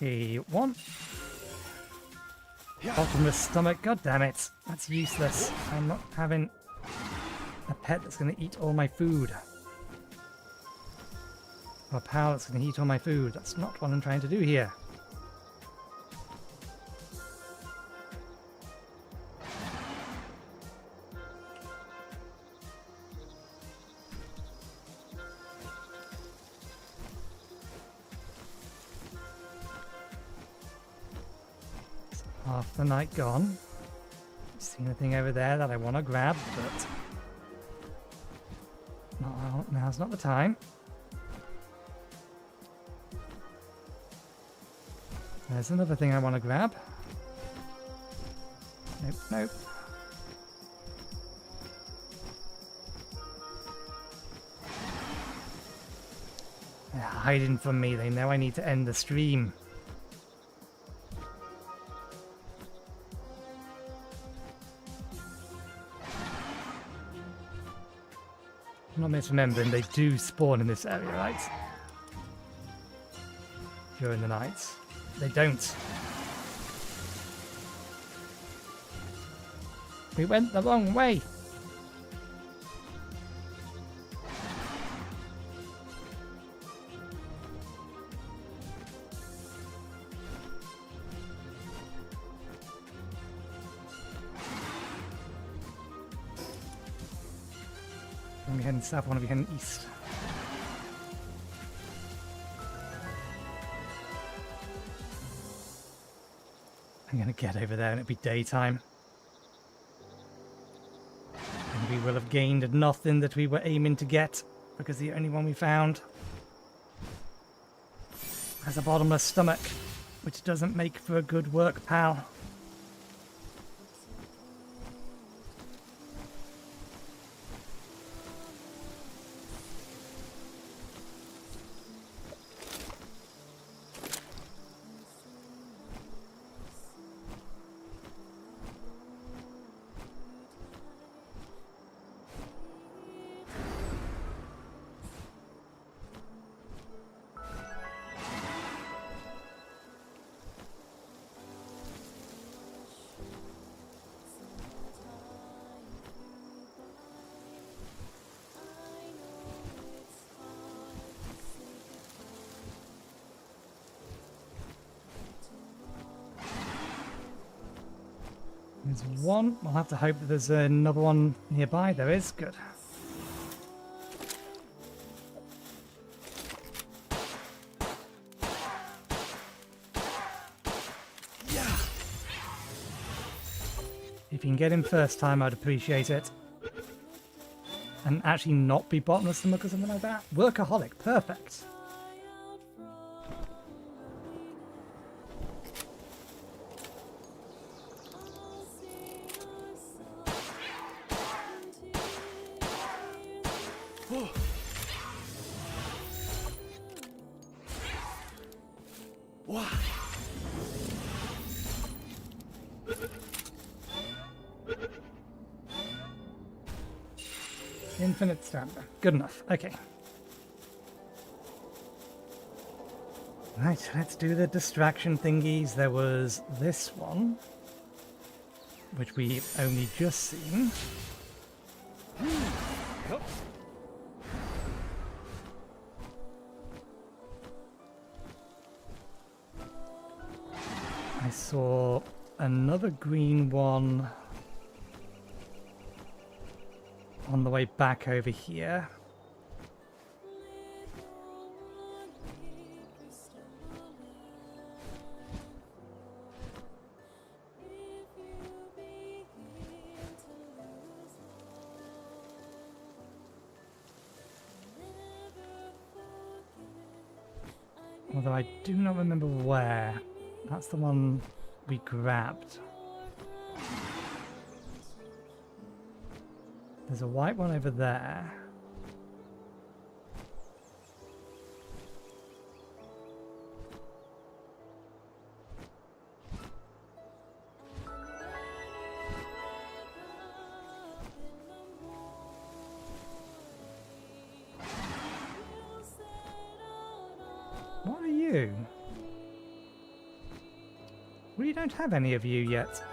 Okay, one. Bottomless stomach. God damn it. That's useless. I'm not having a pet that's going to eat all my food. Or a pal that's going to eat all my food. That's not what I'm trying to do here. Half the night gone. See anything over there that I want to grab, but no, now's not the time. There's another thing I want to grab. Nope, nope. They're hiding from me. They know I need to end the stream. I'm not misremembering, they do spawn in this area, right? During the night. They don't. We went the wrong way. to be heading south, I want to be heading east. I'm going to get over there and it'll be daytime. And we will have gained nothing that we were aiming to get, because the only one we found has a bottomless stomach, which doesn't make for a good work, pal. There's one. We'll have to hope that there's another one nearby. There is. Good. Yeah. If you can get him first time, I'd appreciate it. And actually not be bottomless stomach or something like that. Workaholic. Perfect. Oh. Wow. Infinite stamina. Good enough. Okay. Right, let's do the distraction thingies. There was this one, which we've only just seen. Yep. I saw another green one on the way back over here. Although I do not remember where. That's the one we grabbed. There's a white one over there. What are you? We don't have any of you yet.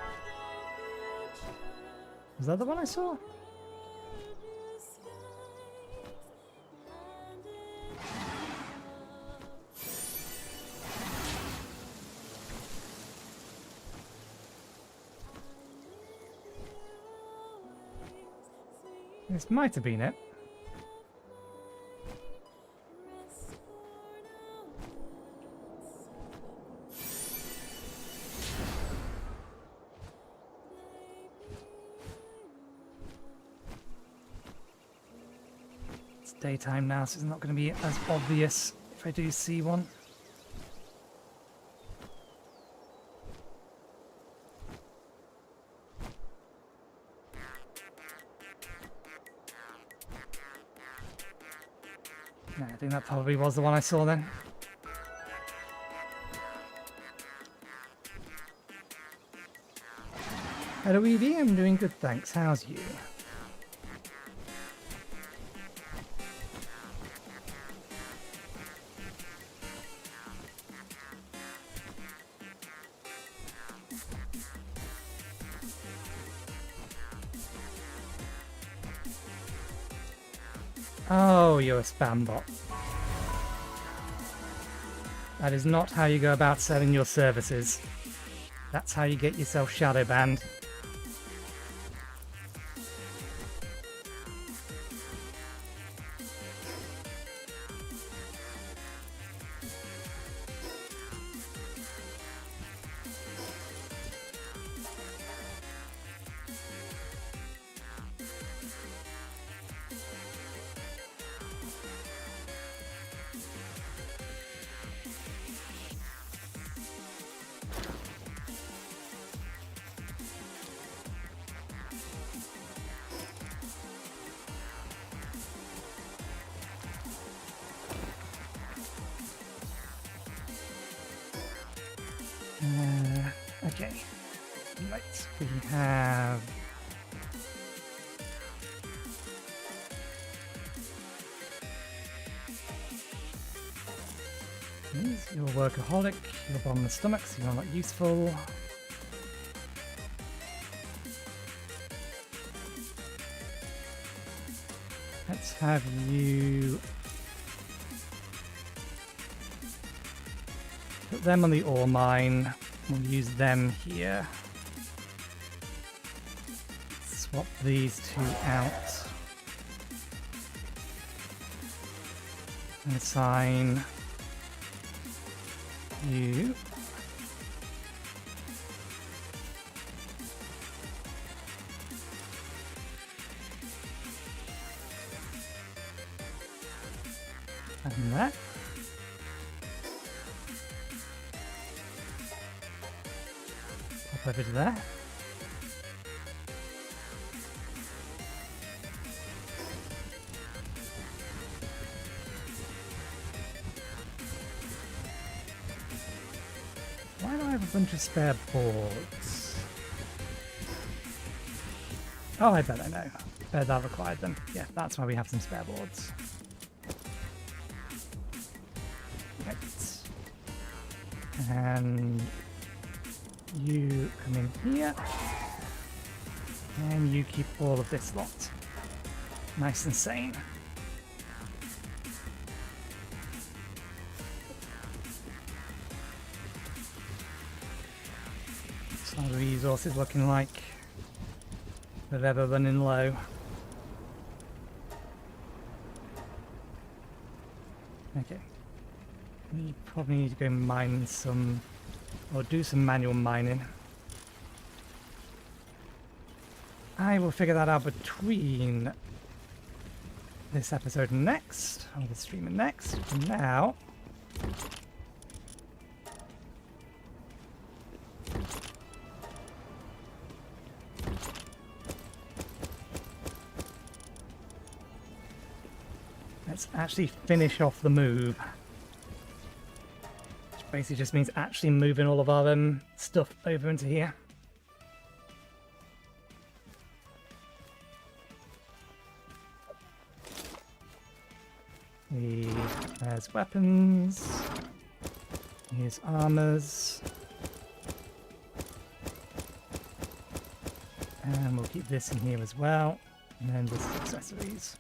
Was that the one I saw? This might have been it. It's daytime now, so it's not going to be as obvious if I do see one. No, I think that probably was the one I saw then. Hello Evie, I'm doing good thanks. How's you? Oh, you're a spam bot. That is not how you go about selling your services. That's how you get yourself shadow banned. Okay. Right. We have... You're a workaholic, you're bomb the stomach, so you're not useful. Let's have you put them on the ore mine. We'll use them here. Swap these two out. And assign you. And that. Pop over to there. Why do I have a bunch of spare boards? Oh, I bet I know. Bet that required them. Yeah, that's why we have some spare boards. Right. And you come in here. And you keep all of this lot. Nice and sane. So the resources looking like they're ever running low. Okay. We probably need to go mine some, or do some manual mining. I will figure that out between this episode and next, or the stream and next. For now, let's actually finish off the move. Which basically just means actually moving all of our stuff over into here. There's weapons. Here's armors. And we'll keep this in here as well. And then this is accessories.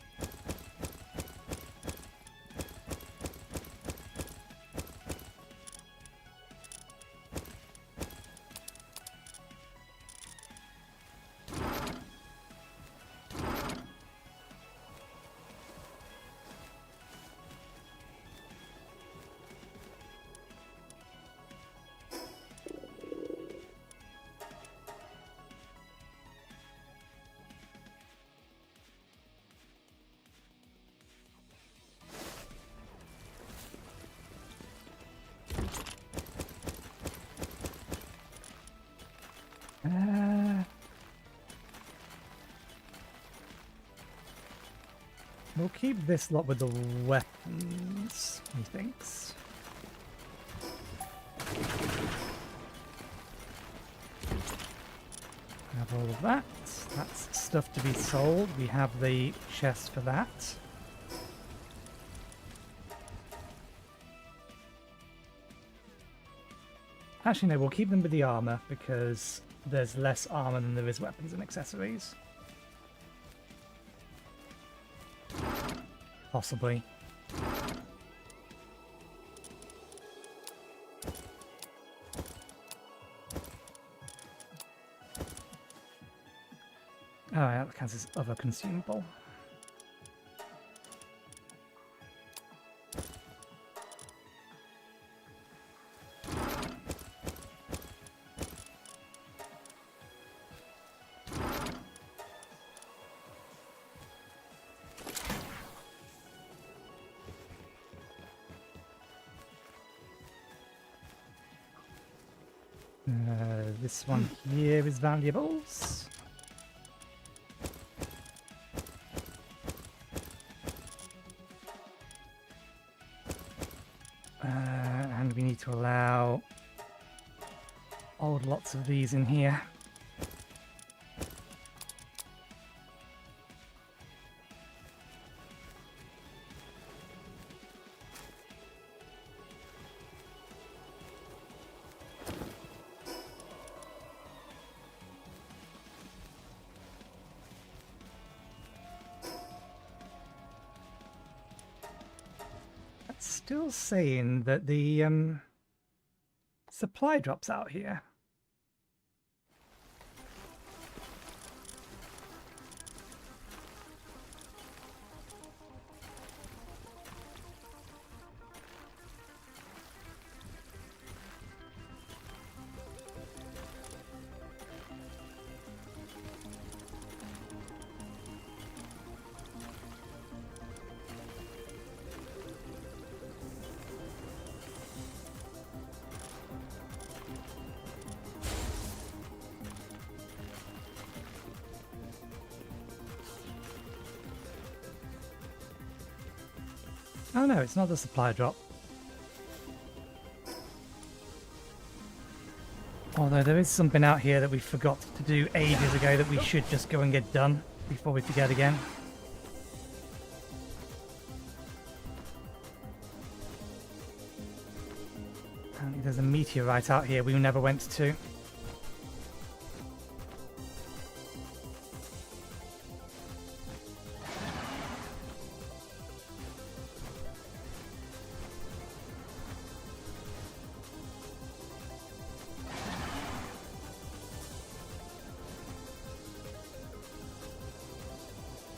We'll keep this lot with the weapons, he thinks. Have all of that. That's stuff to be sold. We have the chest for that. Actually, no, we'll keep them with the armor because there's less armor than there is weapons and accessories. Possibly. Oh, yeah, that counts as other consumable. This one here is valuables. And we need to allow Old lots of these in here. Still saying that the supply drops out here. Oh no, it's not a supply drop. Although there is something out here that we forgot to do ages ago that we should just go and get done before we forget again. Apparently there's a meteorite out here we never went to.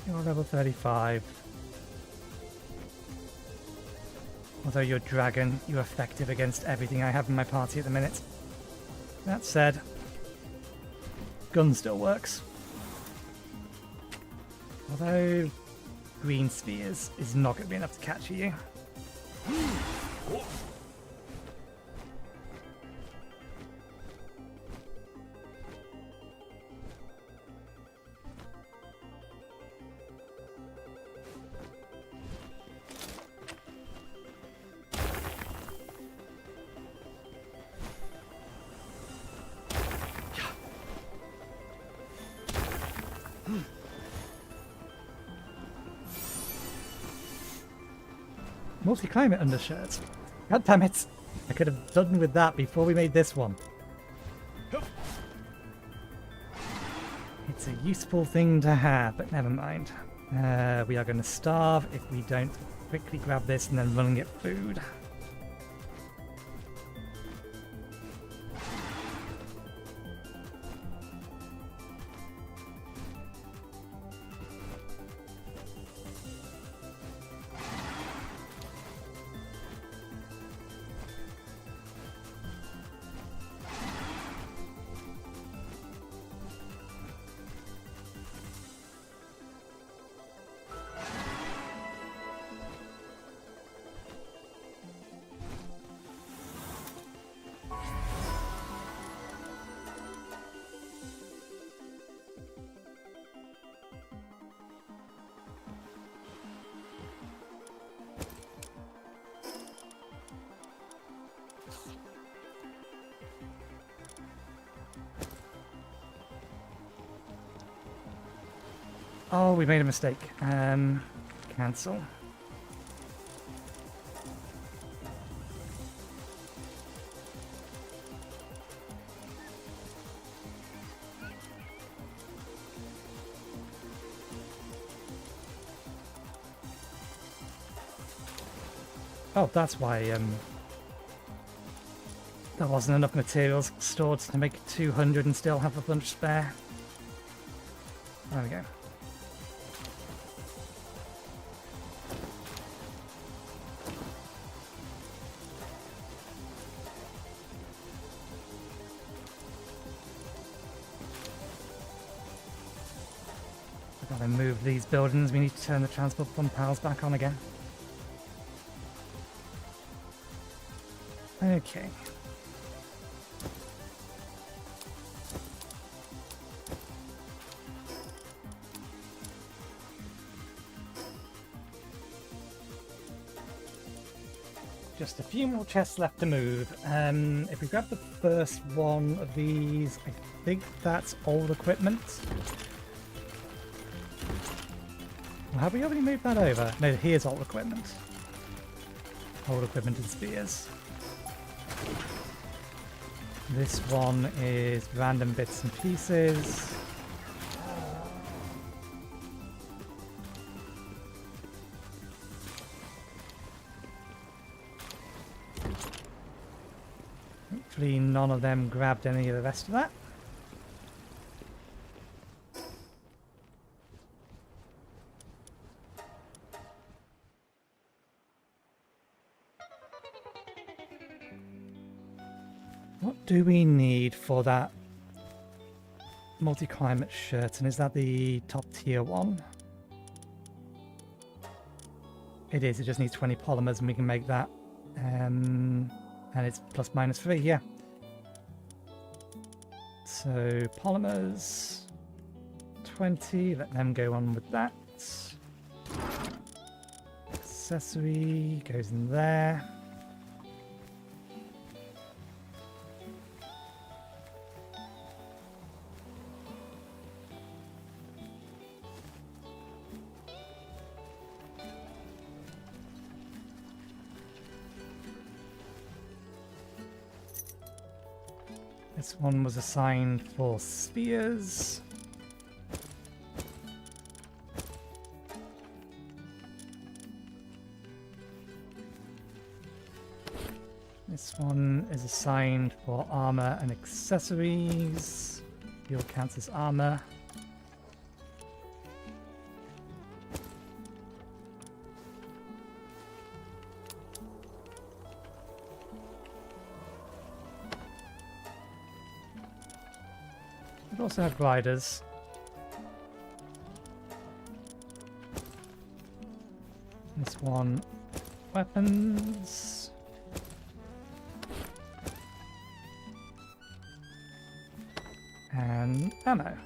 You're level 35. Although you're dragon, you're effective against everything I have in my party at the minute. That said, gun still works. Although green spheres is not going to be enough to catch you. Multi-climate undershirt. God damn it! I could have done with that before we made this one. It's a useful thing to have, but never mind. We are going to starve if we don't quickly grab this and then run and get food. Oh, we made a mistake. Cancel. Oh, that's why there wasn't enough materials stored to make 200 and still have a bunch spare. There we go. I've got to move these buildings. We need to turn the transport pump pals back on again. Okay. Just a few more chests left to move. If we grab the first one of these, I think that's old equipment. Well, have we already moved that over? No, here's old equipment. Old equipment and spears. This one is random bits and pieces. Hopefully none of them grabbed any of the rest of that. What do we need for that multi-climate shirt? And is that the top tier one? It is. It just needs 20 polymers and we can make that. And it's plus minus 3, yeah. So polymers, 20. Let them go on with that. Accessory goes in there. This one was assigned for spears. This one is assigned for armor and accessories. Fuel counts as armor. We also have gliders. This one, weapons. And ammo.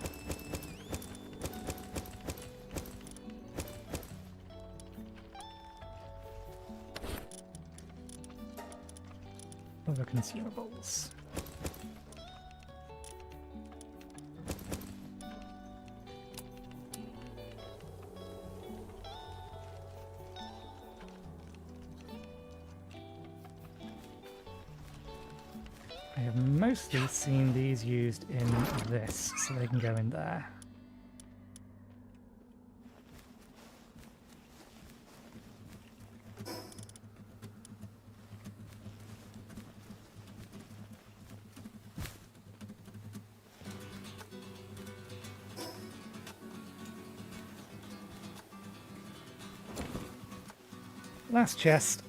Other consumables. I have mostly seen these used in this, so they can go in there. Last chest.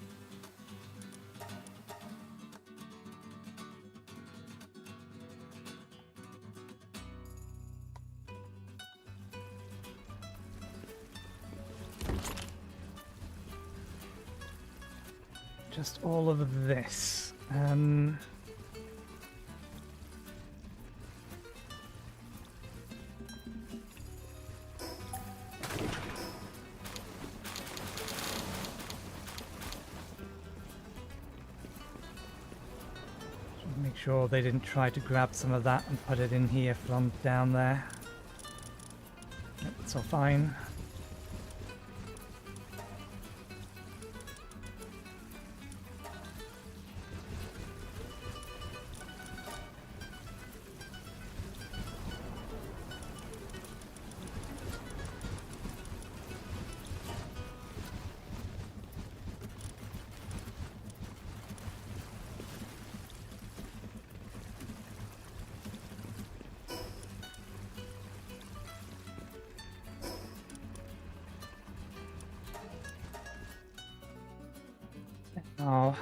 Just all of this. Make sure they didn't try to grab some of that and put it in here from down there. Yep, it's all fine. I'll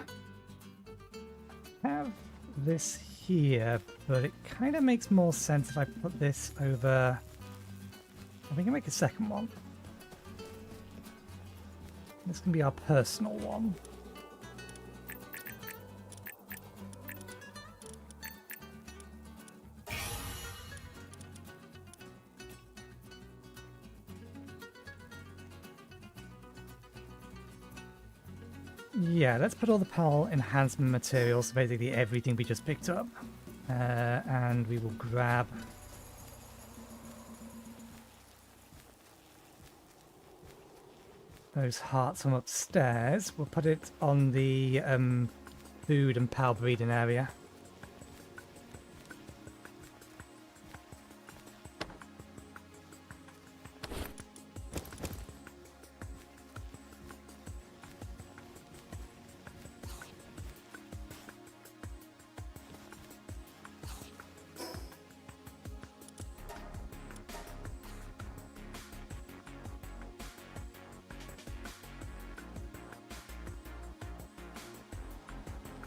have this here, but it kind of makes more sense if I put this over. We can make a second one. This can be our personal one. Yeah, let's put all the PAL enhancement materials, so basically everything we just picked up. And we will grab those hearts from upstairs. We'll put it on the food and PAL breeding area.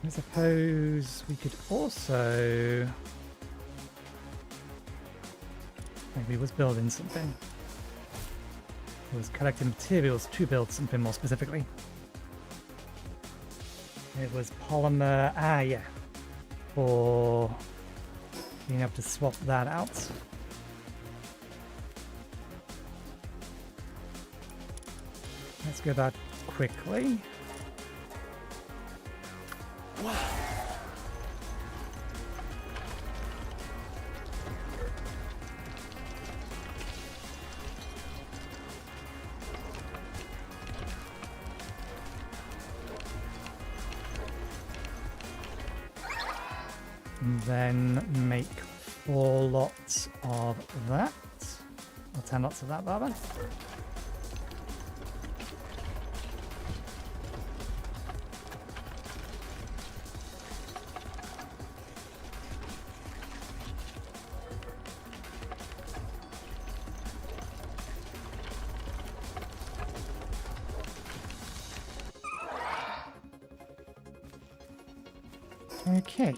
I suppose we could also... Maybe was building something. It was collecting materials to build something more specifically. It was polymer... Ah, yeah. For being able to swap that out. Let's go back quickly. And then make 4 lots of that. Or 10 lots of that, rather. Okay.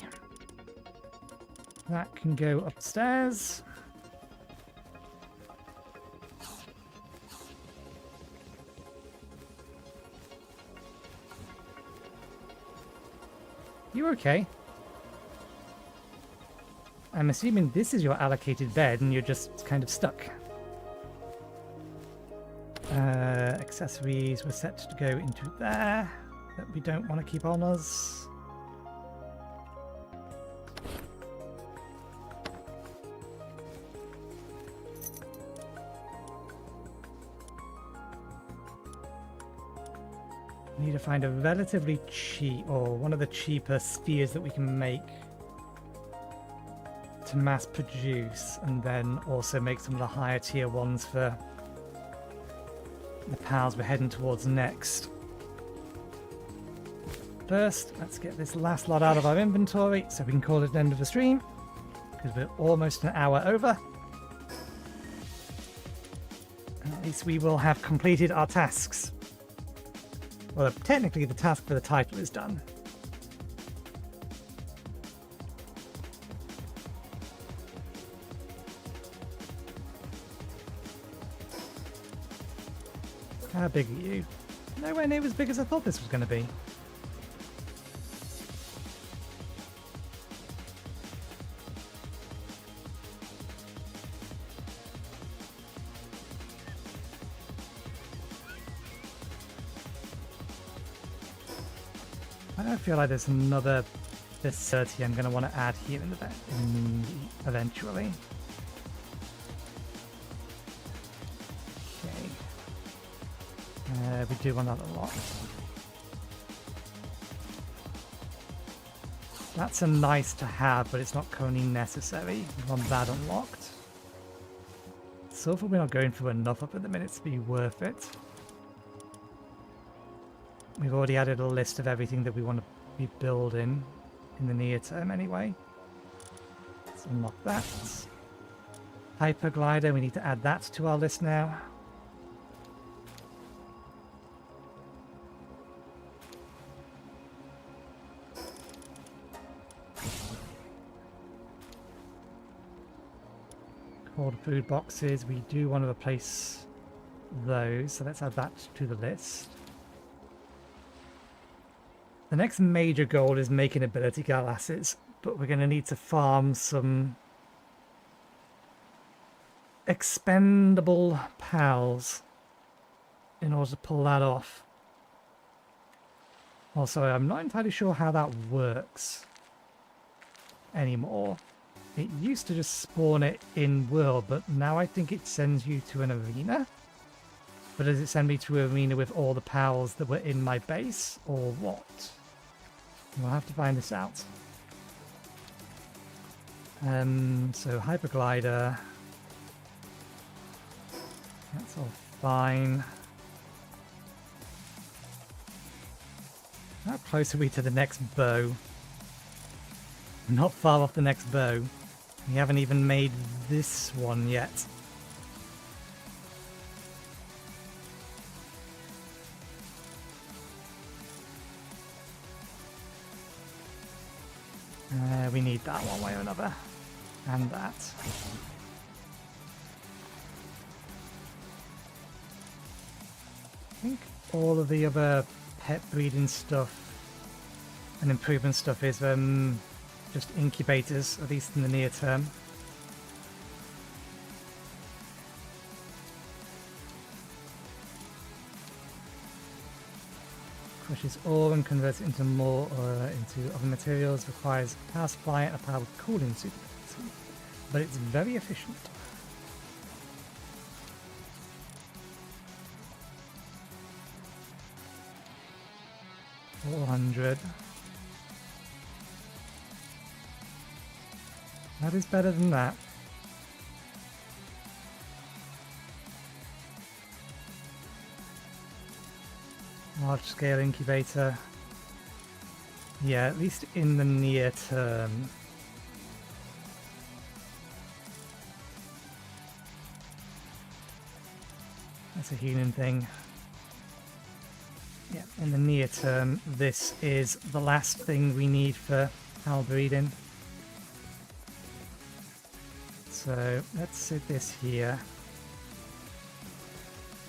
That can go upstairs. You okay? I'm assuming this is your allocated bed and you're just kind of stuck. Accessories were set to go into there that we don't want to keep on us. Need to find a relatively cheap, or one of the cheaper spheres that we can make to mass produce, and then also make some of the higher tier ones for the pals we're heading towards next. First, let's get this last lot out of our inventory so we can call it the end of the stream, because we're almost an hour over. And at least we will have completed our tasks. Well, technically the task for the title is done. How big are you? Nowhere near as big as I thought this was going to be. I feel like there's another facility I'm going to want to add here in the back eventually. Okay. We do want that a lot. That's a nice to have, but it's not currently necessary. We want that unlocked. So far we're not going through enough up at the minute to be worth it. We've already added a list of everything that we want to be building in the near term anyway. Let's unlock that. Hyperglider, we need to add that to our list now. Cold food boxes, we do want to replace those, so let's add that to the list. The next major goal is making ability glasses, but we're going to need to farm some expendable pals in order to pull that off. Also, I'm not entirely sure how that works anymore. It used to just spawn it in world, but now I think it sends you to an arena. But does it send me to an arena with all the pals that were in my base, or what? We'll have to find this out. So hyperglider. That's all fine. How close are we to the next bow? Not far off the next bow. We haven't even made this one yet. We need that one way or another. And that. I think all of the other pet breeding stuff and improvement stuff is just incubators, at least in the near term. Crushes ore and converts it into more into other materials, requires a power supply and a power cooling suitability, but it's very efficient. $400. That is better than that. Large scale incubator. Yeah, at least in the near term. That's a healing thing. Yeah, in the near term, this is the last thing we need for pal breeding. So let's sit this here.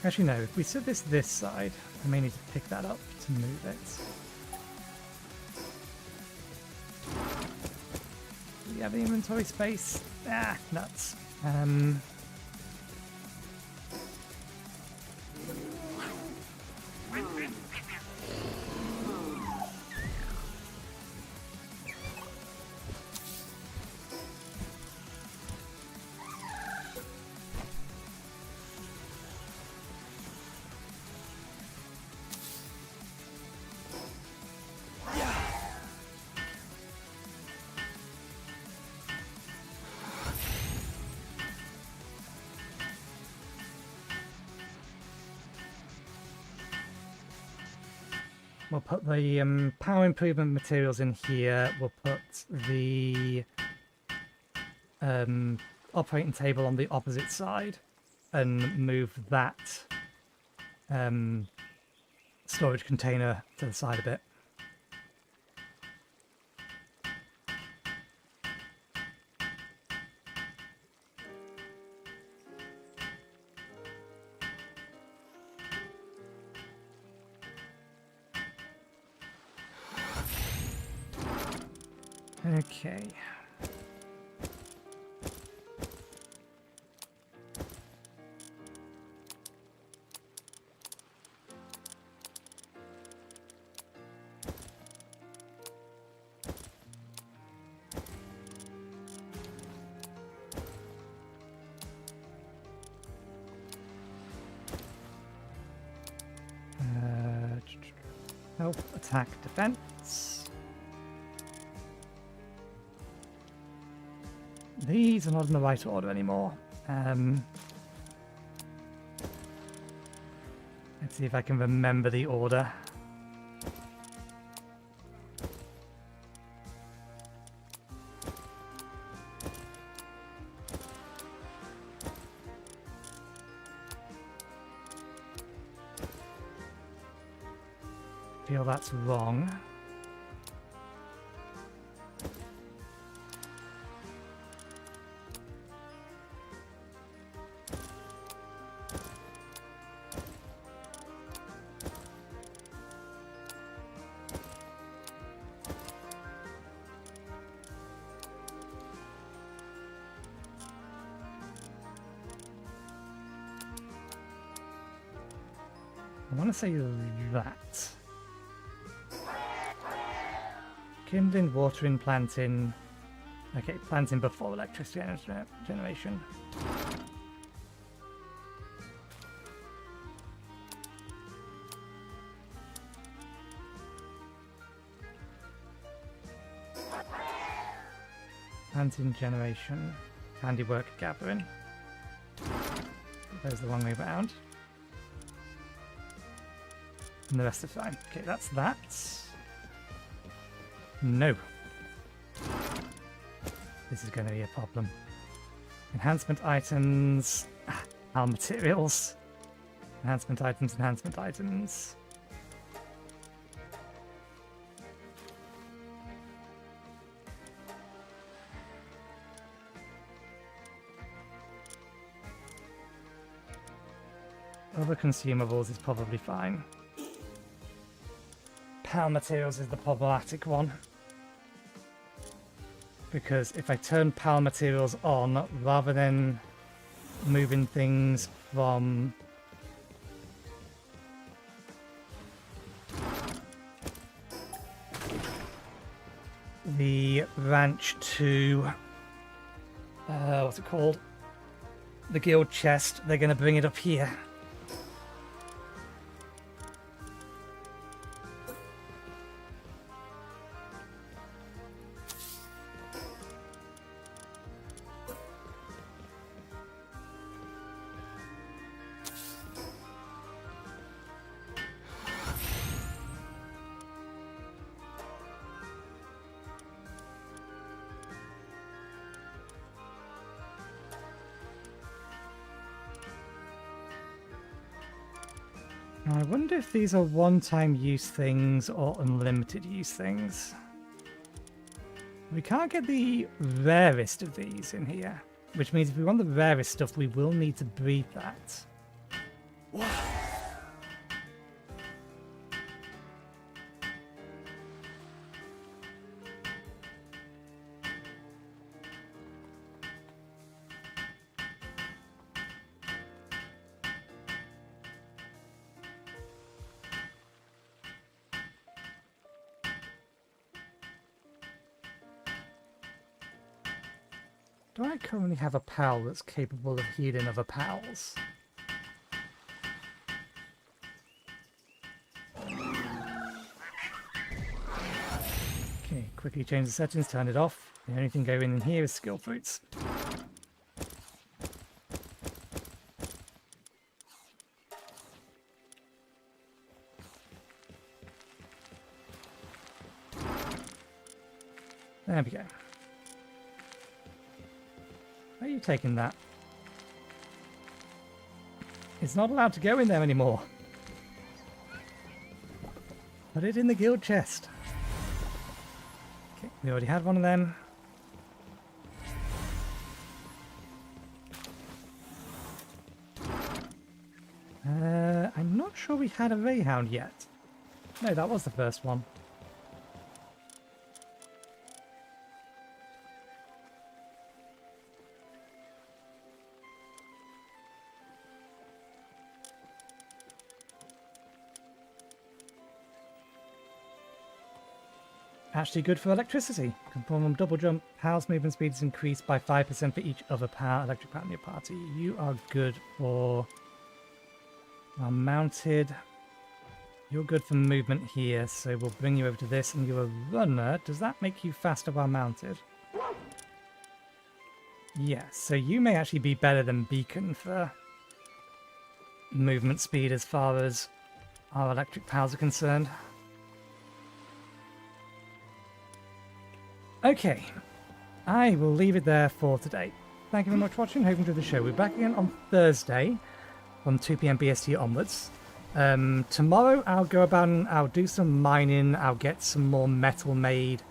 Actually no, if we sit this side, I may need to pick that up to move it. Do we have the inventory space? Ah, nuts. We'll put the power improvement materials in here. We'll put the operating table on the opposite side and move that storage container to the side a bit. Okay. Health, attack, defense. These are not in the right order anymore. Let's see if I can remember the order. I feel that's wrong. I want to say that. Kindling, watering, planting. Okay, planting before electricity generation. Planting generation. Handiwork gathering. There's the wrong way around. And the rest are fine. Okay, that's that. No. This is going to be a problem. Enhancement items. Our materials. Enhancement items, enhancement items. Other consumables is probably fine. Power materials is the problematic one. Because if I turn power materials on, rather than moving things from the ranch to what's it called? The guild chest, they're going to bring it up here. I wonder if these are one-time use things or unlimited use things. We can't get the rarest of these in here, which means if we want the rarest stuff, we will need to breed that. What? Do I currently have a pal that's capable of healing other pals? Okay, quickly change the settings, turn it off. The only thing going in here is skill fruits. There we go. Where are you taking that? It's not allowed to go in there anymore. Put it in the guild chest. Okay, we already had one of them. I'm not sure we had a Rayhound yet. No, that was the first one. Actually good for electricity. Conform double jump. Pal's movement speed is increased by 5% for each other electric pal in your party. You are good for mounted. You're good for movement here, so we'll bring you over to this. And you're a runner. Does that make you faster while mounted? Yeah, so you may actually be better than Beacon for movement speed as far as our electric pals are concerned. Okay, I will leave it there for today. Thank you very much for watching. Hope you enjoyed the show. We're back again on Thursday from 2 PM BST onwards. Tomorrow I'll go about and I'll do some mining. I'll get some more metal made,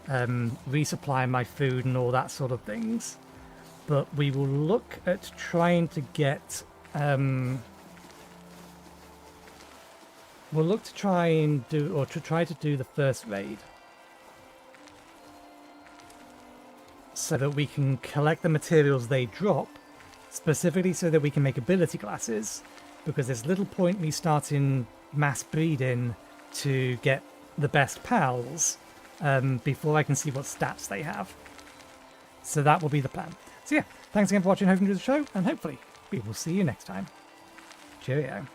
resupply my food and all that sort of things. But we will look at trying to get... we'll look to try and do, or to try to do the first raid. So that we can collect the materials they drop, specifically so that we can make ability glasses, because there's little point me starting mass breeding to get the best pals before I can see what stats they have. So that will be the plan. So yeah, thanks again for watching. Hope you enjoyed the show, and hopefully we will see you next time. Cheerio.